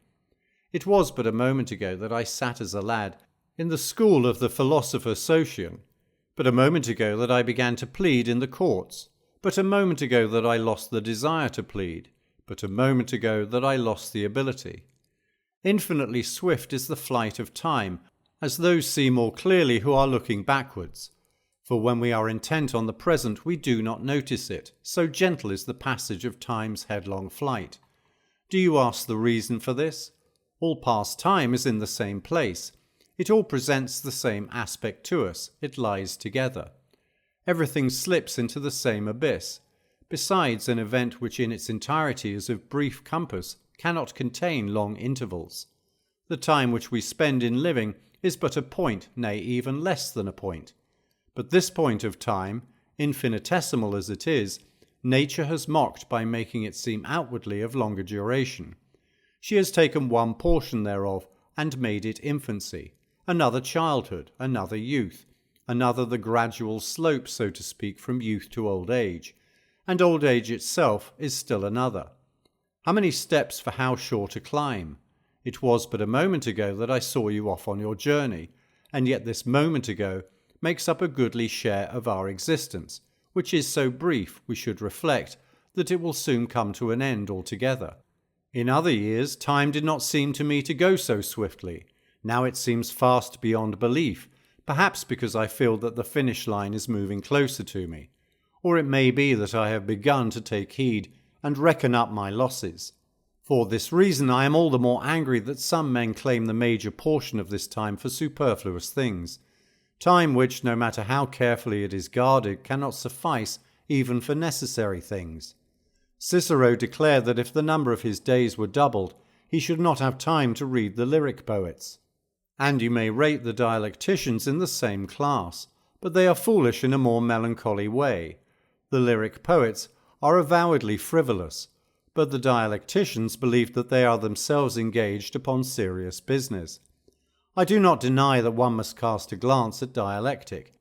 It was but a moment ago that I sat as a lad in the school of the philosopher Socian, but a moment ago that I began to plead in the courts, but a moment ago that I lost the desire to plead, but a moment ago that I lost the ability. Infinitely swift is the flight of time, as those see more clearly who are looking backwards. For when we are intent on the present, we do not notice it, so gentle is the passage of time's headlong flight. Do you ask the reason for this? All past time is in the same place. It all presents the same aspect to us. It lies together. Everything slips into the same abyss. Besides, an event which in its entirety is of brief compass cannot contain long intervals. The time which we spend in living is but a point, nay, even less than a point. But this point of time, infinitesimal as it is, nature has mocked by making it seem outwardly of longer duration. She has taken one portion thereof and made it infancy, another childhood, another youth, another the gradual slope, so to speak, from youth to old age, and old age itself is still another. How many steps for how short a climb? It was but a moment ago that I saw you off on your journey, and yet this moment ago makes up a goodly share of our existence, which is so brief, we should reflect, that it will soon come to an end altogether. In other years, time did not seem to me to go so swiftly. Now it seems fast beyond belief, perhaps because I feel that the finish line is moving closer to me. Or it may be that I have begun to take heed and reckon up my losses. For this reason I am all the more angry that some men claim the major portion of this time for superfluous things. Time which, no matter how carefully it is guarded, cannot suffice even for necessary things. Cicero declared that if the number of his days were doubled, he should not have time to read the lyric poets. And you may rate the dialecticians in the same class, but they are foolish in a more melancholy way. The lyric poets are avowedly frivolous, but the dialecticians believe that they are themselves engaged upon serious business. I do not deny that one must cast a glance at dialectic,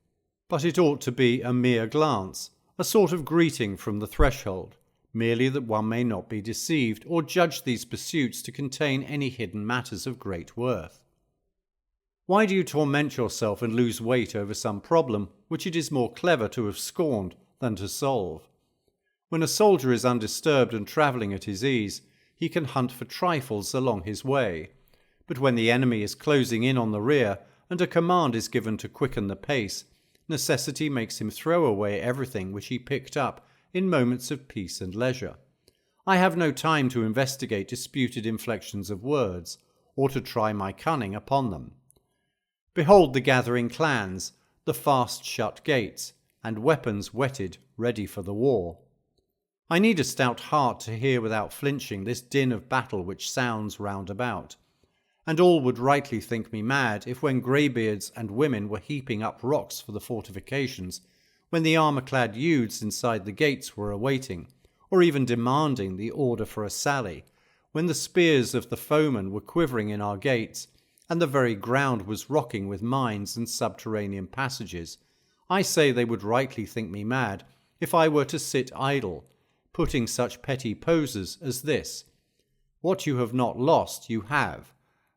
but it ought to be a mere glance, a sort of greeting from the threshold, merely that one may not be deceived or judge these pursuits to contain any hidden matters of great worth. Why do you torment yourself and lose weight over some problem which it is more clever to have scorned than to solve? When a soldier is undisturbed and travelling at his ease, he can hunt for trifles along his way. But when the enemy is closing in on the rear, and a command is given to quicken the pace, necessity makes him throw away everything which he picked up in moments of peace and leisure. I have no time to investigate disputed inflections of words, or to try my cunning upon them. Behold the gathering clans, the fast-shut gates, and weapons whetted, ready for the war. I need a stout heart to hear without flinching this din of battle which sounds round about. And all would rightly think me mad if, when greybeards and women were heaping up rocks for the fortifications, when the armour-clad youths inside the gates were awaiting, or even demanding the order for a sally, when the spears of the foemen were quivering in our gates, and the very ground was rocking with mines and subterranean passages, I say they would rightly think me mad if I were to sit idle, putting such petty poses as this: what you have not lost, you have,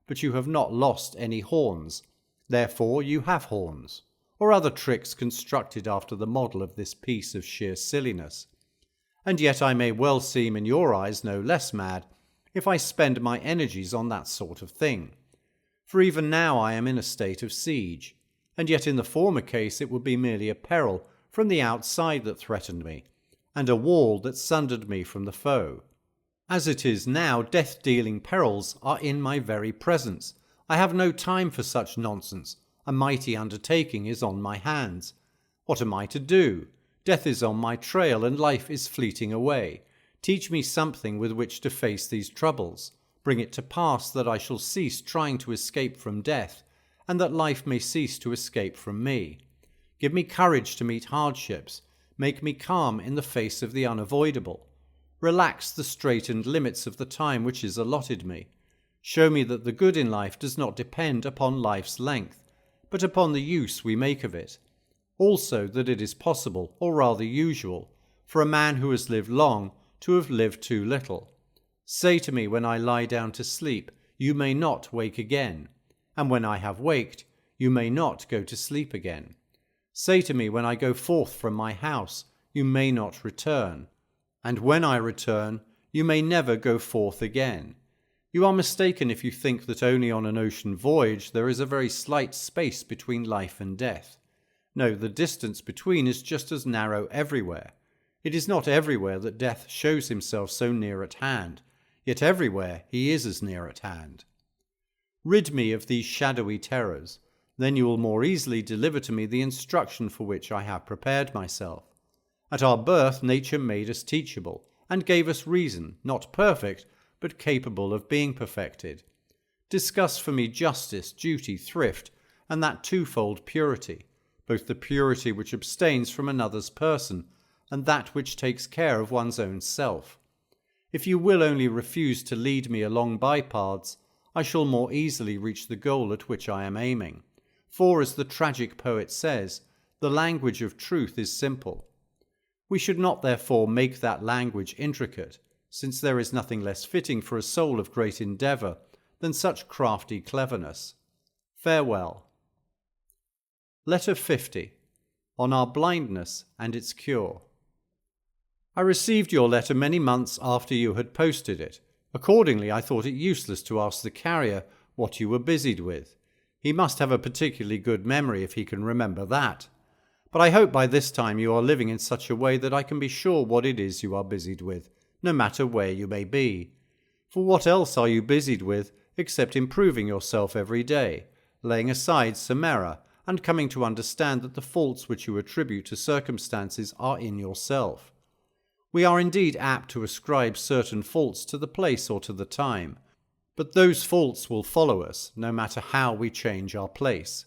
but you have not lost any horns, therefore you have horns, or other tricks constructed after the model of this piece of sheer silliness. And yet I may well seem in your eyes no less mad if I spend my energies on that sort of thing. For even now I am in a state of siege, and yet in the former case it would be merely a peril from the outside that threatened me, and a wall that sundered me from the foe. As it is now, death-dealing perils are in my very presence. I have no time for such nonsense. A mighty undertaking is on my hands. What am I to do? Death is on my trail, and life is fleeting away. Teach me something with which to face these troubles. Bring it to pass that I shall cease trying to escape from death, and that life may cease to escape from me. Give me courage to meet hardships. Make me calm in the face of the unavoidable. Relax the straitened limits of the time which is allotted me. Show me that the good in life does not depend upon life's length, but upon the use we make of it. Also that it is possible, or rather usual, for a man who has lived long to have lived too little. Say to me when I lie down to sleep, you may not wake again, and when I have waked, you may not go to sleep again. Say to me when I go forth from my house, you may not return, and when I return, you may never go forth again. You are mistaken if you think that only on an ocean voyage there is a very slight space between life and death. No, the distance between is just as narrow everywhere. It is not everywhere that death shows himself so near at hand, yet everywhere he is as near at hand. Rid me of these shadowy terrors, then you will more easily deliver to me the instruction for which I have prepared myself. At our birth, nature made us teachable, and gave us reason, not perfect, but capable of being perfected. Discuss for me justice, duty, thrift, and that twofold purity, both the purity which abstains from another's person, and that which takes care of one's own self. If you will only refuse to lead me along bypaths, I shall more easily reach the goal at which I am aiming. For, as the tragic poet says, the language of truth is simple. We should not therefore make that language intricate, since there is nothing less fitting for a soul of great endeavour than such crafty cleverness. Farewell. Letter 50. On our blindness and its cure. I received your letter many months after you had posted it. Accordingly, I thought it useless to ask the carrier what you were busied with. He must have a particularly good memory if he can remember that. But I hope by this time you are living in such a way that I can be sure what it is you are busied with, no matter where you may be. For what else are you busied with except improving yourself every day, laying aside some error, and coming to understand that the faults which you attribute to circumstances are in yourself? We are indeed apt to ascribe certain faults to the place or to the time, but those faults will follow us, no matter how we change our place.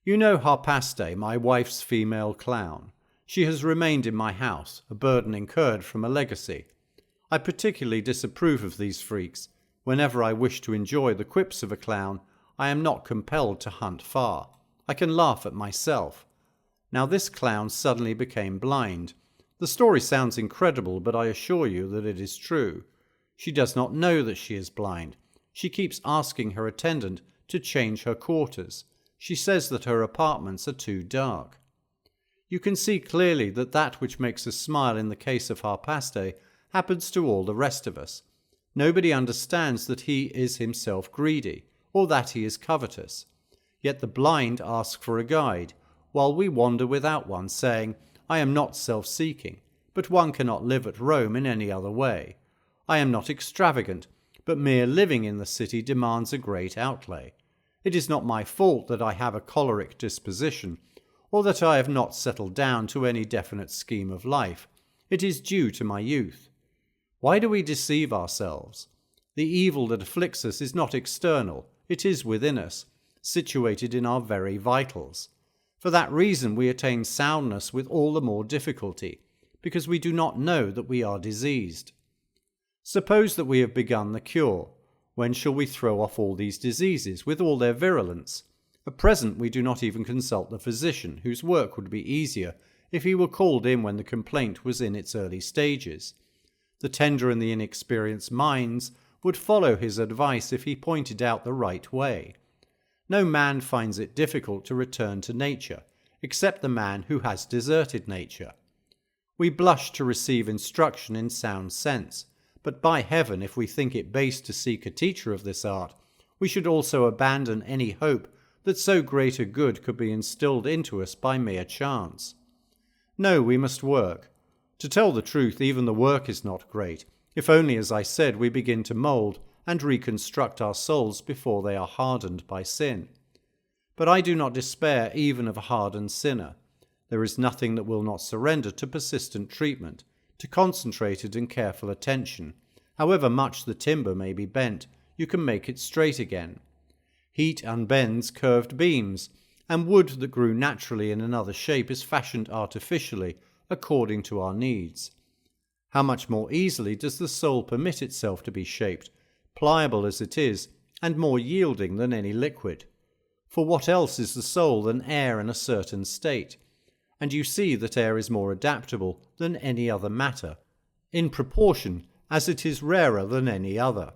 You know Harpaste, my wife's female clown. She has remained in my house, a burden incurred from a legacy. I particularly disapprove of these freaks. Whenever I wish to enjoy the quips of a clown, I am not compelled to hunt far. I can laugh at myself. Now this clown suddenly became blind. The story sounds incredible, but I assure you that it is true. She does not know that she is blind. She keeps asking her attendant to change her quarters. She says that her apartments are too dark. You can see clearly that that which makes us smile in the case of Harpaste happens to all the rest of us. Nobody understands that he is himself greedy, or that he is covetous. Yet the blind ask for a guide, while we wander without one, saying, I am not self-seeking, but one cannot live at Rome in any other way. I am not extravagant, but mere living in the city demands a great outlay. It is not my fault that I have a choleric disposition, or that I have not settled down to any definite scheme of life. It is due to my youth. Why do we deceive ourselves? The evil that afflicts us is not external, it is within us, situated in our very vitals. For that reason we attain soundness with all the more difficulty, because we do not know that we are diseased. Suppose that we have begun the cure. When shall we throw off all these diseases, with all their virulence? At present we do not even consult the physician, whose work would be easier if he were called in when the complaint was in its early stages. The tender and the inexperienced minds would follow his advice if he pointed out the right way. No man finds it difficult to return to nature, except the man who has deserted nature. We blush to receive instruction in sound sense, but by heaven, if we think it base to seek a teacher of this art, we should also abandon any hope that so great a good could be instilled into us by mere chance. No, we must work. To tell the truth, even the work is not great, if only, as I said, we begin to mould and reconstruct our souls before they are hardened by sin. But I do not despair even of a hardened sinner. There is nothing that will not surrender to persistent treatment, to concentrated and careful attention. However much the timber may be bent, you can make it straight again. Heat unbends curved beams, and wood that grew naturally in another shape is fashioned artificially according to our needs. How much more easily does the soul permit itself to be shaped, pliable as it is, and more yielding than any liquid? For what else is the soul than air in a certain state? And you see that air is more adaptable than any other matter, in proportion as it is rarer than any other.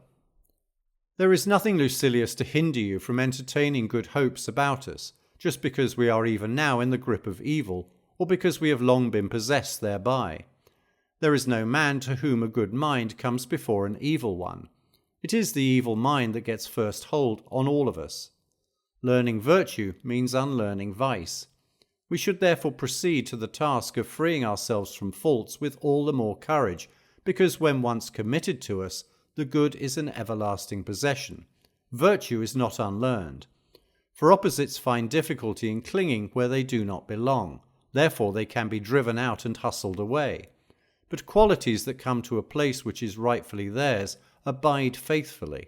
There is nothing, Lucilius, to hinder you from entertaining good hopes about us, just because we are even now in the grip of evil, or because we have long been possessed thereby. There is no man to whom a good mind comes before an evil one. It is the evil mind that gets first hold on all of us. Learning virtue means unlearning vice. We should therefore proceed to the task of freeing ourselves from faults with all the more courage, because when once committed to us, the good is an everlasting possession. Virtue is not unlearned. For opposites find difficulty in clinging where they do not belong. Therefore they can be driven out and hustled away. But qualities that come to a place which is rightfully theirs abide faithfully.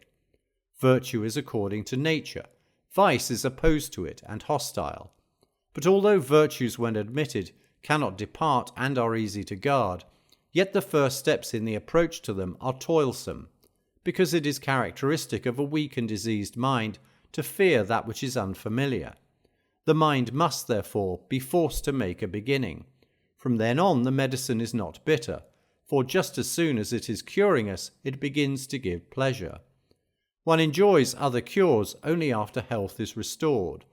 Virtue is according to nature. Vice is opposed to it and hostile. But although virtues, when admitted, cannot depart and are easy to guard, yet the first steps in the approach to them are toilsome, because it is characteristic of a weak and diseased mind to fear that which is unfamiliar. The mind must, therefore, be forced to make a beginning. From then on, the medicine is not bitter, for just as soon as it is curing us, it begins to give pleasure. One enjoys other cures only after health is restored,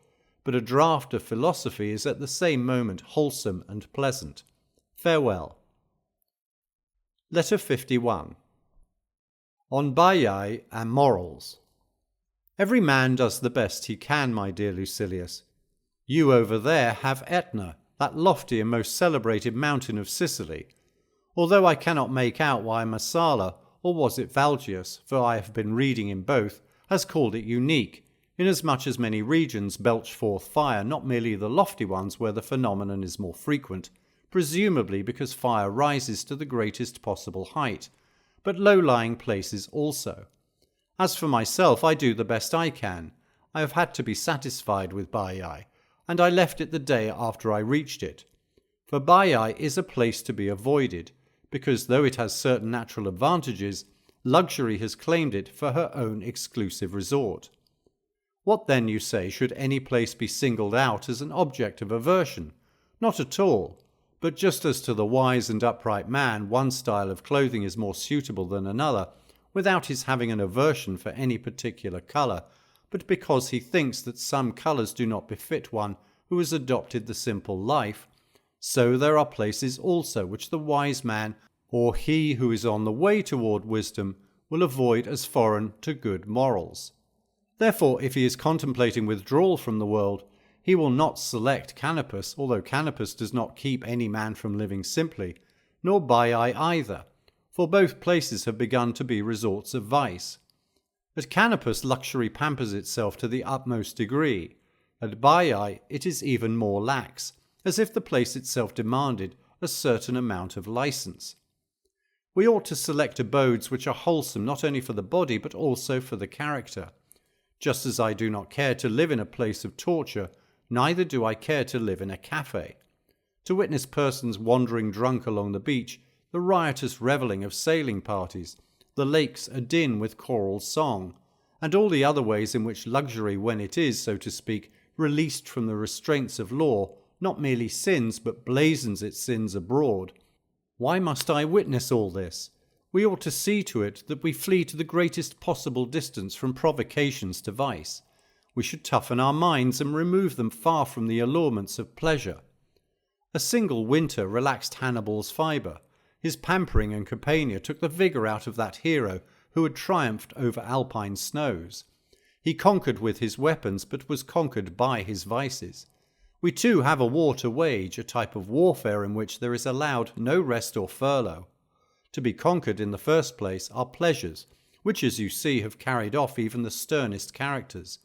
but a draught of philosophy is at the same moment wholesome and pleasant. Farewell. Letter 51. On Baiae and Morals. Every man does the best he can, my dear Lucilius. You over there have Etna, that lofty and most celebrated mountain of Sicily. Although I cannot make out why Marsala, or was it Valgius, for I have been reading in both, has called it unique, inasmuch as many regions belch forth fire, not merely the lofty ones where the phenomenon is more frequent, presumably because fire rises to the greatest possible height, but low-lying places also. As for myself, I do the best I can. I have had to be satisfied with Baiae, and I left it the day after I reached it. For Baiae is a place to be avoided, because though it has certain natural advantages, luxury has claimed it for her own exclusive resort. What then, you say, should any place be singled out as an object of aversion? Not at all. But just as to the wise and upright man one style of clothing is more suitable than another, without his having an aversion for any particular colour, but because he thinks that some colours do not befit one who has adopted the simple life, So there are places also which the wise man, or he who is on the way toward wisdom, will avoid as foreign to good morals. Therefore, if he is contemplating withdrawal from the world, he will not select Canopus, although Canopus does not keep any man from living simply, nor Baiae either, for both places have begun to be resorts of vice. At Canopus luxury pampers itself to the utmost degree. At Baiae it is even more lax, as if the place itself demanded a certain amount of license. We ought to select abodes which are wholesome not only for the body but also for the character. Just as I do not care to live in a place of torture, neither do I care to live in a cafe. To witness persons wandering drunk along the beach, the riotous revelling of sailing parties, the lakes adin with choral song, and all the other ways in which luxury, when it is, so to speak, released from the restraints of law, not merely sins but blazons its sins abroad. Why must I witness all this? We ought to see to it that we flee to the greatest possible distance from provocations to vice. We should toughen our minds and remove them far from the allurements of pleasure. A single winter relaxed Hannibal's fibre. His pampering and Campania took the vigour out of that hero who had triumphed over Alpine snows. He conquered with his weapons, but was conquered by his vices. We too have a war to wage, a type of warfare in which there is allowed no rest or furlough. To be conquered in the first place are pleasures, which as you see have carried off even the sternest characters.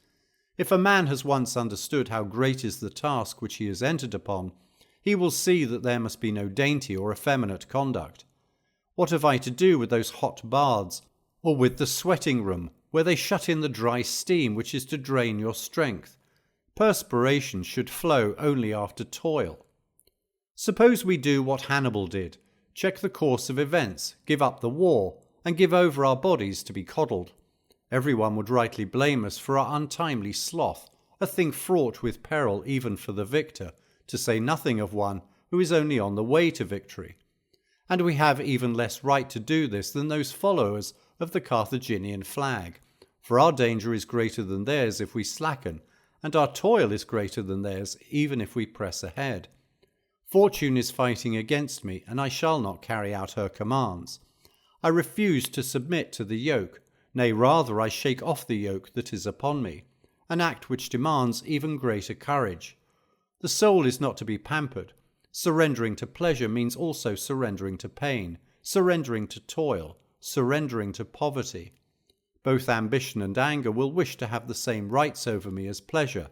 If a man has once understood how great is the task which he has entered upon, he will see that there must be no dainty or effeminate conduct. What have I to do with those hot baths, or with the sweating room, where they shut in the dry steam which is to drain your strength? Perspiration should flow only after toil. Suppose we do what Hannibal did, check the course of events, give up the war, and give over our bodies to be coddled. Everyone would rightly blame us for our untimely sloth, a thing fraught with peril even for the victor, to say nothing of one who is only on the way to victory. And we have even less right to do this than those followers of the Carthaginian flag, for our danger is greater than theirs if we slacken, and our toil is greater than theirs even if we press ahead. Fortune is fighting against me, and I shall not carry out her commands. I refuse to submit to the yoke, nay, rather I shake off the yoke that is upon me, an act which demands even greater courage. The soul is not to be pampered. Surrendering to pleasure means also surrendering to pain, surrendering to toil, surrendering to poverty. Both ambition and anger will wish to have the same rights over me as pleasure,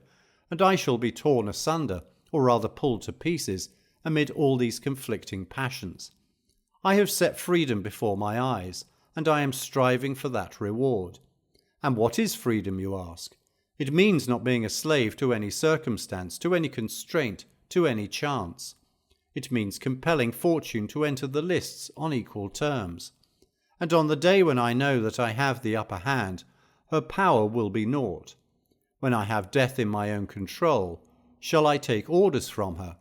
and I shall be torn asunder, or rather pulled to pieces, amid all these conflicting passions. I have set freedom before my eyes, and I am striving for that reward. And what is freedom, you ask? It means not being a slave to any circumstance, to any constraint, to any chance. It means compelling fortune to enter the lists on equal terms. And on the day when I know that I have the upper hand, her power will be naught. When I have death in my own control, shall I take orders from her?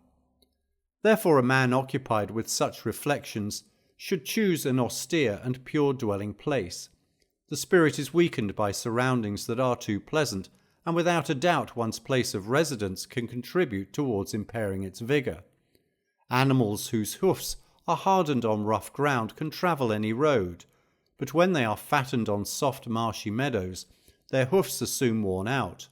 Therefore a man occupied with such reflections should choose an austere and pure dwelling place. The spirit is weakened by surroundings that are too pleasant, and without a doubt one's place of residence can contribute towards impairing its vigour. Animals whose hoofs are hardened on rough ground can travel any road, but when they are fattened on soft marshy meadows, their hoofs are soon worn out.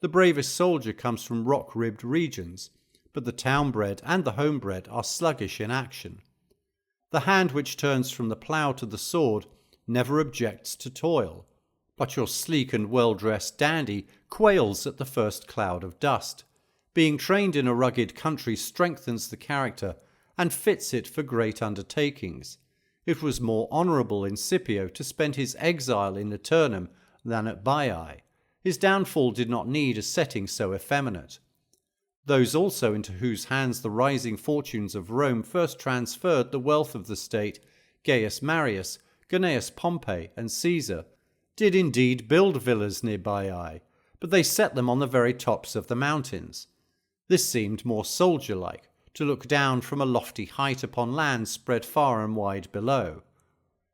The bravest soldier comes from rock-ribbed regions, but the town-bred and the home-bred are sluggish in action. The hand which turns from the plough to the sword never objects to toil, but your sleek and well-dressed dandy quails at the first cloud of dust. Being trained in a rugged country strengthens the character and fits it for great undertakings. It was more honourable in Scipio to spend his exile in Eternum than at Baiae. His downfall did not need a setting so effeminate. Those also into whose hands the rising fortunes of Rome first transferred the wealth of the state, Gaius Marius, Gnaeus Pompey, and Caesar, did indeed build villas near Baiae, but they set them on the very tops of the mountains. This seemed more soldier-like, to look down from a lofty height upon land spread far and wide below.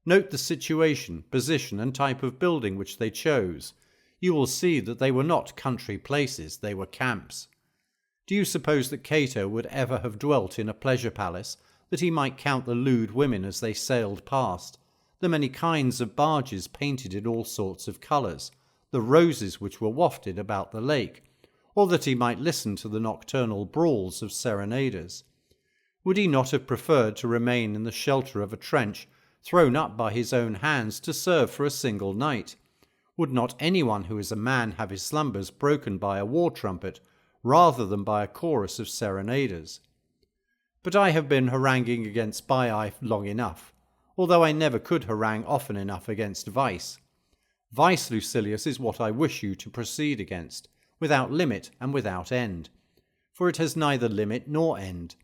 Note the situation, position, and type of building which they chose. You will see that they were not country places, they were camps. Do you suppose that Cato would ever have dwelt in a pleasure palace, that he might count the lewd women as they sailed past, the many kinds of barges painted in all sorts of colours, the roses which were wafted about the lake, or that he might listen to the nocturnal brawls of serenaders? Would he not have preferred to remain in the shelter of a trench thrown up by his own hands to serve for a single night? Would not anyone who is a man have his slumbers broken by a war trumpet rather than by a chorus of serenaders? But I have been haranguing against Baiae long enough, although I never could harangue often enough against vice. Vice, Lucilius, is what I wish you to proceed against, without limit and without end, for it has neither limit nor end.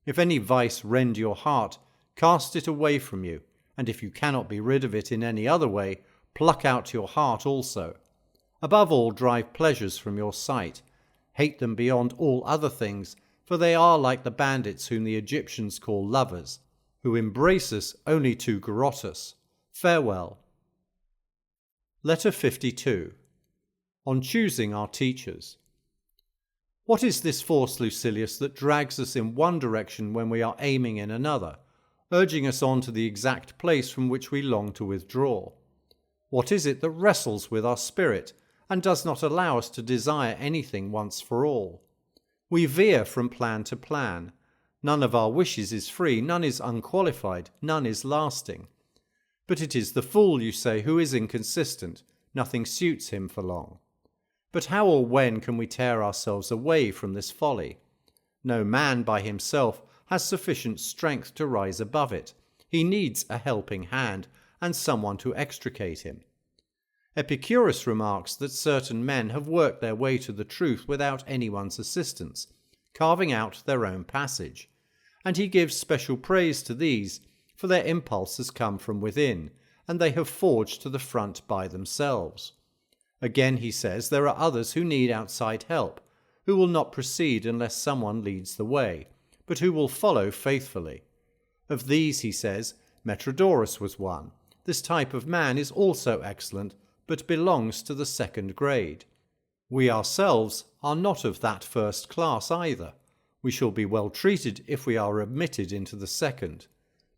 If any vice rend your heart, cast it away from you, and if you cannot be rid of it in any other way, pluck out your heart also. Above all, drive pleasures from your sight. Hate them beyond all other things, for they are like the bandits whom the Egyptians call lovers, who embrace us only to garrote us. Farewell. Letter 52. On choosing our teachers. What is this force, Lucilius, that drags us in one direction when we are aiming in another, urging us on to the exact place from which we long to withdraw? What is it that wrestles with our spirit and does not allow us to desire anything once for all? We veer from plan to plan. None of our wishes is free, none is unqualified, none is lasting. But it is the fool, you say, who is inconsistent. Nothing suits him for long. But how or when can we tear ourselves away from this folly? No man by himself has sufficient strength to rise above it. He needs a helping hand and someone to extricate him. Epicurus remarks that certain men have worked their way to the truth without anyone's assistance, carving out their own passage, and he gives special praise to these, for their impulse has come from within, and they have forged to the front by themselves. Again, he says, there are others who need outside help, who will not proceed unless someone leads the way, but who will follow faithfully. Of these, he says, Metrodorus was one. This type of man is also excellent, but belongs to the second grade. We ourselves are not of that first class either. We shall be well treated if we are admitted into the second.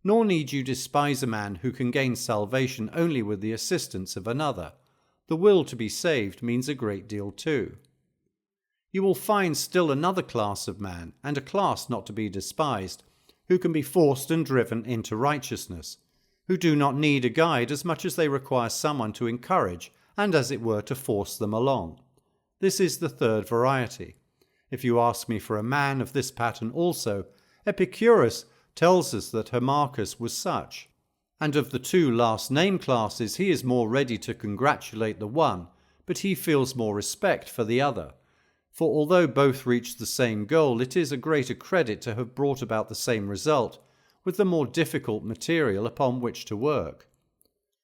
Nor need you despise a man who can gain salvation only with the assistance of another. The will to be saved means a great deal too. You will find still another class of man, and a class not to be despised, who can be forced and driven into righteousness, who do not need a guide as much as they require someone to encourage and, as it were, to force them along. This is the third variety. If you ask me for a man of this pattern also, Epicurus tells us that Hermarchus was such, and of the two last named classes he is more ready to congratulate the one, but he feels more respect for the other. For although both reach the same goal, it is a greater credit to have brought about the same result, with the more difficult material upon which to work.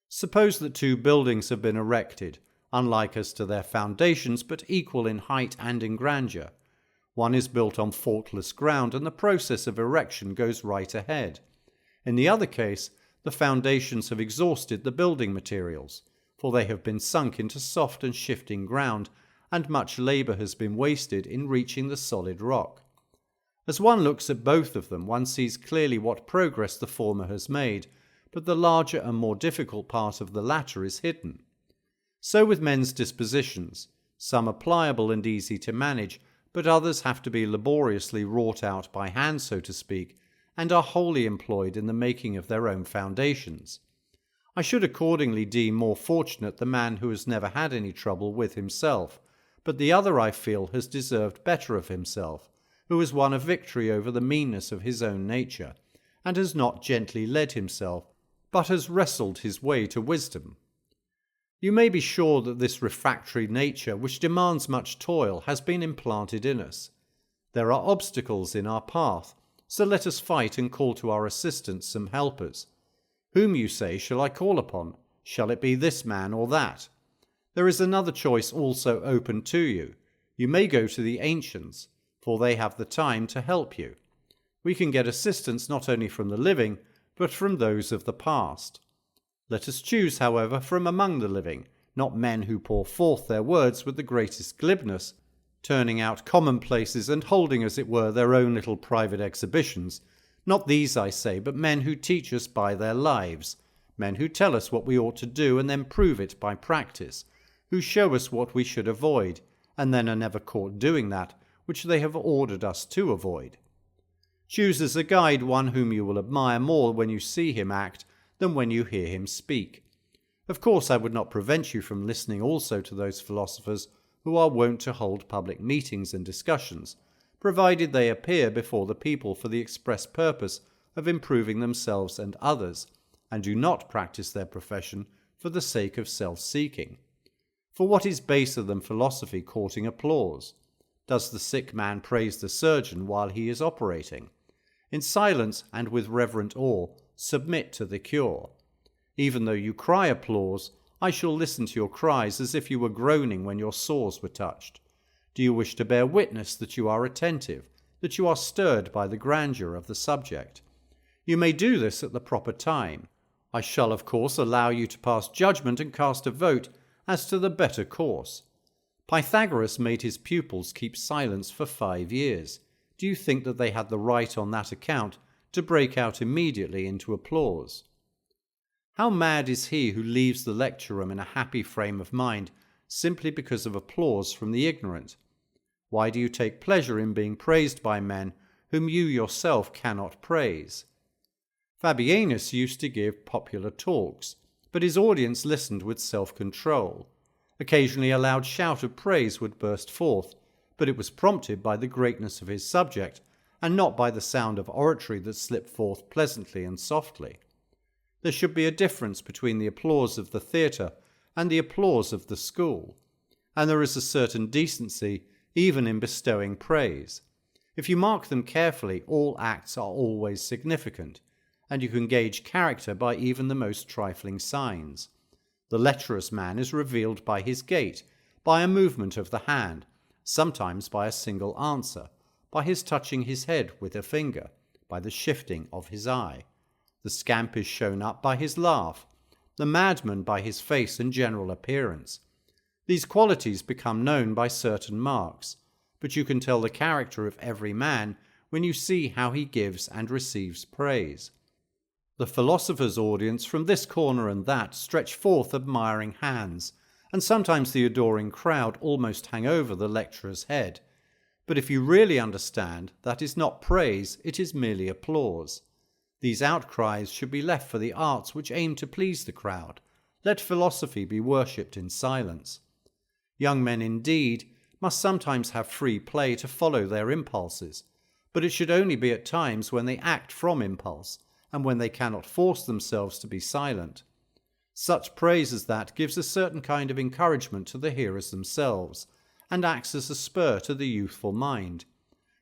Suppose that two buildings have been erected, unlike as to their foundations, but equal in height and in grandeur. One is built on faultless ground, and the process of erection goes right ahead. In the other case, the foundations have exhausted the building materials, for they have been sunk into soft and shifting ground, and much labour has been wasted in reaching the solid rock. As one looks at both of them, one sees clearly what progress the former has made, but the larger and more difficult part of the latter is hidden. So with men's dispositions. Some are pliable and easy to manage, but others have to be laboriously wrought out by hand, so to speak, and are wholly employed in the making of their own foundations. I should accordingly deem more fortunate the man who has never had any trouble with himself, but the other, I feel, has deserved better of himself, who has won a victory over the meanness of his own nature, and has not gently led himself, but has wrestled his way to wisdom. You may be sure that this refractory nature, which demands much toil, has been implanted in us. There are obstacles in our path, so let us fight and call to our assistance some helpers. Whom, you say, shall I call upon? Shall it be this man or that? There is another choice also open to you. You may go to the ancients, for they have the time to help you. We can get assistance not only from the living, but from those of the past. Let us choose, however, from among the living, not men who pour forth their words with the greatest glibness, turning out commonplaces and holding, as it were, their own little private exhibitions. Not these, I say, but men who teach us by their lives, men who tell us what we ought to do and then prove it by practice, who show us what we should avoid, and then are never caught doing that which they have ordered us to avoid. Choose as a guide one whom you will admire more when you see him act than when you hear him speak. Of course, I would not prevent you from listening also to those philosophers who are wont to hold public meetings and discussions, provided they appear before the people for the express purpose of improving themselves and others, and do not practice their profession for the sake of self-seeking. For what is baser than philosophy courting applause? Does the sick man praise the surgeon while he is operating? In silence and with reverent awe, submit to the cure. Even though you cry applause, I shall listen to your cries as if you were groaning when your sores were touched. Do you wish to bear witness that you are attentive, that you are stirred by the grandeur of the subject? You may do this at the proper time. I shall, of course, allow you to pass judgment and cast a vote as to the better course. Pythagoras made his pupils keep silence for 5 years. Do you think that they had the right on that account to break out immediately into applause? How mad is he who leaves the lecture room in a happy frame of mind simply because of applause from the ignorant? Why do you take pleasure in being praised by men whom you yourself cannot praise? Fabianus used to give popular talks, but his audience listened with self-control. Occasionally a loud shout of praise would burst forth, but it was prompted by the greatness of his subject, and not by the sound of oratory that slipped forth pleasantly and softly. There should be a difference between the applause of the theatre and the applause of the school, and there is a certain decency even in bestowing praise. If you mark them carefully, all acts are always significant, and you can gauge character by even the most trifling signs. The lecherous man is revealed by his gait, by a movement of the hand, sometimes by a single answer, by his touching his head with a finger, by the shifting of his eye. The scamp is shown up by his laugh, the madman by his face and general appearance. These qualities become known by certain marks, but you can tell the character of every man when you see how he gives and receives praise. The philosopher's audience from this corner and that stretch forth admiring hands, and sometimes the adoring crowd almost hang over the lecturer's head. But if you really understand, that is not praise, it is merely applause. These outcries should be left for the arts which aim to please the crowd. Let philosophy be worshipped in silence. Young men, indeed, must sometimes have free play to follow their impulses, but it should only be at times when they act from impulse, and when they cannot force themselves to be silent. Such praise as that gives a certain kind of encouragement to the hearers themselves, and acts as a spur to the youthful mind.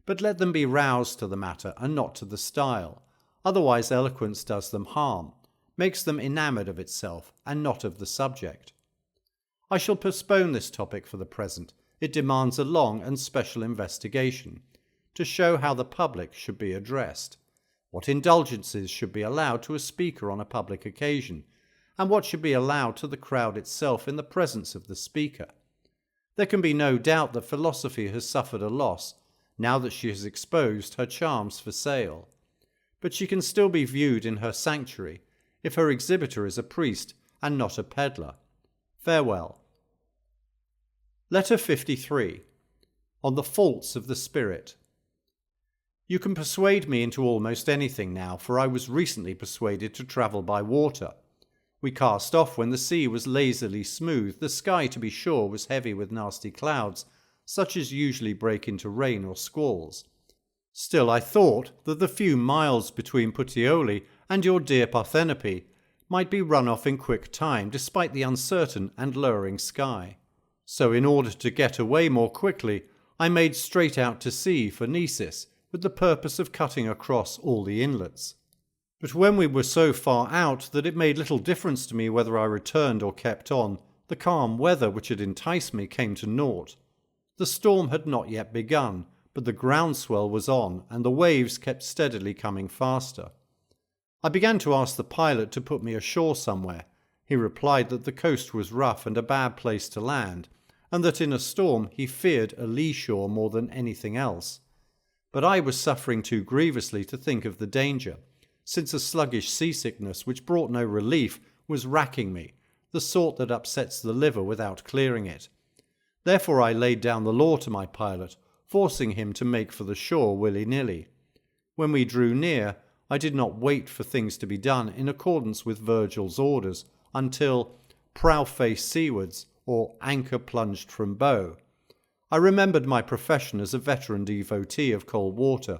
But let them be roused to the matter and not to the style. Otherwise eloquence does them harm, makes them enamoured of itself and not of the subject. I shall postpone this topic for the present. It demands a long and special investigation, to show how the public should be addressed, what indulgences should be allowed to a speaker on a public occasion, and what should be allowed to the crowd itself in the presence of the speaker. There can be no doubt that philosophy has suffered a loss, now that she has exposed her charms for sale. But she can still be viewed in her sanctuary, if her exhibitor is a priest and not a peddler. Farewell. Letter 53. On the faults of the spirit. You can persuade me into almost anything now, for I was recently persuaded to travel by water. We cast off when the sea was lazily smooth. The sky, to be sure, was heavy with nasty clouds, such as usually break into rain or squalls. Still, I thought that the few miles between Puteoli and your dear Parthenope might be run off in quick time, despite the uncertain and lowering sky. So, in order to get away more quickly, I made straight out to sea for Nisus, with the purpose of cutting across all the inlets. But when we were so far out that it made little difference to me whether I returned or kept on, the calm weather which had enticed me came to naught. The storm had not yet begun, but the groundswell was on, and the waves kept steadily coming faster. I began to ask the pilot to put me ashore somewhere. He replied that the coast was rough and a bad place to land, and that in a storm he feared a lee shore more than anything else. But I was suffering too grievously to think of the danger, since a sluggish seasickness which brought no relief was racking me, the sort that upsets the liver without clearing it. Therefore I laid down the law to my pilot, forcing him to make for the shore willy-nilly. When we drew near, I did not wait for things to be done in accordance with Virgil's orders until prow face seawards or anchor plunged from bow. I remembered my profession as a veteran devotee of cold water,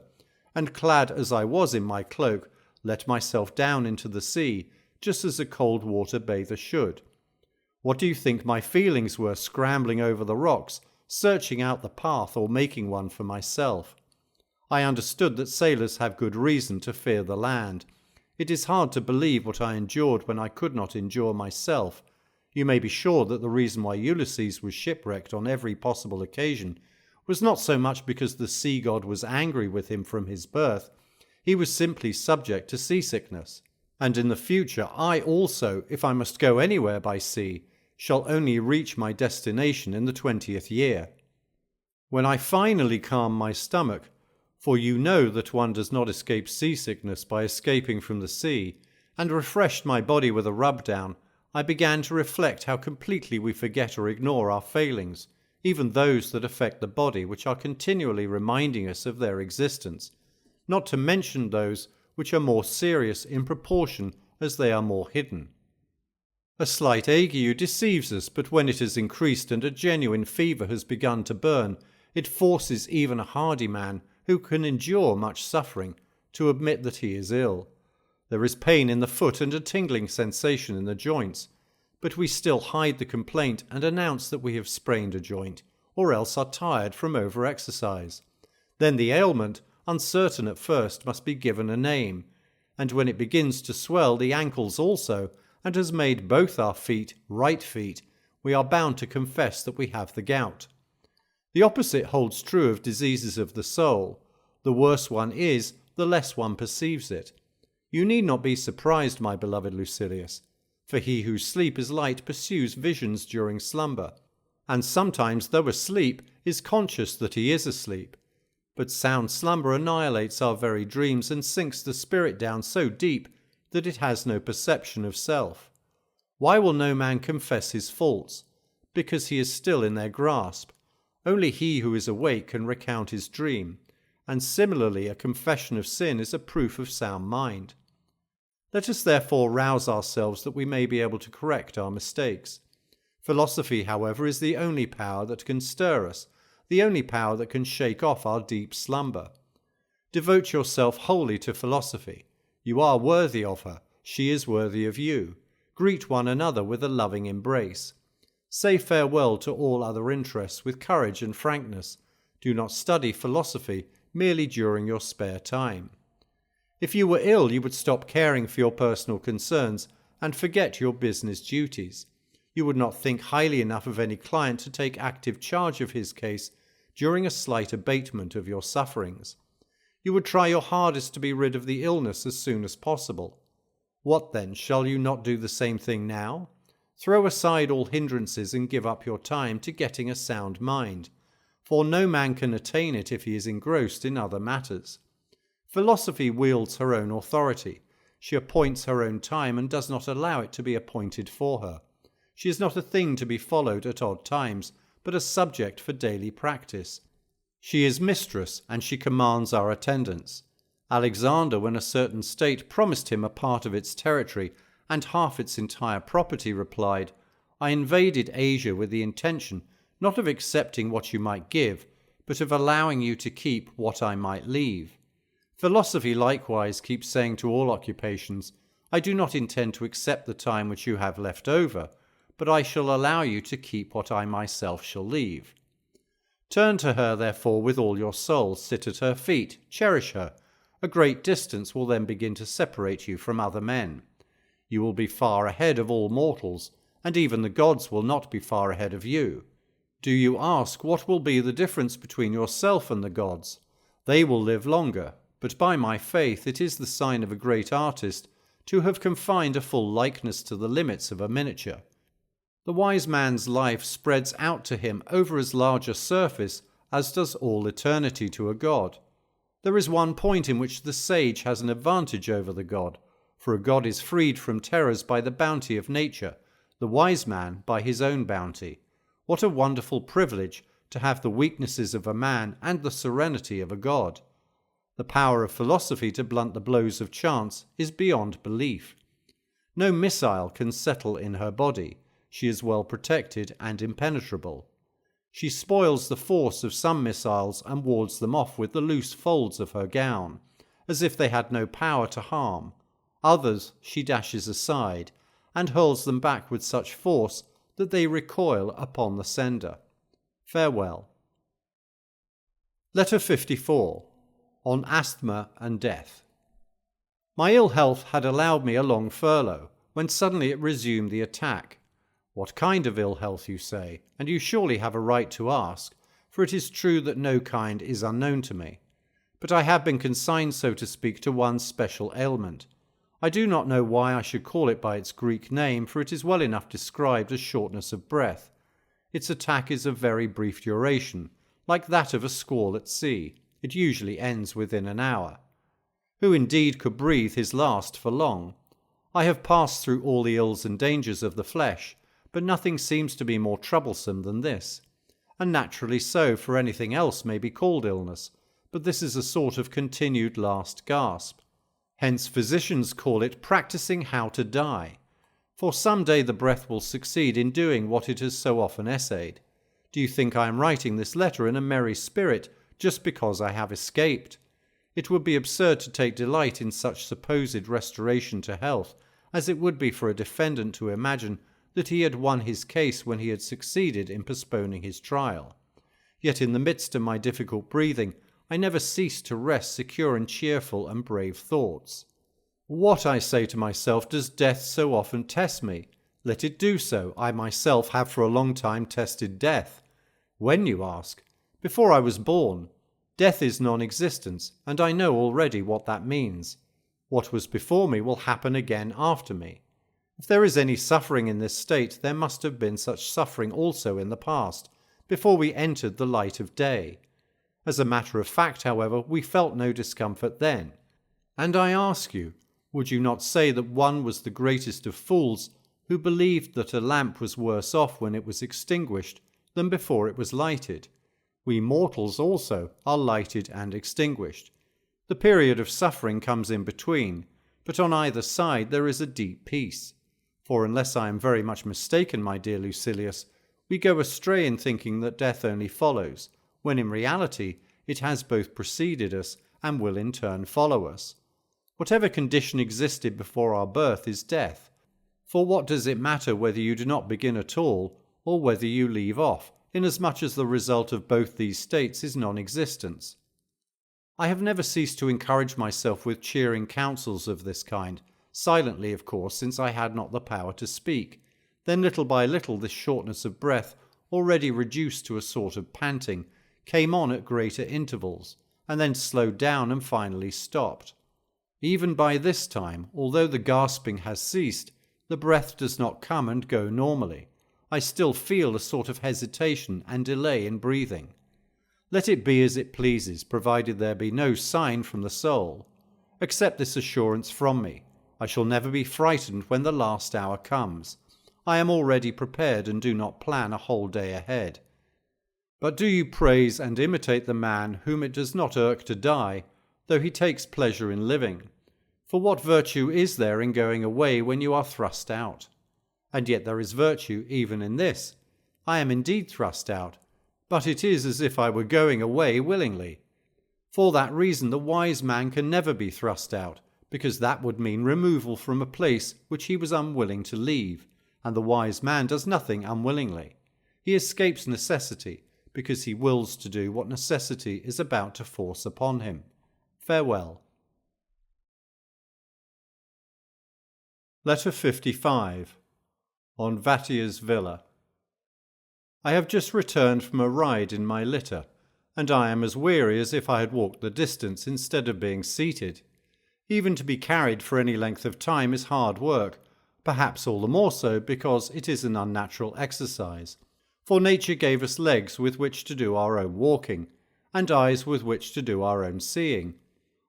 and clad as I was in my cloak, let myself down into the sea, just as a cold water bather should. What do you think my feelings were scrambling over the rocks, searching out the path or making one for myself? I understood that sailors have good reason to fear the land. It is hard to believe what I endured when I could not endure myself. You may be sure that the reason why Ulysses was shipwrecked on every possible occasion was not so much because the sea god was angry with him from his birth. He was simply subject to seasickness. And in the future I also, if I must go anywhere by sea, shall only reach my destination in the 20th year. When I finally calmed my stomach, for you know that one does not escape seasickness by escaping from the sea, and refreshed my body with a rub-down, I began to reflect how completely we forget or ignore our failings, even those that affect the body, which are continually reminding us of their existence, not to mention those which are more serious in proportion as they are more hidden. A slight ague deceives us, but when it has increased and a genuine fever has begun to burn, it forces even a hardy man, who can endure much suffering, to admit that he is ill. There is pain in the foot and a tingling sensation in the joints, but we still hide the complaint and announce that we have sprained a joint, or else are tired from over-exercise. Then the ailment, uncertain at first, must be given a name, and when it begins to swell the ankles also, and has made both our feet right feet, we are bound to confess that we have the gout. The opposite holds true of diseases of the soul. The worse one is, the less one perceives it. You need not be surprised, my beloved Lucilius, for he whose sleep is light pursues visions during slumber, and sometimes, though asleep, is conscious that he is asleep. But sound slumber annihilates our very dreams and sinks the spirit down so deep that it has no perception of self. Why will no man confess his faults? Because he is still in their grasp. Only he who is awake can recount his dream, and similarly a confession of sin is a proof of sound mind. Let us therefore rouse ourselves that we may be able to correct our mistakes. Philosophy, however, is the only power that can stir us, the only power that can shake off our deep slumber. Devote yourself wholly to philosophy. You are worthy of her, she is worthy of you. Greet one another with a loving embrace. Say farewell to all other interests with courage and frankness. Do not study philosophy merely during your spare time. If you were ill, you would stop caring for your personal concerns and forget your business duties. You would not think highly enough of any client to take active charge of his case during a slight abatement of your sufferings. You would try your hardest to be rid of the illness as soon as possible. What then, shall you not do the same thing now? Throw aside all hindrances and give up your time to getting a sound mind, for no man can attain it if he is engrossed in other matters. Philosophy wields her own authority. She appoints her own time and does not allow it to be appointed for her. She is not a thing to be followed at odd times, but a subject for daily practice. She is mistress, and she commands our attendance. Alexander, when a certain state promised him a part of its territory and half its entire property, replied, "I invaded Asia with the intention not of accepting what you might give, but of allowing you to keep what I might leave." Philosophy likewise keeps saying to all occupations, "I do not intend to accept the time which you have left over, but I shall allow you to keep what I myself shall leave." Turn to her, therefore, with all your soul, sit at her feet, cherish her. A great distance will then begin to separate you from other men. You will be far ahead of all mortals, and even the gods will not be far ahead of you. Do you ask what will be the difference between yourself and the gods? They will live longer, but by my faith it is the sign of a great artist to have confined a full likeness to the limits of a miniature. The wise man's life spreads out to him over as large a surface as does all eternity to a god. There is one point in which the sage has an advantage over the god, for a god is freed from terrors by the bounty of nature, the wise man by his own bounty. What a wonderful privilege to have the weaknesses of a man and the serenity of a god. The power of philosophy to blunt the blows of chance is beyond belief. No missile can settle in her body. She is well protected and impenetrable. She spoils the force of some missiles and wards them off with the loose folds of her gown, as if they had no power to harm. Others she dashes aside, and hurls them back with such force that they recoil upon the sender. Farewell. Letter 54. On Asthma and Death. My ill health had allowed me a long furlough, when suddenly it resumed the attack. What kind of ill health, you say, and you surely have a right to ask, for it is true that no kind is unknown to me. But I have been consigned, so to speak, to one special ailment. I do not know why I should call it by its Greek name, for it is well enough described as shortness of breath. Its attack is of very brief duration, like that of a squall at sea. It usually ends within an hour. Who indeed could breathe his last for long? I have passed through all the ills and dangers of the flesh, but nothing seems to be more troublesome than this. And naturally so, for anything else may be called illness, but this is a sort of continued last gasp. Hence physicians call it practicing how to die. For some day the breath will succeed in doing what it has so often essayed. Do you think I am writing this letter in a merry spirit just because I have escaped? It would be absurd to take delight in such supposed restoration to health, as it would be for a defendant to imagine that he had won his case when he had succeeded in postponing his trial. Yet in the midst of my difficult breathing, I never ceased to rest secure in cheerful and brave thoughts. What, I say to myself, does death so often test me? Let it do so. I myself have for a long time tested death. When, you ask? Before I was born. Death is non-existence, and I know already what that means. What was before me will happen again after me. If there is any suffering in this state, there must have been such suffering also in the past, before we entered the light of day. As a matter of fact, however, we felt no discomfort then. And I ask you, would you not say that one was the greatest of fools who believed that a lamp was worse off when it was extinguished than before it was lighted? We mortals also are lighted and extinguished. The period of suffering comes in between, but on either side there is a deep peace. For unless I am very much mistaken, my dear Lucilius, we go astray in thinking that death only follows, when in reality it has both preceded us and will in turn follow us. Whatever condition existed before our birth is death. For what does it matter whether you do not begin at all, or whether you leave off, inasmuch as the result of both these states is non-existence? I have never ceased to encourage myself with cheering counsels of this kind, silently, of course, since I had not the power to speak. Then little by little this shortness of breath, already reduced to a sort of panting, came on at greater intervals, and then slowed down and finally stopped. Even by this time, although the gasping has ceased, the breath does not come and go normally. I still feel a sort of hesitation and delay in breathing. Let it be as it pleases, provided there be no sign from the soul. Accept this assurance from me. I shall never be frightened when the last hour comes. I am already prepared and do not plan a whole day ahead. But do you praise and imitate the man whom it does not irk to die, though he takes pleasure in living. For what virtue is there in going away when you are thrust out? And yet there is virtue even in this. I am indeed thrust out, but it is as if I were going away willingly. For that reason the wise man can never be thrust out, because that would mean removal from a place which he was unwilling to leave, and the wise man does nothing unwillingly. He escapes necessity, because he wills to do what necessity is about to force upon him. Farewell. Letter 55. On Vattia's Villa. I have just returned from a ride in my litter, and I am as weary as if I had walked the distance instead of being seated. Even to be carried for any length of time is hard work. perhaps all the more so because it is an unnatural exercise. For nature gave us legs with which to do our own walking, and eyes with which to do our own seeing.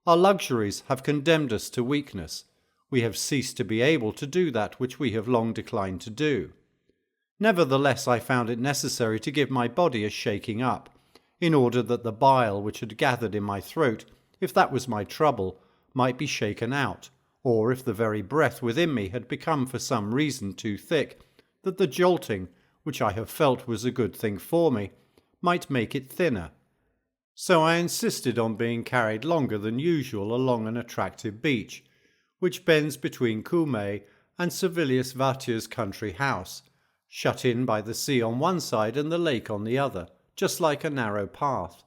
Our luxuries have condemned us to weakness. We have ceased to be able to do that which we have long declined to do. Nevertheless, I found it necessary to give my body a shaking up, in order that the bile which had gathered in my throat, if that was my trouble, might be shaken out, or if the very breath within me had become for some reason too thick, that the jolting, which I have felt was a good thing for me, might make it thinner. So I insisted on being carried longer than usual along an attractive beach, which bends between Gummere and Servilius Vatia's country house, shut in by the sea on one side and the lake on the other, just like a narrow path.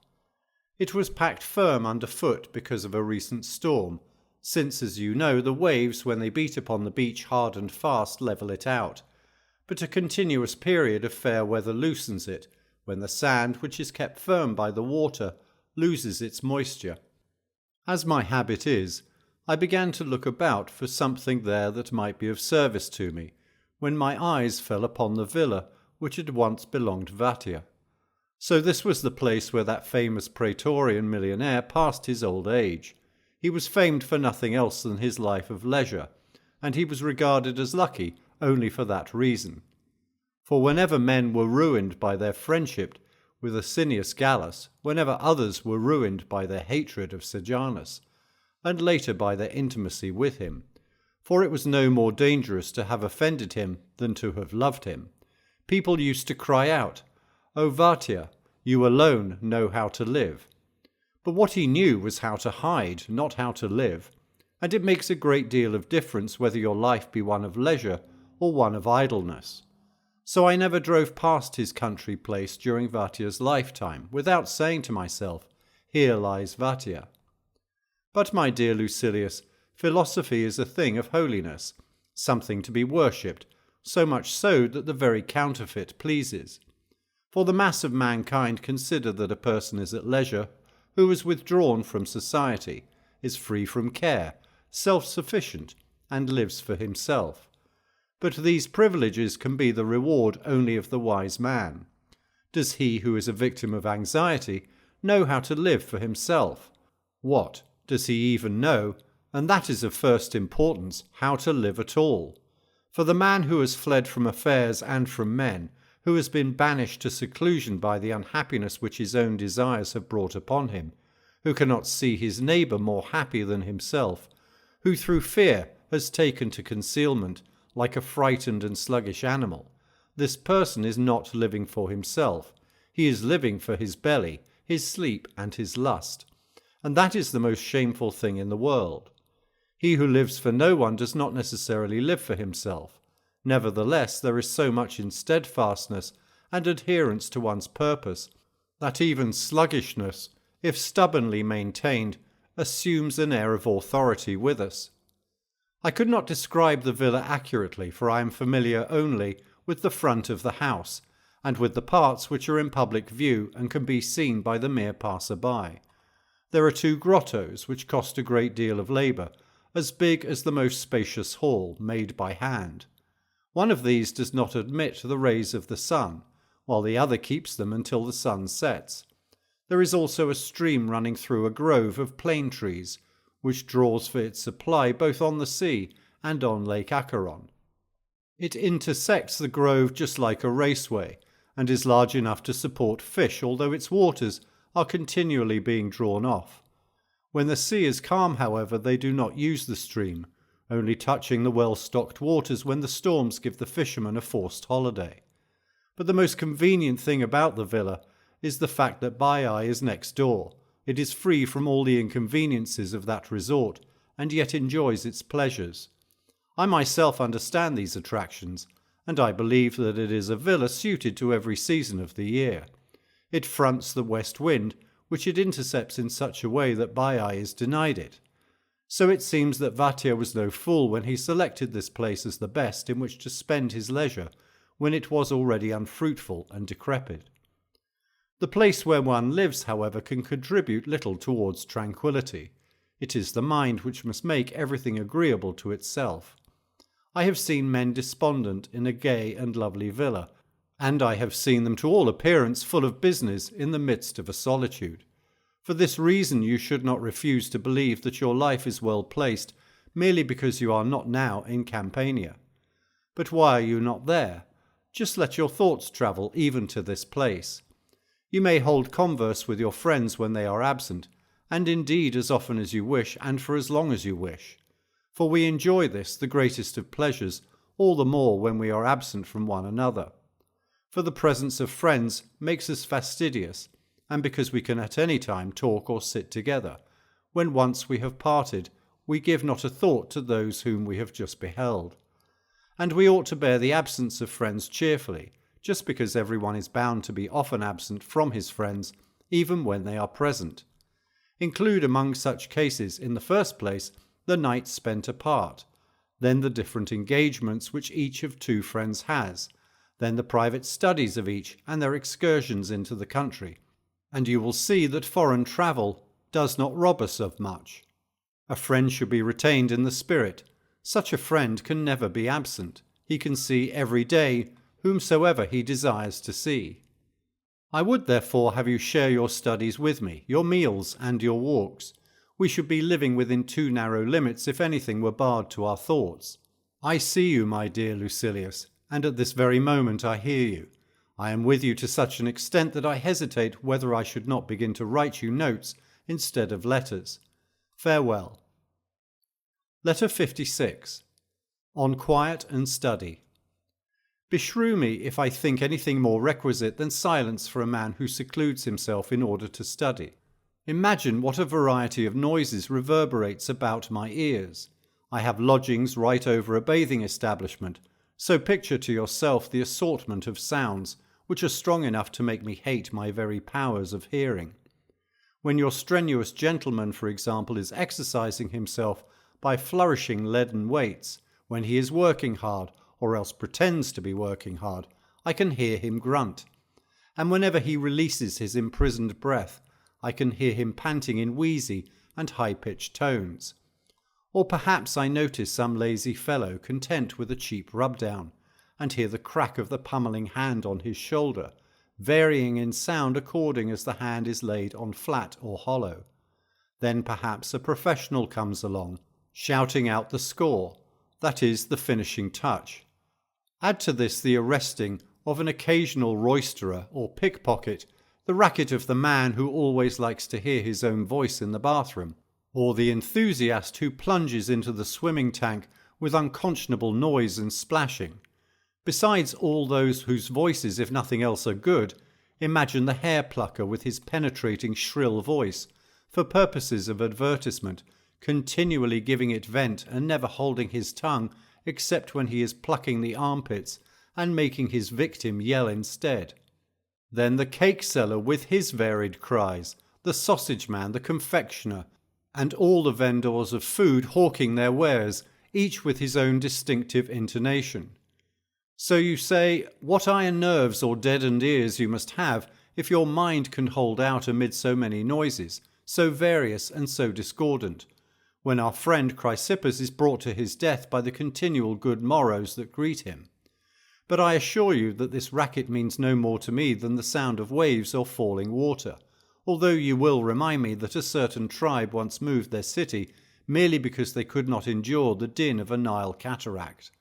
It was packed firm underfoot because of a recent storm, since, as you know, the waves, when they beat upon the beach hard and fast, level it out, but a continuous period of fair weather loosens it, when the sand, which is kept firm by the water, loses its moisture. As my habit is, I began to look about for something there that might be of service to me, when my eyes fell upon the villa which had once belonged to Vatia. So this was the place where that famous praetorian millionaire passed his old age. He was famed for nothing else than his life of leisure, and he was regarded as lucky only for that reason. For whenever men were ruined by their friendship with Asinius Gallus, whenever others were ruined by their hatred of Sejanus, and later by their intimacy with him, for it was no more dangerous to have offended him than to have loved him, people used to cry out, "O Vatia, you alone know how to live." But what he knew was how to hide, not how to live, and it makes a great deal of difference whether your life be one of leisure or one of idleness. So I never drove past his country place during Vatia's lifetime without saying to myself, "Here lies Vatia." But, my dear Lucilius, philosophy is a thing of holiness, something to be worshipped, so much so that the very counterfeit pleases. For the mass of mankind consider that a person is at leisure who is withdrawn from society, is free from care, self-sufficient, and lives for himself. But these privileges can be the reward only of the wise man. Does he who is a victim of anxiety know how to live for himself? What, does he even know, and that is of first importance, how to live at all? For the man who has fled from affairs and from men, who has been banished to seclusion by the unhappiness which his own desires have brought upon him, who cannot see his neighbour more happy than himself, who through fear has taken to concealment like a frightened and sluggish animal, this person is not living for himself. He is living for his belly, his sleep, and his lust. And that is the most shameful thing in the world. He who lives for no one does not necessarily live for himself. Nevertheless, there is so much in steadfastness and adherence to one's purpose that even sluggishness, if stubbornly maintained, assumes an air of authority with us. I could not describe the villa accurately, for I am familiar only with the front of the house, and with the parts which are in public view and can be seen by the mere passer-by. There are 2 grottos, which cost a great deal of labour, as big as the most spacious hall, made by hand. One of these does not admit the rays of the sun, while the other keeps them until the sun sets. There is also a stream running through a grove of plane trees, which draws for its supply both on the sea and on Lake Acheron. It intersects the grove just like a raceway, and is large enough to support fish, although its waters are continually being drawn off. When the sea is calm, however, they do not use the stream, only touching the well-stocked waters when the storms give the fishermen a forced holiday. But the most convenient thing about the villa is the fact that Baiae is next door. It is free from all the inconveniences of that resort, and yet enjoys its pleasures. I myself understand these attractions, and I believe that it is a villa suited to every season of the year. It fronts the west wind, which it intercepts in such a way that Baiae is denied it. So it seems that Vatia was no fool when he selected this place as the best in which to spend his leisure, when it was already unfruitful and decrepit. The place where one lives, however, can contribute little towards tranquility. It is the mind which must make everything agreeable to itself. I have seen men despondent in a gay and lovely villa, and I have seen them to all appearance full of business in the midst of a solitude. For this reason you should not refuse to believe that your life is well placed merely because you are not now in Campania. But why are you not there? Just let your thoughts travel even to this place. You may hold converse with your friends when they are absent, and indeed as often as you wish and for as long as you wish. For we enjoy this, the greatest of pleasures, all the more when we are absent from one another. For the presence of friends makes us fastidious, and because we can at any time talk or sit together, when once we have parted, we give not a thought to those whom we have just beheld. And we ought to bear the absence of friends cheerfully, just because everyone is bound to be often absent from his friends, even when they are present. Include among such cases, in the first place, the nights spent apart, then the different engagements which each of two friends has, then the private studies of each and their excursions into the country, and you will see that foreign travel does not rob us of much. A friend should be retained in the spirit. Such a friend can never be absent. He can see every day whomsoever he desires to see. I would therefore have you share your studies with me, your meals and your walks. We should be living within too narrow limits if anything were barred to our thoughts. I see you, my dear Lucilius, and at this very moment I hear you. I am with you to such an extent that I hesitate whether I should not begin to write you notes instead of letters. Farewell. Letter 56. On Quiet and Study. Beshrew me if I think anything more requisite than silence for a man who secludes himself in order to study. Imagine what a variety of noises reverberates about my ears. I have lodgings right over a bathing establishment, so picture to yourself the assortment of sounds which are strong enough to make me hate my very powers of hearing. When your strenuous gentleman, for example, is exercising himself by flourishing leaden weights, when he is working hard, or else pretends to be working hard, I can hear him grunt. And whenever he releases his imprisoned breath, I can hear him panting in wheezy and high-pitched tones. Or perhaps I notice some lazy fellow content with a cheap rub-down, and hear the crack of the pummelling hand on his shoulder, varying in sound according as the hand is laid on flat or hollow. Then perhaps a professional comes along, shouting out the score, that is, the finishing touch. Add to this the arresting of an occasional roisterer or pickpocket, the racket of the man who always likes to hear his own voice in the bathroom, or the enthusiast who plunges into the swimming tank with unconscionable noise and splashing. Besides all those whose voices, if nothing else, are good, imagine the hair-plucker with his penetrating shrill voice, for purposes of advertisement, continually giving it vent and never holding his tongue except when he is plucking the armpits and making his victim yell instead. Then the cake-seller with his varied cries, the sausage-man, the confectioner, and all the vendors of food hawking their wares, each with his own distinctive intonation. So you say, what iron nerves or deadened ears you must have if your mind can hold out amid so many noises, so various and so discordant, when our friend Chrysippus is brought to his death by the continual good morrows that greet him. But I assure you that this racket means no more to me than the sound of waves or falling water, although you will remind me that a certain tribe once moved their city merely because they could not endure the din of a Nile cataract.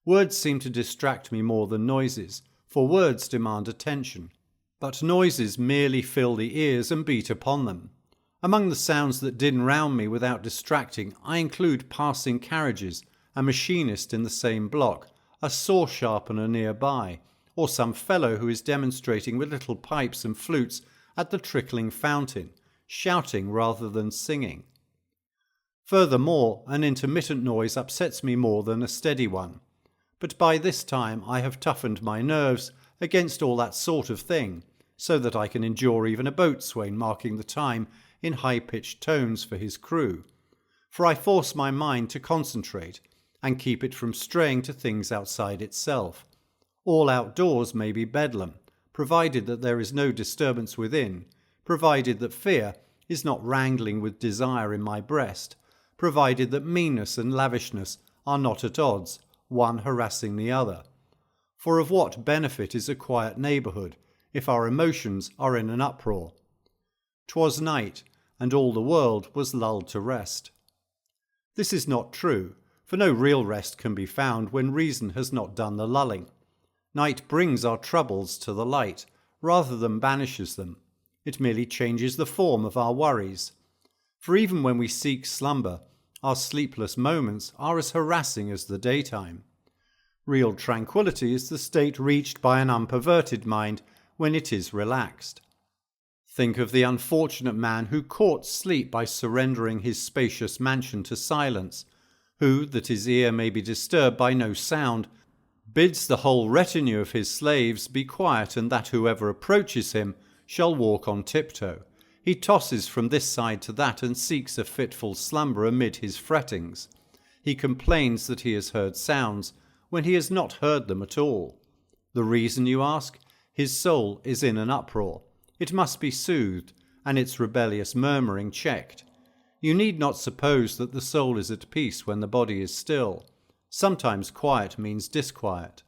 Words seem to distract me more than noises, for words demand attention, but noises merely fill the ears and beat upon them. Among the sounds that din round me without distracting, I include passing carriages, a machinist in the same block, a saw sharpener nearby, or some fellow who is demonstrating with little pipes and flutes at the trickling fountain, shouting rather than singing. Furthermore, an intermittent noise upsets me more than a steady one. But by this time I have toughened my nerves against all that sort of thing, so that I can endure even a boatswain marking the time in high-pitched tones for his crew, for I force my mind to concentrate and keep it from straying to things outside itself. All outdoors may be bedlam, provided that there is no disturbance within, provided that fear is not wrangling with desire in my breast, provided that meanness and lavishness are not at odds, one harassing the other. For of what benefit is a quiet neighbourhood, if our emotions are in an uproar? 'Twas night, and all the world was lulled to rest. This is not true, for no real rest can be found when reason has not done the lulling. Night brings our troubles to the light, rather than banishes them. It merely changes the form of our worries. For even when we seek slumber, our sleepless moments are as harassing as the daytime. Real tranquility is the state reached by an unperverted mind when it is relaxed. Think of the unfortunate man who courts sleep by surrendering his spacious mansion to silence, who, that his ear may be disturbed by no sound, bids the whole retinue of his slaves be quiet, and that whoever approaches him shall walk on tiptoe. He tosses from this side to that and seeks a fitful slumber amid his frettings. He complains that he has heard sounds, when he has not heard them at all. The reason, you ask? His soul is in an uproar. It must be soothed, and its rebellious murmuring checked. You need not suppose that the soul is at peace when the body is still. Sometimes quiet means disquiet.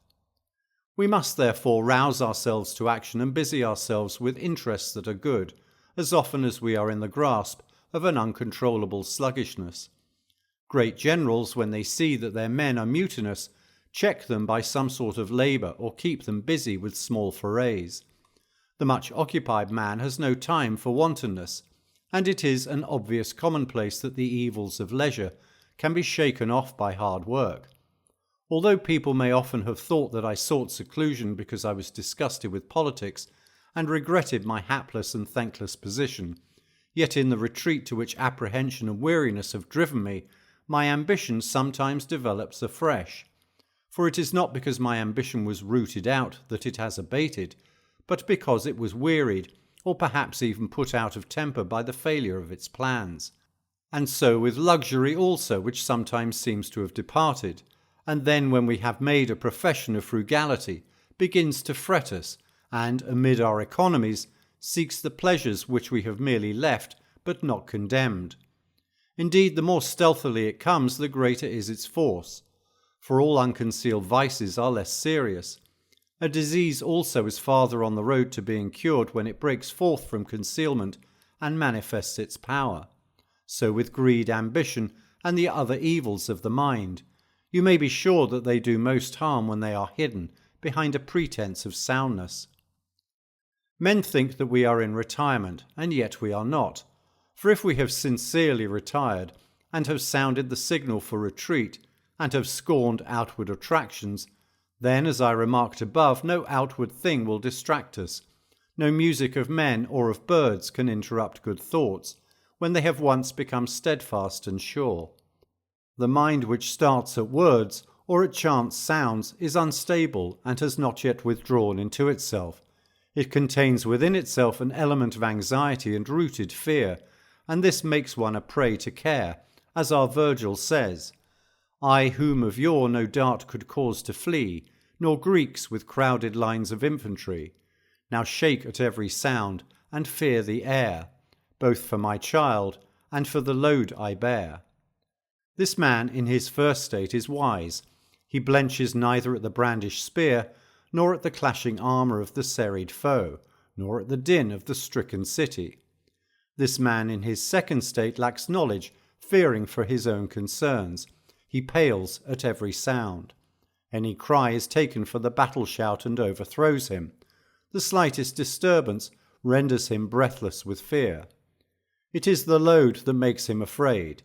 We must therefore rouse ourselves to action and busy ourselves with interests that are good, as often as we are in the grasp of an uncontrollable sluggishness. Great generals, when they see that their men are mutinous, check them by some sort of labour or keep them busy with small forays. The much occupied man has no time for wantonness, and it is an obvious commonplace that the evils of leisure can be shaken off by hard work. Although people may often have thought that I sought seclusion because I was disgusted with politics and regretted my hapless and thankless position, yet in the retreat to which apprehension and weariness have driven me, my ambition sometimes develops afresh. For it is not because my ambition was rooted out that it has abated, but because it was wearied, or perhaps even put out of temper by the failure of its plans. And so with luxury also, which sometimes seems to have departed, and then when we have made a profession of frugality, begins to fret us, and, amid our economies, seeks the pleasures which we have merely left, but not condemned. Indeed, the more stealthily it comes, the greater is its force. For all unconcealed vices are less serious. A disease also is farther on the road to being cured when it breaks forth from concealment and manifests its power. So with greed, ambition, and the other evils of the mind. You may be sure that they do most harm when they are hidden behind a pretense of soundness. Men think that we are in retirement, and yet we are not. For if we have sincerely retired, and have sounded the signal for retreat, and have scorned outward attractions, then, as I remarked above, no outward thing will distract us. No music of men or of birds can interrupt good thoughts, when they have once become steadfast and sure. The mind which starts at words or at chance sounds is unstable and has not yet withdrawn into itself. It contains within itself an element of anxiety and rooted fear, and this makes one a prey to care, as our Virgil says, I whom of yore no dart could cause to flee, nor Greeks with crowded lines of infantry, now shake at every sound, and fear the air, both for my child, and for the load I bear. This man in his first state is wise. He blenches neither at the brandished spear, nor at the clashing armour of the serried foe, nor at the din of the stricken city. This man in his second state lacks knowledge, fearing for his own concerns. He pales at every sound. Any cry is taken for the battle shout and overthrows him. The slightest disturbance renders him breathless with fear. It is the load that makes him afraid.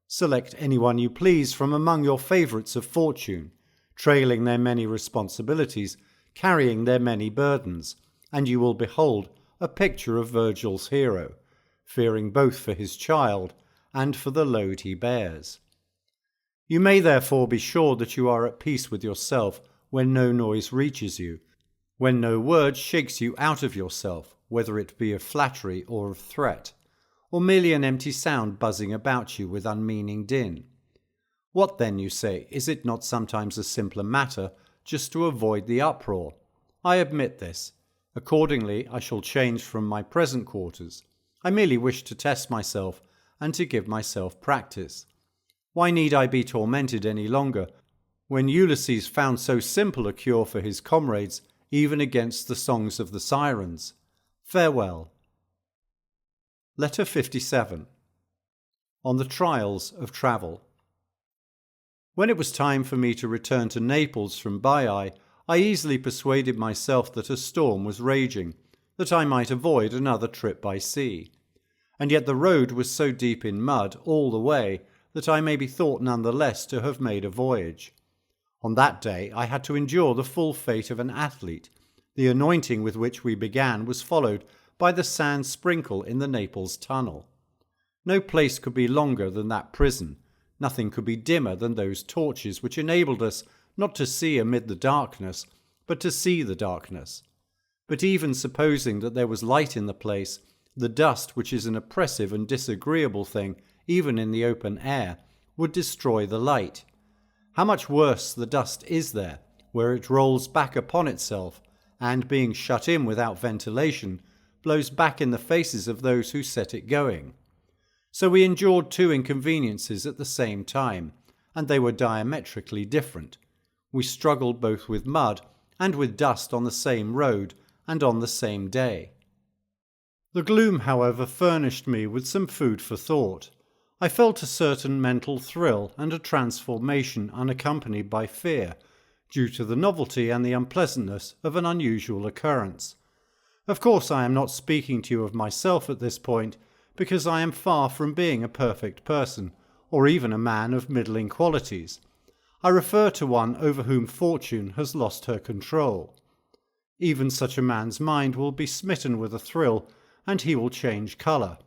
Select anyone you please from among your favourites of fortune, trailing their many responsibilities, carrying their many burdens, and you will behold a picture of Virgil's hero, fearing both for his child and for the load he bears. You may therefore be sure that you are at peace with yourself when no noise reaches you, when no word shakes you out of yourself, whether it be of flattery or of threat, or merely an empty sound buzzing about you with unmeaning din. What then, you say, is it not sometimes a simpler matter just to avoid the uproar? I admit this. Accordingly, I shall change from my present quarters. I merely wish to test myself and to give myself practice. Why need I be tormented any longer when Ulysses found so simple a cure for his comrades, even against the songs of the sirens. Farewell. Letter 57. On the trials of travel. When it was time for me to return to Naples from Baiae, I easily persuaded myself that a storm was raging, that I might avoid another trip by sea. And yet the road was so deep in mud all the way that I may be thought none the less to have made a voyage. On that day I had to endure the full fate of an athlete. The anointing with which we began was followed by the sand sprinkle in the Naples tunnel. No place could be longer than that prison. Nothing could be dimmer than those torches which enabled us not to see amid the darkness, but to see the darkness. But even supposing that there was light in the place, the dust, which is an oppressive and disagreeable thing, even in the open air, would destroy the light. How much worse the dust is there, where it rolls back upon itself, and, being shut in without ventilation, blows back in the faces of those who set it going. So we endured two inconveniences at the same time, and they were diametrically different. We struggled both with mud and with dust on the same road and on the same day. The gloom, however, furnished me with some food for thought. I felt a certain mental thrill and a transformation unaccompanied by fear, due to the novelty and the unpleasantness of an unusual occurrence. Of course, I am not speaking to you of myself at this point, because I am far from being a perfect person, or even a man of middling qualities. I refer to one over whom fortune has lost her control. Even such a man's mind will be smitten with a thrill, and he will change colour.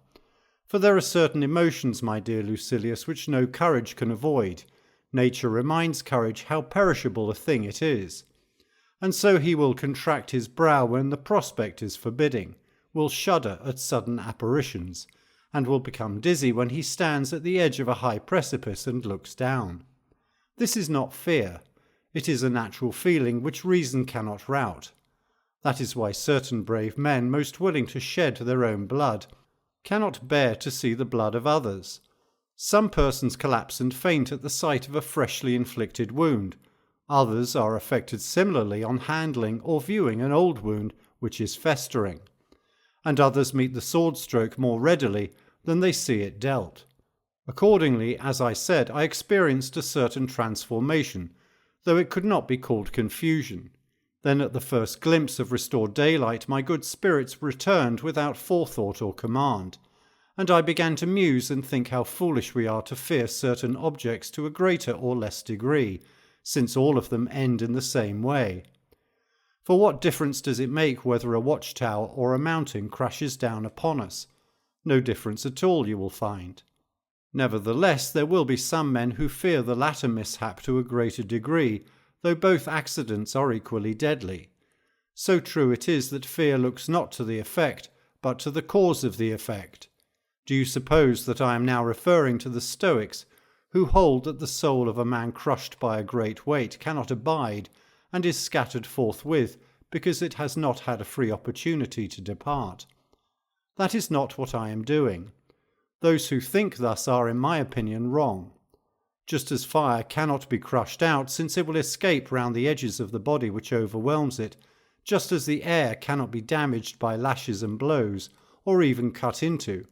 For there are certain emotions, my dear Lucilius, which no courage can avoid. Nature reminds courage how perishable a thing it is. And so he will contract his brow when the prospect is forbidding, will shudder at sudden apparitions, and will become dizzy when he stands at the edge of a high precipice and looks down. This is not fear. It is a natural feeling which reason cannot rout. That is why certain brave men, most willing to shed their own blood, cannot bear to see the blood of others. Some persons collapse and faint at the sight of a freshly inflicted wound. Others are affected similarly on handling or viewing an old wound which is festering. And others meet the sword stroke more readily than they see it dealt. Accordingly, as I said, I experienced a certain transformation, though it could not be called confusion. Then at the first glimpse of restored daylight my good spirits returned without forethought or command, and I began to muse and think how foolish we are to fear certain objects to a greater or less degree, since all of them end in the same way. For what difference does it make whether a watchtower or a mountain crashes down upon us? No difference at all, you will find. Nevertheless, there will be some men who fear the latter mishap to a greater degree, though both accidents are equally deadly. So true it is that fear looks not to the effect, but to the cause of the effect. Do you suppose that I am now referring to the Stoics, who hold that the soul of a man crushed by a great weight cannot abide, and is scattered forthwith, because it has not had a free opportunity to depart? That is not what I am doing. Those who think thus are, in my opinion, wrong. Just as fire cannot be crushed out, since it will escape round the edges of the body which overwhelms it, just as the air cannot be damaged by lashes and blows, or even cut into,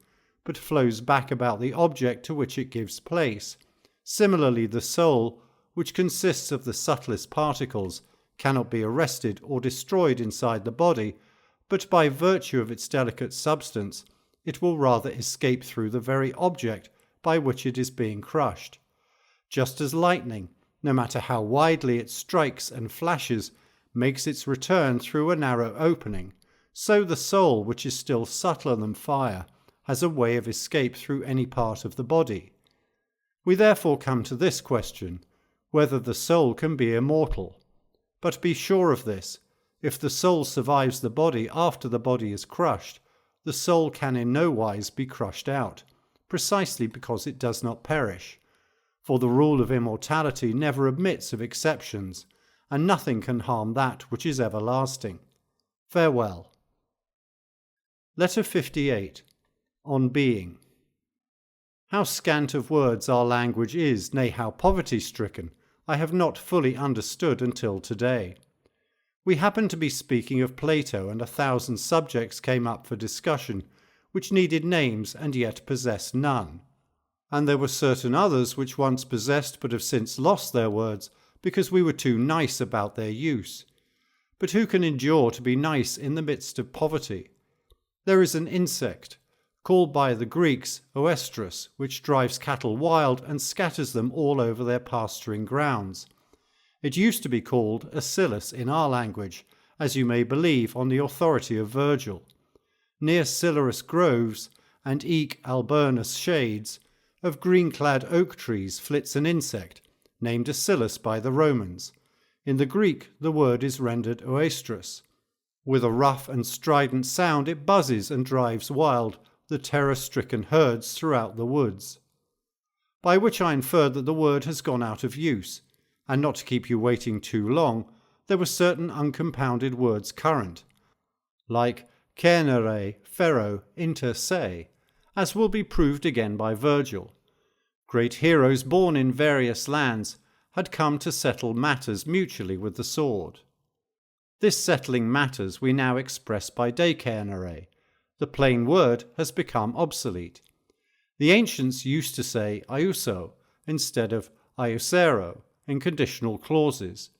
but flows back about the object to which it gives place, similarly the soul, which consists of the subtlest particles, cannot be arrested or destroyed inside the body, but by virtue of its delicate substance, it will rather escape through the very object by which it is being crushed. Just as lightning, no matter how widely it strikes and flashes, makes its return through a narrow opening, so the soul, which is still subtler than fire, has a way of escape through any part of the body. We therefore come to this question, whether the soul can be immortal. But be sure of this, if the soul survives the body after the body is crushed, the soul can in no wise be crushed out, precisely because it does not perish. For the rule of immortality never admits of exceptions, and nothing can harm that which is everlasting. Farewell. Letter 58. On Being. How scant of words our language is, nay, how poverty-stricken! I have not fully understood until today. We happened to be speaking of Plato, and 1,000 subjects came up for discussion, which needed names and yet possessed none. And there were certain others which once possessed but have since lost their words, because we were too nice about their use. But who can endure to be nice in the midst of poverty? There is an insect, called by the Greeks oestrus, which drives cattle wild and scatters them all over their pasturing grounds. It used to be called Acilus in our language, as you may believe on the authority of Virgil. Near Silarus groves and eke Alburnus shades, of green-clad oak trees flits an insect, named Acilus by the Romans. In the Greek the word is rendered oestrus. With a rough and strident sound it buzzes and drives wild the terror-stricken herds throughout the woods. By which I infer that the word has gone out of use, and not to keep you waiting too long, there were certain uncompounded words current, like cernere, ferro, inter se, as will be proved again by Virgil. Great heroes born in various lands had come to settle matters mutually with the sword. This settling matters we now express by decernere. The plain word has become obsolete. The ancients used to say iuso instead of iusero in conditional clauses.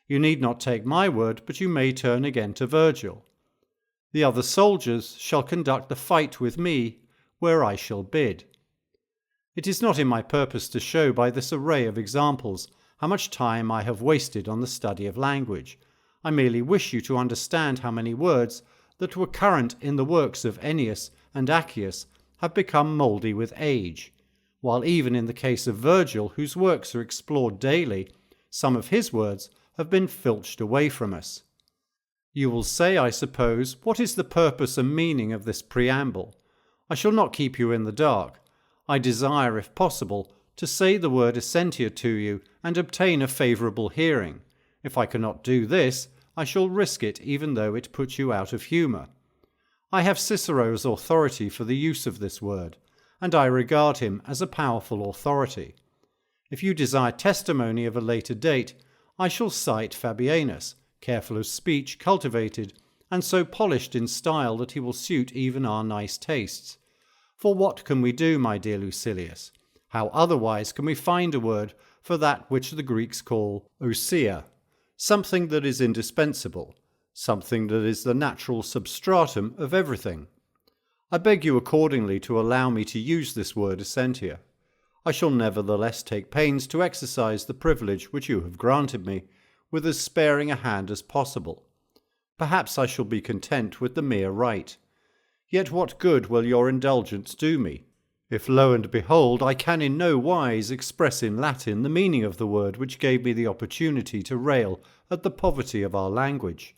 You need not take my word, but you may turn again to Virgil. The other soldiers shall conduct the fight with me where I shall bid. It is not in my purpose to show by this array of examples how much time I have wasted on the study of language. I merely wish you to understand how many words that were current in the works of Ennius and Accius have become mouldy with age, while even in the case of Virgil, whose works are explored daily, some of his words have been filched away from us. You will say, I suppose, what is the purpose and meaning of this preamble? I shall not keep you in the dark. I desire, if possible, to say the word essentia to you and obtain a favourable hearing. If I cannot do this, I shall risk it even though it puts you out of humour. I have Cicero's authority for the use of this word, and I regard him as a powerful authority. If you desire testimony of a later date, I shall cite Fabianus, careful of speech, cultivated, and so polished in style that he will suit even our nice tastes. For what can we do, my dear Lucilius? How otherwise can we find a word for that which the Greeks call ousia, something that is indispensable, something that is the natural substratum of everything? I beg you accordingly to allow me to use this word essentia. I shall nevertheless take pains to exercise the privilege which you have granted me with as sparing a hand as possible. Perhaps I shall be content with the mere right. Yet what good will your indulgence do me, if lo and behold I can in no wise express in Latin the meaning of the word which gave me the opportunity to rail at the poverty of our language?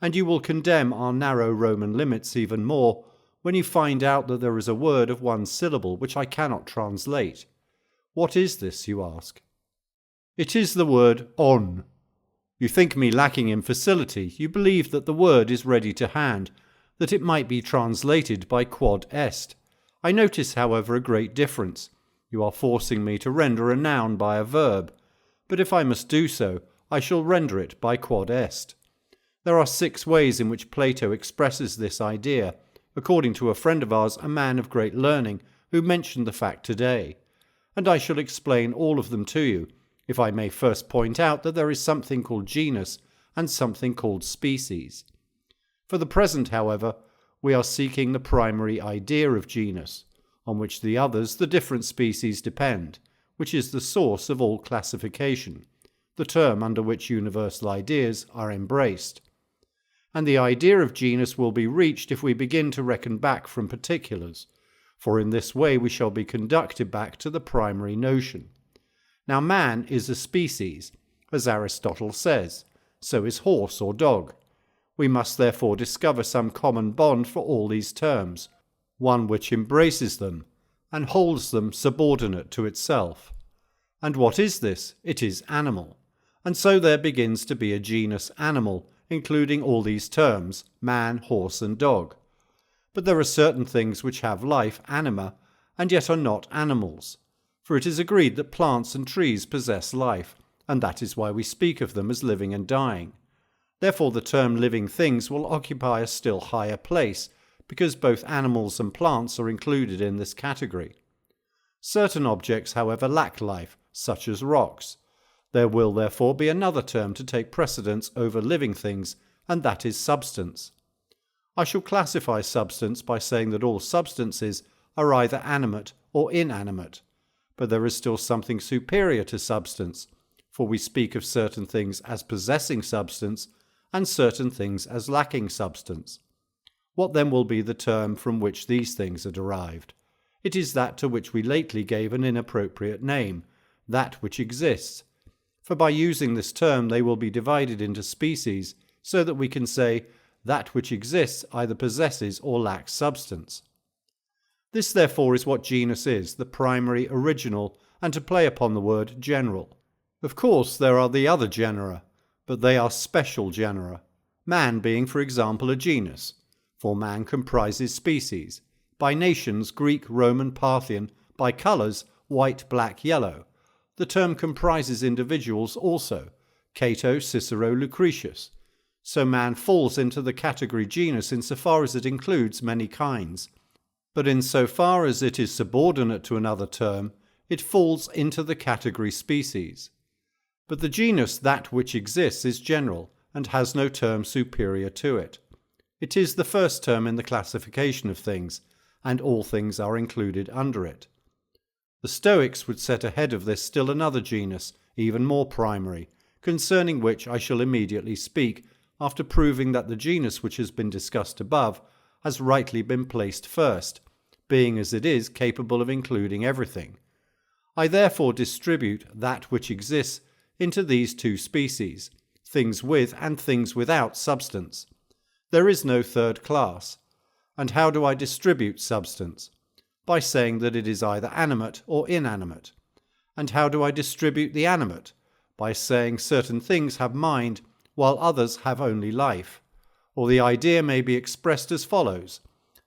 And you will condemn our narrow Roman limits even more when you find out that there is a word of one syllable which I cannot translate. What is this, you ask? It is the word on. You think me lacking in facility. You believe that the word is ready to hand, that it might be translated by quod est. I notice, however, a great difference. You are forcing me to render a noun by a verb, but if I must do so, I shall render it by quod est. There are 6 ways in which Plato expresses this idea, according to a friend of ours, a man of great learning, who mentioned the fact today, and I shall explain all of them to you, if I may first point out that there is something called genus and something called species. For the present, however, we are seeking the primary idea of genus, on which the others, the different species, depend, which is the source of all classification, the term under which universal ideas are embraced. And the idea of genus will be reached if we begin to reckon back from particulars, for in this way we shall be conducted back to the primary notion. Now man is a species, as Aristotle says, so is horse or dog. We must therefore discover some common bond for all these terms, one which embraces them and holds them subordinate to itself. And what is this? It is animal. And so there begins to be a genus animal, including all these terms, man, horse, and dog. But there are certain things which have life, anima, and yet are not animals. For it is agreed that plants and trees possess life, and that is why we speak of them as living and dying. Therefore the term living things will occupy a still higher place, because both animals and plants are included in this category. Certain objects, however, lack life, such as rocks. There will therefore be another term to take precedence over living things, and that is substance. I shall classify substance by saying that all substances are either animate or inanimate, but there is still something superior to substance, for we speak of certain things as possessing substance and certain things as lacking substance. What then will be the term from which these things are derived? It is that to which we lately gave an inappropriate name, that which exists, for by using this term they will be divided into species, so that we can say that which exists either possesses or lacks substance. This therefore is what genus is, the primary, original, and to play upon the word, general. Of course there are the other genera, but they are special genera, man being for example a genus, for man comprises species, by nations Greek, Roman, Parthian, by colours white, black, yellow. The term comprises individuals also, Cato, Cicero, Lucretius. So man falls into the category genus insofar as it includes many kinds, but insofar as it is subordinate to another term, it falls into the category species. But the genus that which exists is general, and has no term superior to it. It is the first term in the classification of things, and all things are included under it. The Stoics would set ahead of this still another genus, even more primary, concerning which I shall immediately speak, after proving that the genus which has been discussed above has rightly been placed first, being as it is capable of including everything. I therefore distribute that which exists into these two species, things with and things without substance. There is no third class. And how do I distribute substance? By saying that it is either animate or inanimate. And how do I distribute the animate? By saying certain things have mind, while others have only life. Or the idea may be expressed as follows.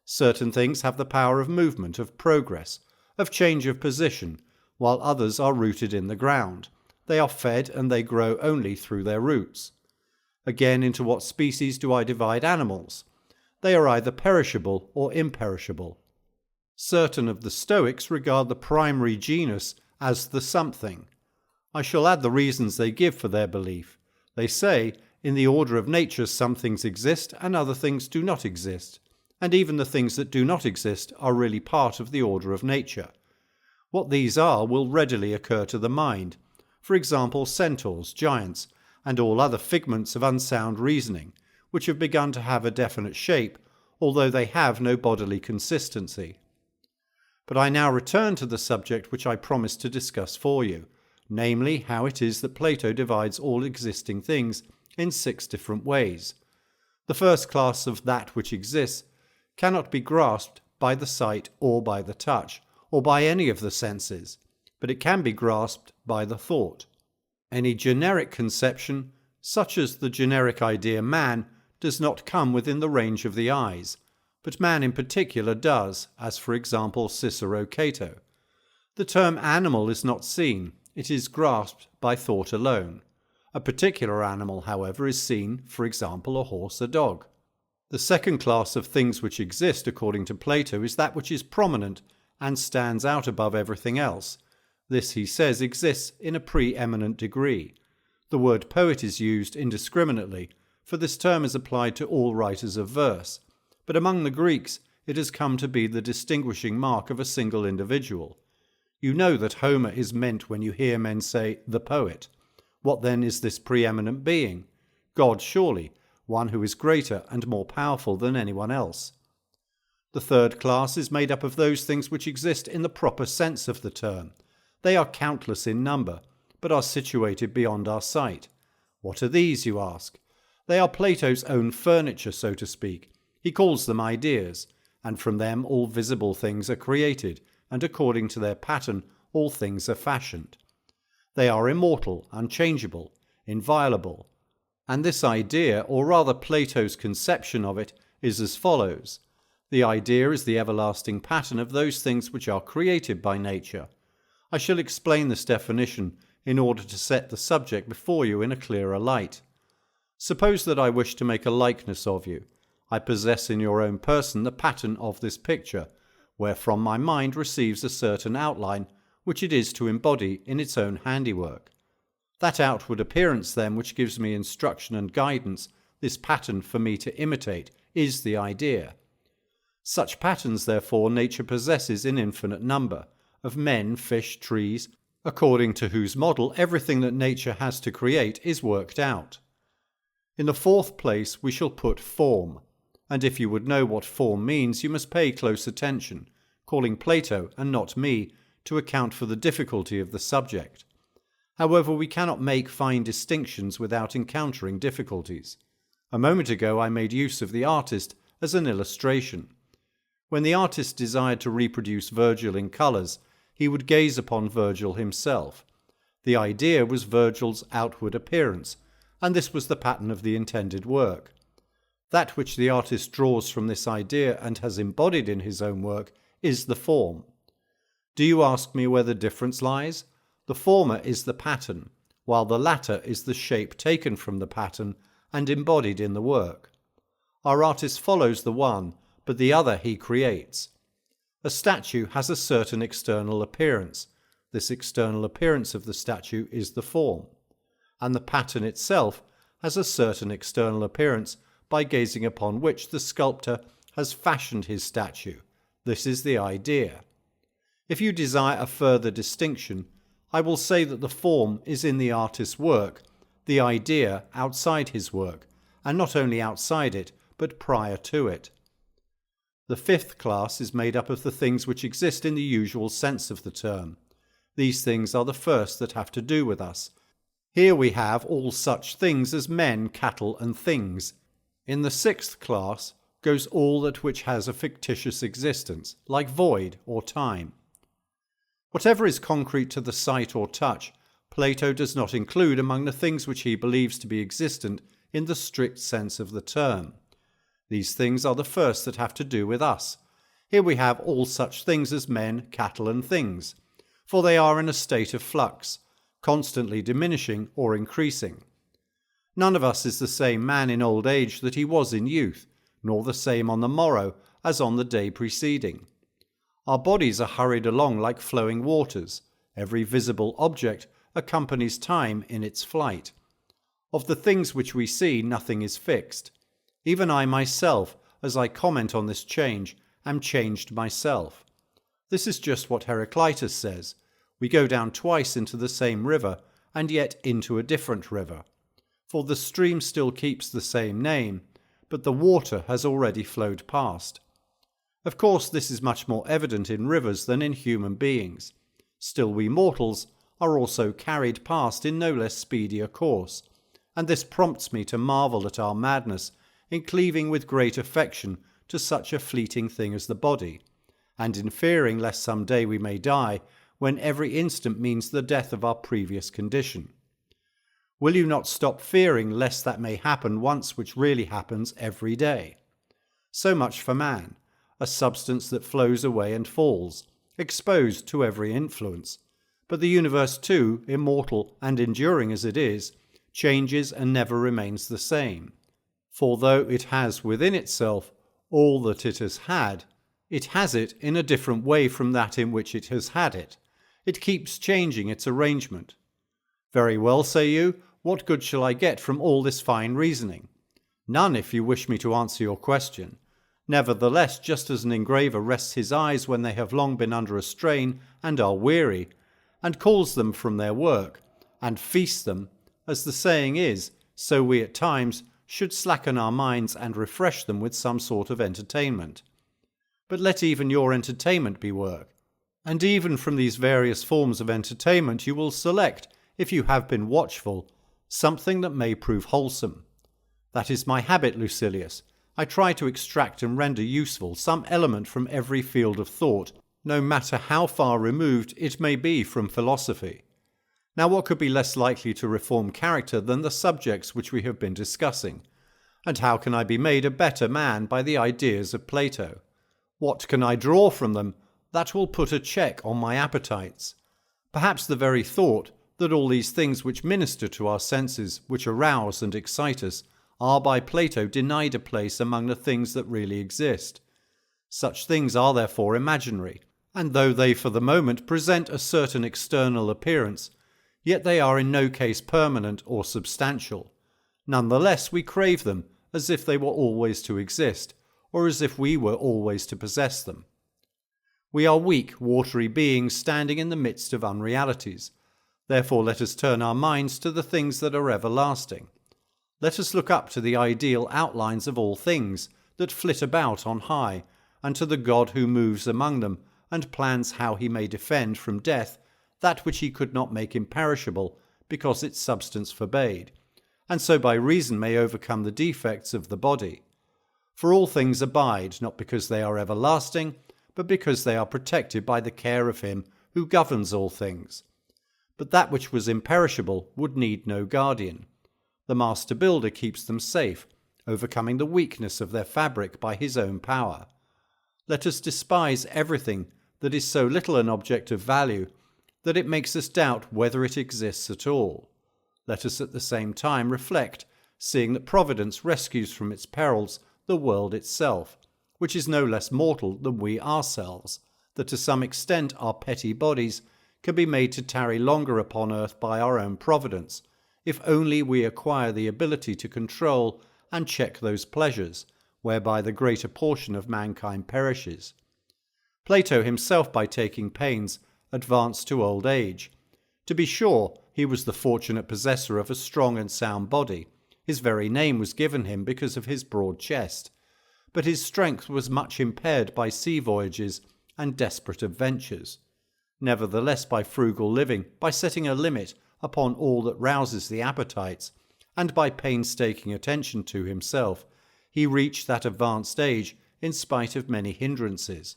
Certain things have the power of movement, of progress, of change of position, while others are rooted in the ground. They are fed and they grow only through their roots. Again, into what species do I divide animals? They are either perishable or imperishable. Certain of the Stoics regard the primary genus as the something. I shall add the reasons they give for their belief. They say, in the order of nature some things exist and other things do not exist, and even the things that do not exist are really part of the order of nature. What these are will readily occur to the mind. For example, centaurs, giants, and all other figments of unsound reasoning, which have begun to have a definite shape, although they have no bodily consistency. But I now return to the subject which I promised to discuss for you, namely how it is that Plato divides all existing things in 6 different ways. The first class of that which exists cannot be grasped by the sight or by the touch, or by any of the senses, but it can be grasped by the thought. Any generic conception, such as the generic idea man, does not come within the range of the eyes, but man in particular does, as for example Cicero, Cato. The term animal is not seen, it is grasped by thought alone. A particular animal, however, is seen, for example a horse, a dog. The second class of things which exist, according to Plato, is that which is prominent and stands out above everything else. This, he says, exists in a preeminent degree. The word poet is used indiscriminately, for this term is applied to all writers of verse, but among the Greeks it has come to be the distinguishing mark of a single individual. You know that Homer is meant when you hear men say, the poet. What then is this preeminent being? God, surely, one who is greater and more powerful than anyone else. The third class is made up of those things which exist in the proper sense of the term. They are countless in number, but are situated beyond our sight. What are these, you ask? They are Plato's own furniture, so to speak. He calls them ideas, and from them all visible things are created, and according to their pattern all things are fashioned. They are immortal, unchangeable, inviolable. And this idea, or rather Plato's conception of it, is as follows. The idea is the everlasting pattern of those things which are created by nature. I shall explain this definition, in order to set the subject before you in a clearer light. Suppose that I wish to make a likeness of you. I possess in your own person the pattern of this picture, wherefrom my mind receives a certain outline, which it is to embody in its own handiwork. That outward appearance, then, which gives me instruction and guidance, this pattern for me to imitate, is the idea. Such patterns, therefore, nature possesses in infinite number, of men, fish, trees, according to whose model everything that nature has to create is worked out. In the fourth place we shall put form, and if you would know what form means, you must pay close attention, calling Plato, and not me, to account for the difficulty of the subject. However, we cannot make fine distinctions without encountering difficulties. A moment ago I made use of the artist as an illustration. When the artist desired to reproduce Virgil in colours, he would gaze upon Virgil himself. The idea was Virgil's outward appearance, and this was the pattern of the intended work. That which the artist draws from this idea and has embodied in his own work is the form. Do you ask me where the difference lies? The former is the pattern, while the latter is the shape taken from the pattern and embodied in the work. Our artist follows the one, but the other he creates. A statue has a certain external appearance. This external appearance of the statue is the form. And the pattern itself has a certain external appearance by gazing upon which the sculptor has fashioned his statue. This is the idea. If you desire a further distinction, I will say that the form is in the artist's work, the idea outside his work, and not only outside it, but prior to it. The fifth class is made up of the things which exist in the usual sense of the term. These things are the first that have to do with us. Here we have all such things as men, cattle, and things. In the sixth class goes all that which has a fictitious existence, like void or time. Whatever is concrete to the sight or touch, Plato does not include among the things which he believes to be existent in the strict sense of the term. These things are the first that have to do with us. Here we have all such things as men, cattle, and things, for they are in a state of flux, constantly diminishing or increasing. None of us is the same man in old age that he was in youth, nor the same on the morrow as on the day preceding. Our bodies are hurried along like flowing waters. Every visible object accompanies time in its flight. Of the things which we see, nothing is fixed. Even I myself, as I comment on this change, am changed myself. This is just what Heraclitus says. We go down twice into the same river, and yet into a different river. For the stream still keeps the same name, but the water has already flowed past. Of course, this is much more evident in rivers than in human beings. Still, we mortals are also carried past in no less speedy a course, and this prompts me to marvel at our madness in cleaving with great affection to such a fleeting thing as the body, and in fearing lest some day we may die, when every instant means the death of our previous condition. Will you not stop fearing lest that may happen once which really happens every day? So much for man, a substance that flows away and falls, exposed to every influence. But the universe too, immortal and enduring as it is, changes and never remains the same. For though it has within itself all that it has it in a different way from that in which it has had it. It keeps changing its arrangement. Very well, say you, what good shall I get from all this fine reasoning? None, if you wish me to answer your question. Nevertheless, just as an engraver rests his eyes when they have long been under a strain and are weary, and calls them from their work, and feasts them, as the saying is, so we at times should slacken our minds and refresh them with some sort of entertainment. But let even your entertainment be work, and even from these various forms of entertainment you will select, if you have been watchful, something that may prove wholesome. That is my habit, Lucilius. I try to extract and render useful some element from every field of thought, no matter how far removed it may be from philosophy. Now, what could be less likely to reform character than the subjects which we have been discussing? And how can I be made a better man by the ideas of Plato? What can I draw from them that will put a check on my appetites? Perhaps the very thought that all these things which minister to our senses, which arouse and excite us, are by Plato denied a place among the things that really exist. Such things are therefore imaginary, and though they for the moment present a certain external appearance, yet they are in no case permanent or substantial. Nonetheless, we crave them as if they were always to exist, or as if we were always to possess them. We are weak, watery beings standing in the midst of unrealities. Therefore let us turn our minds to the things that are everlasting. Let us look up to the ideal outlines of all things that flit about on high, and to the God who moves among them, and plans how he may defend from death that which he could not make imperishable, because its substance forbade, and so by reason may overcome the defects of the body. For all things abide, not because they are everlasting, but because they are protected by the care of him who governs all things. But that which was imperishable would need no guardian. The master builder keeps them safe, overcoming the weakness of their fabric by his own power. Let us despise everything that is so little an object of value that it makes us doubt whether it exists at all. Let us at the same time reflect, seeing that Providence rescues from its perils the world itself, which is no less mortal than we ourselves, that to some extent our petty bodies can be made to tarry longer upon earth by our own providence, if only we acquire the ability to control and check those pleasures, whereby the greater portion of mankind perishes. Plato himself, by taking pains, advanced to old age. To be sure, he was the fortunate possessor of a strong and sound body. His very name was given him because of his broad chest. But his strength was much impaired by sea voyages and desperate adventures. Nevertheless, by frugal living, by setting a limit upon all that rouses the appetites, and by painstaking attention to himself, he reached that advanced age in spite of many hindrances.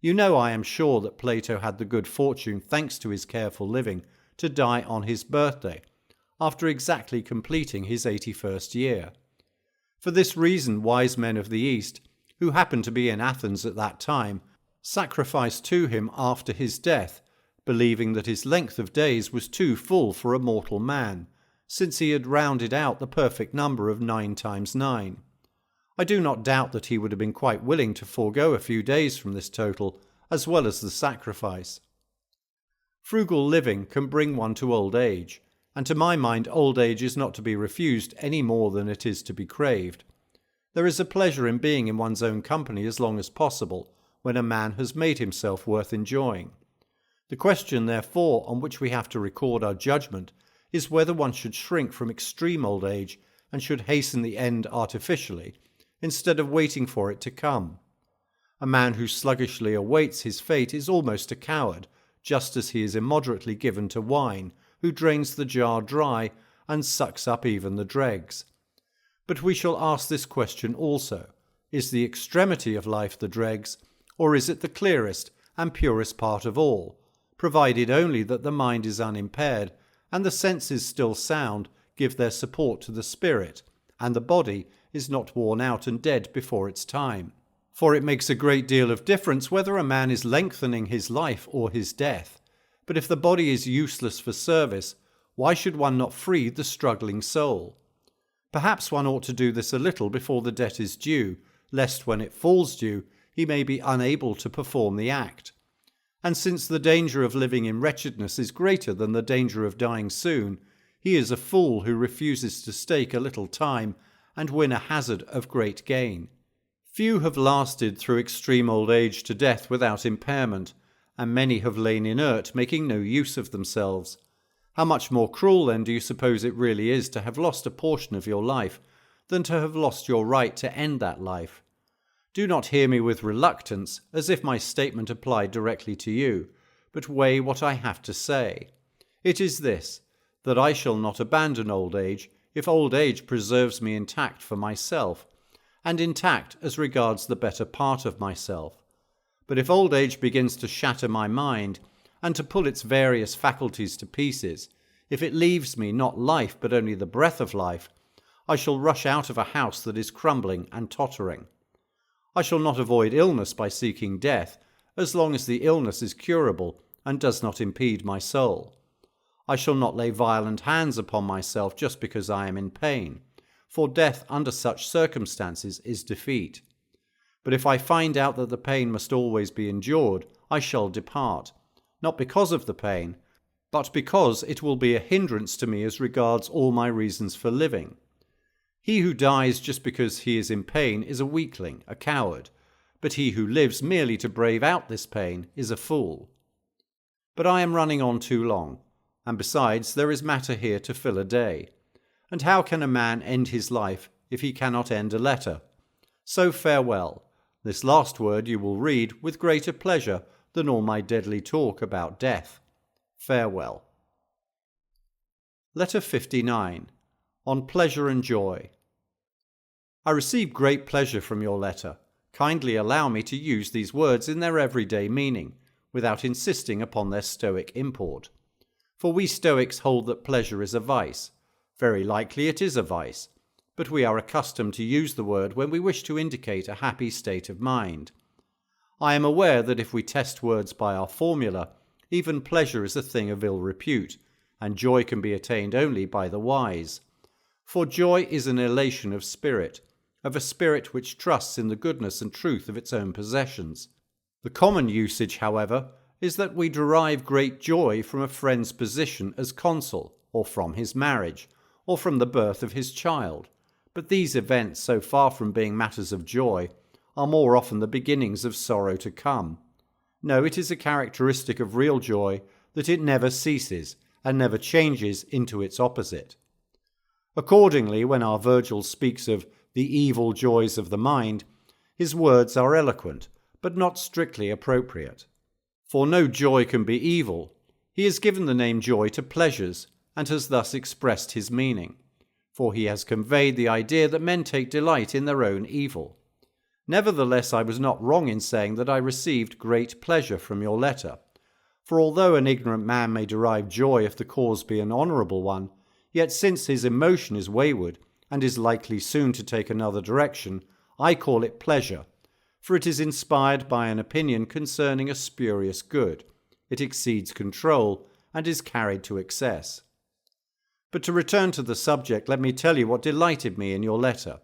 You know, I am sure, that Plato had the good fortune, thanks to his careful living, to die on his birthday, after exactly completing his 81st year. For this reason, wise men of the East, who happened to be in Athens at that time, sacrificed to him after his death, believing that his length of days was too full for a mortal man, since he had rounded out the perfect number of 9 times 9. I do not doubt that he would have been quite willing to forego a few days from this total, as well as the sacrifice. Frugal living can bring one to old age, and to my mind old age is not to be refused any more than it is to be craved. There is a pleasure in being in one's own company as long as possible, when a man has made himself worth enjoying. The question, therefore, on which we have to record our judgment is whether one should shrink from extreme old age and should hasten the end artificially, instead of waiting for it to come. A man who sluggishly awaits his fate is almost a coward, just as he is immoderately given to wine, who drains the jar dry and sucks up even the dregs. But we shall ask this question also: is the extremity of life the dregs, or is it the clearest and purest part of all, provided only that the mind is unimpaired and the senses still sound give their support to the spirit, and the body is not worn out and dead before its time? For it makes a great deal of difference whether a man is lengthening his life or his death. But if the body is useless for service, why should one not free the struggling soul? Perhaps one ought to do this a little before the debt is due, lest when it falls due, he may be unable to perform the act. And since the danger of living in wretchedness is greater than the danger of dying soon, he is a fool who refuses to stake a little time and win a hazard of great gain. Few have lasted through extreme old age to death without impairment, and many have lain inert, making no use of themselves. How much more cruel, then, do you suppose it really is to have lost a portion of your life than to have lost your right to end that life? Do not hear me with reluctance, as if my statement applied directly to you, but weigh what I have to say. It is this, that I shall not abandon old age if old age preserves me intact for myself, and intact as regards the better part of myself. But if old age begins to shatter my mind, and to pull its various faculties to pieces, if it leaves me not life but only the breath of life, I shall rush out of a house that is crumbling and tottering. I shall not avoid illness by seeking death, as long as the illness is curable and does not impede my soul. I shall not lay violent hands upon myself just because I am in pain, for death under such circumstances is defeat. But if I find out that the pain must always be endured, I shall depart, not because of the pain, but because it will be a hindrance to me as regards all my reasons for living. He who dies just because he is in pain is a weakling, a coward, but he who lives merely to brave out this pain is a fool. But I am running on too long, and besides there is matter here to fill a day. And how can a man end his life if he cannot end a letter? So farewell. This last word you will read with greater pleasure than all my deadly talk about death. Farewell. Letter 59. On Pleasure and Joy. I receive great pleasure from your letter. Kindly allow me to use these words in their everyday meaning, without insisting upon their Stoic import. For we Stoics hold that pleasure is a vice. Very likely it is a vice, but we are accustomed to use the word when we wish to indicate a happy state of mind. I am aware that if we test words by our formula, even pleasure is a thing of ill repute, and joy can be attained only by the wise. For joy is an elation of spirit, of a spirit which trusts in the goodness and truth of its own possessions. The common usage, however, is that we derive great joy from a friend's position as consul, or from his marriage, or from the birth of his child. But these events, so far from being matters of joy, are more often the beginnings of sorrow to come. No, it is a characteristic of real joy that it never ceases and never changes into its opposite. Accordingly, when our Virgil speaks of the evil joys of the mind, his words are eloquent, but not strictly appropriate. For no joy can be evil. He has given the name joy to pleasures, and has thus expressed his meaning, for he has conveyed the idea that men take delight in their own evil. Nevertheless, I was not wrong in saying that I received great pleasure from your letter, for although an ignorant man may derive joy if the cause be an honourable one, yet since his emotion is wayward, and is likely soon to take another direction, I call it pleasure, for it is inspired by an opinion concerning a spurious good. It exceeds control, and is carried to excess. But to return to the subject, let me tell you what delighted me in your letter.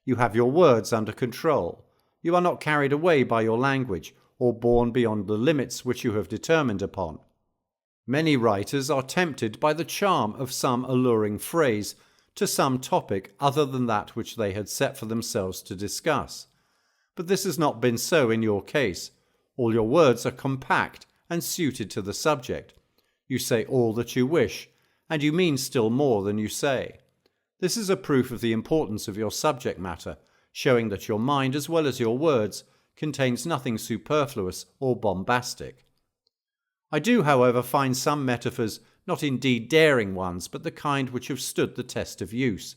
You have your words under control. You are not carried away by your language, or borne beyond the limits which you have determined upon. Many writers are tempted by the charm of some alluring phrase to some topic other than that which they had set for themselves to discuss. But this has not been so in your case. All your words are compact and suited to the subject. You say all that you wish, and you mean still more than you say. This is a proof of the importance of your subject matter, showing that your mind, as well as your words, contains nothing superfluous or bombastic. I do, however, find some metaphors not indeed daring ones, but the kind which have stood the test of use.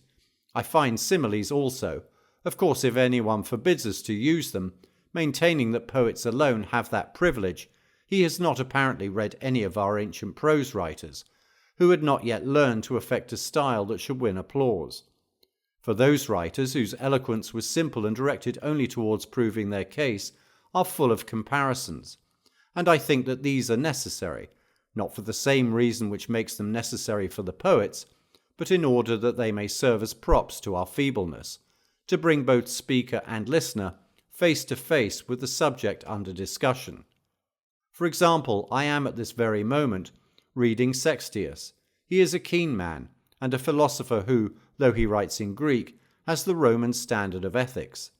I find similes also. Of course, if anyone forbids us to use them, maintaining that poets alone have that privilege, he has not apparently read any of our ancient prose writers, who had not yet learned to affect a style that should win applause. For those writers whose eloquence was simple and directed only towards proving their case are full of comparisons, and I think that these are necessary, not for the same reason which makes them necessary for the poets, but in order that they may serve as props to our feebleness, to bring both speaker and listener face to face with the subject under discussion. For example, I am at this very moment reading Sextius. He is a keen man, and a philosopher who, though he writes in Greek, has the Roman standard of ethics.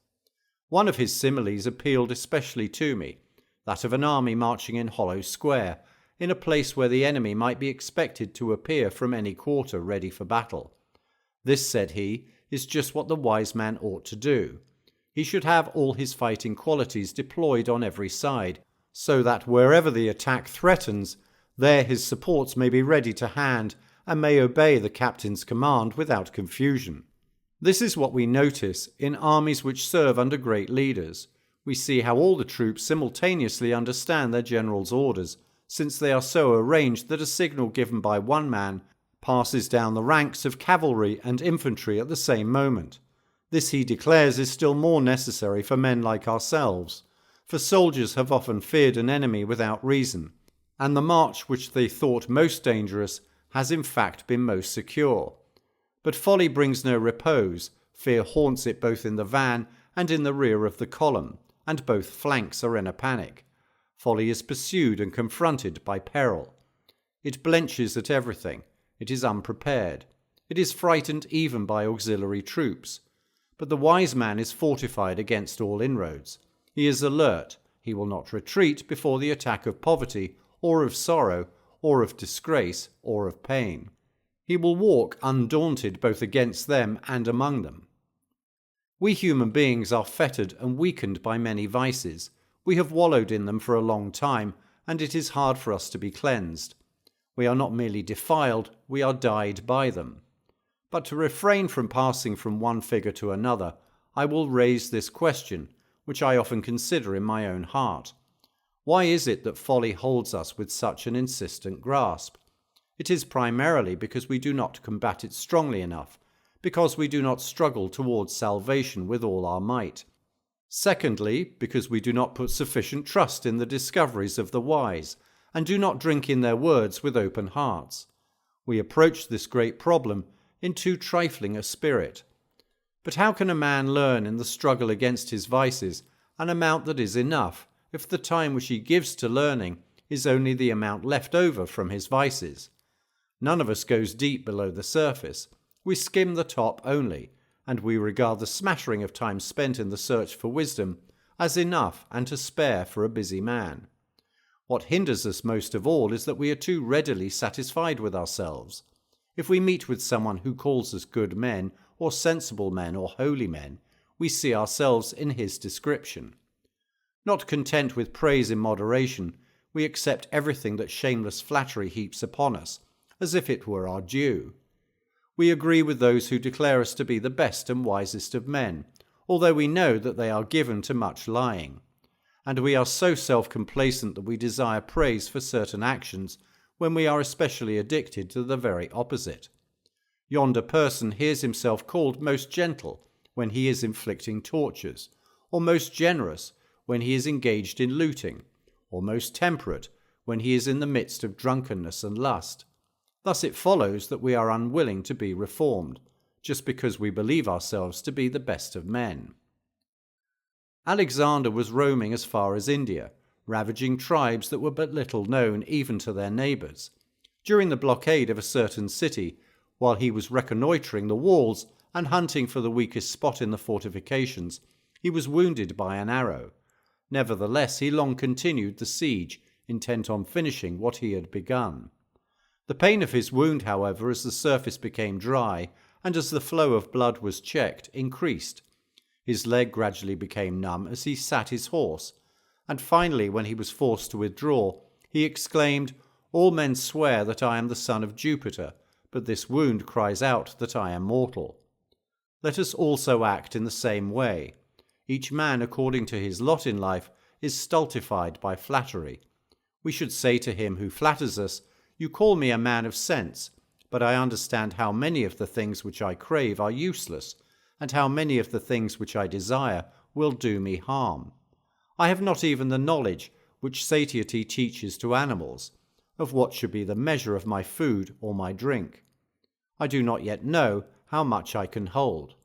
One of his similes appealed especially to me, that of an army marching in hollow square, in a place where the enemy might be expected to appear from any quarter ready for battle. This, said he, is just what the wise man ought to do. He should have all his fighting qualities deployed on every side, so that wherever the attack threatens, there his supports may be ready to hand and may obey the captain's command without confusion. This is what we notice in armies which serve under great leaders. We see how all the troops simultaneously understand their general's orders, since they are so arranged that a signal given by one man passes down the ranks of cavalry and infantry at the same moment. This, he declares, is still more necessary for men like ourselves, for soldiers have often feared an enemy without reason, and the march which they thought most dangerous has in fact been most secure. But folly brings no repose. Fear haunts it both in the van and in the rear of the column, and both flanks are in a panic. Folly is pursued and confronted by peril. It blenches at everything. It is unprepared. It is frightened even by auxiliary troops. But the wise man is fortified against all inroads. He is alert. He will not retreat before the attack of poverty, or of sorrow, or of disgrace, or of pain. He will walk undaunted both against them and among them. We human beings are fettered and weakened by many vices. We have wallowed in them for a long time, and it is hard for us to be cleansed. We are not merely defiled, we are dyed by them. But to refrain from passing from one figure to another, I will raise this question, which I often consider in my own heart. Why is it that folly holds us with such an insistent grasp? It is primarily because we do not combat it strongly enough, because we do not struggle towards salvation with all our might. Secondly, because we do not put sufficient trust in the discoveries of the wise, and do not drink in their words with open hearts. We approach this great problem in too trifling a spirit. But how can a man learn in the struggle against his vices an amount that is enough, if the time which he gives to learning is only the amount left over from his vices? None of us goes deep below the surface. We skim the top only, and we regard the smattering of time spent in the search for wisdom as enough and to spare for a busy man. What hinders us most of all is that we are too readily satisfied with ourselves. If we meet with someone who calls us good men, or sensible men, or holy men, we see ourselves in his description. Not content with praise in moderation, we accept everything that shameless flattery heaps upon us, as if it were our due. We agree with those who declare us to be the best and wisest of men, although we know that they are given to much lying. And we are so self-complacent that we desire praise for certain actions when we are especially addicted to the very opposite. Yonder person hears himself called most gentle when he is inflicting tortures, or most generous when he is engaged in looting, or most temperate when he is in the midst of drunkenness and lust. Thus it follows that we are unwilling to be reformed, just because we believe ourselves to be the best of men. Alexander was roaming as far as India, ravaging tribes that were but little known even to their neighbours. During the blockade of a certain city, while he was reconnoitring the walls and hunting for the weakest spot in the fortifications, he was wounded by an arrow. Nevertheless, he long continued the siege, intent on finishing what he had begun. The pain of his wound, however, as the surface became dry and as the flow of blood was checked, increased. His leg gradually became numb as he sat his horse, and finally, when he was forced to withdraw, he exclaimed, "All men swear that I am the son of Jupiter, but this wound cries out that I am mortal." Let us also act in the same way. Each man, according to his lot in life, is stultified by flattery. We should say to him who flatters us, "You call me a man of sense, but I understand how many of the things which I crave are useless, and how many of the things which I desire will do me harm. I have not even the knowledge which satiety teaches to animals, of what should be the measure of my food or my drink. I do not yet know how much I can hold.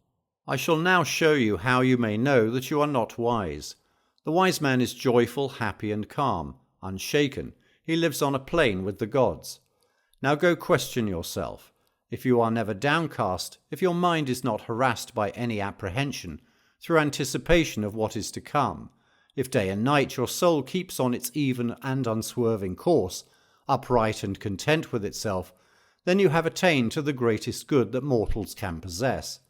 I shall now show you how you may know that you are not wise. The wise man is joyful, happy, and calm, unshaken. He lives on a plane with the gods. Now go question yourself. If you are never downcast, if your mind is not harassed by any apprehension, through anticipation of what is to come, if day and night your soul keeps on its even and unswerving course, upright and content with itself, then you have attained to the greatest good that mortals can possess.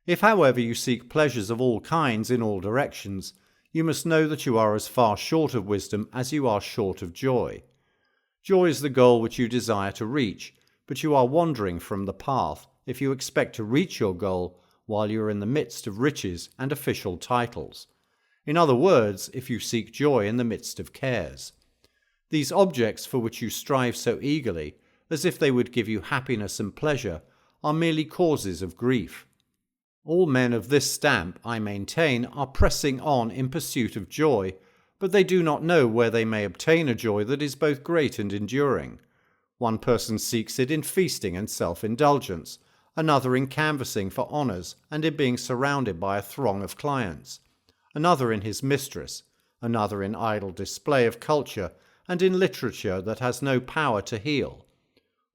If, however, you seek pleasures of all kinds in all directions, you must know that you are as far short of wisdom as you are short of joy. Joy is the goal which you desire to reach, but you are wandering from the path if you expect to reach your goal while you are in the midst of riches and official titles. In other words, if you seek joy in the midst of cares. These objects for which you strive so eagerly, as if they would give you happiness and pleasure, are merely causes of grief. All men of this stamp, I maintain, are pressing on in pursuit of joy, but they do not know where they may obtain a joy that is both great and enduring. One person seeks it in feasting and self-indulgence, another in canvassing for honours and in being surrounded by a throng of clients, another in his mistress, another in idle display of culture and in literature that has no power to heal.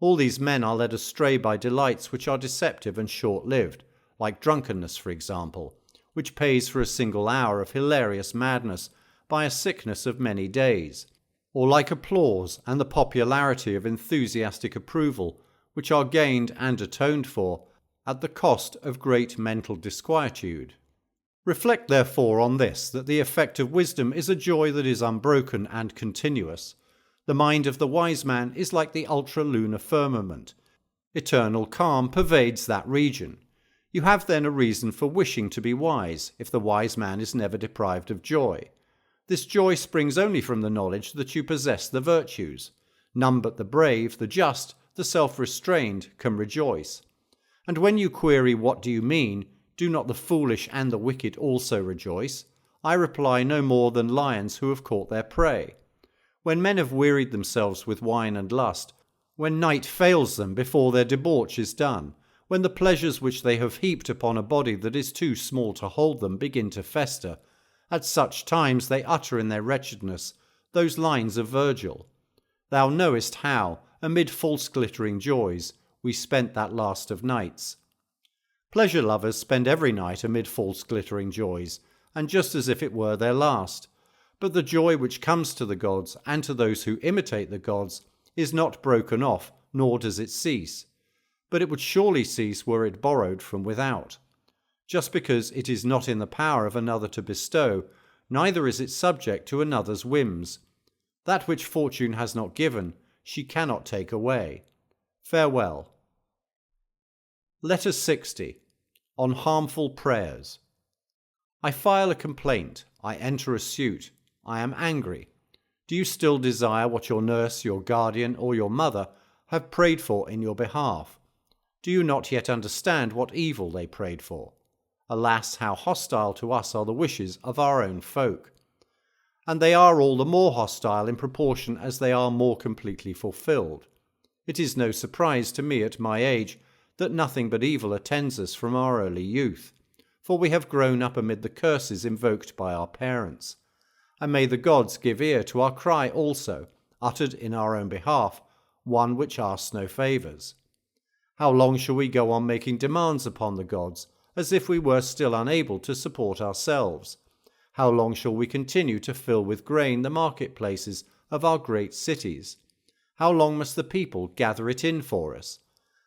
All these men are led astray by delights which are deceptive and short-lived, like drunkenness, for example, which pays for a single hour of hilarious madness by a sickness of many days, or like applause and the popularity of enthusiastic approval, which are gained and atoned for at the cost of great mental disquietude. Reflect therefore on this, that the effect of wisdom is a joy that is unbroken and continuous. The mind of the wise man is like the ultra-lunar firmament. Eternal calm pervades that region. You have then a reason for wishing to be wise, if the wise man is never deprived of joy. This joy springs only from the knowledge that you possess the virtues. None but the brave, the just, the self-restrained can rejoice. And when you query, what do you mean? Do not the foolish and the wicked also rejoice? I reply no more than lions who have caught their prey. When men have wearied themselves with wine and lust, when night fails them before their debauch is done, when the pleasures which they have heaped upon a body that is too small to hold them begin to fester, at such times they utter in their wretchedness those lines of Virgil. Thou knowest how, amid false glittering joys, we spent that last of nights. Pleasure lovers spend every night amid false glittering joys, and just as if it were their last. But the joy which comes to the gods and to those who imitate the gods is not broken off, nor does it cease. But it would surely cease were it borrowed from without. Just because it is not in the power of another to bestow, neither is it subject to another's whims. That which fortune has not given, she cannot take away. Farewell. Letter 60. On harmful prayers. I file a complaint. I enter a suit. I am angry. Do you still desire what your nurse, your guardian, or your mother have prayed for in your behalf? Do you not yet understand what evil they prayed for? Alas, how hostile to us are the wishes of our own folk. And they are all the more hostile in proportion as they are more completely fulfilled. It is no surprise to me at my age that nothing but evil attends us from our early youth, for we have grown up amid the curses invoked by our parents. And may the gods give ear to our cry also, uttered in our own behalf, one which asks no favours. How long shall we go on making demands upon the gods, as if we were still unable to support ourselves? How long shall we continue to fill with grain the marketplaces of our great cities? How long must the people gather it in for us?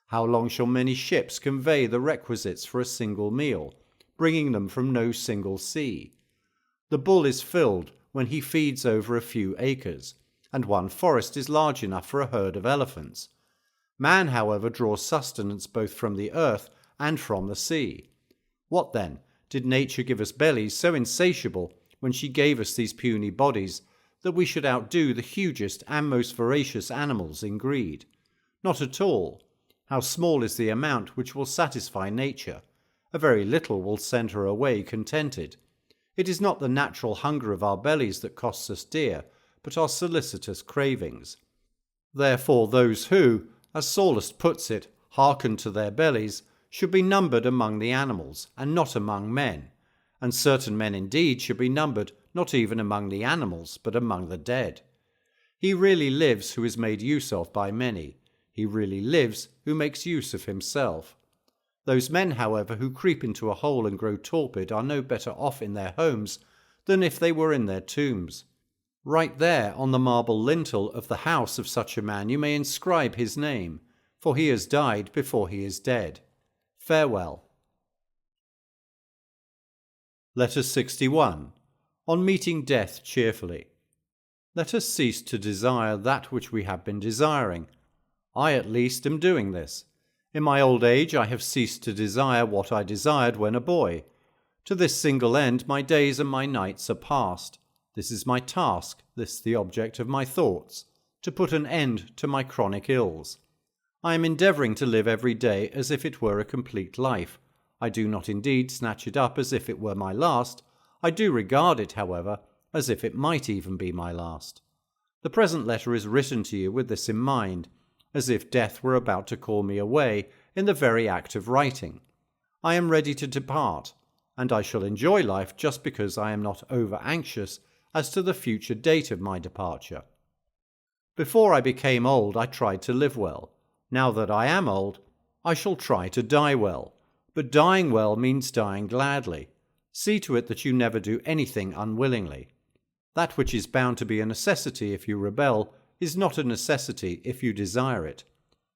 How long shall many ships convey the requisites for a single meal, bringing them from no single sea? The bull is filled when he feeds over a few acres, and one forest is large enough for a herd of elephants. Man, however, draws sustenance both from the earth and from the sea. What then? Did nature give us bellies so insatiable when she gave us these puny bodies that we should outdo the hugest and most voracious animals in greed? Not at all. How small is the amount which will satisfy nature? A very little will send her away contented. It is not the natural hunger of our bellies that costs us dear, but our solicitous cravings. Therefore those who, as Sallust puts it, hearken to their bellies, should be numbered among the animals, and not among men. And certain men indeed should be numbered not even among the animals, but among the dead. He really lives who is made use of by many. He really lives who makes use of himself. Those men, however, who creep into a hole and grow torpid are no better off in their homes than if they were in their tombs. Right there on the marble lintel of the house of such a man you may inscribe his name, for he has died before he is dead. Farewell. Letter 61. On meeting death cheerfully. Let us cease to desire that which we have been desiring. I at least am doing this. In my old age I have ceased to desire what I desired when a boy. To this single end my days and my nights are past. This is my task, this the object of my thoughts, to put an end to my chronic ills. I am endeavouring to live every day as if it were a complete life. I do not indeed snatch it up as if it were my last. I do regard it, however, as if it might even be my last. The present letter is written to you with this in mind. as if death were about to call me away in the very act of writing. I am ready to depart, and I shall enjoy life just because I am not over-anxious as to the future date of my departure. Before I became old, I tried to live well. Now that I am old, I shall try to die well. But dying well means dying gladly. See to it that you never do anything unwillingly. That which is bound to be a necessity if you rebel is not a necessity if you desire it.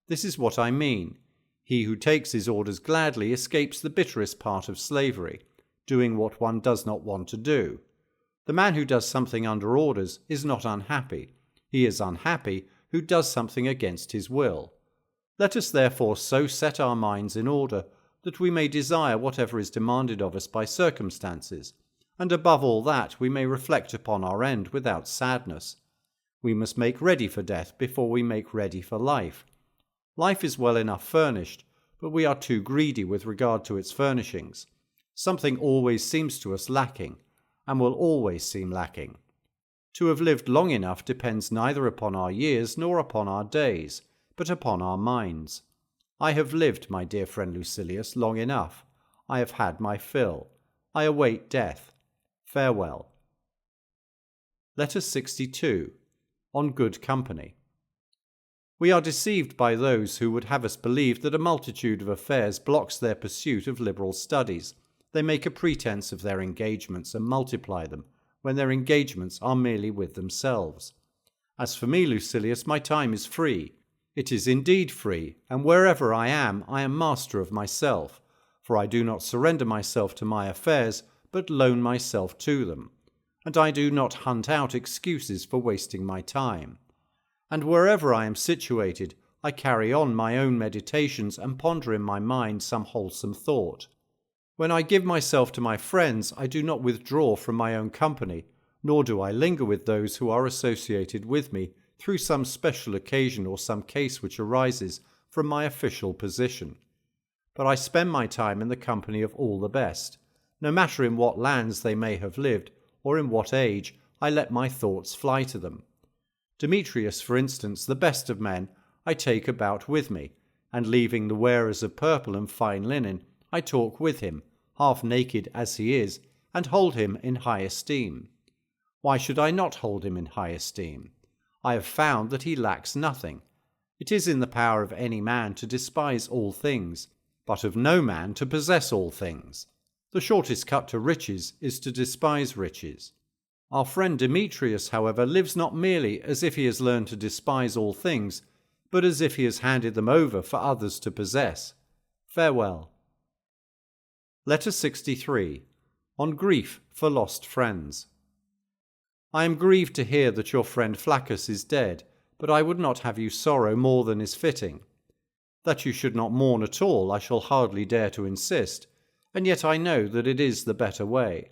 This is what I mean. He who takes his orders gladly escapes the bitterest part of slavery, doing what one does not want to do. The man who does something under orders is not unhappy. He is unhappy who does something against his will. Let us therefore so set our minds in order that we may desire whatever is demanded of us by circumstances, and above all that we may reflect upon our end without sadness. We must make ready for death before we make ready for life. Life is well enough furnished, but we are too greedy with regard to its furnishings. Something always seems to us lacking, and will always seem lacking. To have lived long enough depends neither upon our years nor upon our days, but upon our minds. I have lived, my dear friend Lucilius, long enough. I have had my fill. I await death. Farewell. Letter 62. On good company. We are deceived by those who would have us believe that a multitude of affairs blocks their pursuit of liberal studies. They make a pretense of their engagements and multiply them, when their engagements are merely with themselves. As for me, Lucilius, my time is free. It is indeed free, and wherever I am master of myself, for I do not surrender myself to my affairs, but loan myself to them. And I do not hunt out excuses for wasting my time. And wherever I am situated, I carry on my own meditations and ponder in my mind some wholesome thought. When I give myself to my friends, I do not withdraw from my own company, nor do I linger with those who are associated with me through some special occasion or some case which arises from my official position. But I spend my time in the company of all the best. No matter in what lands they may have lived, or in what age, I let my thoughts fly to them. Demetrius, for instance, the best of men, I take about with me, and leaving the wearers of purple and fine linen, I talk with him, half naked as he is, and hold him in high esteem. Why should I not hold him in high esteem? I have found that he lacks nothing. It is in the power of any man to despise all things, but of no man to possess all things. The shortest cut to riches is to despise riches. Our friend Demetrius, however, lives not merely as if he has learned to despise all things, but as if he has handed them over for others to possess. Farewell. Letter 63. On grief for lost friends. I am grieved to hear that your friend Flaccus is dead, but I would not have you sorrow more than is fitting. That you should not mourn at all I shall hardly dare to insist, and yet I know that it is the better way.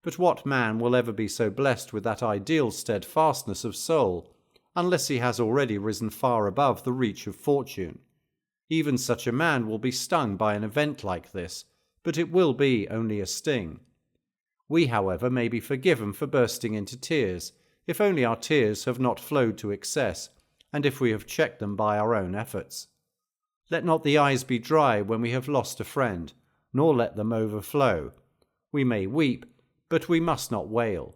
But what man will ever be so blessed with that ideal steadfastness of soul, unless he has already risen far above the reach of fortune? Even such a man will be stung by an event like this, but it will be only a sting. We, however, may be forgiven for bursting into tears, if only our tears have not flowed to excess, and if we have checked them by our own efforts. Let not the eyes be dry when we have lost a friend, nor let them overflow. We may weep, but we must not wail.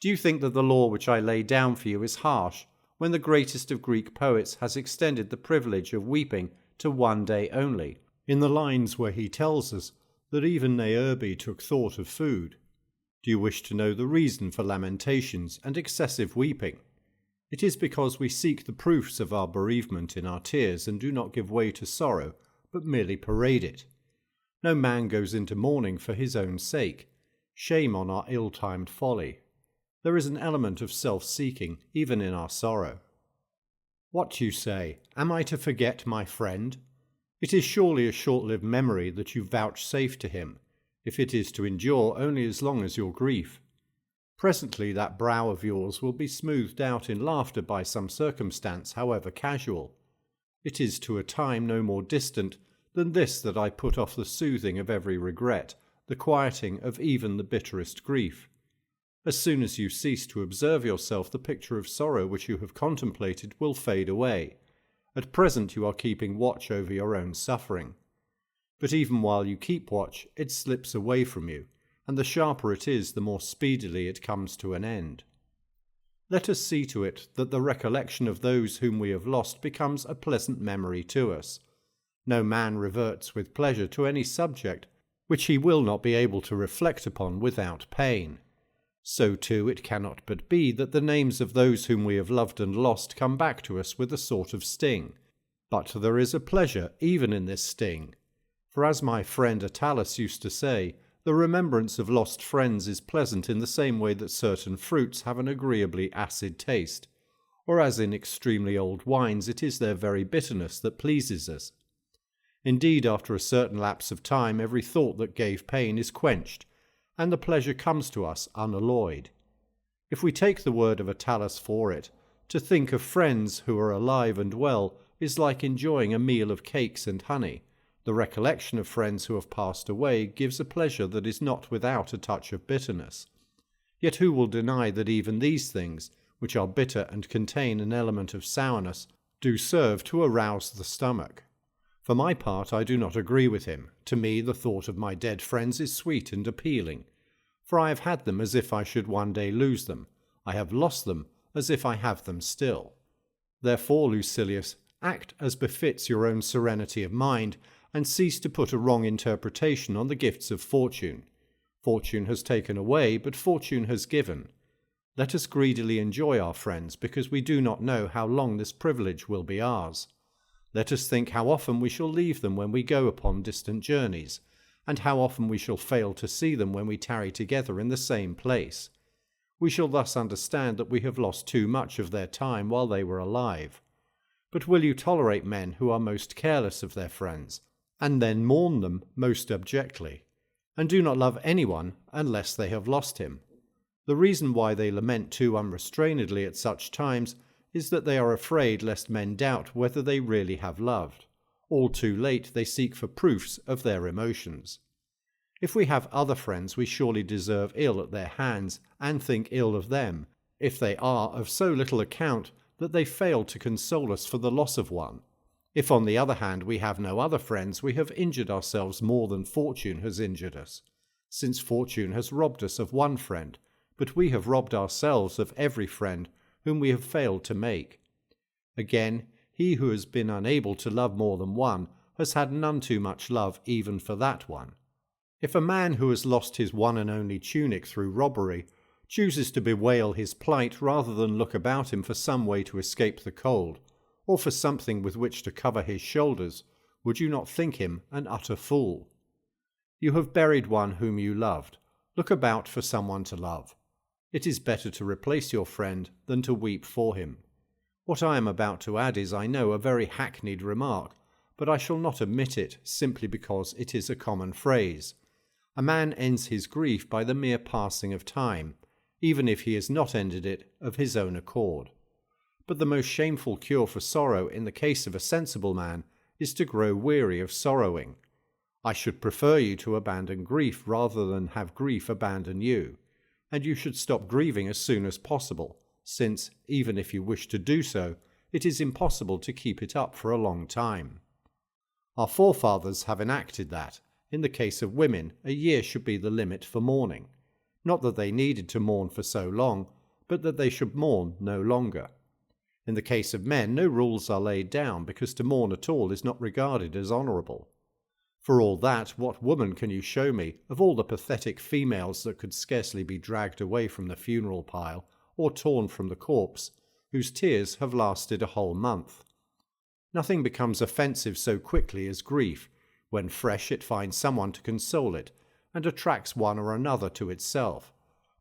Do you think that the law which I lay down for you is harsh, when the greatest of Greek poets has extended the privilege of weeping to one day only, in the lines where he tells us that even Niobe took thought of food? Do you wish to know the reason for lamentations and excessive weeping? It is because we seek the proofs of our bereavement in our tears and do not give way to sorrow, but merely parade it. No man goes into mourning for his own sake. Shame on our ill-timed folly. There is an element of self-seeking even in our sorrow. What you say, am I to forget my friend? It is surely a short-lived memory that you vouchsafe to him, if it is to endure only as long as your grief. Presently that brow of yours will be smoothed out in laughter by some circumstance, however casual. It is to a time no more distant than this that I put off the soothing of every regret, the quieting of even the bitterest grief. As soon as you cease to observe yourself, the picture of sorrow which you have contemplated will fade away, At present you are keeping watch over your own suffering. But even while you keep watch, it slips away from you, and the sharper it is, the more speedily it comes to an end. Let us see to it that the recollection of those whom we have lost becomes a pleasant memory to us. No man reverts with pleasure to any subject which he will not be able to reflect upon without pain. So too it cannot but be that the names of those whom we have loved and lost come back to us with a sort of sting. But there is a pleasure even in this sting. For as my friend Attalus used to say, the remembrance of lost friends is pleasant in the same way that certain fruits have an agreeably acid taste, or as in extremely old wines it is their very bitterness that pleases us. Indeed, after a certain lapse of time, every thought that gave pain is quenched, and the pleasure comes to us unalloyed. If we take the word of Attalus for it, to think of friends who are alive and well is like enjoying a meal of cakes and honey. The recollection of friends who have passed away gives a pleasure that is not without a touch of bitterness. Yet who will deny that even these things, which are bitter and contain an element of sourness, do serve to arouse the stomach? For my part, I do not agree with him. To me, the thought of my dead friends is sweet and appealing, for I have had them as if I should one day lose them. I have lost them as if I have them still. Therefore, Lucilius, act as befits your own serenity of mind, and cease to put a wrong interpretation on the gifts of fortune. Fortune has taken away, but fortune has given. Let us greedily enjoy our friends, because we do not know how long this privilege will be ours. Let us think how often we shall leave them when we go upon distant journeys, and how often we shall fail to see them when we tarry together in the same place. We shall thus understand that we have lost too much of their time while they were alive. But will you tolerate men who are most careless of their friends, and then mourn them most abjectly, and do not love anyone unless they have lost him? The reason why they lament too unrestrainedly at such times is that they are afraid lest men doubt whether they really have loved. All too late they seek for proofs of their emotions. If we have other friends, we surely deserve ill at their hands, and think ill of them, if they are of so little account that they fail to console us for the loss of one. If, on the other hand, we have no other friends, we have injured ourselves more than fortune has injured us, since fortune has robbed us of one friend, but we have robbed ourselves of every friend whom we have failed to make. Again, he who has been unable to love more than one has had none too much love even for that one. If a man who has lost his one and only tunic through robbery chooses to bewail his plight rather than look about him for some way to escape the cold, or for something with which to cover his shoulders, would you not think him an utter fool? You have buried one whom you loved. Look about for someone to love. It is better to replace your friend than to weep for him. What I am about to add is, I know, a very hackneyed remark, but I shall not omit it simply because it is a common phrase. A man ends his grief by the mere passing of time, even if he has not ended it of his own accord. But the most shameful cure for sorrow in the case of a sensible man is to grow weary of sorrowing. I should prefer you to abandon grief rather than have grief abandon you, and you should stop grieving as soon as possible, since, even if you wish to do so, it is impossible to keep it up for a long time. Our forefathers have enacted that, in the case of women, a year should be the limit for mourning. Not that they needed to mourn for so long, but that they should mourn no longer. In the case of men, no rules are laid down, because to mourn at all is not regarded as honourable. For all that, what woman can you show me, of all the pathetic females that could scarcely be dragged away from the funeral pile, or torn from the corpse, whose tears have lasted a whole month? Nothing becomes offensive so quickly as grief. When fresh, it finds someone to console it, and attracts one or another to itself.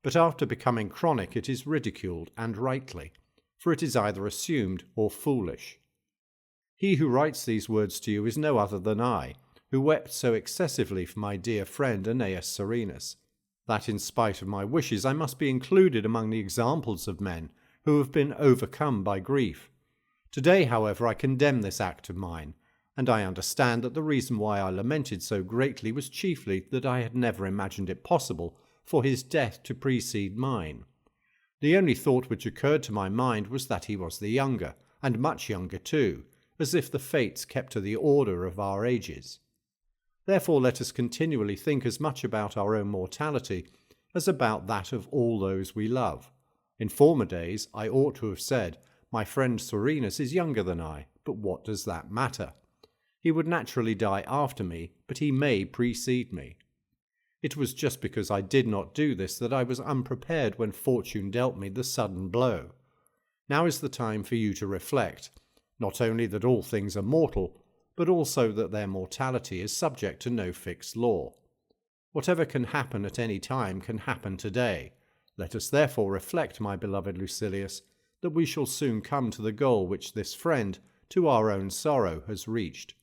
But after becoming chronic, it is ridiculed, and rightly, for it is either assumed or foolish. He who writes these words to you is no other than I, who wept so excessively for my dear friend Aeneas Serenus, that in spite of my wishes I must be included among the examples of men who have been overcome by grief. Today, however, I condemn this act of mine, and I understand that the reason why I lamented so greatly was chiefly that I had never imagined it possible for his death to precede mine. The only thought which occurred to my mind was that he was the younger, and much younger too, as if the fates kept to the order of our ages. Therefore let us continually think as much about our own mortality as about that of all those we love. In former days I ought to have said, my friend Serenus is younger than I, but what does that matter? He would naturally die after me, but he may precede me. It was just because I did not do this that I was unprepared when fortune dealt me the sudden blow. Now is the time for you to reflect, not only that all things are mortal, but also that their mortality is subject to no fixed law. Whatever can happen at any time can happen today. Let us therefore reflect, my beloved Lucilius, that we shall soon come to the goal which this friend, to our own sorrow, has reached.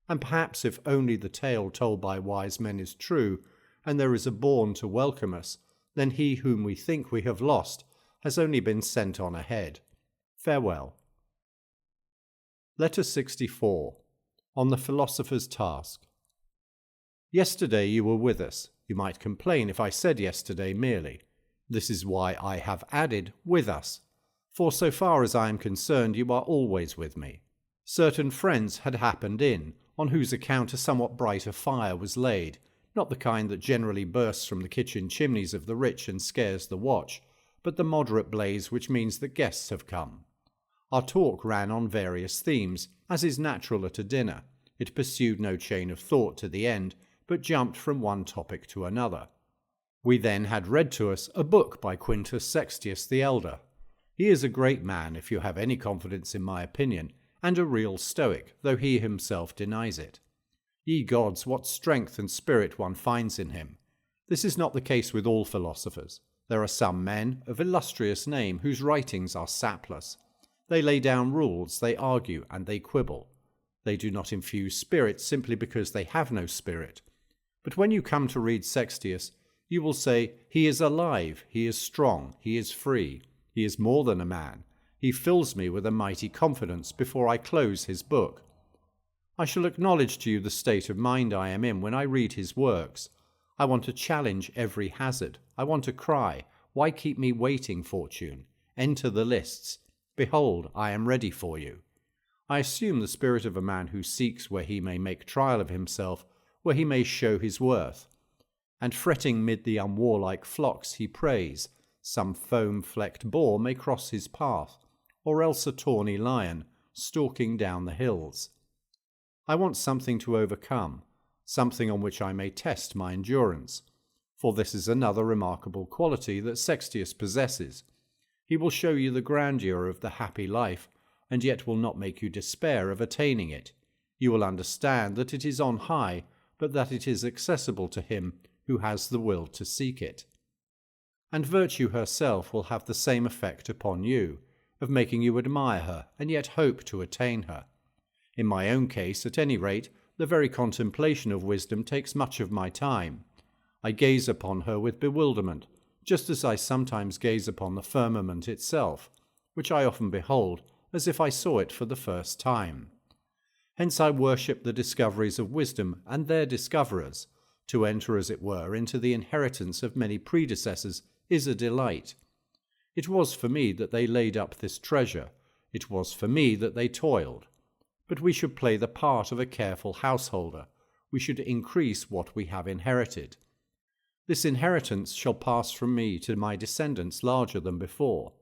And perhaps if only the tale told by wise men is true, and there is a bourne to welcome us, then he whom we think we have lost has only been sent on ahead. Farewell. Letter 64. On the Philosopher's Task. Yesterday you were with us. You might complain if I said yesterday merely. This is why I have added with us, for so far as I am concerned you are always with me. Certain friends had happened in, on whose account a somewhat brighter fire was laid, not the kind that generally bursts from the kitchen chimneys of the rich and scares the watch, but the moderate blaze which means that guests have come. Our talk ran on various themes, as is natural at a dinner. It pursued no chain of thought to the end, but jumped from one topic to another. We then had read to us a book by Quintus Sextius the Elder. He is a great man, if you have any confidence in my opinion, and a real Stoic, though he himself denies it. Ye gods, what strength and spirit one finds in him! This is not the case with all philosophers. There are some men of illustrious name whose writings are sapless. They lay down rules, they argue, and they quibble. They do not infuse spirit simply because they have no spirit. But when you come to read Sextius, you will say, he is alive, he is strong, he is free, he is more than a man. He fills me with a mighty confidence before I close his book. I shall acknowledge to you the state of mind I am in when I read his works. I want to challenge every hazard. I want to cry, why keep me waiting, fortune? Enter the lists. Behold, I am ready for you. I assume the spirit of a man who seeks where he may make trial of himself, where he may show his worth. And fretting mid the unwarlike flocks he prays, some foam-flecked boar may cross his path, or else a tawny lion, stalking down the hills. I want something to overcome, something on which I may test my endurance, for this is another remarkable quality that Sextius possesses. He will show you the grandeur of the happy life, and yet will not make you despair of attaining it. You will understand that it is on high, but that it is accessible to him who has the will to seek it. And virtue herself will have the same effect upon you, of making you admire her, and yet hope to attain her. In my own case, at any rate, the very contemplation of wisdom takes much of my time. I gaze upon her with bewilderment, just as I sometimes gaze upon the firmament itself, which I often behold as if I saw it for the first time. Hence I worship the discoveries of wisdom and their discoverers. To enter, as it were, into the inheritance of many predecessors is a delight. It was for me that they laid up this treasure. It was for me that they toiled. But we should play the part of a careful householder. We should increase what we have inherited. This inheritance shall pass from me to my descendants larger than before.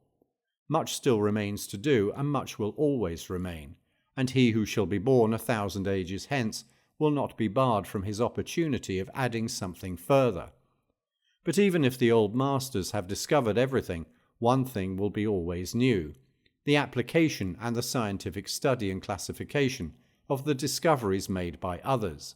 Much still remains to do, and much will always remain, and he who shall be born 1,000 ages hence will not be barred from his opportunity of adding something further. But even if the old masters have discovered everything, one thing will be always new: the application and the scientific study and classification of the discoveries made by others.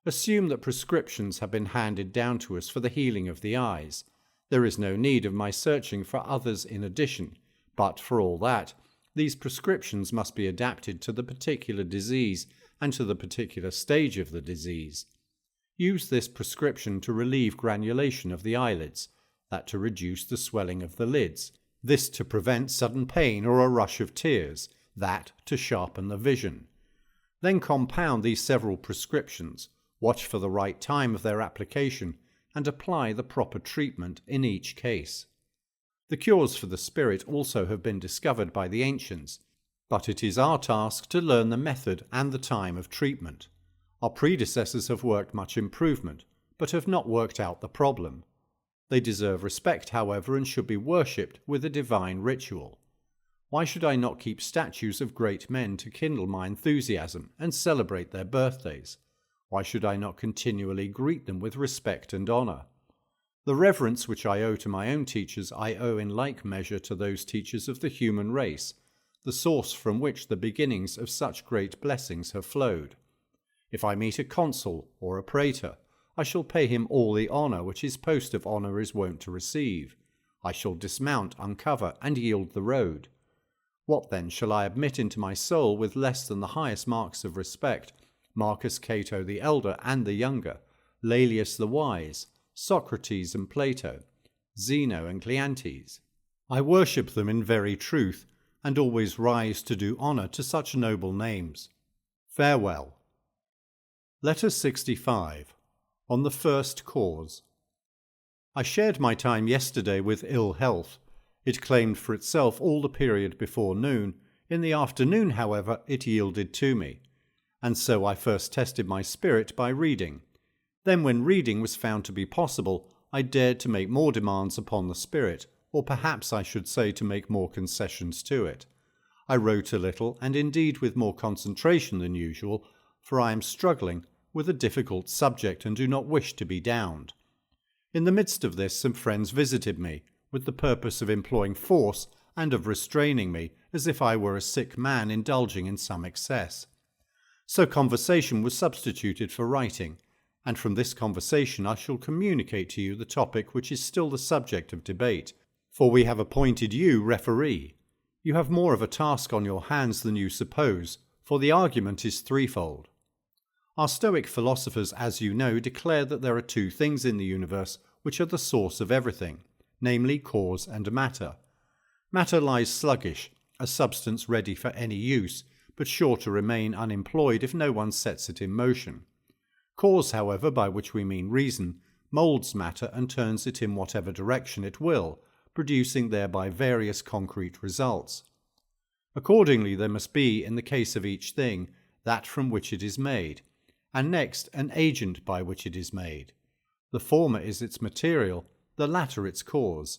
Assume that prescriptions have been handed down to us for the healing of the eyes. There is no need of my searching for others in addition, but for all that, these prescriptions must be adapted to the particular disease and to the particular stage of the disease. Use this prescription to relieve granulation of the eyelids, that to reduce the swelling of the lids, this to prevent sudden pain or a rush of tears, that to sharpen the vision. Then compound these several prescriptions, watch for the right time of their application, and apply the proper treatment in each case. The cures for the spirit also have been discovered by the ancients. But it is our task to learn the method and the time of treatment. Our predecessors have worked much improvement, but have not worked out the problem. They deserve respect, however, and should be worshipped with a divine ritual. Why should I not keep statues of great men to kindle my enthusiasm and celebrate their birthdays? Why should I not continually greet them with respect and honour? The reverence which I owe to my own teachers I owe in like measure to those teachers of the human race, the source from which the beginnings of such great blessings have flowed. If I meet a consul or a praetor, I shall pay him all the honour which his post of honour is wont to receive. I shall dismount, uncover, and yield the road. What then shall I admit into my soul with less than the highest marks of respect, Marcus Cato the elder and the younger, Laelius the wise, Socrates and Plato, Zeno and Cleanthes? I worship them in very truth, and always rise to do honour to such noble names. Farewell. Letter 65. On the first cause. I shared my time yesterday with ill health. It claimed for itself all the period before noon. In the afternoon, however, it yielded to me. And so I first tested my spirit by reading. Then, when reading was found to be possible, I dared to make more demands upon the spirit, or perhaps I should say to make more concessions to it. I wrote a little, and indeed with more concentration than usual, for I am struggling with a difficult subject and do not wish to be downed. In the midst of this, some friends visited me, with the purpose of employing force and of restraining me, as if I were a sick man indulging in some excess. So conversation was substituted for writing, and from this conversation I shall communicate to you the topic which is still the subject of debate, for we have appointed you referee. You have more of a task on your hands than you suppose, for the argument is threefold. Our Stoic philosophers, as you know, declare that there are two things in the universe which are the source of everything, namely cause and matter. Matter lies sluggish, a substance ready for any use, but sure to remain unemployed if no one sets it in motion. Cause, however, by which we mean reason, moulds matter and turns it in whatever direction it will, producing thereby various concrete results. Accordingly, there must be, in the case of each thing, that from which it is made, and next an agent by which it is made. The former is its material, the latter its cause.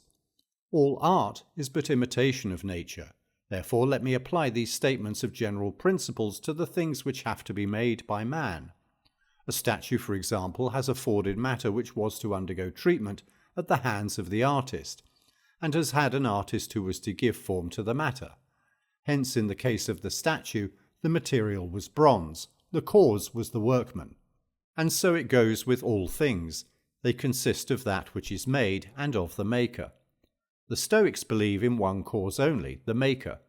All art is but imitation of nature. Therefore let me apply these statements of general principles to the things which have to be made by man. A statue, for example, has afforded matter which was to undergo treatment at the hands of the artist, and has had an artist who was to give form to the matter. Hence, in the case of the statue, the material was bronze, the cause was the workman. And so it goes with all things. They consist of that which is made and of the maker. The Stoics believe in one cause only, the maker,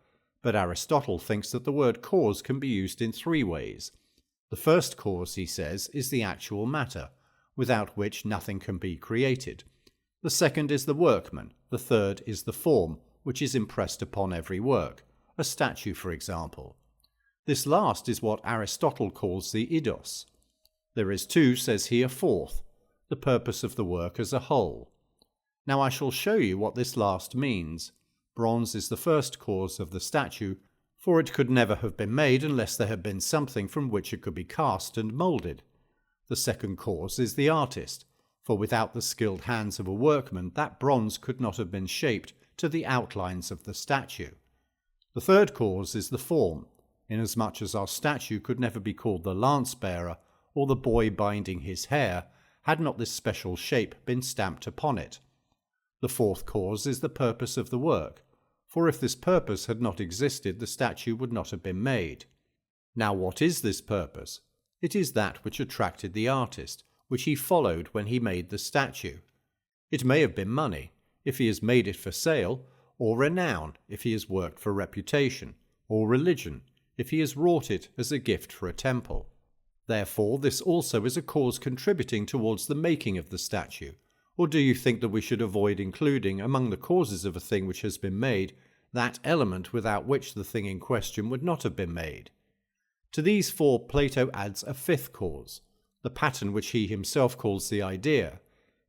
but Aristotle thinks that the word cause can be used in three ways. The first cause, he says, is the actual matter, without which nothing can be created. The second is the workman. The third is the form, which is impressed upon every work, a statue, for example. This last is what Aristotle calls the eidos. There is too, says he, a fourth, the purpose of the work as a whole. Now I shall show you what this last means. Bronze is the first cause of the statue, for it could never have been made unless there had been something from which it could be cast and moulded. The second cause is the artist, for without the skilled hands of a workman that bronze could not have been shaped to the outlines of the statue. The third cause is the form, inasmuch as our statue could never be called the lance-bearer or the boy binding his hair, had not this special shape been stamped upon it. The fourth cause is the purpose of the work, for if this purpose had not existed, the statue would not have been made. Now what is this purpose? It is that which attracted the artist, which he followed when he made the statue. It may have been money, if he has made it for sale, or renown, if he has worked for reputation, or religion, if he has wrought it as a gift for a temple. Therefore, this also is a cause contributing towards the making of the statue. Or do you think that we should avoid including among the causes of a thing which has been made that element without which the thing in question would not have been made? To these four Plato adds a fifth cause, the pattern which he himself calls the idea,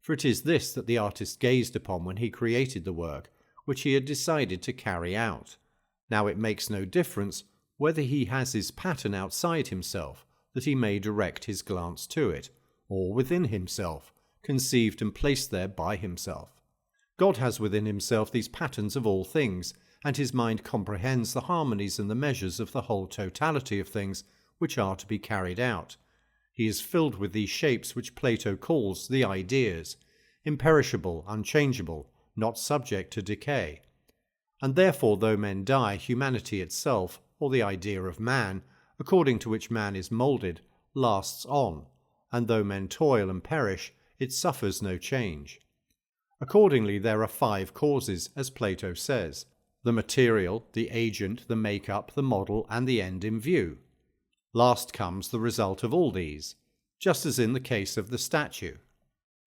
for it is this that the artist gazed upon when he created the work which he had decided to carry out, Now it makes no difference whether he has his pattern outside himself, that he may direct his glance to it, or within himself, conceived and placed there by himself. God has within himself these patterns of all things, and his mind comprehends the harmonies and the measures of the whole totality of things which are to be carried out. He is filled with these shapes which Plato calls the ideas, imperishable, unchangeable, not subject to decay. And therefore, though men die, humanity itself, or the idea of man, according to which man is moulded, lasts on, and though men toil and perish, it suffers no change. Accordingly, there are 5 causes, as Plato says: the material, the agent, the make-up, the model, and the end in view. Last comes the result of all these, just as in the case of the statue.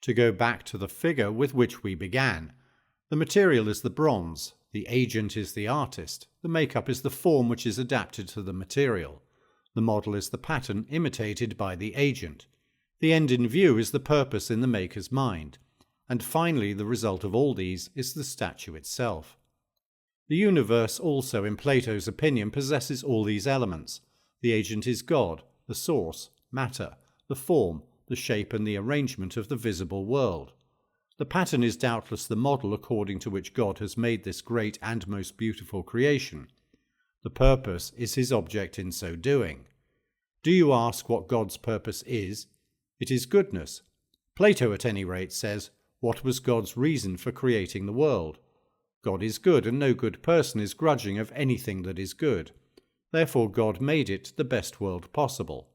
To go back to the figure with which we began, the material is the bronze, the agent is the artist, the make-up is the form which is adapted to the material, the model is the pattern imitated by the agent, the end in view is the purpose in the maker's mind, and finally the result of all these is the statue itself. The universe also, in Plato's opinion, possesses all these elements. The agent is God, the source, matter, the form, the shape and the arrangement of the visible world. The pattern is doubtless the model according to which God has made this great and most beautiful creation. The purpose is his object in so doing. Do you ask what God's purpose is? It is goodness. Plato, at any rate, says, what was God's reason for creating the world? God is good, and no good person is grudging of anything that is good. Therefore God made it the best world possible.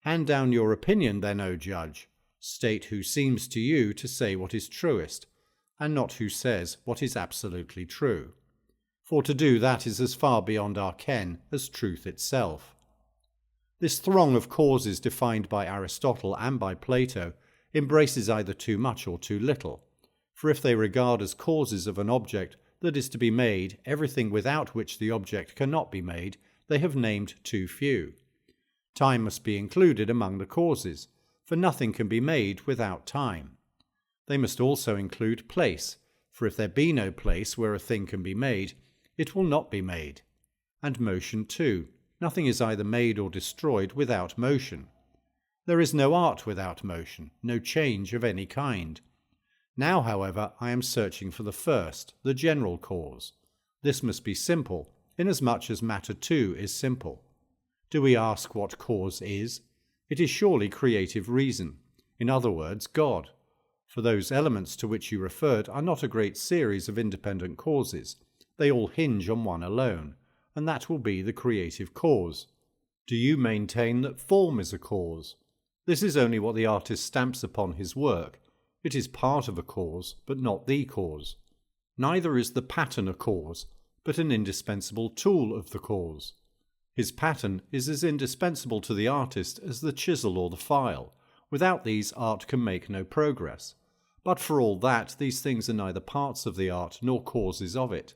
Hand down your opinion then, O judge. State who seems to you to say what is truest, and not who says what is absolutely true. For to do that is as far beyond our ken as truth itself. This throng of causes defined by Aristotle and by Plato embraces either too much or too little. For if they regard as causes of an object that is to be made everything without which the object cannot be made, they have named too few. Time must be included among the causes, for nothing can be made without time. They must also include place, for if there be no place where a thing can be made, it will not be made. And motion too. Nothing is either made or destroyed without motion. There is no art without motion, no change of any kind. Now, however, I am searching for the first, the general cause. This must be simple, inasmuch as matter too is simple. Do we ask what cause is? It is surely creative reason, in other words, God. For those elements to which you referred are not a great series of independent causes. They all hinge on one alone, and that will be the creative cause. Do you maintain that form is a cause? This is only what the artist stamps upon his work. It is part of a cause, but not the cause. Neither is the pattern a cause, but an indispensable tool of the cause. His pattern is as indispensable to the artist as the chisel or the file. Without these, art can make no progress. But for all that, these things are neither parts of the art nor causes of it.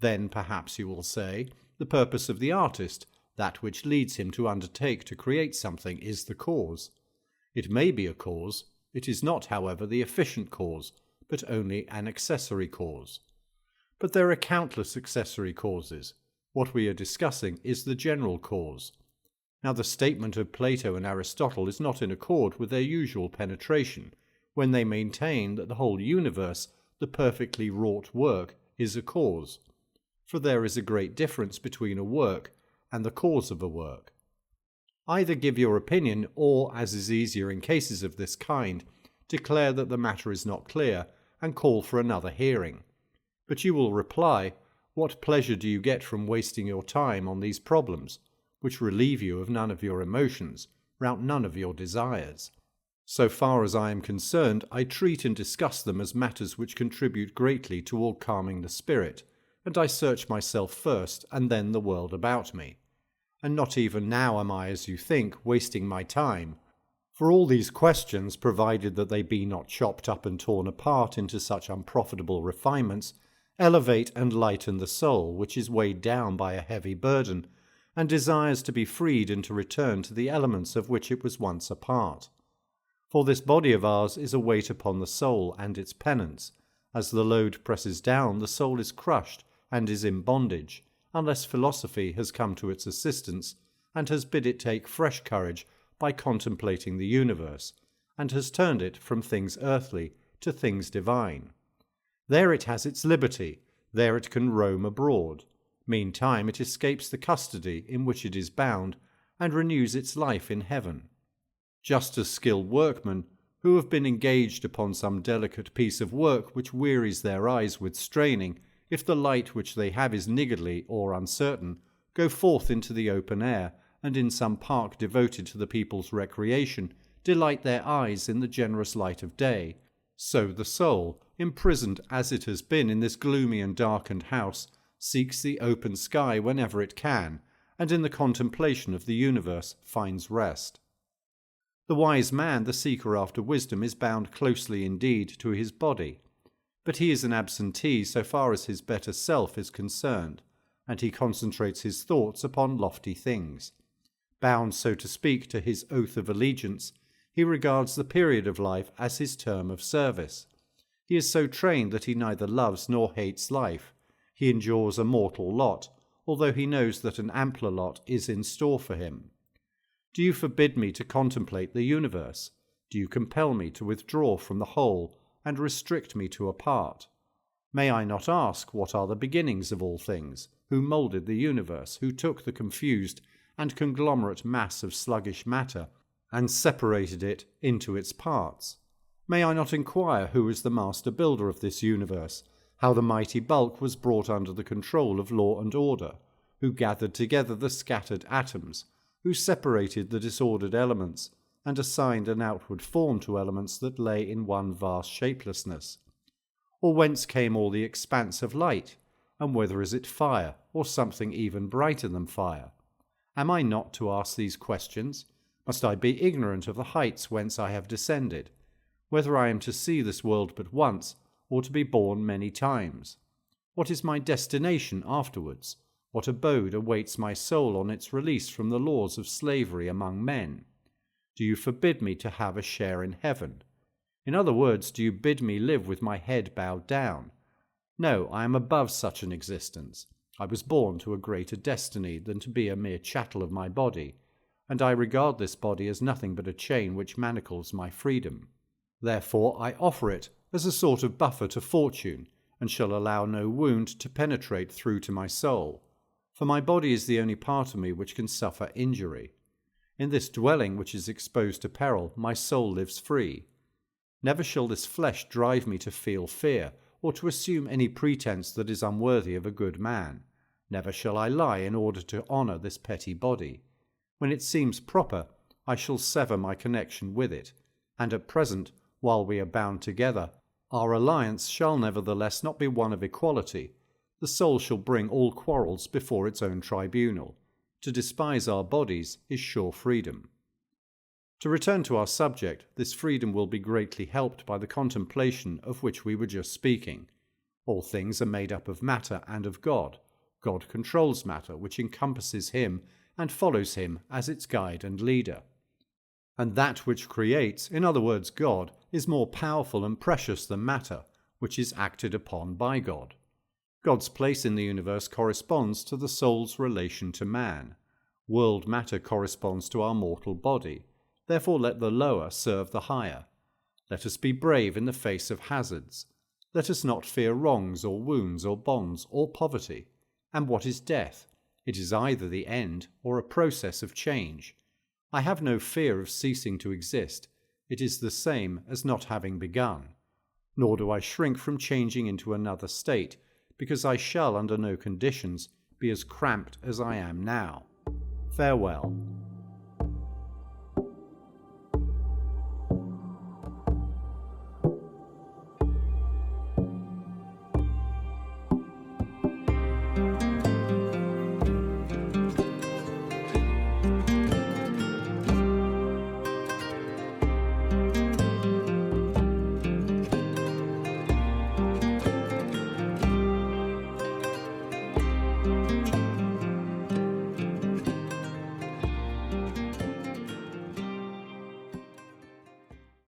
Then, perhaps you will say, the purpose of the artist, that which leads him to undertake to create something, is the cause. It may be a cause. It is not, however, the efficient cause, but only an accessory cause. But there are countless accessory causes. What we are discussing is the general cause. Now the statement of Plato and Aristotle is not in accord with their usual penetration, when they maintain that the whole universe, the perfectly wrought work, is a cause. For there is a great difference between a work and the cause of a work. Either give your opinion, or, as is easier in cases of this kind, declare that the matter is not clear, and call for another hearing. But you will reply, what pleasure do you get from wasting your time on these problems, which relieve you of none of your emotions, rout none of your desires? So far as I am concerned, I treat and discuss them as matters which contribute greatly toward calming the spirit, and I search myself first, and then the world about me. And not even now am I, as you think, wasting my time. For all these questions, provided that they be not chopped up and torn apart into such unprofitable refinements, elevate and lighten the soul, which is weighed down by a heavy burden, and desires to be freed and to return to the elements of which it was once a part. For this body of ours is a weight upon the soul and its penance. As the load presses down, the soul is crushed and is in bondage, unless philosophy has come to its assistance and has bid it take fresh courage by contemplating the universe, and has turned it from things earthly to things divine. There it has its liberty, there it can roam abroad. Meantime it escapes the custody in which it is bound, and renews its life in heaven. Just as skilled workmen, who have been engaged upon some delicate piece of work which wearies their eyes with straining, if the light which they have is niggardly or uncertain, go forth into the open air, and in some park devoted to the people's recreation, delight their eyes in the generous light of day, so the soul, imprisoned as it has been in this gloomy and darkened house, seeks the open sky whenever it can, and in the contemplation of the universe finds rest. The wise man, the seeker after wisdom, is bound closely indeed to his body, but he is an absentee so far as his better self is concerned, and he concentrates his thoughts upon lofty things. Bound, so to speak, to his oath of allegiance, he regards the period of life as his term of service. He is so trained that he neither loves nor hates life. He endures a mortal lot, although he knows that an ampler lot is in store for him. Do you forbid me to contemplate the universe? Do you compel me to withdraw from the whole, and restrict me to a part? May I not ask what are the beginnings of all things, who moulded the universe, who took the confused and conglomerate mass of sluggish matter, and separated it into its parts? May I not inquire who is the master builder of this universe, how the mighty bulk was brought under the control of law and order, who gathered together the scattered atoms, who separated the disordered elements, and assigned an outward form to elements that lay in one vast shapelessness? Or whence came all the expanse of light, and whether is it fire, or something even brighter than fire? Am I not to ask these questions? Must I be ignorant of the heights whence I have descended? Whether I am to see this world but once, or to be born many times? What is my destination afterwards? What abode awaits my soul on its release from the laws of slavery among men? Do you forbid me to have a share in heaven? In other words, do you bid me live with my head bowed down? No, I am above such an existence. I was born to a greater destiny than to be a mere chattel of my body, and I regard this body as nothing but a chain which manacles my freedom. Therefore I offer it as a sort of buffer to fortune, and shall allow no wound to penetrate through to my soul, for my body is the only part of me which can suffer injury. In this dwelling which is exposed to peril, my soul lives free. Never shall this flesh drive me to feel fear, or to assume any pretense that is unworthy of a good man. Never shall I lie in order to honour this petty body. When it seems proper, I shall sever my connection with it, and at present, while we are bound together, our alliance shall nevertheless not be one of equality. The soul shall bring all quarrels before its own tribunal. To despise our bodies is sure freedom. To return to our subject, this freedom will be greatly helped by the contemplation of which we were just speaking. All things are made up of matter and of God. God controls matter, which encompasses him and follows him as its guide and leader. And that which creates, in other words God, is more powerful and precious than matter, which is acted upon by God. God's place in the universe corresponds to the soul's relation to man. World matter corresponds to our mortal body. Therefore let the lower serve the higher. Let us be brave in the face of hazards. Let us not fear wrongs or wounds or bonds or poverty. And what is death? It is either the end or a process of change. I have no fear of ceasing to exist. It is the same as not having begun. Nor do I shrink from changing into another state, because I shall under no conditions be as cramped as I am now. Farewell.